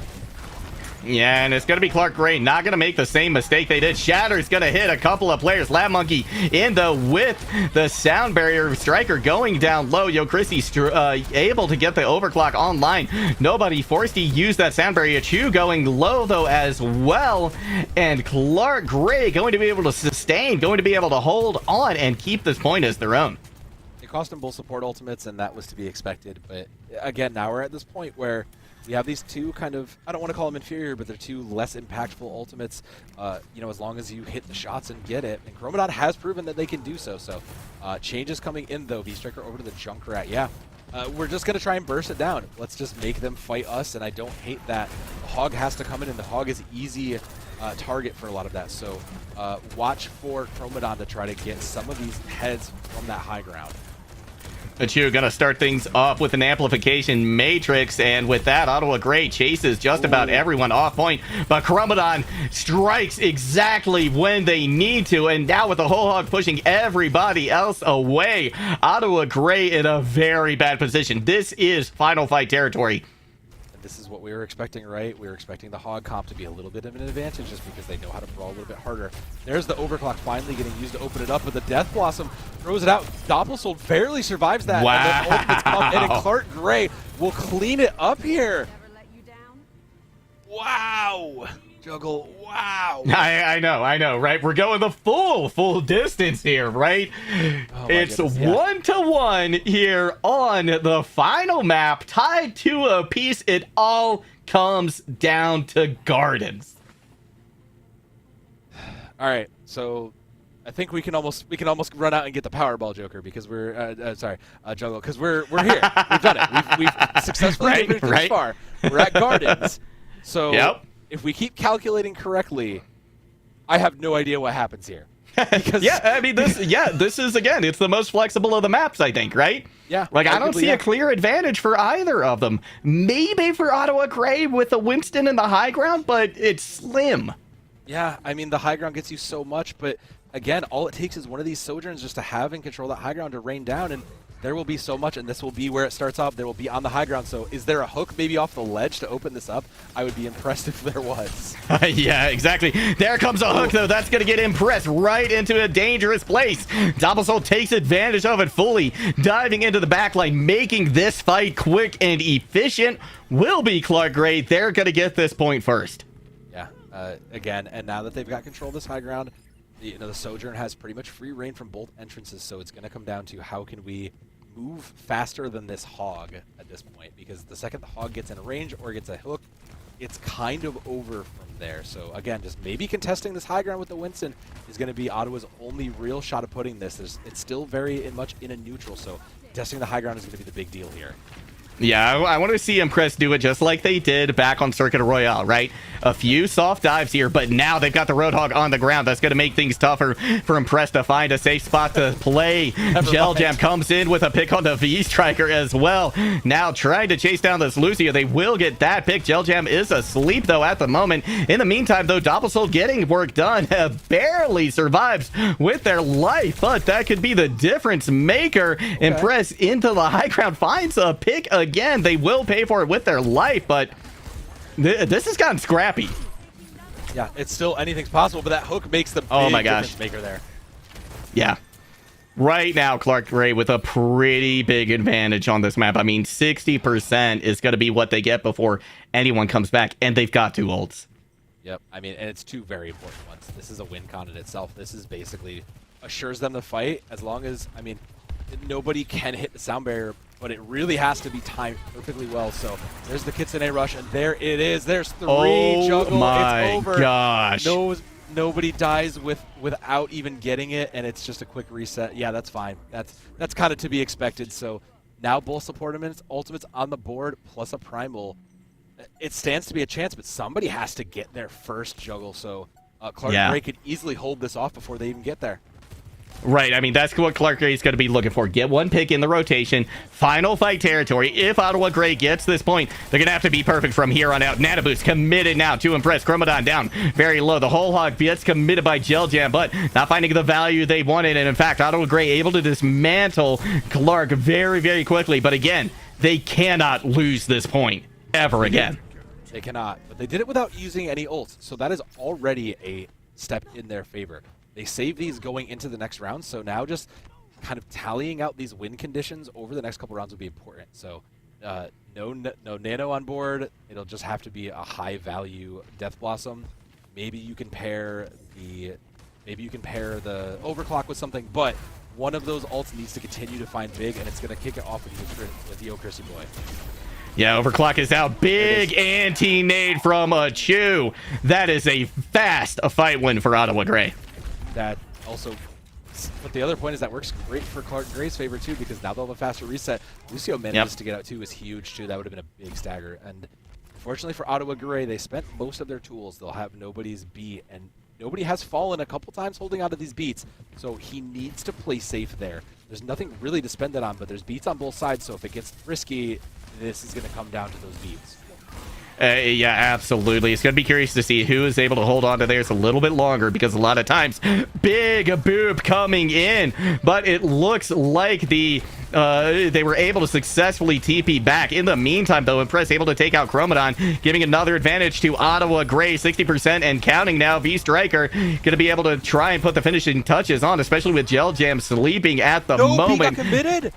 Yeah, and it's going to be Clark Grey not going to make the same mistake they did. Shatter's going to hit a couple of players. Lab Monkey in the with the sound barrier. Striker going down low. Yo, Chrissy able to get the overclock online. Nobody forced to use that sound barrier. Chu going low, though, as well. And Clark Grey going to be able to sustain, going to be able to hold on and keep this point as their own. It cost them bull support ultimates, and that was to be expected. But again, now we're at this point where we have these two kind of, I don't want to call them inferior, but they're two less impactful ultimates, you know, as long as you hit the shots and get it. And Chromadon has proven that they can do so. So changes coming in, though. V-Striker over to the Junkrat. Yeah, we're just going to try and burst it down. Let's just make them fight us, and I don't hate that. The Hog has to come in, and the Hog is easy target for a lot of that. So watch for Chromadon to try to get some of these heads from that high ground. Achu gonna start things off with an amplification matrix, and with that, Ottawa Grey chases just about everyone off point, but Chromadon strikes exactly when they need to, and now with the whole hog pushing everybody else away, Ottawa Grey in a very bad position. This is final fight territory. This is what we were expecting, right? We were expecting the Hog comp to be a little bit of an advantage just because they know how to brawl a little bit harder. There's the overclock finally getting used to open it up, but the Death Blossom throws it out. Doppelsoul barely survives that. Wow. And then ultimates come in, and Clark Grey will clean it up here. Wow. Juggle, wow. I know, right? We're going the full distance here, right? Oh it's goodness, yeah. 1-1 here on the final map, tied to a piece. It all comes down to Gardens. All right, so I think we can almost run out and get the Powerball Joker because we're Juggle, because we're here. We've done it. We've successfully moved this far. We're at Gardens. So yep. If we keep calculating correctly, I have no idea what happens here. Because yeah, I mean this is again, it's the most flexible of the maps, I think, right? Yeah. Like I don't see a clear advantage for either of them. Maybe for Ottawa Grey with the Winston in the high ground, but it's slim. Yeah, I mean the high ground gets you so much, but again, all it takes is one of these Sojourns just to have and control that high ground to rain down, and there will be so much, and this will be where it starts off. There will be on the high ground. So is there a hook maybe off the ledge to open this up? I would be impressed if there was. Yeah, exactly. There comes a hook, though. That's going to get Impressed right into a dangerous place. Doppelsoul takes advantage of it fully, diving into the backline, making this fight quick and efficient. Will be Clark Grey. They're going to get this point first. Yeah, again, and now that they've got control of this high ground, you know, the Sojourn has pretty much free reign from both entrances, so it's going to come down to how can we move faster than this Hog at this point, because the second the Hog gets in range or gets a hook, it's kind of over from there. So again, just maybe contesting this high ground with the Winston is going to be Ottawa's only real shot of putting this. It's still very much in a neutral, so testing the high ground is going to be the big deal here. Yeah, I want to see Impress do it just like they did back on Circuit Royale, right? A few soft dives here, but now they've got the Roadhog on the ground. That's going to make things tougher for Impress to find a safe spot to play. Gel Jam comes in with a pick on the V-Striker as well. Now trying to chase down this Lucio. They will get that pick. Gel Jam is asleep, though, at the moment. In the meantime, though, Doppelsoul getting work done barely survives with their life, but that could be the difference maker. Okay. Impress into the high ground, finds a pick again. They will pay for it with their life, but this has gotten scrappy. Yeah, it's still anything's possible, but that hook makes the big difference maker there. Yeah. Right now, Clark Gray with a pretty big advantage on this map. I mean, 60% is going to be what they get before anyone comes back, and they've got 2 ults. Yep, I mean, and it's 2 very important ones. This is a win con in itself. This is basically assures them the fight as long as, I mean, nobody can hit the sound barrier, but it really has to be timed perfectly well. So there's the Kitsune Rush, and there it is. There's 3 juggle. My it's over. Gosh. Nobody dies without even getting it, and it's just a quick reset. Yeah, that's fine. That's kind of to be expected. So now both support ultimates on the board plus a primal. It stands to be a chance, but somebody has to get their first juggle. So Clark Gray could easily hold this off before they even get there. Right, I mean, that's what Clark Gray is going to be looking for. Get 1 pick in the rotation, final fight territory. If Ottawa Gray gets this point, they're going to have to be perfect from here on out. Nana Boost committed now to Impress. Chromodon down very low. The whole hog gets committed by Gel Jam, but not finding the value they wanted. And in fact, Ottawa Gray able to dismantle Clark very, very quickly. But again, they cannot lose this point ever again. They cannot, but they did it without using any ults, so that is already a step in their favor. They save these going into the next round, so now just kind of tallying out these win conditions over the next couple rounds will be important. So no Nano on board. It'll just have to be a high value Death Blossom. Maybe you can pair the Overclock with something, but one of those ults needs to continue to find big, and it's going to kick it off with Yo Chrissy Boy. Yeah, Overclock is out. Big anti-nade from a Chew. That is a fast fight win for Ottawa Gray. That also, but the other point is that works great for Clark Gray's favor too, because now they'll have a faster reset. Lucio manages to get out too is huge too. That would have been a big stagger. And fortunately for Ottawa Gray, they spent most of their tools. They'll have nobody's beat, and nobody has fallen a couple times holding onto these beats. So he needs to play safe there. There's nothing really to spend it on, but there's beats on both sides. So if it gets risky, this is going to come down to those beats. Yeah, absolutely. It's going to be curious to see who is able to hold on to theirs a little bit longer, because a lot of times, big boop coming in, but it looks like they were able to successfully TP back. In the meantime, though, Impress able to take out Chromodon, giving another advantage to Ottawa Gray, 60% and counting now. V-Striker going to be able to try and put the finishing touches on, especially with Gel Jam sleeping at the moment. Got committed.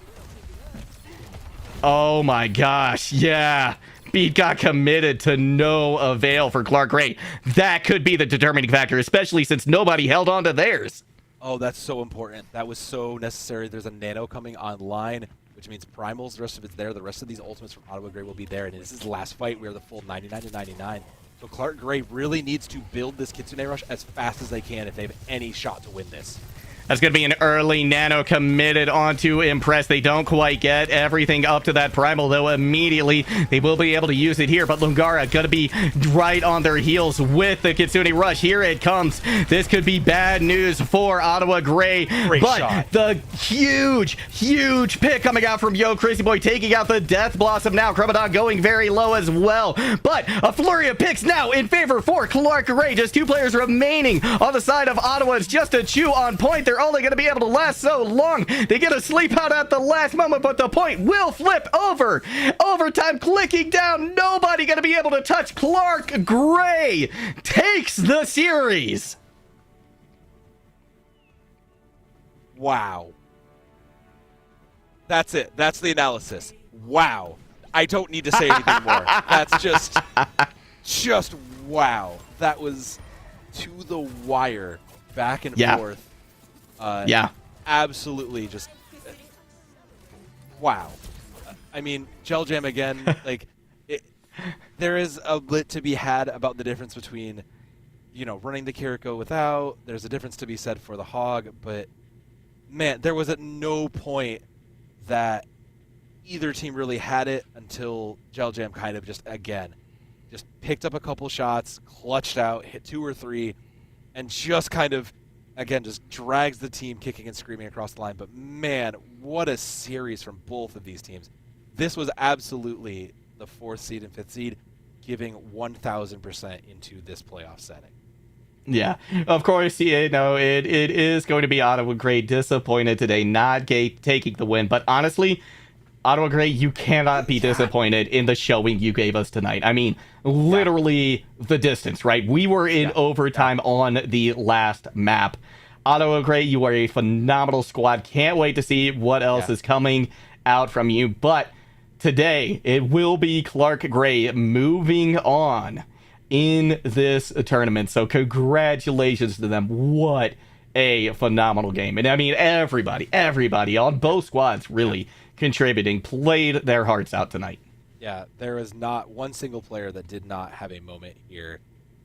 Oh my gosh, yeah. Beat got committed to no avail for Clark Gray. That could be the determining factor, especially since nobody held on to theirs. Oh, that's so important. That was so necessary. There's a Nano coming online, which means Primals, the rest of it's there. The rest of these ultimates from Ottawa Gray will be there, and this is the last fight. We are the full 99 to 99. So Clark Gray really needs to build this Kitsune Rush as fast as they can if they have any shot to win this. That's going to be an early Nano committed onto Impress. They don't quite get everything up to that Primal, though immediately they will be able to use it here. But Lungara going to be right on their heels with the Kitsune Rush. Here it comes. This could be bad news for Ottawa Gray. Great but shot. The huge pick coming out from Yo Chrissy Boy, taking out the Death Blossom now. Chromodon going very low as well. But a flurry of picks now in favor for Clark Gray. Just 2 players remaining on the side of Ottawa. It's just a Chew on point. They're only going to be able to last so long. They get a sleep out at the last moment, but the point will flip over. Overtime clicking down. Nobody going to be able to touch. Clark Gray takes the series. Wow. That's it. That's the analysis. Wow. I don't need to say anything more. That's just wow. That was to the wire, back and forth. Absolutely just wow. I mean, Gel Jam again, like there is a lit to be had about the difference between, you know, running the Kiriko without. There's a difference to be said for the Hog, but man, there was at no point that either team really had it until Gel Jam kind of just picked up a couple shots, clutched out, hit 2 or 3, and just kind of, again, just drags the team kicking and screaming across the line. But man, what a series from both of these teams. This was absolutely the 4th seed and 5th seed giving 1,000% into this playoff setting. Yeah, of course, it is going to be Ottawa Gray disappointed today, not taking the win. But honestly, Ottawa Gray, you cannot be disappointed in the showing you gave us tonight. I mean, literally the distance, right? We were in overtime on the last map. Ottawa Gray, you are a phenomenal squad. Can't wait to see what else is coming out from you. But today, it will be Clark Gray moving on in this tournament. So congratulations to them. What a phenomenal game. And I mean, everybody on both squads really contributing, played their hearts out tonight. Yeah, there was not one single player that did not have a moment here.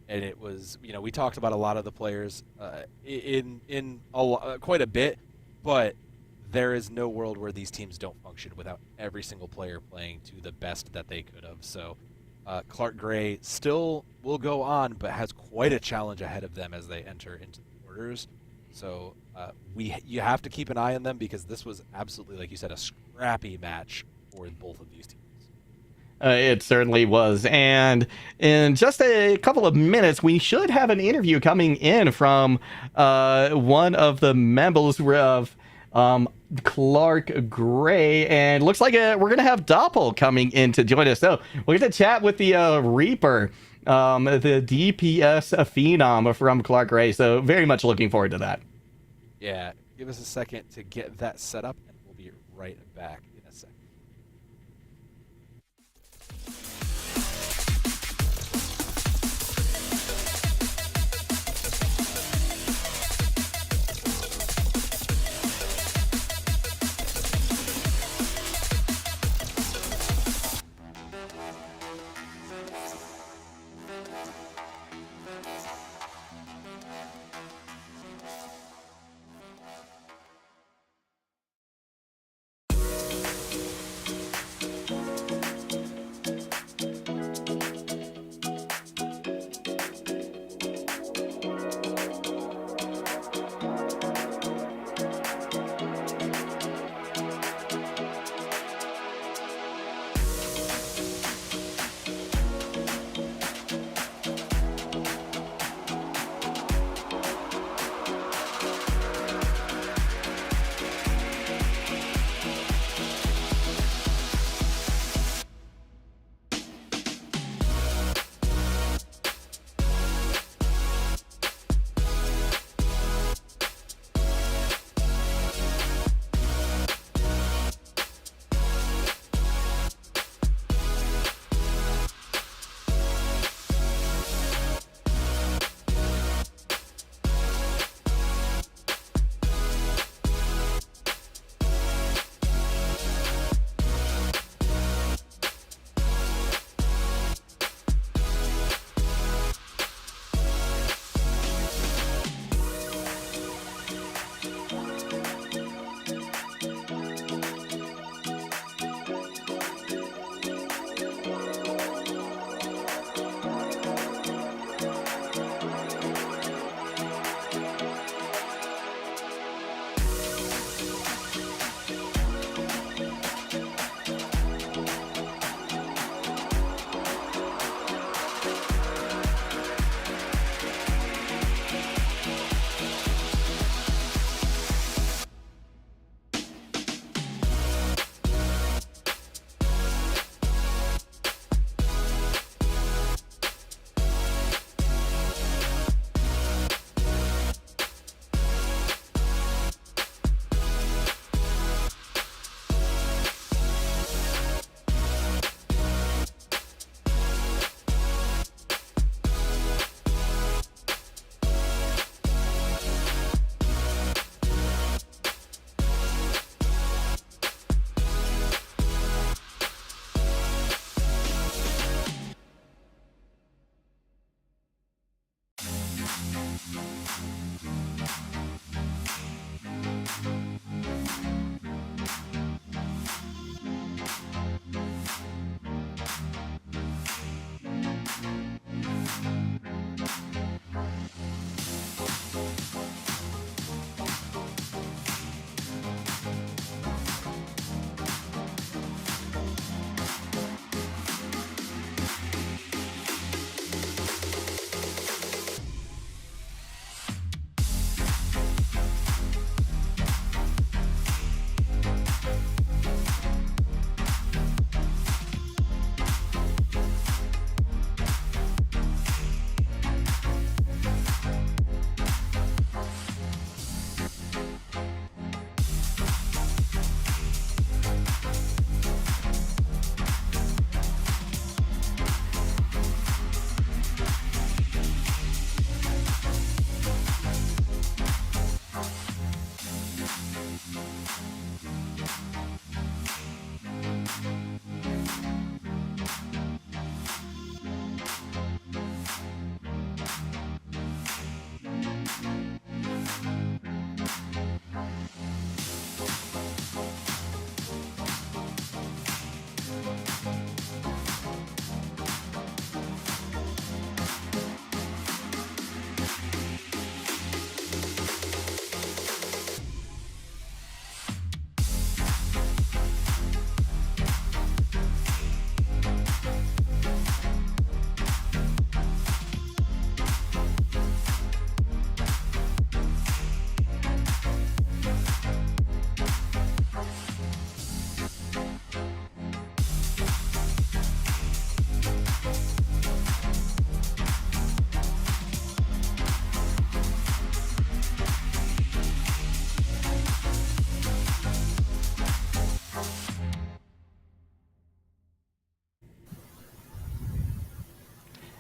And it was, we talked about a lot of the players quite a bit, but there is no world where these teams don't function without every single player playing to the best that they could have. So Clark Gray still will go on, but has quite a challenge ahead of them as they enter into the quarters. So you have to keep an eye on them, because this was absolutely, like you said, a scrappy match for both of these teams. It certainly was. And in just a couple of minutes, we should have an interview coming in from one of the members of Clark Gray. And looks like we're going to have Doppel coming in to join us. So we're going to chat with the Reaper, the DPS phenom from Clark Gray. So very much looking forward to that. Yeah, give us a second to get that set up, and we'll be right back in a second.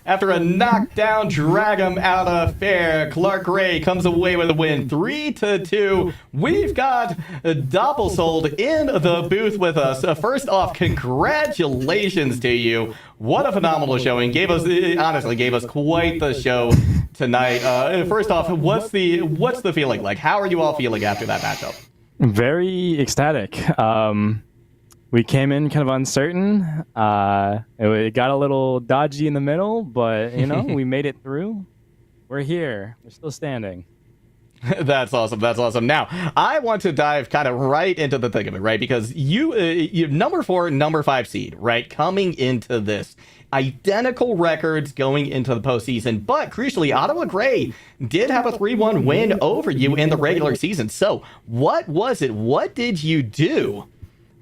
After a knockdown, drag him out of fair, Clark Gray comes away with a win 3-2. We've got Doppelsold in the booth with us. First off, congratulations to you. What a phenomenal showing. Honestly gave us quite the show tonight. First off, what's the feeling like? How are you all feeling after that matchup? Very ecstatic. We came in kind of uncertain. It got a little dodgy in the middle, but we made it through. We're here. We're still standing. That's awesome. That's awesome. Now, I want to dive kind of right into the thick of it, right? Because you number 4, number 5 seed, right? Coming into this. Identical records going into the postseason, but crucially, Ottawa Gray did have a 3-1 win over you in the regular season. So, what was it? What did you do,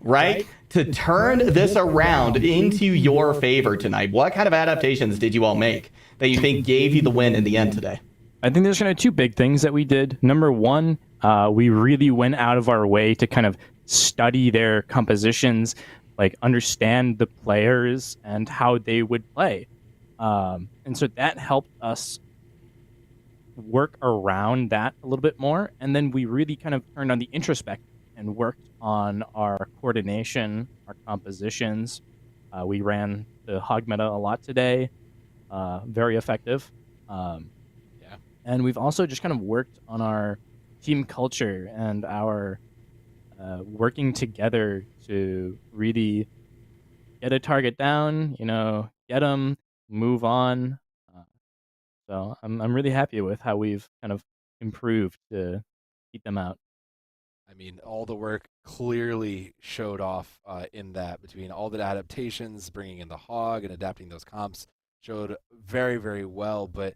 right, to turn this around into your favor tonight? What kind of adaptations did you all make that you think gave you the win in the end today? I think there's kind of 2 big things that we did. Number 1, we really went out of our way to kind of study their compositions, like understand the players and how they would play. And so that helped us work around that a little bit more. And then we really kind of turned on the introspect and worked on our coordination, our compositions. We ran the hog meta a lot today. Very effective. And we've also just kind of worked on our team culture and our working together to really get a target down, get them, move on. So I'm really happy with how we've kind of improved to keep them out. I mean, all the work clearly showed off in that, between all the adaptations, bringing in the hog and adapting those comps, showed very, very well. But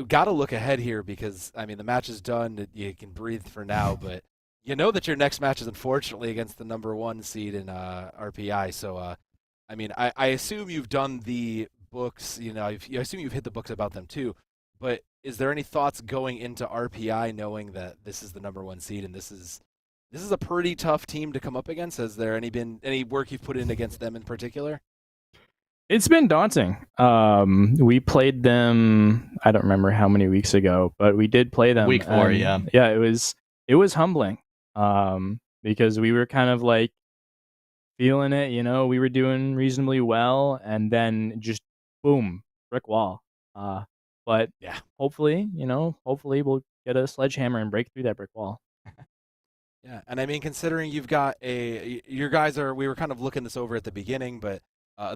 got to look ahead here because, I mean, the match is done. You can breathe for now, but you know that your next match is unfortunately against the number 1 seed in RPI. So, I mean, I assume you've done the books, I assume you've hit the books about them too. But is there any thoughts going into RPI knowing that this is the number 1 seed and this is a pretty tough team to come up against? Has there been any work you've put in against them in particular? It's been daunting. We played them, I don't remember how many weeks ago, but we did play them. Week 4, yeah. Yeah, it was humbling because we were kind of like feeling it, we were doing reasonably well, and then just boom, brick wall. But yeah, hopefully we'll get a sledgehammer and break through that brick wall. Yeah, and I mean, considering you've got we were kind of looking this over at the beginning, but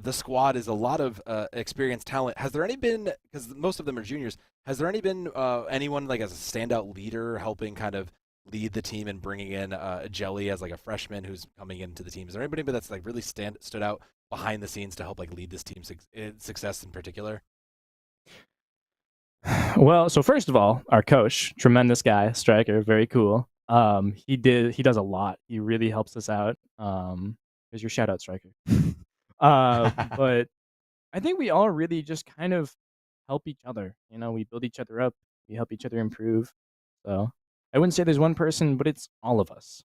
the squad is a lot of experienced talent. Has there been, because most of them are juniors, has there been anyone like as a standout leader helping kind of lead the team and bringing in Jelly as like a freshman who's coming into the team? Is there anybody that's like really stood out behind the scenes to help like lead this team's success in particular? Well, so first of all, our coach, tremendous guy, striker, very cool. He does a lot. He really helps us out. Here's your shout out, striker. But I think we all really just kind of help each other. We build each other up. We help each other improve. So I wouldn't say there's one person, but it's all of us.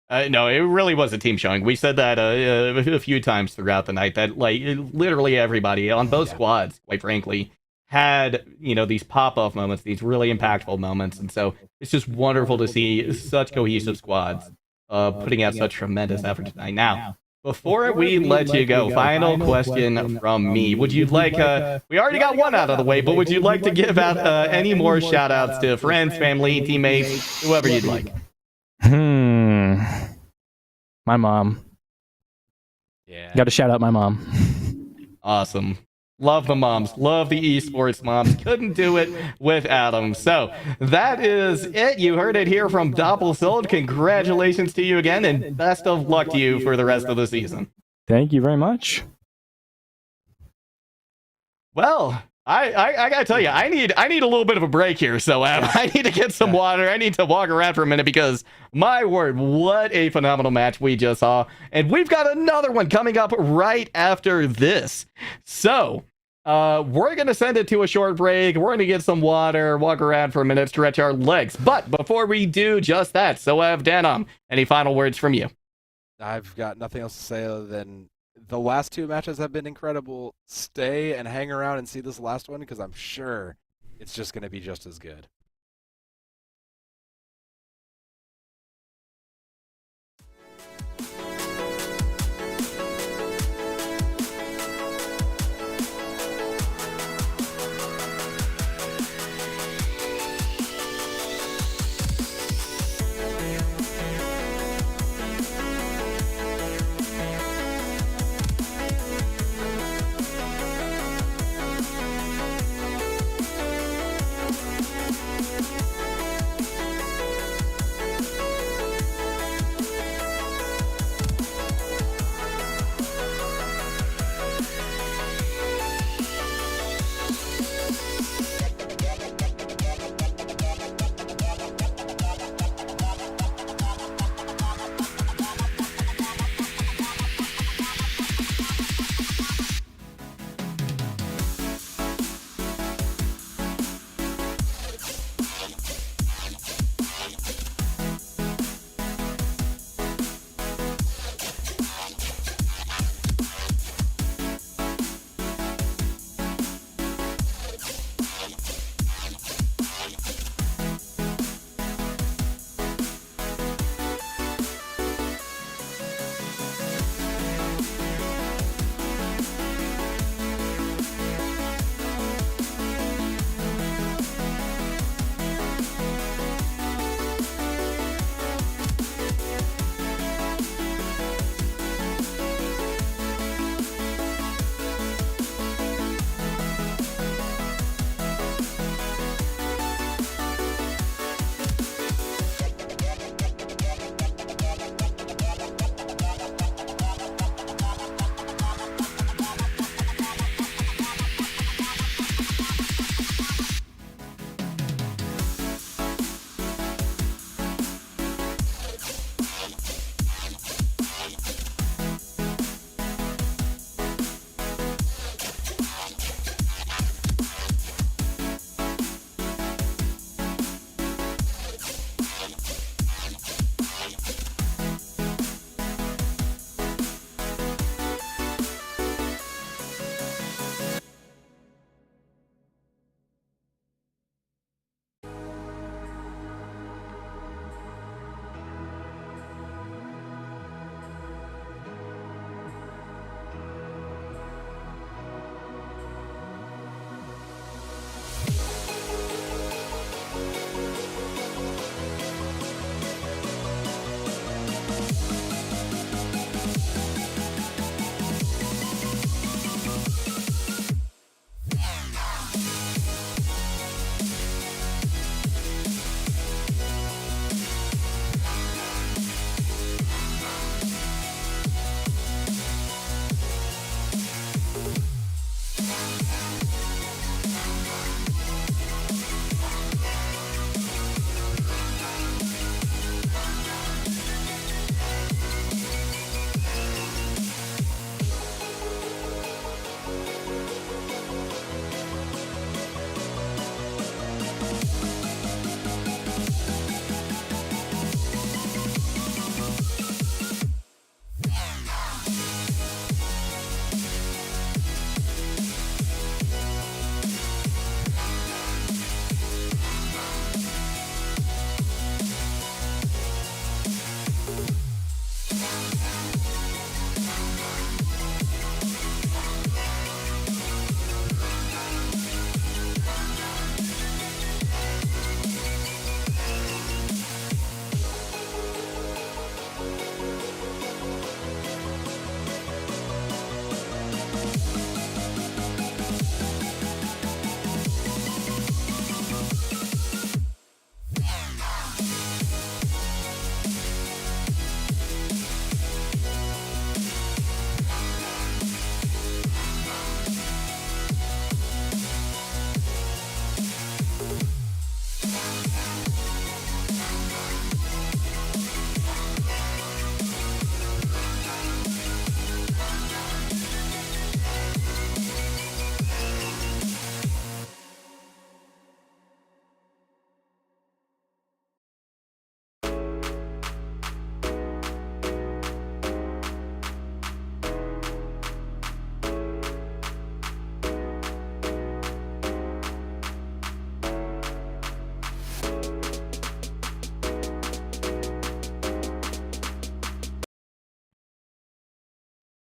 No, it really was a team showing. We said that a few times throughout the night that like literally everybody on both squads, quite frankly, had these pop-off moments, these really impactful moments, and so it's just wonderful to see such cohesive squads putting out such tremendous effort tonight. Now, before we let you go, final question from me. Would you like, we already got one out of the way, but would you like to give out any more shout outs to friends, family, teammates, whoever you'd like? My mom. Yeah. Got to shout out my mom. Awesome. Love the moms. Love the esports moms. Couldn't do it without them. So that is it. You heard it here from Doppelsold. Congratulations to you again, and best of luck to you for the rest of the season. Thank you very much. Well, I gotta tell you, I need a little bit of a break here. So I need to get some water. I need to walk around for a minute because my word, what a phenomenal match we just saw, and we've got another one coming up right after this. So we're gonna send it to a short break. We're gonna get some water, walk around for a minute, stretch our legs. But before we do just that, so Denom, any final words from you? I've got nothing else to say other than the last 2 matches have been incredible. Stay and hang around and see this last one because I'm sure it's just going to be just as good.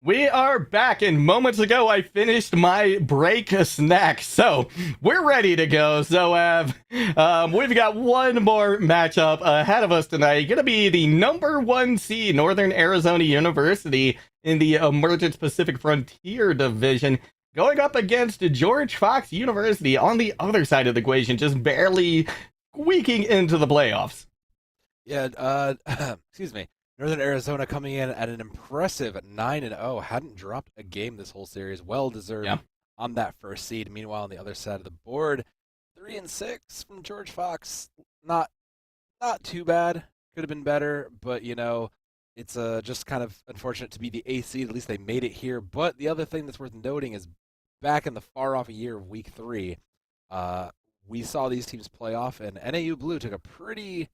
We are back, and moments ago I finished my break snack, so we're ready to go. So we've got one more matchup ahead of us tonight. Gonna be the number 1 seed Northern Arizona University in the Emergence Pacific Frontier Division, going up against George Fox University on the other side of the equation, just barely squeaking into the playoffs. Yeah, excuse me. Northern Arizona coming in at an impressive 9-0. Hadn't dropped a game this whole series. Well deserved on that first seed. Meanwhile, on the other side of the board, 3-6 from George Fox. Not too bad. Could have been better, but you know, it's just kind of unfortunate to be the A seed. At least they made it here. But the other thing that's worth noting is back in the far off year of week 3, we saw these teams play off, and NAU Blue took a pretty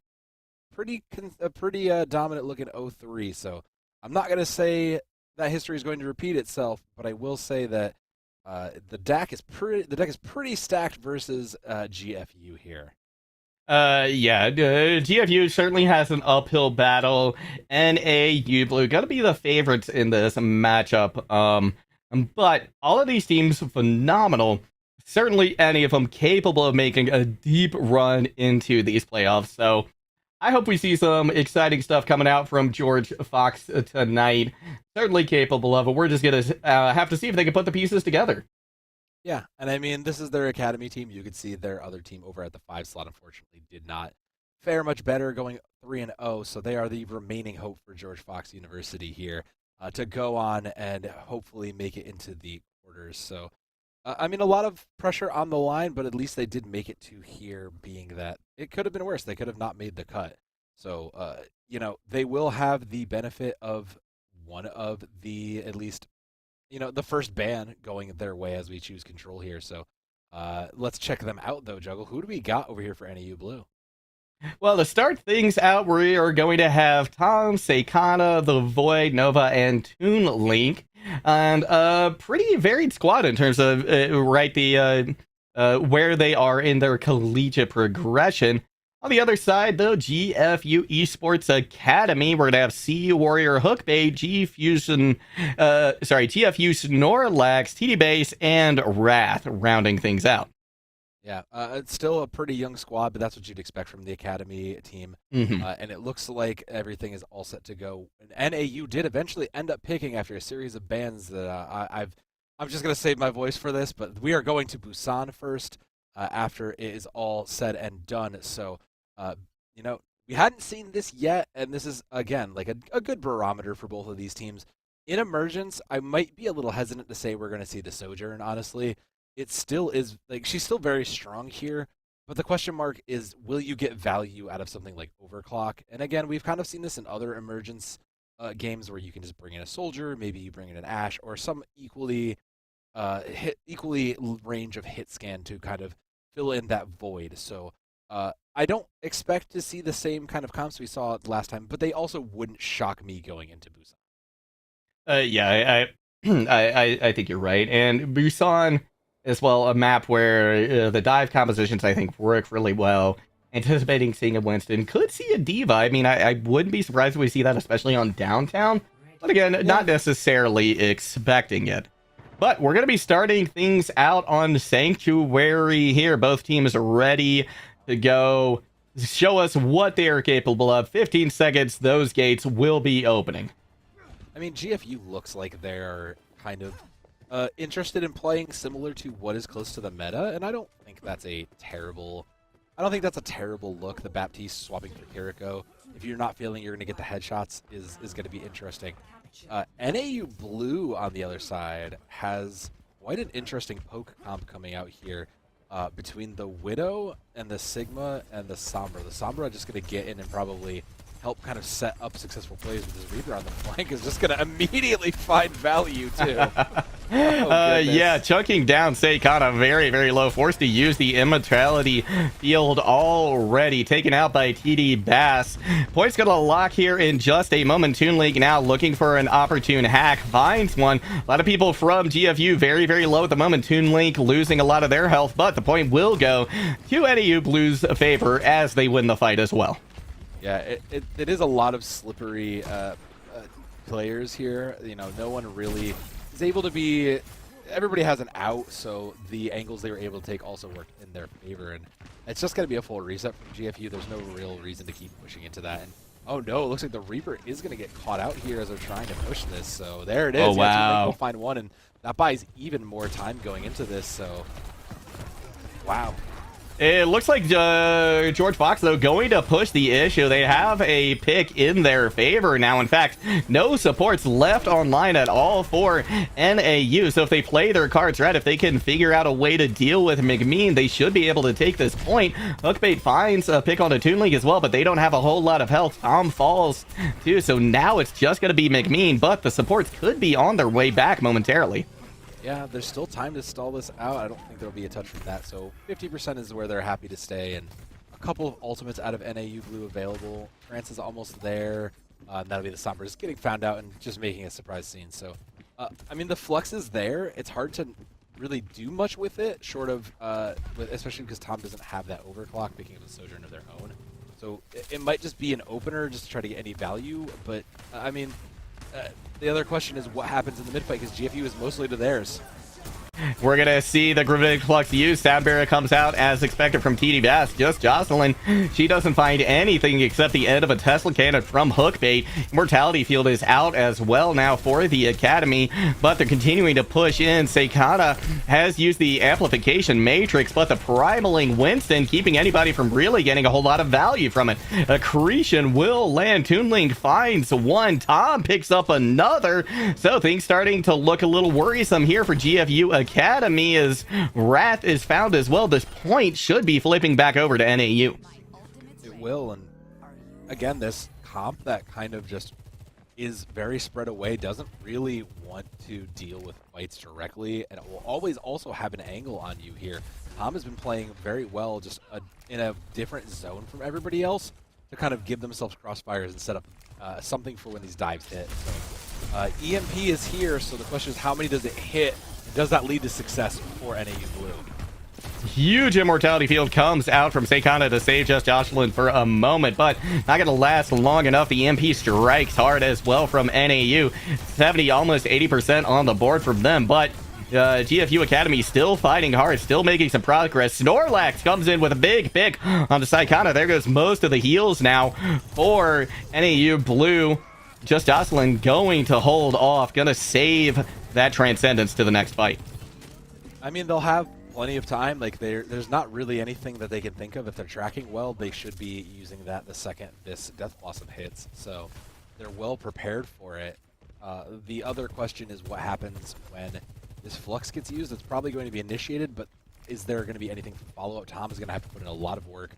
dominant looking 0-3. So I'm not going to say that history is going to repeat itself, but I will say that the deck is pretty stacked versus GFU here. GFU certainly has an uphill battle. NAU Blue got to be the favorites in this matchup. But all of these teams phenomenal. Certainly any of them capable of making a deep run into these playoffs. So I hope we see some exciting stuff coming out from George Fox tonight. Certainly capable of it. We're just going to have to see if they can put the pieces together. Yeah, and I mean, this is their academy team. You could see their other team over at the 5 slot, unfortunately, did not fare much better, going 3-0. So they are the remaining hope for George Fox University here to go on and hopefully make it into the quarters. So, I mean, a lot of pressure on the line, but at least they did make it to here, being that it could have been worse. They could have not made the cut. So, you know, they will have the benefit of one of the, at least, you know, the first ban going their way as we choose control here. So let's check them out, though, Juggle. Who do we got over here for NAU Blue? Well, to start things out, we are going to have Tom, Seikana, The Void, Nova, and Toon Link. And a pretty varied squad in terms of where they are in their collegiate progression. On the other side, though, GFU Esports Academy, we're going to have CVU Warrior Hookbait, GFU Snorlax, TD Base, and Wrath rounding things out. Yeah, it's still a pretty young squad, but that's what you'd expect from the academy team. And it looks like everything is all set to go. And NAU did eventually end up picking, after a series of bans that I'm just going to save my voice for this, but we are going to Busan first after it is all said and done. So, you know, we hadn't seen this yet, and this is, again, like a good barometer for both of these teams. In Emergence, I might be a little hesitant to say we're going to see the Sojourn, honestly. It still is, like, she's still very strong here, but the question mark is, will you get value out of something like Overclock? And again, we've kind of seen this in other Emergence games where you can just bring in a Soldier, maybe you bring in an Ashe, or some equally range of hit scan to kind of fill in that void. So I don't expect to see the same kind of comps we saw last time, but they also wouldn't shock me going into Busan. I think you're right. And Busan as well, a map where the dive compositions, I think, work really well. Anticipating seeing a Winston. Could see a Diva. I mean, I wouldn't be surprised if we see that, especially on downtown. But again, not necessarily expecting it. But we're going to be starting things out on Sanctuary here. Both teams are ready to go. Show us what they are capable of. 15 seconds, those gates will be opening. I mean, GFU looks like they're kind of interested in playing similar to what is close to the meta, and I don't think that's a terrible look. The Baptiste swapping for Kiriko, if you're not feeling you're going to get the headshots, is going to be interesting. NAU Blue, on the other side, has quite an interesting poke comp coming out here between the Widow and the Sigma and the Sombra. The Sombra just going to get in and probably help kind of set up successful plays with his Reaper on the flank, is just going to immediately find value, too. Yeah, chunking down Seikana very, very low. Forced to use the Immortality field already. Taken out by TD Bass. Point's going to lock here in just a moment. Toon Link now looking for an opportune hack. Finds one. A lot of people from GFU very, very low at the moment. Toon Link losing a lot of their health, but the point will go to NAU Blue's favor as they win the fight as well. Yeah, it is a lot of slippery players here. You know, no one really is able to be. Everybody has an out, so the angles they were able to take also worked in their favor, and it's just going to be a full reset from GFU. There's no real reason to keep pushing into that. And oh no, it looks like the Reaper is going to get caught out here as they're trying to push this. So there it is. Oh, wow. We'll find one, and that buys even more time going into this. So wow. It looks like George Fox, though, going to push the issue. They have a pick in their favor now. In fact, no supports left online at all for NAU. So if they play their cards right, if they can figure out a way to deal with McMean, they should be able to take this point. Hookbait finds a pick on a Toon Link as well, but they don't have a whole lot of health. Tom falls, too. So now it's just going to be McMean, but the supports could be on their way back momentarily. Yeah, there's still time to stall this out. I don't think there'll be a touch from that. So 50% is where they're happy to stay, and a couple of ultimates out of NAU Blue available. France is almost there. That'll be the Sombra just getting found out and just making a surprise scene. So, I mean, the flux is there. It's hard to really do much with it, short of, especially because Tom doesn't have that overclock, picking up a Sojourn of their own. So it might just be an opener just to try to get any value. But, I mean, the other question is what happens in the mid-fight, because GFU is mostly to theirs. We're going to see the Gravitic Flux used. Sound Barrier comes out as expected from TD Bass. Just Jocelyn. She doesn't find anything except the end of a Tesla cannon from Hookbait. Immortality Field is out as well now for the Academy, but they're continuing to push in. Seikana has used the Amplification Matrix, but the Primaling Winston keeping anybody from really getting a whole lot of value from it. Accretion will land. Toon Link finds one. Tom picks up another. So things starting to look a little worrisome here for GFU Academy as Wrath is found as well. This point should be flipping back over to NAU. It will, and again, this comp that kind of just is very spread away, doesn't really want to deal with fights directly, and it will always also have an angle on you here. Tom has been playing very well, just in a different zone from everybody else to kind of give themselves crossfires and set up something for when these dives hit. So, EMP is here, so the question is how many does it hit? Does that lead to success for NAU Blue? Huge Immortality Field comes out from Seikana to save Just Jocelyn for a moment, but not going to last long enough. The EMP strikes hard as well from NAU. 70, almost 80% on the board from them, but GFU Academy still fighting hard, still making some progress. Snorlax comes in with a big pick on the Seikana. There goes most of the heals now for NAU Blue. Just Jocelyn going to hold off, going to save that Transcendence to the next fight. I mean, they'll have plenty of time. Like, there's not really anything that they can think of. If they're tracking well, they should be using that the second this Death Blossom hits. So they're well prepared for it. The other question is what happens when this Flux gets used. It's probably going to be initiated, but is there going to be anything for follow-up? Tom is going to have to put in a lot of work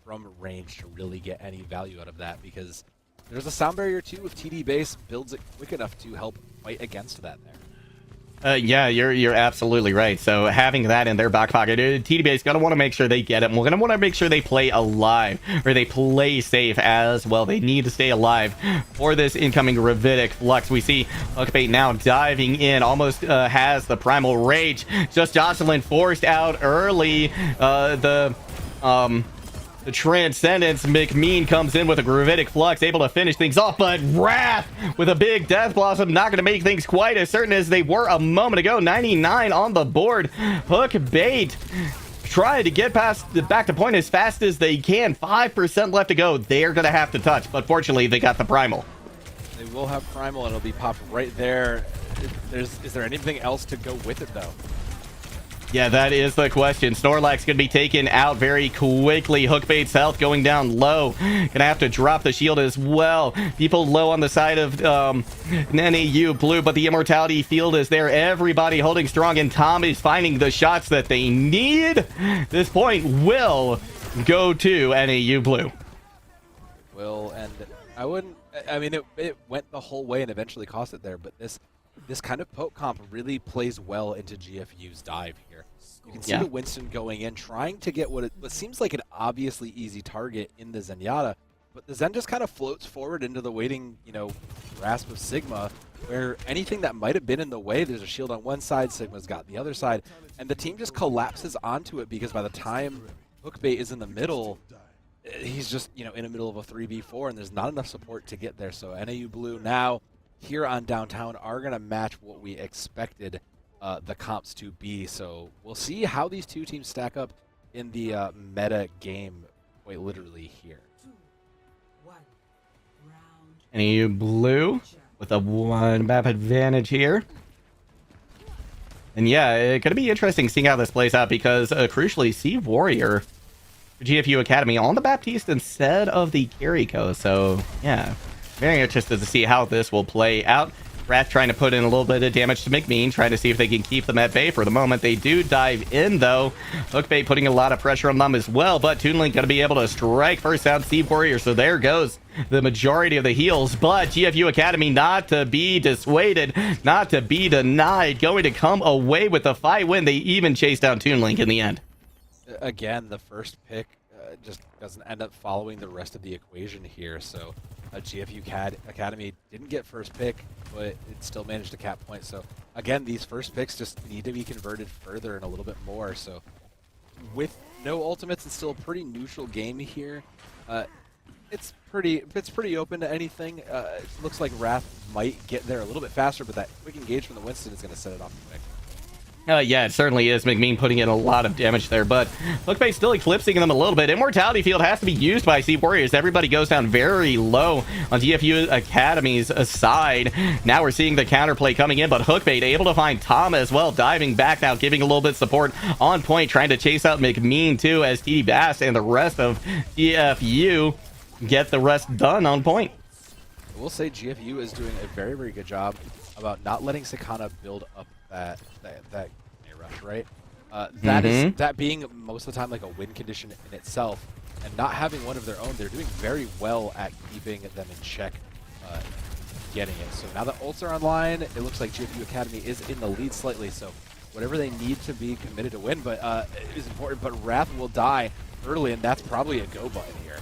from range to really get any value out of that, because there's a sound barrier too. If TD base builds it quick enough to help fight against that there. Yeah, you're absolutely right. So having that in their back pocket, TD base gonna want to make sure they get it. And we're gonna want to make sure they play alive, or they play safe as well. They need to stay alive for this incoming Gravitic Flux. We see Hookbait now diving in, almost has the Primal Rage. Just Jocelyn forced out early. The Transcendence. McMean comes in with a Gravitic Flux, able to finish things off, but Wrath with a big Death Blossom, not going to make things quite as certain as they were a moment ago. 99 on the board. Hookbait trying to get back to point as fast as they can. 5% left to go. They're going to have to touch, but fortunately they got the Primal. They will have Primal, and it'll be popped right there. Is there anything else to go with it, though? Yeah, that is the question. Snorlax going to be taken out very quickly. Hookbait's health going down low. Going to have to drop the shield as well. People low on the side of NAU Blue, but the Immortality Field is there. Everybody holding strong, and Tom is finding the shots that they need. This point will go to NAU Blue. Will, and I mean, it went the whole way and eventually cost it there, but this kind of poke comp really plays well into GFU's dive here. You can see the Winston going in, trying to get what seems like an obviously easy target in the Zenyatta, but the Zen just kind of floats forward into the waiting, grasp of Sigma, where anything that might have been in the way, there's a shield on one side, Sigma's got the other side, and the team just collapses onto it, because by the time Hookbait is in the middle, he's just, in the middle of a 3v4, and there's not enough support to get there. So NAU Blue now here on Downtown are going to match what we expected the comps to be. So we'll see how these two teams stack up in the meta game, quite literally here. NEU Blue with a 1 map advantage here. And yeah, it's going to be interesting seeing how this plays out because, crucially, C Warrior GFU Academy on the Baptiste instead of the Kiriko. So, yeah, very interested to see how this will play out. Wrath trying to put in a little bit of damage to McMean, trying to see if they can keep them at bay for the moment. They do dive in, though. Hookbait putting a lot of pressure on them as well, but Toonlink going to be able to strike first down Steve Warrior, so there goes the majority of the heals. But GFU Academy not to be dissuaded, not to be denied, going to come away with the fight win. They even chase down Toonlink in the end. Again, the first pick just doesn't end up following the rest of the equation here, so GFU Academy didn't get first pick, but it still managed to cap point. So again, these first picks just need to be converted further and a little bit more. So with no ultimates, it's still a pretty neutral game here. It's pretty open to anything. It looks like Wrath might get there a little bit faster, but that quick engage from the Winston is going to set it off quick. Yeah, it certainly is. McMean putting in a lot of damage there, but Hookbait still eclipsing them a little bit. Immortality Field has to be used by Sea Warriors. Everybody goes down very low on GFU Academy's side. Now we're seeing the counterplay coming in, but Hookbait able to find Tom as well, diving back now, giving a little bit of support on point, trying to chase out McMean too, as TD Bass and the rest of GFU get the rest done on point. I will say GFU is doing a very, very good job about not letting Sakana build up that rush, right? That being most of the time like a win condition in itself, and not having one of their own, they're doing very well at keeping them in check, getting it. So now that ults are online, it looks like GFU Academy is in the lead slightly, so whatever they need to be committed to win, but it is important, but Wrath will die early, and that's probably a go button here.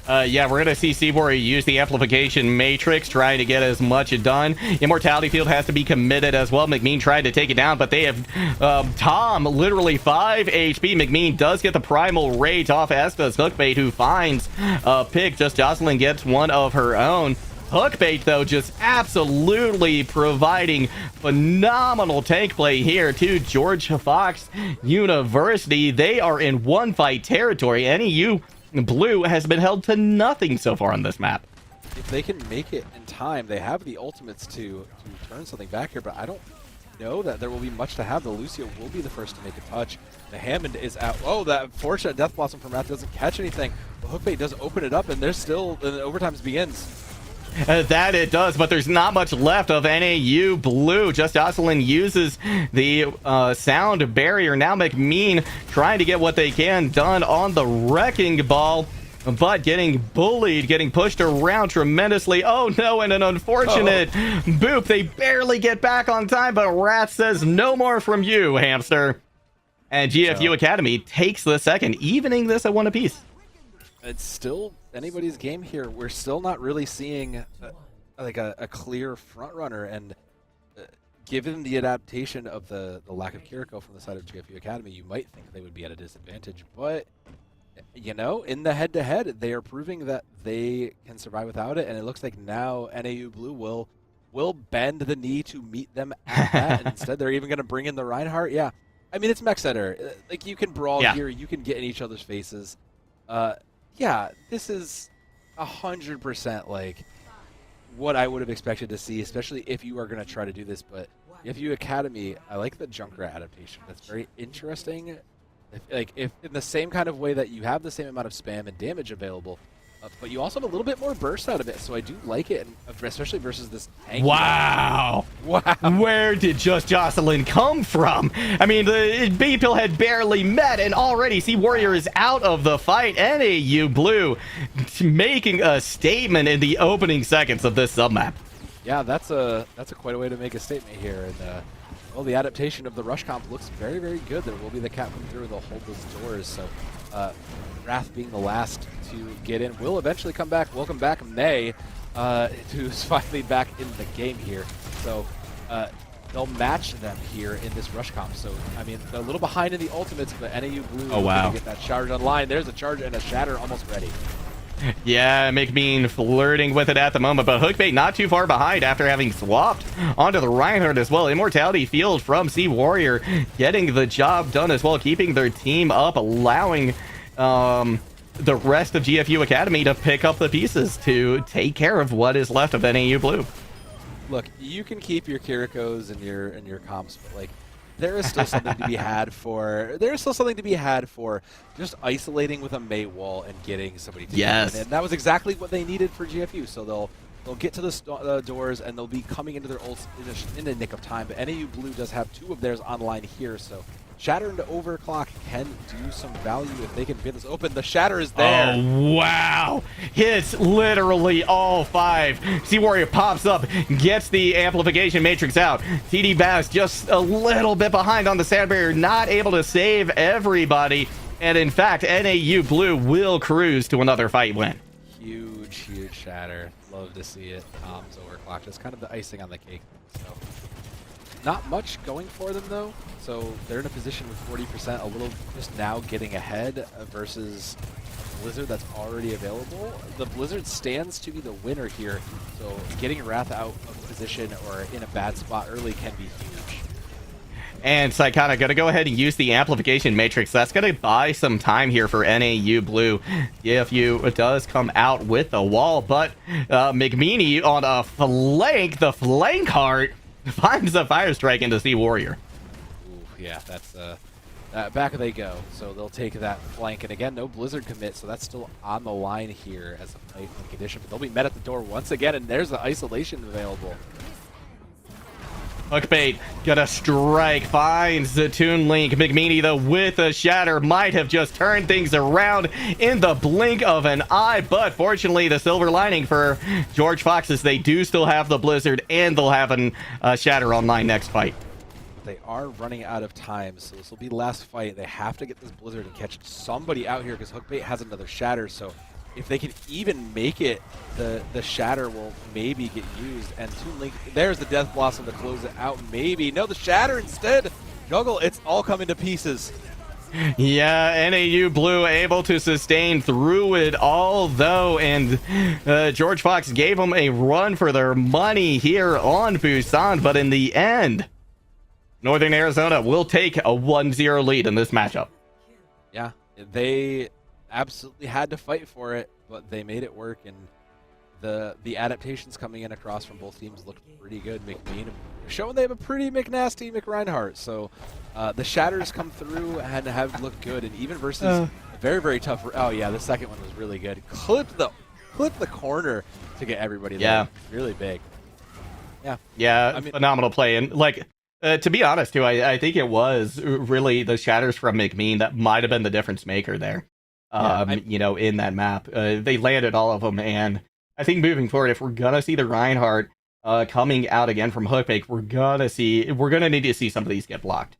Yeah, we're going to see Seabory use the amplification matrix, trying to get as much done. Immortality Field has to be committed as well. McMean tried to take it down, but they have Tom, literally 5 HP. McMean does get the Primal Rage off, as does Hookbait, who finds a pick. Just Jocelyn gets one of her own. Hookbait, though, just absolutely providing phenomenal tank play here to George Fox University. They are in one fight territory. NEU Blue has been held to nothing so far on this map. If they can make it in time, they have the ultimates to turn something back here, but I don't know that there will be much to have. The Lucio will be the first to make a touch. The Hammond is out. Oh, that fortunate Death Blossom from Wrath doesn't catch anything. The Hookbait does open it up, and there's still, the overtime begins. That it does, but there's not much left of NAU Blue. Just Jocelyn uses the sound barrier. Now McMean trying to get what they can done on the Wrecking Ball, but getting bullied, getting pushed around tremendously. Oh no, and an unfortunate boop. They barely get back on time, but Wrath says no more from you, hamster. And GFU Academy takes the second, evening this at 1 apiece. It's still anybody's game here. We're still not really seeing a clear front runner, and given the adaptation of the lack of Kiriko from the side of GFU Academy, you might think they would be at a disadvantage. But you know, in the head-to-head, they are proving that they can survive without it, and it looks like now NAU Blue will bend the knee to meet them at that. And instead, they're even going to bring in the Reinhardt. Yeah, I mean, it's Mech Center. Like, you can brawl here, you can get in each other's faces. Yeah, this is 100% like what I would have expected to see, especially if you are going to try to do this. But GFU Academy, I like the Junkrat adaptation. That's very interesting. If in the same kind of way that you have the same amount of spam and damage available, but you also have a little bit more burst out of it. So I do like it, especially versus this tanky. Wow. Where did Just Jocelyn come from? I mean, the B-Pill had barely met, and already Sea Warrior is out of the fight. NAU Blue making a statement in the opening seconds of this submap. Yeah, that's quite a way to make a statement here. And well, the adaptation of the rush comp looks very, very good. There will be the cap come through, they'll hold those doors. So Wrath being the last to get in will eventually come back. Welcome back, May, who's finally back in the game here. So they'll match them here in this rush comp. So, I mean, they're a little behind in the ultimates, but NAU Blue will get that charge online. There's a charge and a shatter almost ready. Yeah, McMean flirting with it at the moment, but Hookbait not too far behind after having swapped onto the Reinhardt as well. Immortality Field from Sea Warrior getting the job done as well, keeping their team up, allowing the rest of GFU Academy to pick up the pieces to take care of what is left of NAU Blue. Look, you can keep your Kirikos and your comps, but like there is still something to be had for just isolating with a mate wall and getting somebody to Yes. and that was exactly what they needed for GFU. So they'll get to the doors and they'll be coming into their ults in the nick of time. But NAU Blue does have 2 of theirs online here, so Shatter into Overclock can do some value if they can get this open. The Shatter is there. Oh, wow. Hits literally all 5. Sea Warrior pops up, gets the amplification matrix out. TD Bass just a little bit behind on the sand barrier, not able to save everybody. And in fact, NAU Blue will cruise to another fight win. Huge Shatter. Love to see it. Tom's Overclock. Just kind of the icing on the cake. So not much going for them though. So they're in a position with 40%, a little just now getting ahead versus Blizzard that's already available. The Blizzard stands to be the winner here, so getting Wrath out of position or in a bad spot early can be huge. And Psychotic gonna go ahead and use the amplification matrix. That's gonna buy some time here for NAU Blue. GFU does come out with the wall, but McMeany on a flank, the flank heart finds a fire strike into Sea Warrior. Yeah, that's back they go. So they'll take that flank, and again, no Blizzard commit, so that's still on the line here as a fight in condition. But they'll be met at the door once again, and there's the isolation available. Hookbait gonna strike, finds the Toon Link. McMeany though with a Shatter might have just turned things around in the blink of an eye, but fortunately the silver lining for George Fox is they do still have the Blizzard and they'll have a Shatter online next fight. They are running out of time, so this will be the last fight. They have to get this Blizzard and catch somebody out here because Hookbait has another Shatter. So if they can even make it, the Shatter will maybe get used. And Toon Link, there's the Death Blossom to close it out. Maybe. No, the Shatter instead. Juggle, it's all coming to pieces. Yeah, NAU Blue able to sustain through it all, though, and George Fox gave them a run for their money here on Busan, but in the end, Northern Arizona will take a 1-0 lead in this matchup. Yeah, they absolutely had to fight for it, but they made it work, and the adaptations coming in across from both teams looked pretty good. McMean showing they have a pretty McNasty McReinhardt, so the Shatters come through and have looked good, and even versus a very, very tough. Oh yeah, the second one was really good. Clipped the corner to get everybody there. Yeah, really big. Yeah, I mean, phenomenal play, and like. To be honest, too, I think it was really the Shatters from McMean that might have been the difference maker there. You know, in that map, they landed all of them, and I think moving forward, if we're gonna see the Reinhardt coming out again from Hookbait, we're gonna need to see some of these get blocked.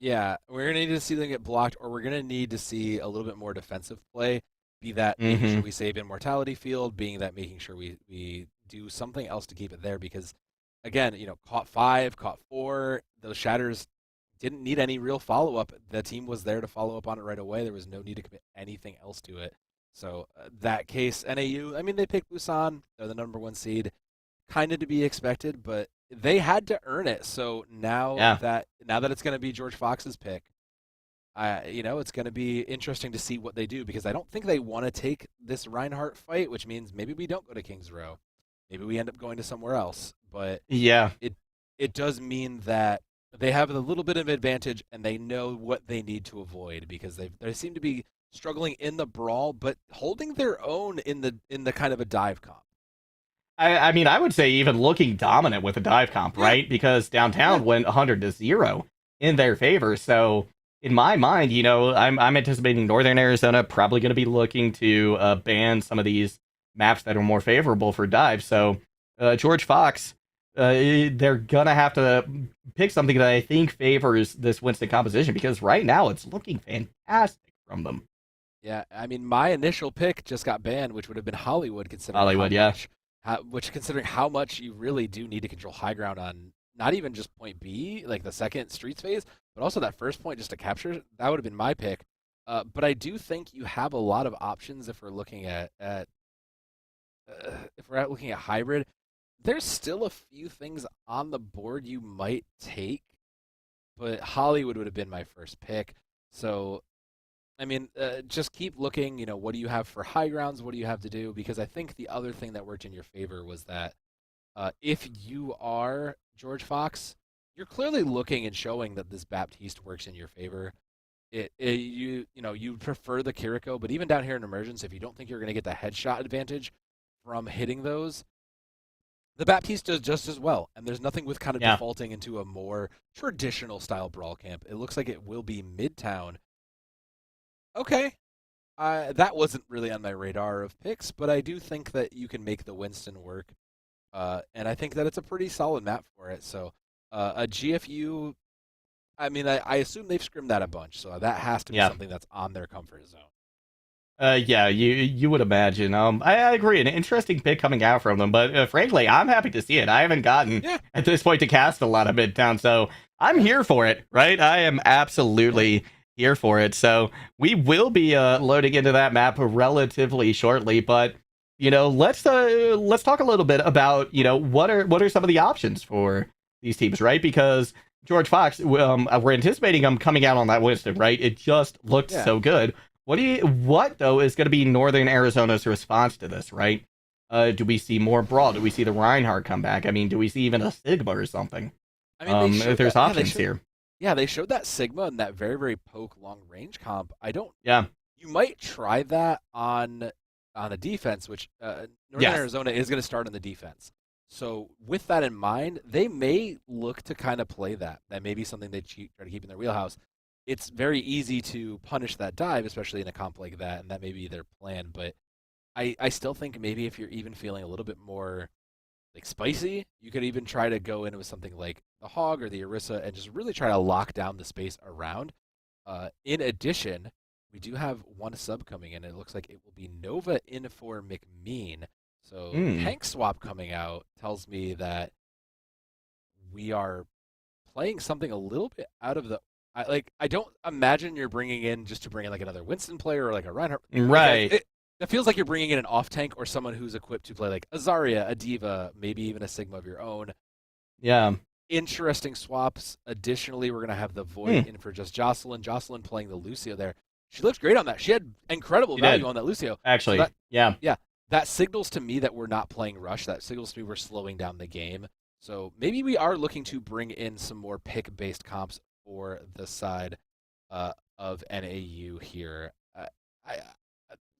Yeah, we're gonna need to see them get blocked, or we're gonna need to see a little bit more defensive play. Be that making sure we save Immortality Field, being that making sure we do something else to keep it there, because again, you know, caught 5, caught 4. Those Shatters didn't need any real follow-up. The team was there to follow up on it right away. There was no need to commit anything else to it. So that case, NAU, I mean, they picked Busan. They're the #1 seed. Kind of to be expected, but they had to earn it. So now that it's going to be George Fox's pick, you know, it's going to be interesting to see what they do, because I don't think they want to take this Reinhardt fight, which means maybe we don't go to Kings Row. Maybe we end up going to somewhere else. But yeah, it does mean that they have a little bit of advantage, and they know what they need to avoid, because they seem to be struggling in the brawl, but holding their own in the kind of a dive comp. I mean, I would say even looking dominant with a dive comp, right? Because downtown went 100-0 in their favor. So in my mind, you know, I'm anticipating Northern Arizona probably going to be looking to ban some of these maps that are more favorable for dive. So George Fox, they're gonna have to pick something that I think favors this Winston composition, because right now it's looking fantastic from them. Yeah, I mean, my initial pick just got banned, which would have been Hollywood, considering considering how much you really do need to control high ground on not even just point B, like the second streets phase, but also that first point just to capture. That would have been my pick. But I do think you have a lot of options if we're looking at looking at hybrid. There's still a few things on the board you might take, but Hollywood would have been my first pick. So, I mean, just keep looking. What do you have for high grounds? What do you have to do? Because I think the other thing that worked in your favor was that if you are George Fox, you're clearly looking and showing that this Baptiste works in your favor. You prefer the Kiriko, but even down here in Emergence, if you don't think you're going to get the headshot advantage from hitting those, the Baptiste does just as well. And there's nothing with kind of defaulting into a more traditional style brawl camp. It looks like it will be Midtown. Okay. That wasn't really on my radar of picks, but I do think that you can make the Winston work. And I think that it's a pretty solid map for it. So a GFU, I mean, I assume they've scrimmed that a bunch, so that has to be something that's on their comfort zone. Yeah, you would imagine. I agree. An interesting pick coming out from them, but frankly, I'm happy to see it. I haven't gotten at this point to cast a lot of Midtown, so I'm here for it. Right? I am absolutely here for it. So we will be loading into that map relatively shortly, but let's talk a little bit about what are some of the options for these teams, right? Because George Fox, we're anticipating him coming out on that Winston, right? It just looked so good. What though is going to be Northern Arizona's response to this, right? Do we see more Brawl? Do we see the Reinhardt come back? I mean, do we see even a Sigma or something? I mean, there's options here. Yeah, they showed that Sigma and that very, very poke long range comp. You might try that on a defense, which Northern Arizona is going to start on the defense. So with that in mind, they may look to kind of play that. That may be something they try to keep in their wheelhouse. It's very easy to punish that dive, especially in a comp like that, and that may be their plan. But I still think maybe if you're even feeling a little bit more like spicy, you could even try to go in with something like the Hog or the Orisa and just really try to lock down the space around. In addition, we do have one sub coming in. It looks like it will be Nova in for McMean. So tank swap coming out tells me that we are playing something a little bit out of the. I don't imagine you're bringing in just to bring in like another Winston player or like a Reinhardt. Right. It feels like you're bringing in an off tank or someone who's equipped to play like a Zarya, a Diva, maybe even a Sigma of your own. Yeah. Interesting swaps. Additionally, we're going to have the Void in for just Jocelyn. Jocelyn playing the Lucio there. She looks great on that. She had incredible value on that Lucio. Actually, so that signals to me that we're not playing Rush. That signals to me we're slowing down the game. So maybe we are looking to bring in some more pick-based comps for the side of NAU here.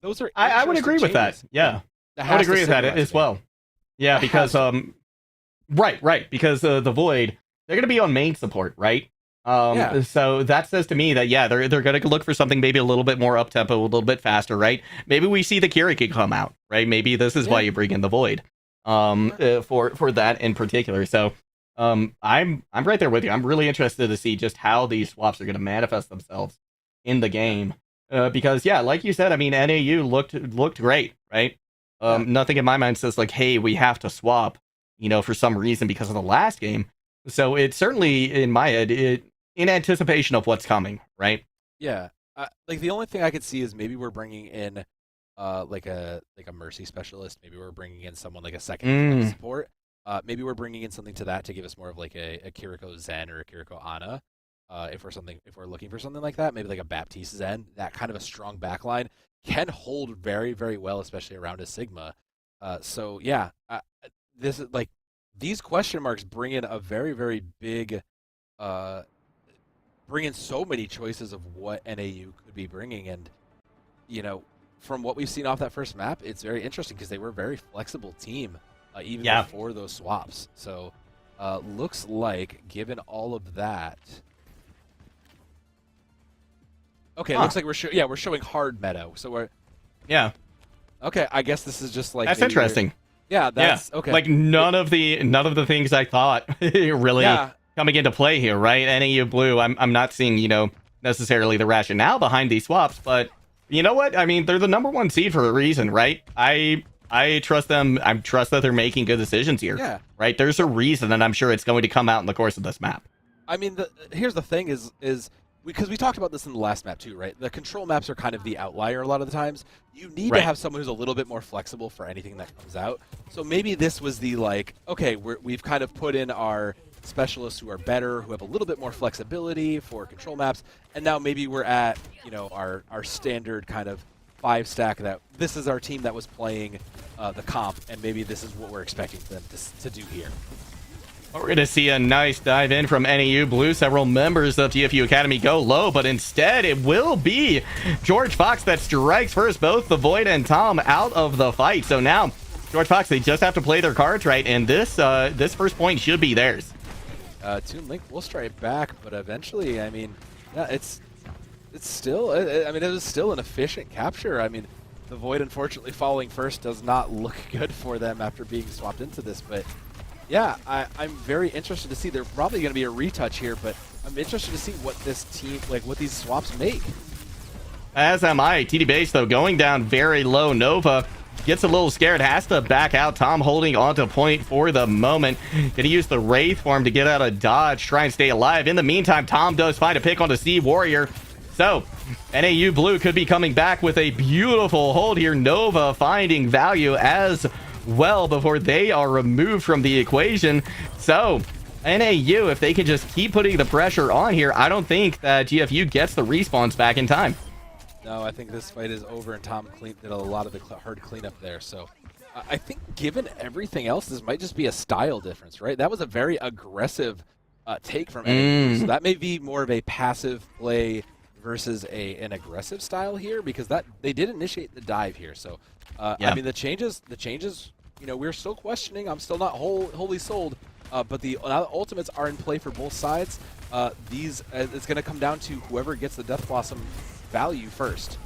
Those are I would agree with that. Yeah, I would agree with that as well. Yeah, because right, because the Void, they're going to be on main support, right? So that says to me that they're going to look for something maybe a little bit more up tempo, a little bit faster, right? Maybe we see the Kiriki come out, right? Maybe this is why you bring in the Void, for that in particular. So I'm right there with you. I'm really interested to see just how these swaps are going to manifest themselves in the game, because like you said, I mean, NAU looked great, right? Nothing in my mind says like, hey, we have to swap, for some reason because of the last game. So it's certainly in my head, in anticipation of what's coming, right? Yeah. Like the only thing I could see is maybe we're bringing in like a Mercy specialist. Maybe we're bringing in someone like a second support. Maybe we're bringing in something to that to give us more of like a Kiriko Zen or a Kiriko Ana. If we're looking for something like that, maybe like a Baptiste Zen, that kind of a strong backline can hold very, very well, especially around a Sigma. This is like these question marks bring in a very, very big, bring in so many choices of what NAU could be bringing, and from what we've seen off that first map, it's very interesting because they were a very flexible team. Even before those swaps. So looks like, given all of that... Okay, looks like we're showing hard meta. So we're... Yeah. Okay, I guess this is just like... That's interesting. That's... Okay. Like, none of the things I thought really coming into play here, right? NAU Blue, I'm not seeing, necessarily the rationale behind these swaps, but you know what? I mean, they're the #1 seed for a reason, right? I trust them. I trust that they're making good decisions here. Yeah. Right? There's a reason, and I'm sure it's going to come out in the course of this map. I mean, here's the thing is because we talked about this in the last map too, right? The control maps are kind of the outlier a lot of the times. You need Right. to have someone who's a little bit more flexible for anything that comes out. So maybe this was the like, okay, we've kind of put in our specialists who are better, who have a little bit more flexibility for control maps, and now maybe we're at, you know, our standard kind of 5-stack that this is our team that was playing the comp, and maybe this is what we're expecting them to do here. We're going to see a nice dive in from NEU Blue. Several members of TFU Academy go low, but instead it will be George Fox that strikes first. Both the Void and Tom out of the fight. So now George Fox, they just have to play their cards right, and this first point should be theirs. Toon Link will strike back, but eventually, I mean, yeah, it's still, I mean, it was still an efficient capture. I mean, the Void unfortunately falling first does not look good for them after being swapped into this, but yeah, I'm very interested to see. There's probably going to be a retouch here, but I'm interested to see what this team, like what these swaps make. As am I. TD base, though, going down very low. Nova gets a little scared, has to back out. Tom holding onto point for the moment. Gonna use the Wraith form to get out of dodge, try and stay alive. In the meantime, Tom does find a pick onto Sea Warrior. So, NAU Blue could be coming back with a beautiful hold here. Nova finding value as well before they are removed from the equation. So, NAU, if they can just keep putting the pressure on here, I don't think that GFU gets the respawns back in time. No, I think this fight is over, and Tom did a lot of the hard cleanup there. So I think given everything else, this might just be a style difference, right? That was a very aggressive take from NAU. So that may be more of a passive play versus an aggressive style here, because that they did initiate the dive here. So, Yeah. I mean, the changes, you know, we're still questioning. I'm still not wholly sold. But the ultimates are in play for both sides. It's going to come down to whoever gets the Death Blossom value first.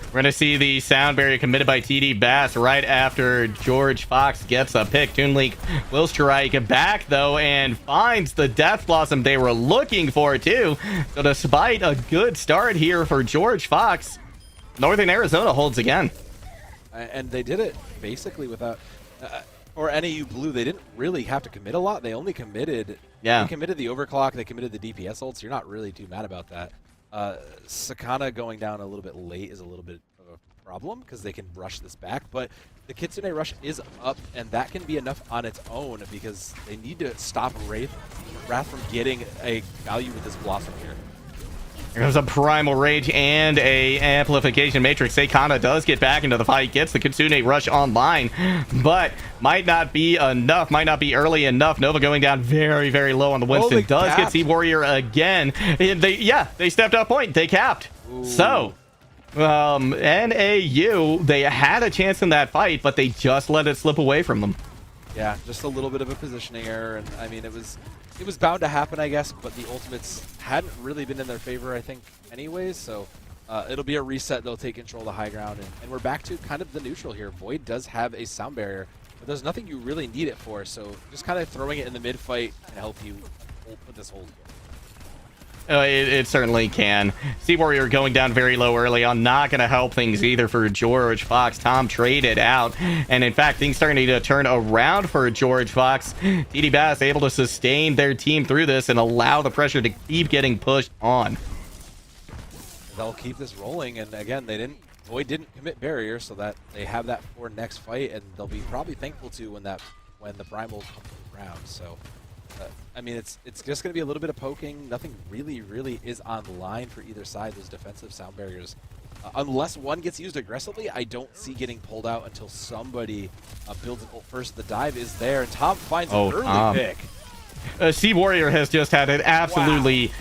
We're going to see the sound barrier committed by TD Bass right after George Fox gets a pick. Toon Link will strike back, though, and finds the Death Blossom they were looking for, too. So despite a good start here for George Fox, Northern Arizona holds again. And they did it basically without... or NAU Blue, they didn't really have to commit a lot. They only committed... Yeah. They committed the overclock, they committed the DPS ult, so you're not really too mad about that. Sakana going down a little bit late is a little bit of a problem because they can rush this back, but the Kitsune rush is up, and that can be enough on its own because they need to stop Wrath from getting a value with this Blossom here. Here comes a Primal Rage and a Amplification Matrix. Sakana does get back into the fight, gets the Kitsune rush online, but might not be enough, might not be early enough. Nova going down very, very low on the Winston. They does capped. get Sea Warrior again. They stepped up point. They capped. Ooh. So, NAU, they had a chance in that fight, but they just let it slip away from them. Yeah, just a little bit of a positioning error, and I mean, it was bound to happen, I guess, but the ultimates hadn't really been in their favor, I think, anyways, so it'll be a reset. They'll take control of the high ground, and we're back to kind of the neutral here. Void does have a sound barrier, but there's nothing you really need it for, so just kind of throwing it in the mid-fight can help you put this hold here. It certainly can. Sea Warrior going down very low early on. Not going to help things either for George Fox. Tom traded out. And in fact, things starting to turn around for George Fox. TD Bass able to sustain their team through this and allow the pressure to keep getting pushed on. They'll keep this rolling, and again, Void didn't commit barrier, so that they have that for next fight, and they'll be probably thankful to when the Primal comes around. So I mean, it's just going to be a little bit of poking. Nothing really is on the line for either side. Those defensive sound barriers, unless one gets used aggressively, I don't see getting pulled out until somebody builds it ult first. The dive is there, and Tom finds an early pick. Sea Warrior has just had an absolutely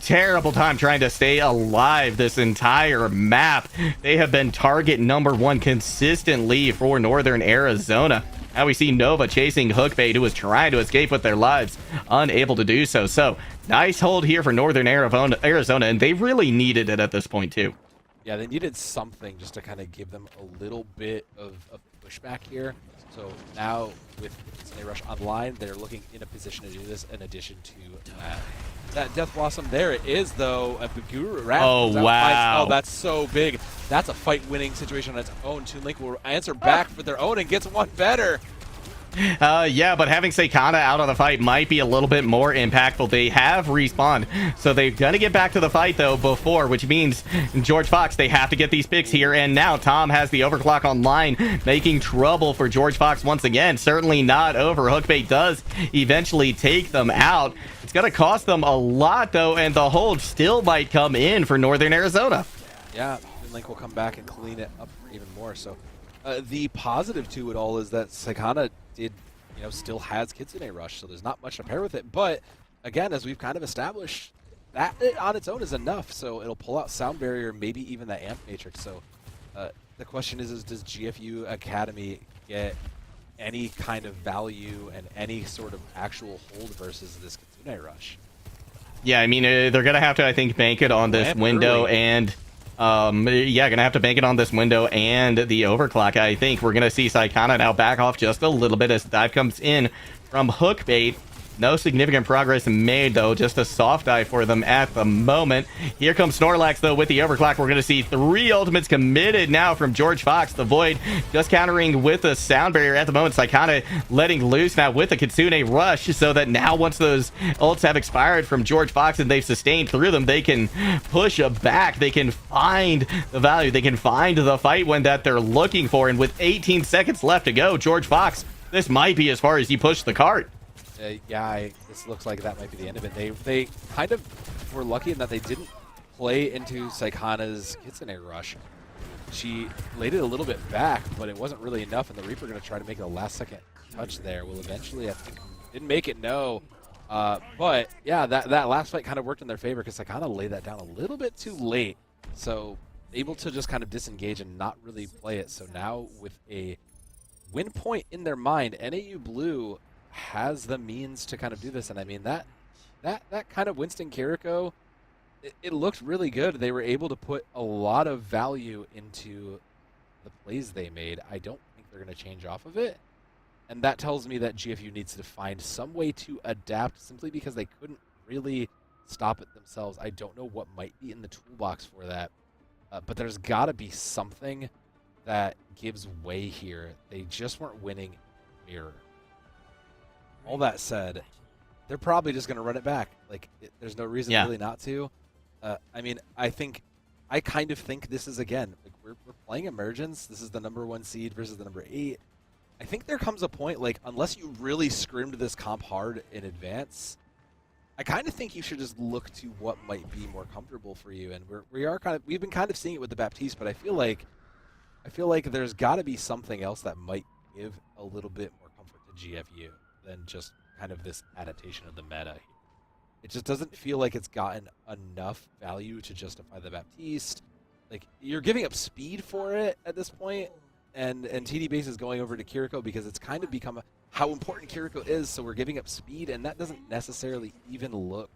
terrible time trying to stay alive this entire map. They have been target number one consistently for Northern Arizona. Now we see Nova chasing Hookbait, who was trying to escape with their lives, unable to do so. So, nice hold here for Northern Arizona, and they really needed it at this point, too. Yeah, they needed something just to kind of give them a little bit of pushback here. So now, with Kitsune Rush online, they're looking in a position to do this in addition to that Death Blossom. There it is, though. A Guru Wrath comes out, wow. Oh, that's so big. That's a fight-winning situation on its own. Toon Link will answer back for their own and gets one better. Yeah, but having Seikana out of the fight might be a little bit more impactful. They have respawned, so they're going to get back to the fight, though, before, which means George Fox, they have to get these picks here, and now Tom has the overclock online, making trouble for George Fox once again. Certainly not over. Hookbait does eventually take them out. It's going to cost them a lot, though, and the hold still might come in for Northern Arizona. Yeah, Link will come back and clean it up even more, so... the positive to it all is that Seikana did, still has Kitsune Rush, so there's not much to pair with it. But again, as we've kind of established, that on its own is enough. So it'll pull out Sound Barrier, maybe even that Amp Matrix. So the question is does GFU Academy get any kind of value and any sort of actual hold versus this Kitsune Rush? Yeah, I mean, they're going to have to, I think, bank it on this window and... gonna have to bank it on this window and the overclock. I think we're gonna see Saikana now back off just a little bit as dive comes in from Hookbait. No significant progress made, though. Just a soft dive for them at the moment. Here comes Snorlax, though, with the overclock. We're going to see 3 ultimates committed now from George Fox. The Void just countering with a Sound Barrier at the moment. Saikana letting loose now with a Kitsune Rush, so that now once those ults have expired from George Fox and they've sustained through them, they can push back. They can find the value. They can find the fight when that they're looking for. And with 18 seconds left to go, George Fox, this might be as far as he pushed the cart. This looks like that might be the end of it. They kind of were lucky in that they didn't play into Saikana's Kitsune Rush. She laid it a little bit back, but it wasn't really enough, and the Reaper going to try to make a last-second touch there. Will eventually, I think, didn't make it, no. But, yeah, that last fight kind of worked in their favor because Saikana laid that down a little bit too late. So, able to just kind of disengage and not really play it. So now, with a win point in their mind, NAU Blue has the means to kind of do this, and I mean that kind of Winston Kiriko, it looked really good. They were able to put a lot of value into the plays they made. I don't think they're going to change off of it, and that tells me that GFU needs to find some way to adapt simply because they couldn't really stop it themselves. I don't know what might be in the toolbox for that, but there's got to be something that gives way here. They just weren't winning mirror. All that said, they're probably just going to run it back. There's no reason really not to. I mean, I kind of think this is, again, we're playing Emergence. This is the #1 seed versus the #8. I think there comes a point, unless you really scrimmed this comp hard in advance, I kind of think you should just look to what might be more comfortable for you. And we've been kind of seeing it with the Baptiste, but I feel like there's got to be something else that might give a little bit more comfort to GFU than just kind of this adaptation of the meta. It just doesn't feel like it's gotten enough value to justify the Baptiste. You're giving up speed for it at this point, and TD Base is going over to Kiriko because it's kind of become how important Kiriko is, so we're giving up speed, and that doesn't necessarily even look...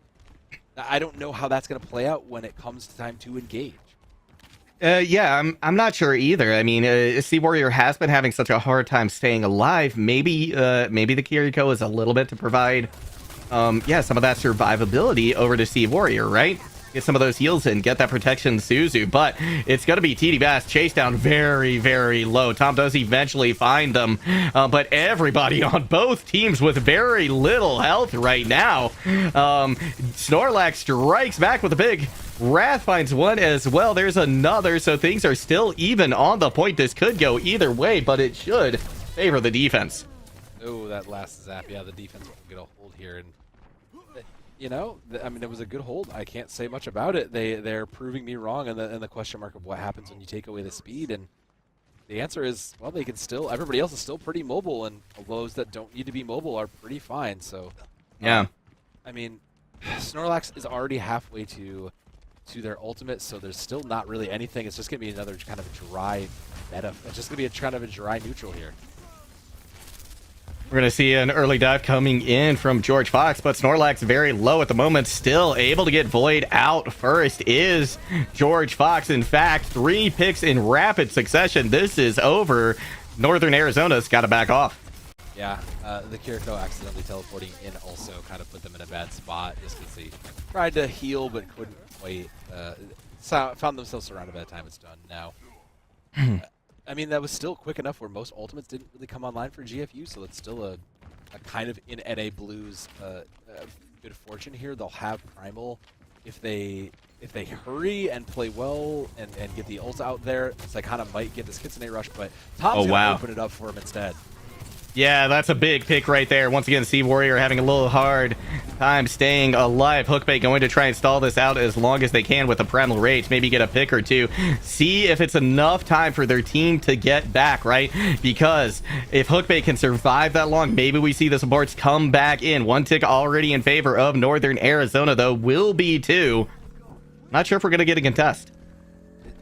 I don't know how that's going to play out when it comes to time to engage. I'm not sure either. I mean, Sea Warrior has been having such a hard time staying alive. Maybe the Kiriko is a little bit to provide, some of that survivability over to Sea Warrior, right? Get some of those heals in, get that protection Suzu, but it's going to be TD Bass chased down very, very low. Tom does eventually find them, but everybody on both teams with very little health right now. Snorlax strikes back with a big... Wrath finds one as well. There's another, so things are still even on the point. This could go either way, but it should favor the defense. Oh, that last zap. Yeah, the defense will get a hold here. And, I mean, it was a good hold. I can't say much about it. They're proving me wrong in the question mark of what happens when you take away the speed. And the answer is, well, they can still... Everybody else is still pretty mobile, and those that don't need to be mobile are pretty fine. So, yeah. I mean, Snorlax is already halfway to their ultimate, so there's still not really anything. It's just going to be another kind of dry meta. It's just going to be kind of a dry neutral here. We're going to see an early dive coming in from George Fox, but Snorlax very low at the moment. Still able to get Void out first is George Fox. In fact, 3 picks in rapid succession. This is over. Northern Arizona's got to back off. Yeah, the Kiriko accidentally teleporting in also kind of put them in a bad spot just because they tried to heal but couldn't quite. Found themselves surrounded by the time it's done now. I mean, that was still quick enough where most ultimates didn't really come online for GFU, so it's still a kind of in NA Blues good fortune here. They'll have Primal if they hurry and play well and get the ult out there. So they kind of might get this Kitsune rush, but Tom's gonna open it up for him instead. Yeah, that's a big pick right there. Once again, Sea Warrior having a little hard time staying alive. Hookbait going to try and stall this out as long as they can with a Primal Rage. Maybe get a pick or two. See if it's enough time for their team to get back, right? Because if Hookbait can survive that long, maybe we see the supports come back in. One tick already in favor of Northern Arizona, though, will be two. Not sure if we're going to get a contest.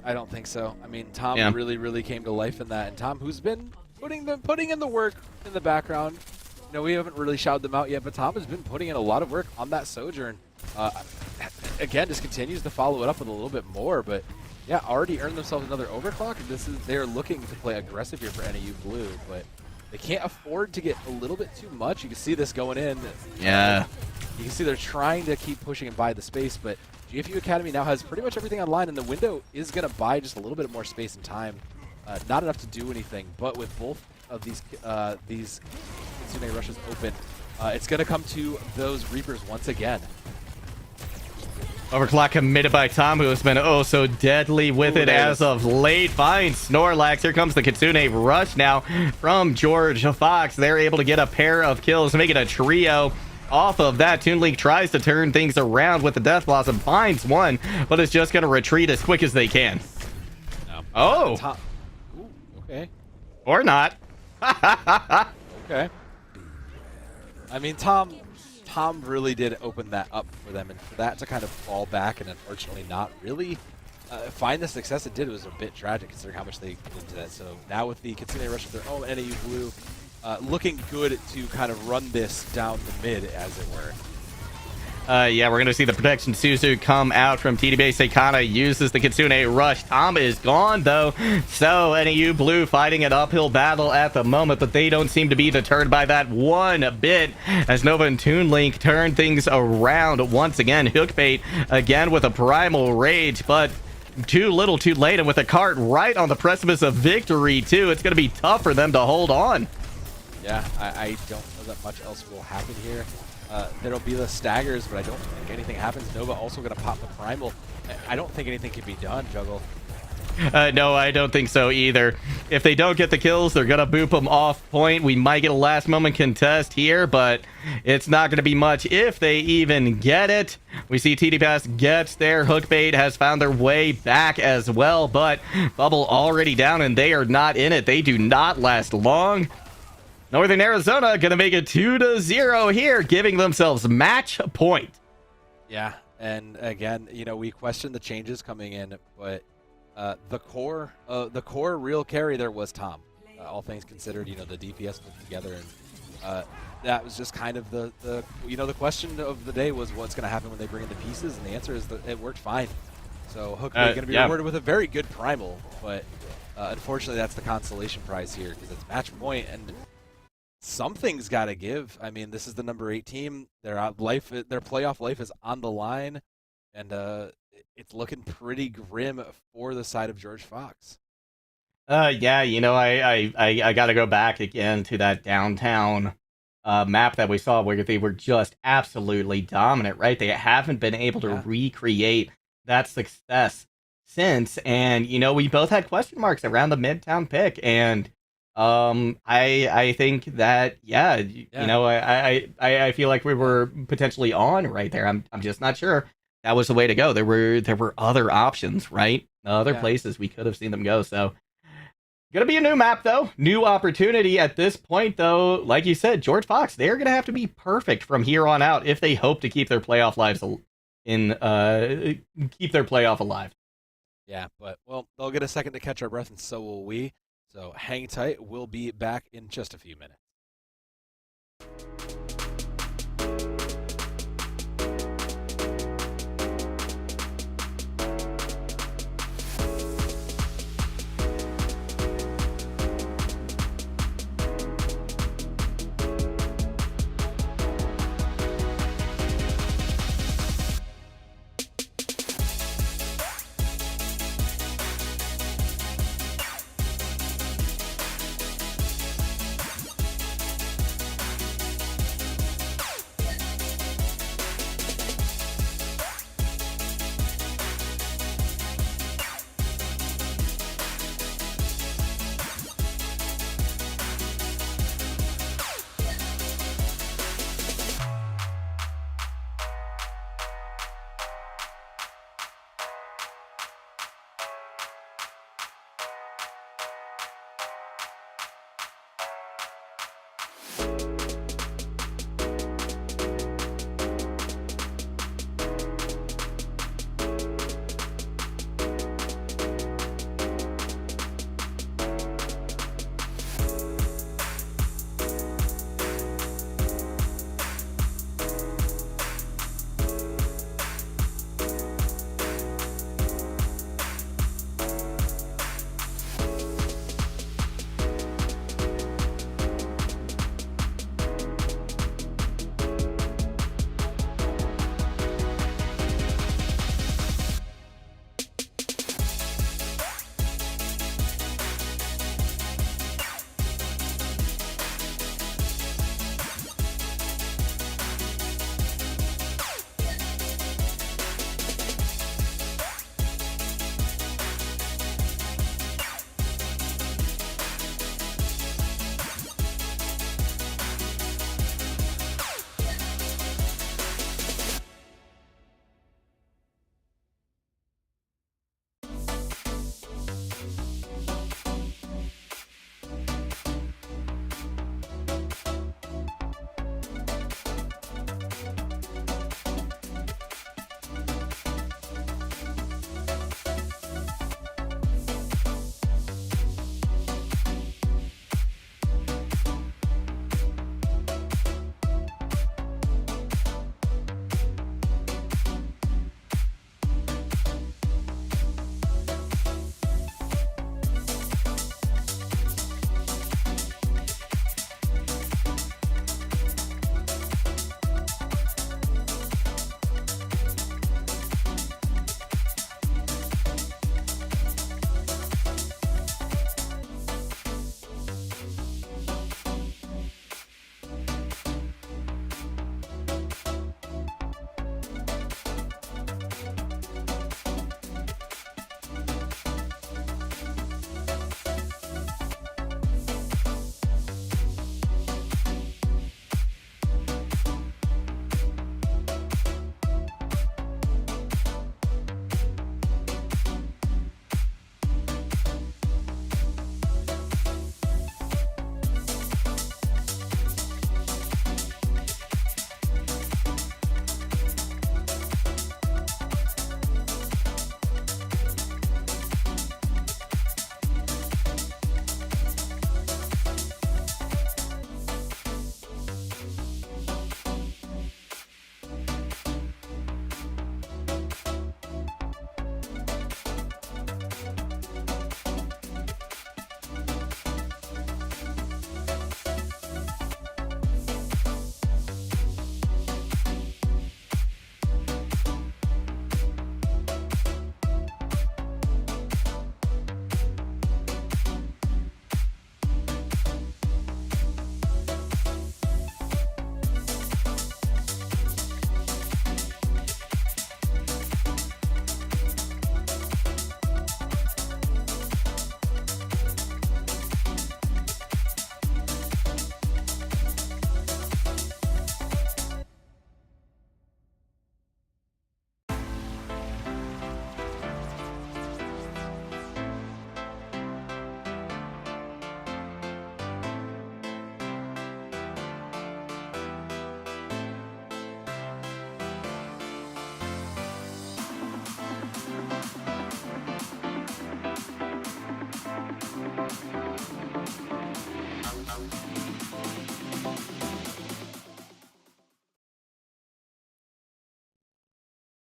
I don't think so. I mean, Tom really, really came to life in that. And Tom, who's been putting in the work in the background. You know, we haven't really shouted them out yet, but Tom has been putting in a lot of work on that Sojourn. Again, just continues to follow it up with a little bit more, but yeah, already earned themselves another overclock. They're looking to play aggressive here for NAU Blue, but they can't afford to get a little bit too much. You can see this going in. Yeah. You can see they're trying to keep pushing and buy the space, but GFU Academy now has pretty much everything online, and the window is going to buy just a little bit more space and time. Not enough to do anything, but with both of these Kitsune rushes open, it's going to come to those Reapers once again. Overclock committed by Tom, who has been oh so deadly with it as of late. Finds Snorlax. Here comes the Kitsune rush now from George Fox. They're able to get a pair of kills, make it a trio. Off of that, Toon Link tries to turn things around with the Death Blossom, finds one, but is just going to retreat as quick as they can. No. Oh! Ooh, okay. Or not. Okay. I mean, Tom really did open that up for them, and for that to kind of fall back and unfortunately not really find the success it did, it was a bit tragic considering how much they put into that. So now with the Kitsune rush of their own, NAU Blue looking good to kind of run this down the mid, as it were. Yeah, we're going to see the protection Suzu come out from TD base. Seikana uses the Kitsune rush. Tom is gone, though. So, NAU Blue fighting an uphill battle at the moment, but they don't seem to be deterred by that one bit as Nova and Toon Link turn things around once again. Hookbait again with a Primal Rage, but too little too late, and with a cart right on the precipice of victory, too. It's going to be tough for them to hold on. Yeah, I don't know that much else will happen here. There'll be the staggers, but I don't think anything happens. Nova also going to pop the Primal. I don't think anything can be done, Juggle. No, I don't think so either. If they don't get the kills, they're going to boop them off point. We might get a last moment contest here, but it's not going to be much if they even get it. We see TD Pass gets there. Hookbait has found their way back as well, but Bubble already down and they are not in it. They do not last long. Northern Arizona going to make it 2-0 here, giving themselves match point. Yeah, and again, you know, we questioned the changes coming in, but the core real carry there was Tom. All things considered, you know, the DPS put together, and that was just kind of the question of the day was what's going to happen when they bring in the pieces, and the answer is that it worked fine. So Hookbait going to be rewarded with a very good Primal, but unfortunately that's the consolation prize here because it's match point, and something's got to give. I mean, this is the number 8 team. Their playoff life is on the line, and it's looking pretty grim for the side of George Fox. Yeah, you know, I got to go back again to that downtown map that we saw where they were just absolutely dominant, right? They haven't been able to recreate that success since, and you know, we both had question marks around the Midtown pick, and I think that you know, I feel like we were potentially on right there. I'm just not sure that was the way to go. There were other options, right? Other places we could have seen them go. So gonna be a new map though, new opportunity at this point though. Like you said, George Fox, they're gonna have to be perfect from here on out if they hope to keep their playoff lives keep their playoff alive. Yeah, but well, they'll get a second to catch our breath, and so will we. So hang tight. We'll be back in just a few minutes.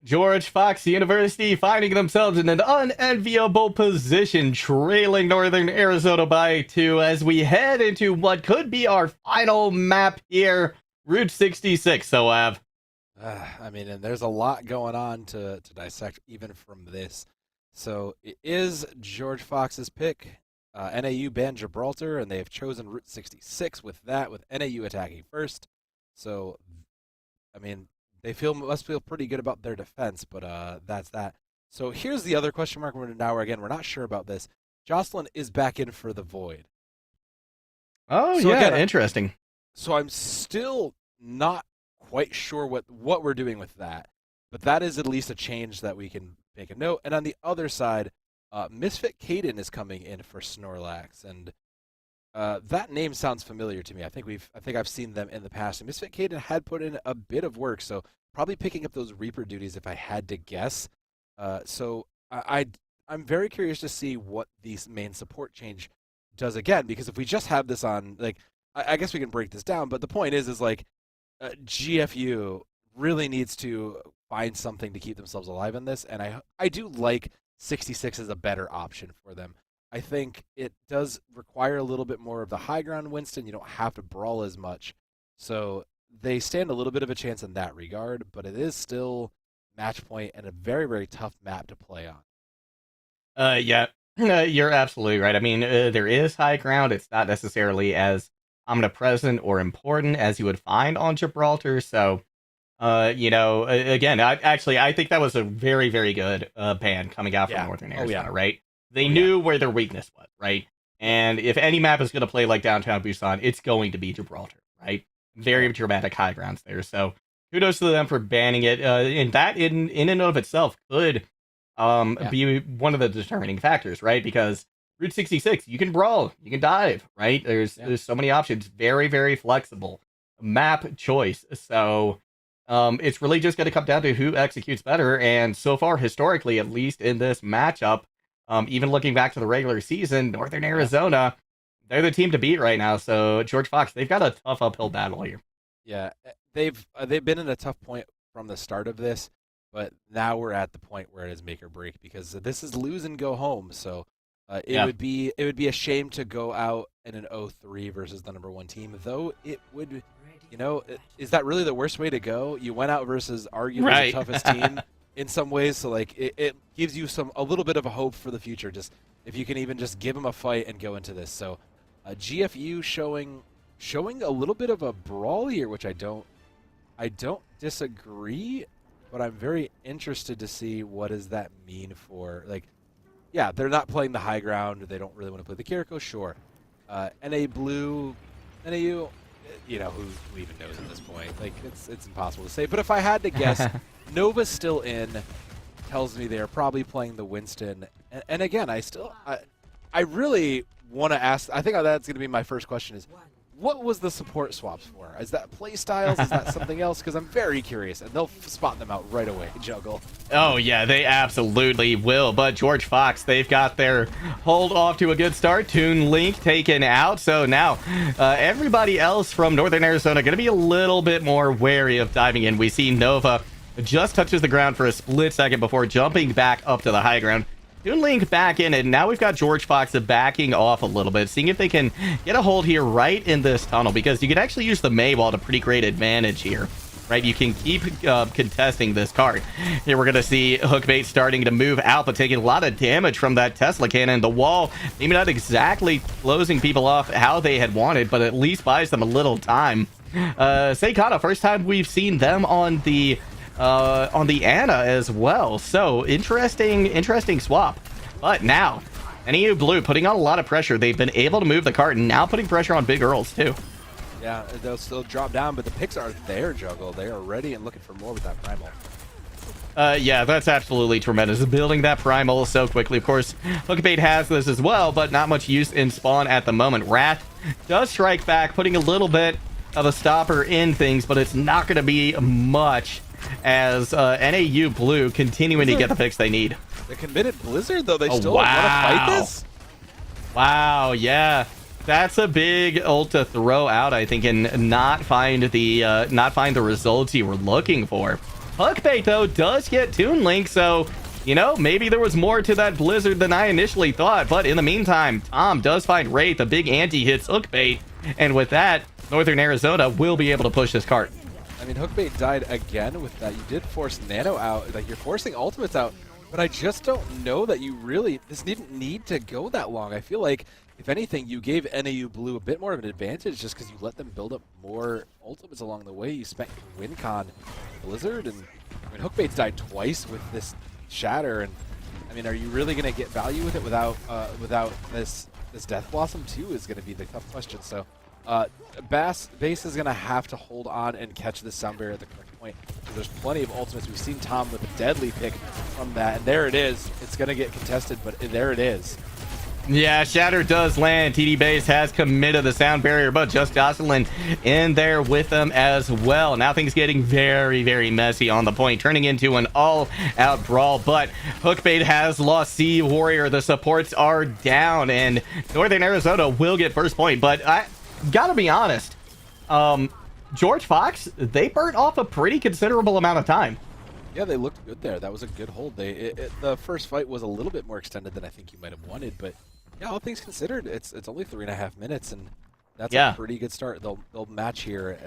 George Fox University finding themselves in an unenviable position, trailing Northern Arizona by 2 as we head into what could be our final map here, Route 66. So, I mean, and there's a lot going on to dissect even from this. So it is George Fox's pick. NAU banned Gibraltar, and they have chosen Route 66 with that, with NAU attacking first. So, I mean, they must feel pretty good about their defense, but that's that. So here's the other question mark. We're not sure about this. Jocelyn is back in for the Void. oh So yeah, again, interesting. So I'm still not quite sure what we're doing with that, but that is at least a change that we can make a note. And on the other side, Misfit Caden is coming in for Snorlax, and that name sounds familiar to me. I think I've seen them in the past. And Misfit Caden had put in a bit of work, so probably picking up those Reaper duties if I had to guess. So I'm very curious to see what the main support change does again, because if we just have this on, like, I guess we can break this down, but the point is like, GFU really needs to find something to keep themselves alive in this, and I do like 66 as a better option for them. I think it does require a little bit more of the high ground, Winston. You don't have to brawl as much, so they stand a little bit of a chance in that regard, but it is still match point and a very, very tough map to play on. Yeah, you're absolutely right. I mean, there is high ground. It's not necessarily as omnipresent or important as you would find on Gibraltar. So, again, I think that was a very, very good ban coming out from Northern Arizona, right? They knew where their weakness was, right? And if any map is going to play like Downtown Busan, it's going to be Gibraltar, right? Very dramatic high grounds there. So kudos to them for banning it. And that in and of itself could be one of the determining factors, right? Because Route 66, you can brawl, you can dive, right? There's so many options, very, very flexible map choice. So it's really just going to come down to who executes better. And so far, historically, at least in this matchup, even looking back to the regular season, Northern Arizona, they're the team to beat right now. So George Fox, they've got a tough uphill battle here. Yeah, they've been in a tough point from the start of this, but now we're at the point where it is make or break, because this is lose and go home. So it would be a shame to go out in an 0-3 versus the number 1 team, though it would, is that really the worst way to go? You went out versus arguably the toughest team in some ways, so like it gives you a little bit of a hope for the future, just if you can even just give them a fight and go into this. So GFU showing a little bit of a brawl here, which I don't disagree, but I'm very interested to see what does that mean for, like, yeah, they're not playing the high ground. They don't really want to play the Kiriko, sure. NA Blue, NAU, who even knows at this point? Like, it's impossible to say. But if I had to guess, Nova's still in. Tells me they're probably playing the Winston. And again, I really want to ask. I think that's going to be my first question: is what was the support swaps for? Is that play styles? Is that something else? Because I'm very curious, and they'll spot them out right away. Juggle. Oh, yeah, they absolutely will. But George Fox, they've got their hold off to a good start. Toon Link taken out. So now everybody else from Northern Arizona going to be a little bit more wary of diving in. We see Nova just touches the ground for a split second before jumping back up to the high ground. Toon Link back in, and now we've got George Fox backing off a little bit, seeing if they can get a hold here right in this tunnel, because you can actually use the Mei wall to pretty great advantage here, right? You can keep contesting this card. Here we're going to see Hookbait starting to move out, but taking a lot of damage from that Tesla cannon. The wall, maybe not exactly closing people off how they had wanted, but at least buys them a little time. Seikata, first time we've seen them on the Ana as well. So interesting swap. But now NEU Blue putting on a lot of pressure. They've been able to move the cart, and now putting pressure on Big Earls too. Yeah, they'll still drop down, but the picks are there, Juggle. They are ready and looking for more with that primal. Yeah, that's absolutely tremendous. Building that primal so quickly. Of course, Hookbait has this as well, but not much use in spawn at the moment. Wrath does strike back, putting a little bit of a stopper in things, but it's not going to be much, as NAU Blue continuing to get the picks they need. The committed Blizzard, though, they still want to fight this? Wow, yeah. That's a big ult to throw out, I think, and not find the results you were looking for. Hookbait, though, does get Toon Link, so, you know, maybe there was more to that Blizzard than I initially thought. But in the meantime, Tom does find Wraith. The big anti-hits Hookbait. And with that, Northern Arizona will be able to push this cart. I mean, Hookbait died again with that. You did force Nano out. Like, you're forcing ultimates out. But I just don't know that you really... This didn't need to go that long. I feel like, if anything, you gave NAU Blue a bit more of an advantage just because you let them build up more ultimates along the way. You spent your win con Blizzard, and I mean, Hookbait's died twice with this Shatter, and I mean, are you really going to get value with it without this Death Blossom too is going to be the tough question. So Base is going to have to hold on and catch the Sound Barrier at the correct point. There's plenty of ultimates. We've seen Tom with a deadly pick from that, and there it is. It's going to get contested, but there it is. Yeah, Shatter does land. TD Base has committed the Sound Barrier, but just Jocelyn in there with them as well. Now things getting very, very messy on the point, turning into an all-out brawl, but Hookbait has lost Sea Warrior. The supports are down, and Northern Arizona will get first point, but I gotta be honest, George Fox, they burnt off a pretty considerable amount of time. Yeah, they looked good there. That was a good hold. The first fight was a little bit more extended than I think you might have wanted, but yeah, all things considered, it's only 3.5 minutes, and that's a pretty good start. They'll match here,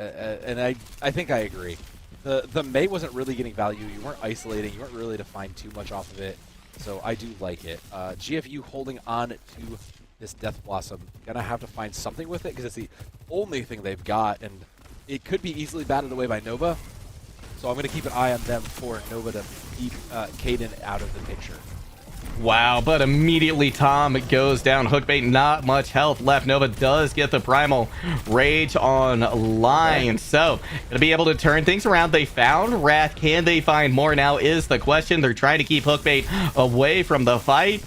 and I think I agree. The Mei wasn't really getting value. You weren't isolating. You weren't really to find too much off of it, so I do like it. GFU holding on to this Death Blossom, gonna have to find something with it because it's the only thing they've got, and it could be easily batted away by Nova. So I'm going to keep an eye on them for Nova to keep Caden out of the picture. Wow, but immediately Tom goes down. Hookbait, not much health left. Nova does get the Primal Rage online. Okay. So, going to be able to turn things around. They found Wrath. Can they find more now is the question. They're trying to keep Hookbait away from the fight,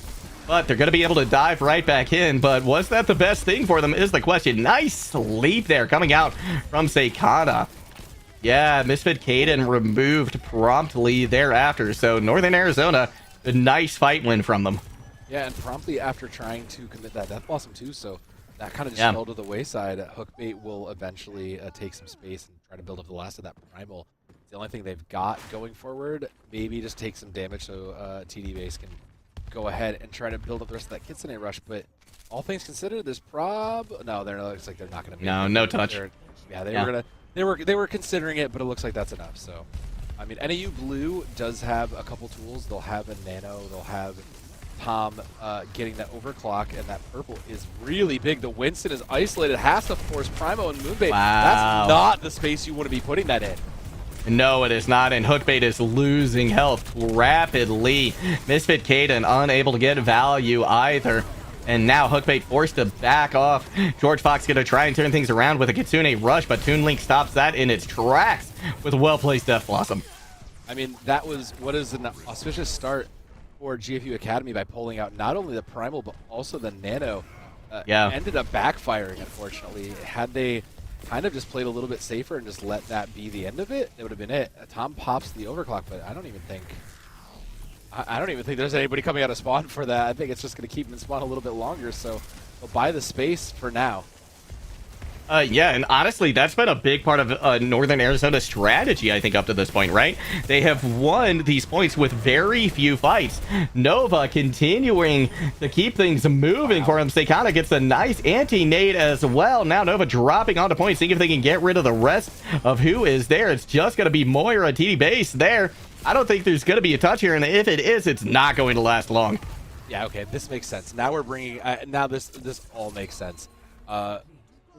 but they're going to be able to dive right back in. But was that the best thing for them is the question. Nice leap there coming out from Seikana. Yeah, Misfit Caden removed promptly thereafter. So Northern Arizona, a nice fight win from them. Yeah, and promptly after trying to commit that Death Blossom too, so that kind of just fell to the wayside. Hookbait will eventually take some space and try to build up the last of that Primal. It's the only thing they've got going forward. Maybe just take some damage so TD Base can go ahead and try to build up the rest of that Kitsune Rush. But all things considered, this prob... No, looks like they're not going to be... No touch. Yeah, they were going to... They were considering it, but it looks like that's enough. So, I mean, NAU Blue does have a couple tools. They'll have a Nano. They'll have Tom getting that overclock, and that purple is really big. The Winston is isolated, has to force Primo and Moonbait. Wow. That's not the space you want to be putting that in. No, it is not, and Hookbait is losing health rapidly. Misfit Caden unable to get value either. And now Hookbait forced to back off. George Fox going to try and turn things around with a Kitsune Rush, but Toon Link stops that in its tracks with a well-placed Death Blossom. I mean, that was what is an auspicious start for GFU Academy by pulling out not only the Primal, but also the Nano. Ended up backfiring, unfortunately. Had they kind of just played a little bit safer and just let that be the end of it, it would have been it. Tom pops the overclock, but I don't even think there's anybody coming out of spawn for that. I think it's just going to keep him in spawn a little bit longer, so they'll buy the space for now. Yeah, and honestly, that's been a big part of Northern Arizona's strategy, I think, up to this point, right? They have won these points with very few fights. Nova continuing to keep things moving for him. Seikana gets a nice anti-nade as well. Now Nova dropping onto points, seeing if they can get rid of the rest of who is there. It's just going to be Moira, TD Base there. I don't think there's going to be a touch here, and if it is, it's not going to last long. Yeah, okay, this makes sense. Now we're bringing... now this all makes sense.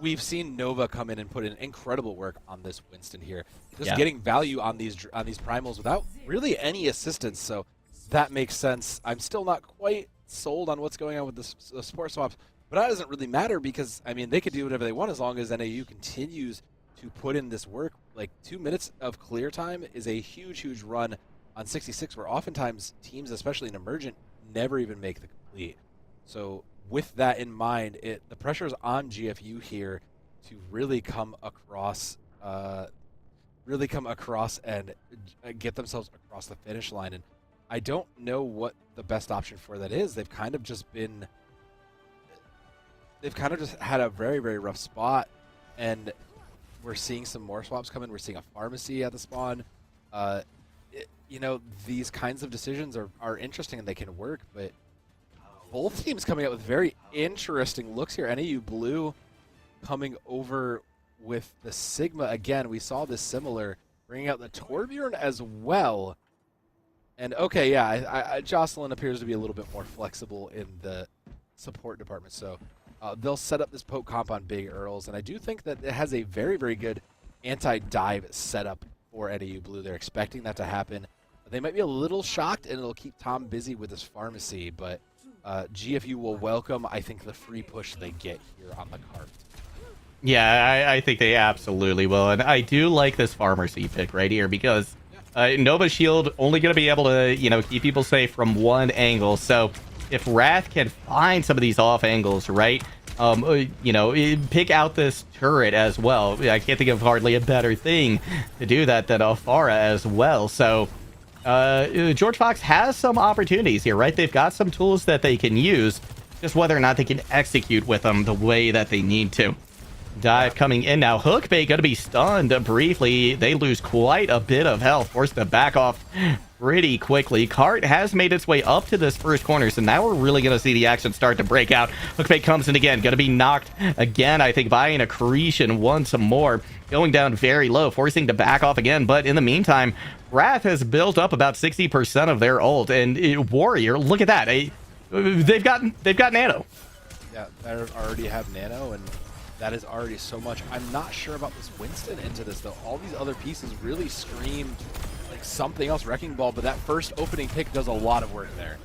We've seen Nova come in and put in incredible work on this Winston here. Just getting value on these primals without really any assistance, so that makes sense. I'm still not quite sold on what's going on with the support swaps, but that doesn't really matter because, I mean, they could do whatever they want as long as NAU continues to put in this work. Like 2 minutes of clear time is a huge run on 66, where oftentimes teams, especially in Emergent, never even make the complete. So with that in mind, the pressure is on GFU here to really come across and get themselves across the finish line. And I don't know what the best option for that is. They've kind of just had a very, very rough spot, and we're seeing some more swaps come in. We're seeing a pharmacy at the spawn. you know, these kinds of decisions are interesting and they can work, but both teams coming out with very interesting looks here. NAU Blue coming over with the Sigma again. We saw this similar, bringing out the Torbjorn as well. And okay, yeah, Jocelyn appears to be a little bit more flexible in the support department, so they'll set up this poke comp on Big Earls, and I do think that it has a very, very good anti-dive setup for NAU Blue. They're expecting that to happen. They might be a little shocked, and it'll keep Tom busy with his pharmacy, but GFU will welcome, I think, the free push they get here on the cart. Yeah, I think they absolutely will, and I do like this pharmacy pick right here because Nova Shield only going to be able to, you know, keep people safe from one angle. So if Wrath can find some of these off angles, right, you know, pick out this turret as well. I can't think of hardly a better thing to do that than Afara as well. So George Fox has some opportunities here, right? They've got some tools that they can use, just whether or not they can execute with them the way that they need to. Dive coming in now. Hookbait going to be stunned briefly. They lose quite a bit of health, forced to back off pretty quickly. Cart has made its way up to this first corner, so now we're really going to see the action start to break out. Hookbait comes in again, going to be knocked again, I think, by an accretion once more. Going down very low, forcing to back off again, but in the meantime, Wrath has built up about 60% of their ult, and Warrior, look at that. They've got Nano. Yeah, they already have Nano, and that is already so much. I'm not sure about this Winston into this, though. All these other pieces really scream like something else, Wrecking Ball, but that first opening pick does a lot of work there.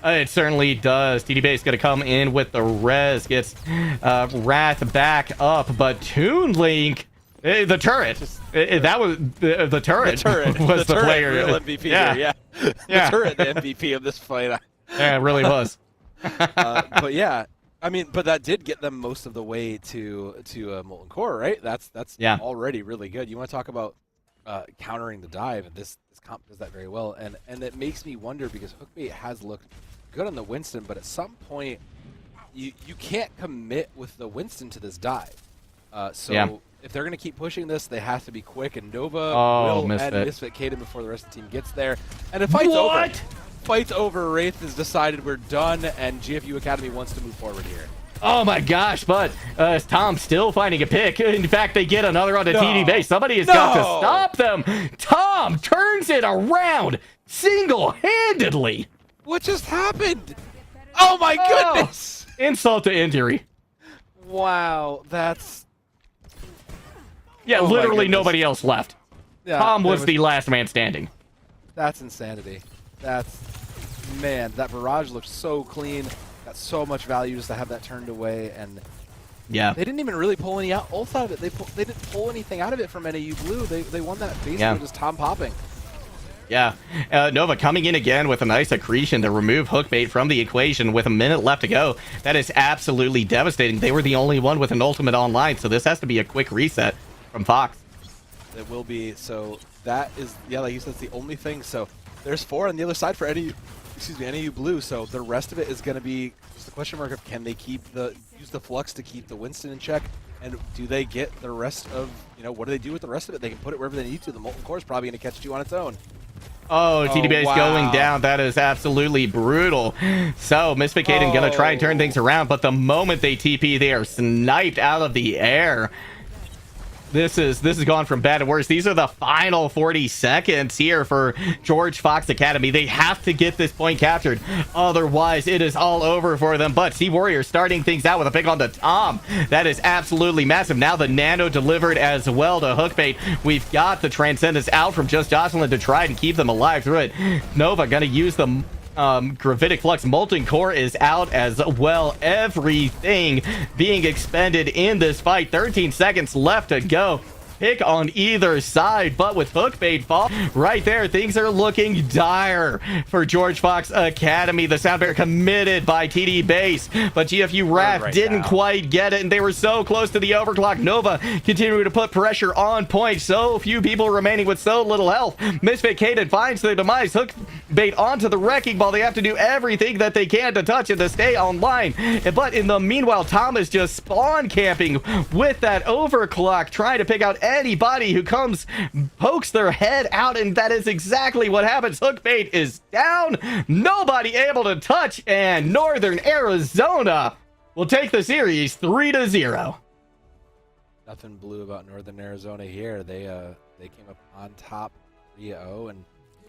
It certainly does. TD Base going to come in with the res, gets Wrath back up, but Toon Link, the turret, that was the turret. Was the turret, player. Real MVP here, yeah. The turret, the MVP of this fight. Yeah, it really was. But yeah. I mean, but that did get them most of the way to Molten Core, right? That's already really good. You want to talk about countering the dive, and this comp does that very well. And it makes me wonder, because Hookbait has looked good on the Winston, but at some point you can't commit with the Winston to this dive. So if they're going to keep pushing this, they have to be quick, and Nova will Misfit. add Misfit Kaden before the rest of the team gets there. And the fight's over. Fight's over. Wraith has decided we're done, and GFU Academy wants to move forward here. Oh my gosh, but Tom still finding a pick. In fact, they get another onto TD Base. Somebody has got to stop them. Tom turns it around single-handedly. What just happened? Oh my goodness! Insult to injury. Wow, that's... Yeah, literally nobody else left. Yeah, Tom was the last man standing. That's insanity. That's... Man, that barrage looked so clean. Got so much value just to have that turned away, and yeah, they didn't even really pull any ult out of it. They didn't pull anything out of it from NAU Blue. They won that basically just Tom popping. Yeah, Nova coming in again with a nice accretion to remove Hookbait from the equation with a minute left to go. That is absolutely devastating. They were the only one with an ultimate online, so this has to be a quick reset from Fox. It will be. So that is, yeah, like you said, it's the only thing. So there's 4 on the other side for NAU Blue, so the rest of it is going to be just the question mark of, can they use the flux to keep the Winston in check, and do they get the rest of, what do they do with the rest of it? They can put it wherever they need to. The Molten Core is probably going to catch 2 on its own. Oh, TD Base going down. That is absolutely brutal. So Misfit Kaden going to try and turn things around, but the moment they TP, they are sniped out of the air. This has gone from bad to worse. These are the final 40 seconds here for George Fox Academy. They have to get this point captured. Otherwise, it is all over for them. But Sea Warrior starting things out with a pick on the Tom. That is absolutely massive. Now the Nano delivered as well to Hookbait. We've got the Transcendence out from Just Jocelyn to try and keep them alive through it. Nova going to use the Gravitic Flux. Molten Core is out as well. Everything being expended in this fight. 13 seconds left to go. Pick on either side, but with Hookbait fall right there, things are looking dire for George Fox Academy. The sound bear committed by TD Base, but GFU Wrath didn't quite get it, and they were so close to the overclock. Nova continuing to put pressure on point. So few people remaining with so little health. Misfit Kaden finds the demise. Hookbait onto the Wrecking Ball. They have to do everything that they can to touch it to stay online. But in the meanwhile, Tom is just spawn camping with that overclock, trying to pick out anybody who comes, pokes their head out, and that is exactly what happens. Hookbait is down, nobody able to touch, and Northern Arizona will take the series 3-0. Nothing blue about Northern Arizona here. They came up on top 3-0 and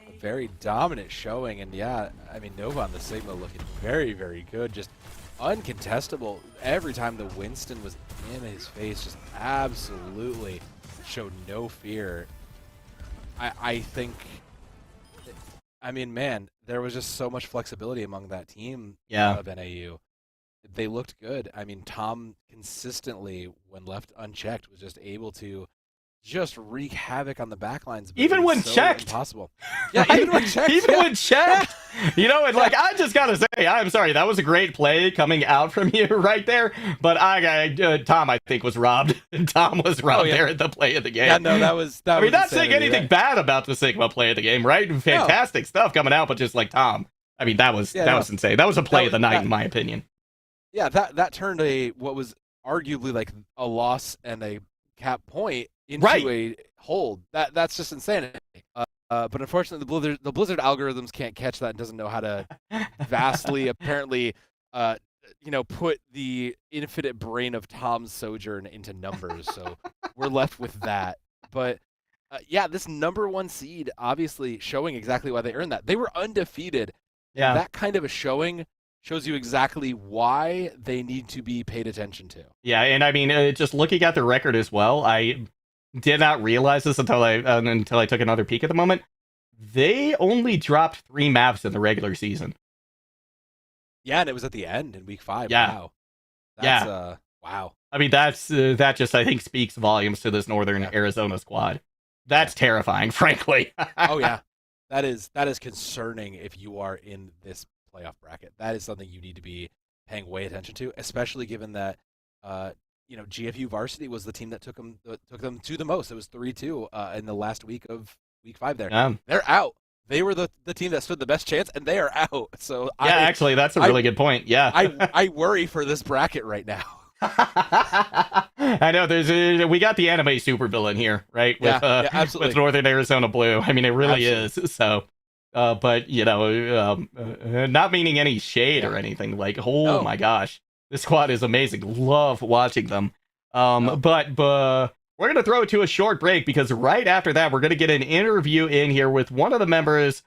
a very dominant showing. And yeah, I mean, Nova on the Sigma looking very, very good. Just uncontestable. Every time the Winston was in his face, just absolutely showed no fear. I think, I mean, man, there was just so much flexibility among that team of NAU. They looked good. I mean, Tom consistently, when left unchecked, was just able to just wreak havoc on the backlines. Even when checked. Impossible. Yeah, even when checked. Even when checked. You know, and like, I just gotta say, I'm sorry, that was a great play coming out from you right there. But Tom, I think, was robbed. Tom was robbed there at the play of the game. Yeah, no, that was. I mean, not saying anything bad about the Sigma play of the game, right? Fantastic stuff coming out, but just like Tom, I mean, that was insane. That was a play of the night, in my opinion. Yeah, that turned what was arguably like a loss and a cap point into a hold. That's just insanity. But unfortunately, the Blizzard algorithms can't catch that and doesn't know how to vastly, apparently, put the infinite brain of Tom's Sojourn into numbers. So we're left with that. But this number 1 seed obviously showing exactly why they earned that. They were undefeated. Yeah, that kind of a showing shows you exactly why they need to be paid attention to. Yeah, and I mean, just looking at the record as well, I did not realize this until I took another peek at the moment. They only dropped 3 maps in the regular season. Yeah, and it was at the end in week 5. Yeah. Wow. That's, wow. I mean, that just, I think, speaks volumes to this Northern Arizona squad. That's terrifying, frankly. Oh yeah, that is concerning if you are in this playoff bracket. That is something you need to be paying way attention to, especially given that GFU varsity was the team that took them to the most. It was 3-2 in the last week of week 5 there. They're out. They were the team that stood the best chance, and they are out. So actually, that's a really good point. Yeah, I worry for this bracket right now. I know we got the anime supervillain here, right? With Northern Arizona Blue. I mean, it really is. So, but not meaning any shade or anything. Like, my gosh, this squad is amazing. Love watching them. But we're gonna throw it to a short break because right after that, we're gonna get an interview in here with one of the members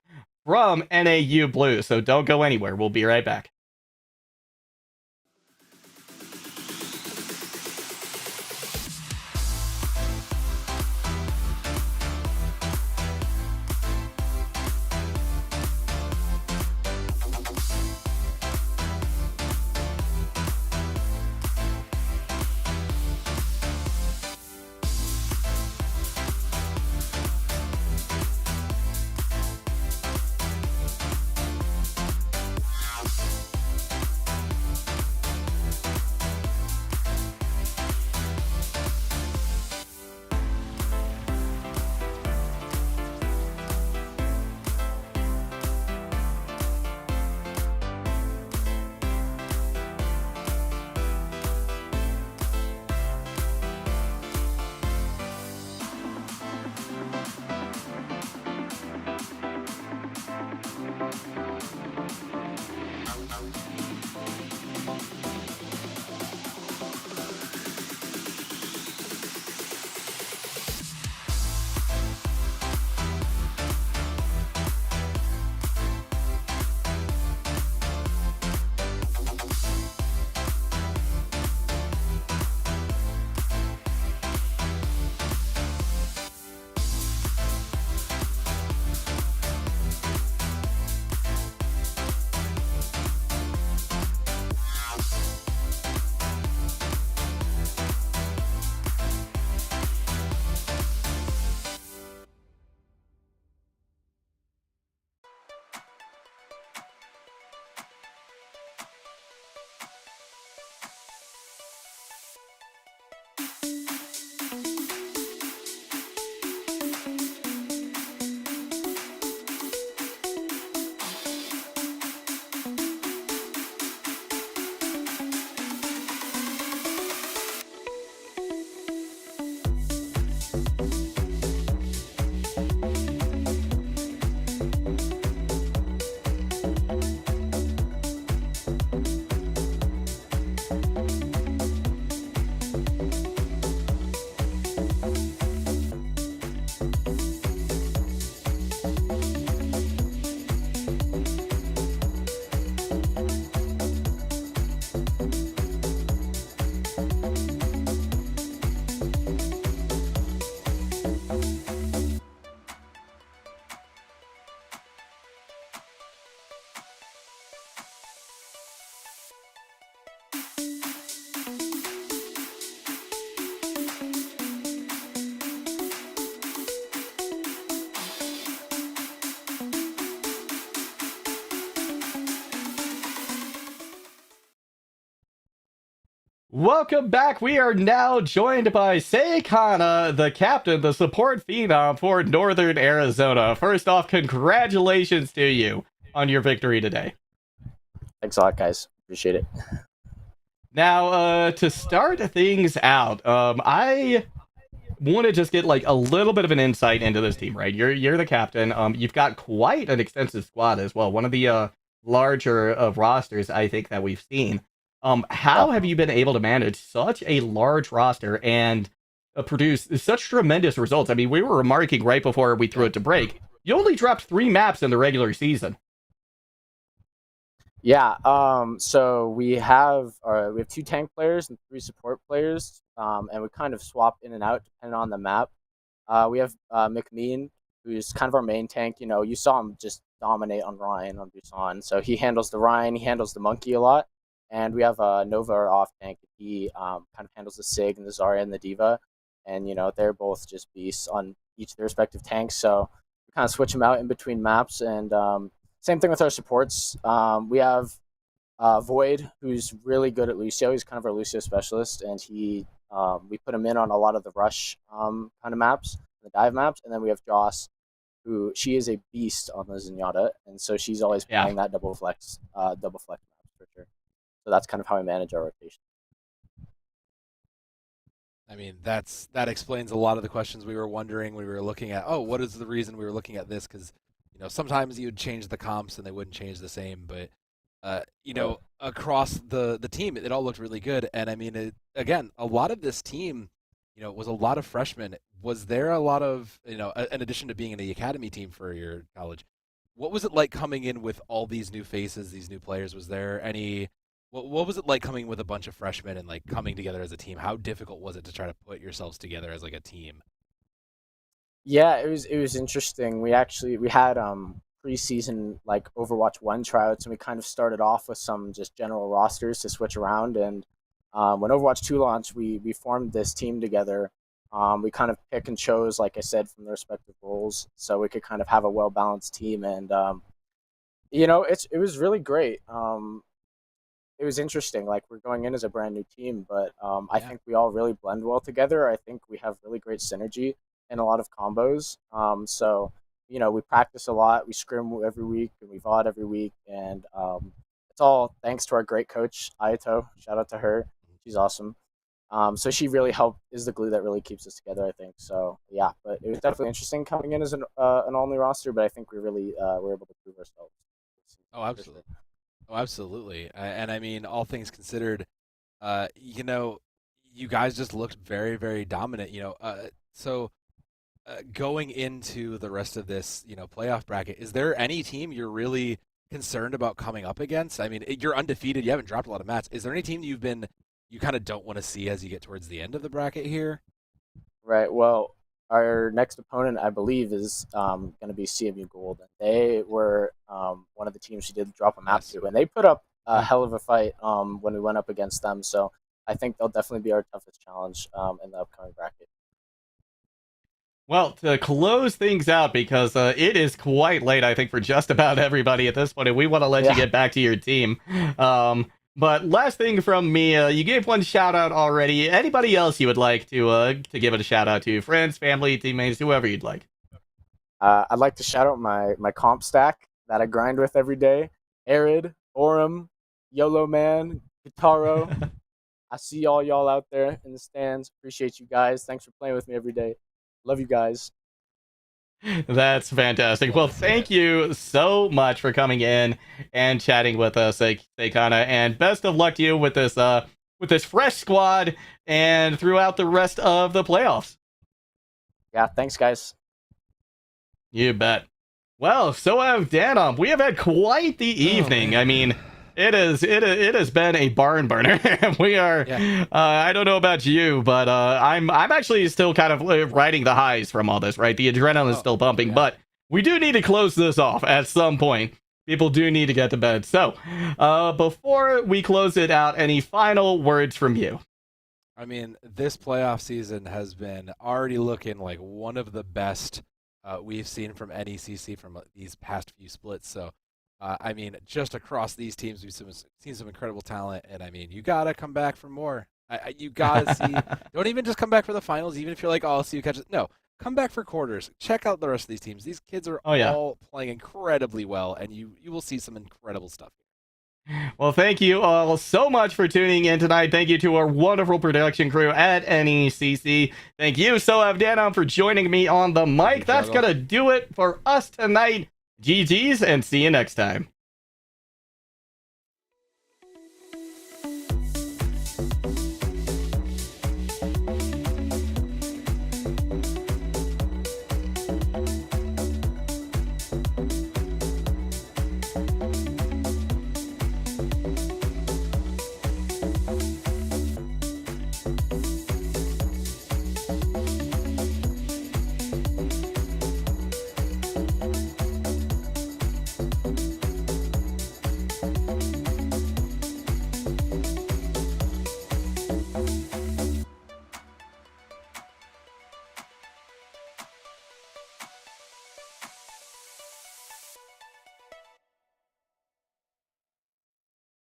from NAU Blue. So don't go anywhere. We'll be right back. Welcome back. We are now joined by Seikana, the captain, the support phenom for Northern Arizona. First off, congratulations to you on your victory today. Thanks a lot, guys. Appreciate it. Now, to start things out, I want to just get like a little bit of an insight into this team, right? You're the captain. You've got quite an extensive squad as well. One of the larger of rosters I think that we've seen. How have you been able to manage such a large roster and produce such tremendous results? I mean, we were remarking right before we threw it to break. You only dropped 3 maps in the regular season. Yeah. So we have 2 tank players and 3 support players. And we kind of swap in and out depending on the map. We have McMean, who's kind of our main tank. You know, you saw him just dominate on Ryan on Busan. So he handles the Ryan, he handles the Monkey a lot. And we have Nova, our off tank. He kind of handles the Sig and the Zarya and the Diva. And, you know, they're both just beasts on each of their respective tanks. So we kind of switch them out in between maps. And same thing with our supports. We have Void, who's really good at Lucio. He's kind of our Lucio specialist. And we put him in on a lot of the rush kind of maps, the dive maps. And then we have Joss, she is a beast on the Zenyatta. And so she's always playing that double flex maps for sure. So that's kind of how I manage our rotation. I mean, that explains a lot of the questions we were wondering when we were looking at, what is the reason we were looking at this? Because, you know, sometimes you'd change the comps and they wouldn't change the same, but, you know, across the team, it all looked really good. And I mean, again, a lot of this team, you know, was a lot of freshmen. Was there a lot of, you know, in addition to being in the academy team for your college, what was it like coming in with all these new faces, these new players? Was there any... What was it like coming with a bunch of freshmen and like coming together as a team? How difficult was it to try to put yourselves together as like a team? Yeah, it was interesting. We had preseason like Overwatch 1 tryouts, and we kind of started off with some just general rosters to switch around. And when Overwatch 2 launched, we formed this team together. We kind of pick and chose, like I said, from the respective roles, so we could kind of have a well balanced team. And you know, it was really great. It was interesting. Like, we're going in as a brand new team, but I think we all really blend well together. I think we have really great synergy and a lot of combos. So, you know, we practice a lot. We scrim every week and we VOD every week. And it's all thanks to our great coach, Ayato. Shout out to her. She's awesome. So she really is the glue that really keeps us together, I think. So, yeah, but it was definitely interesting coming in as an all-new roster, but I think we really were able to prove ourselves. Oh, absolutely. Oh, absolutely. And I mean, all things considered, you know, you guys just looked very, very dominant, you know. So going into the rest of this, you know, playoff bracket, is there any team you're really concerned about coming up against? I mean, you're undefeated. You haven't dropped a lot of mats. Is there any team you kind of don't want to see as you get towards the end of the bracket here? Right. Well, our next opponent, I believe, is going to be CVU Gold. They were one of the teams she did drop a map to, and they put up a hell of a fight when we went up against them. So I think they'll definitely be our toughest challenge in the upcoming bracket. Well, to close things out, because it is quite late, I think, for just about everybody at this point, and we want to let you get back to your team. But last thing from me, you gave one shout out already. Anybody else you would like to give it a shout out to? Friends, family, teammates, whoever you'd like. I'd like to shout out my comp stack that I grind with every day. Arid, Orem, YOLO Man, Guitaro. I see all y'all out there in the stands. Appreciate you guys. Thanks for playing with me every day. Love you guys. That's fantastic. Well, thank you so much for coming in and chatting with us, Seikana, and best of luck to you with this fresh squad and throughout the rest of the playoffs. Yeah, thanks, guys. You bet. Well, so have Danom. We have had quite the evening. I mean, it has been a barn burner. We are. Yeah. I don't know about you, but I'm actually still kind of riding the highs from all this. Right, the adrenaline is still pumping, but we do need to close this off at some point. People do need to get to bed. So, before we close it out, any final words from you? I mean, this playoff season has been already looking like one of the best we've seen from NECC from these past few splits. So, I mean, just across these teams, we've seen some incredible talent, and I mean, you gotta come back for more. You gotta see. Don't even just come back for the finals, even if you're like, oh, I'll see you catch it. No, come back for quarters. Check out the rest of these teams. These kids are all playing incredibly well, and you will see some incredible stuff. Well, thank you all so much for tuning in tonight. Thank you to our wonderful production crew at NECC. Thank you, Sohav Danon, for joining me on the mic. That's going to do it for us tonight. GG's, and see you next time.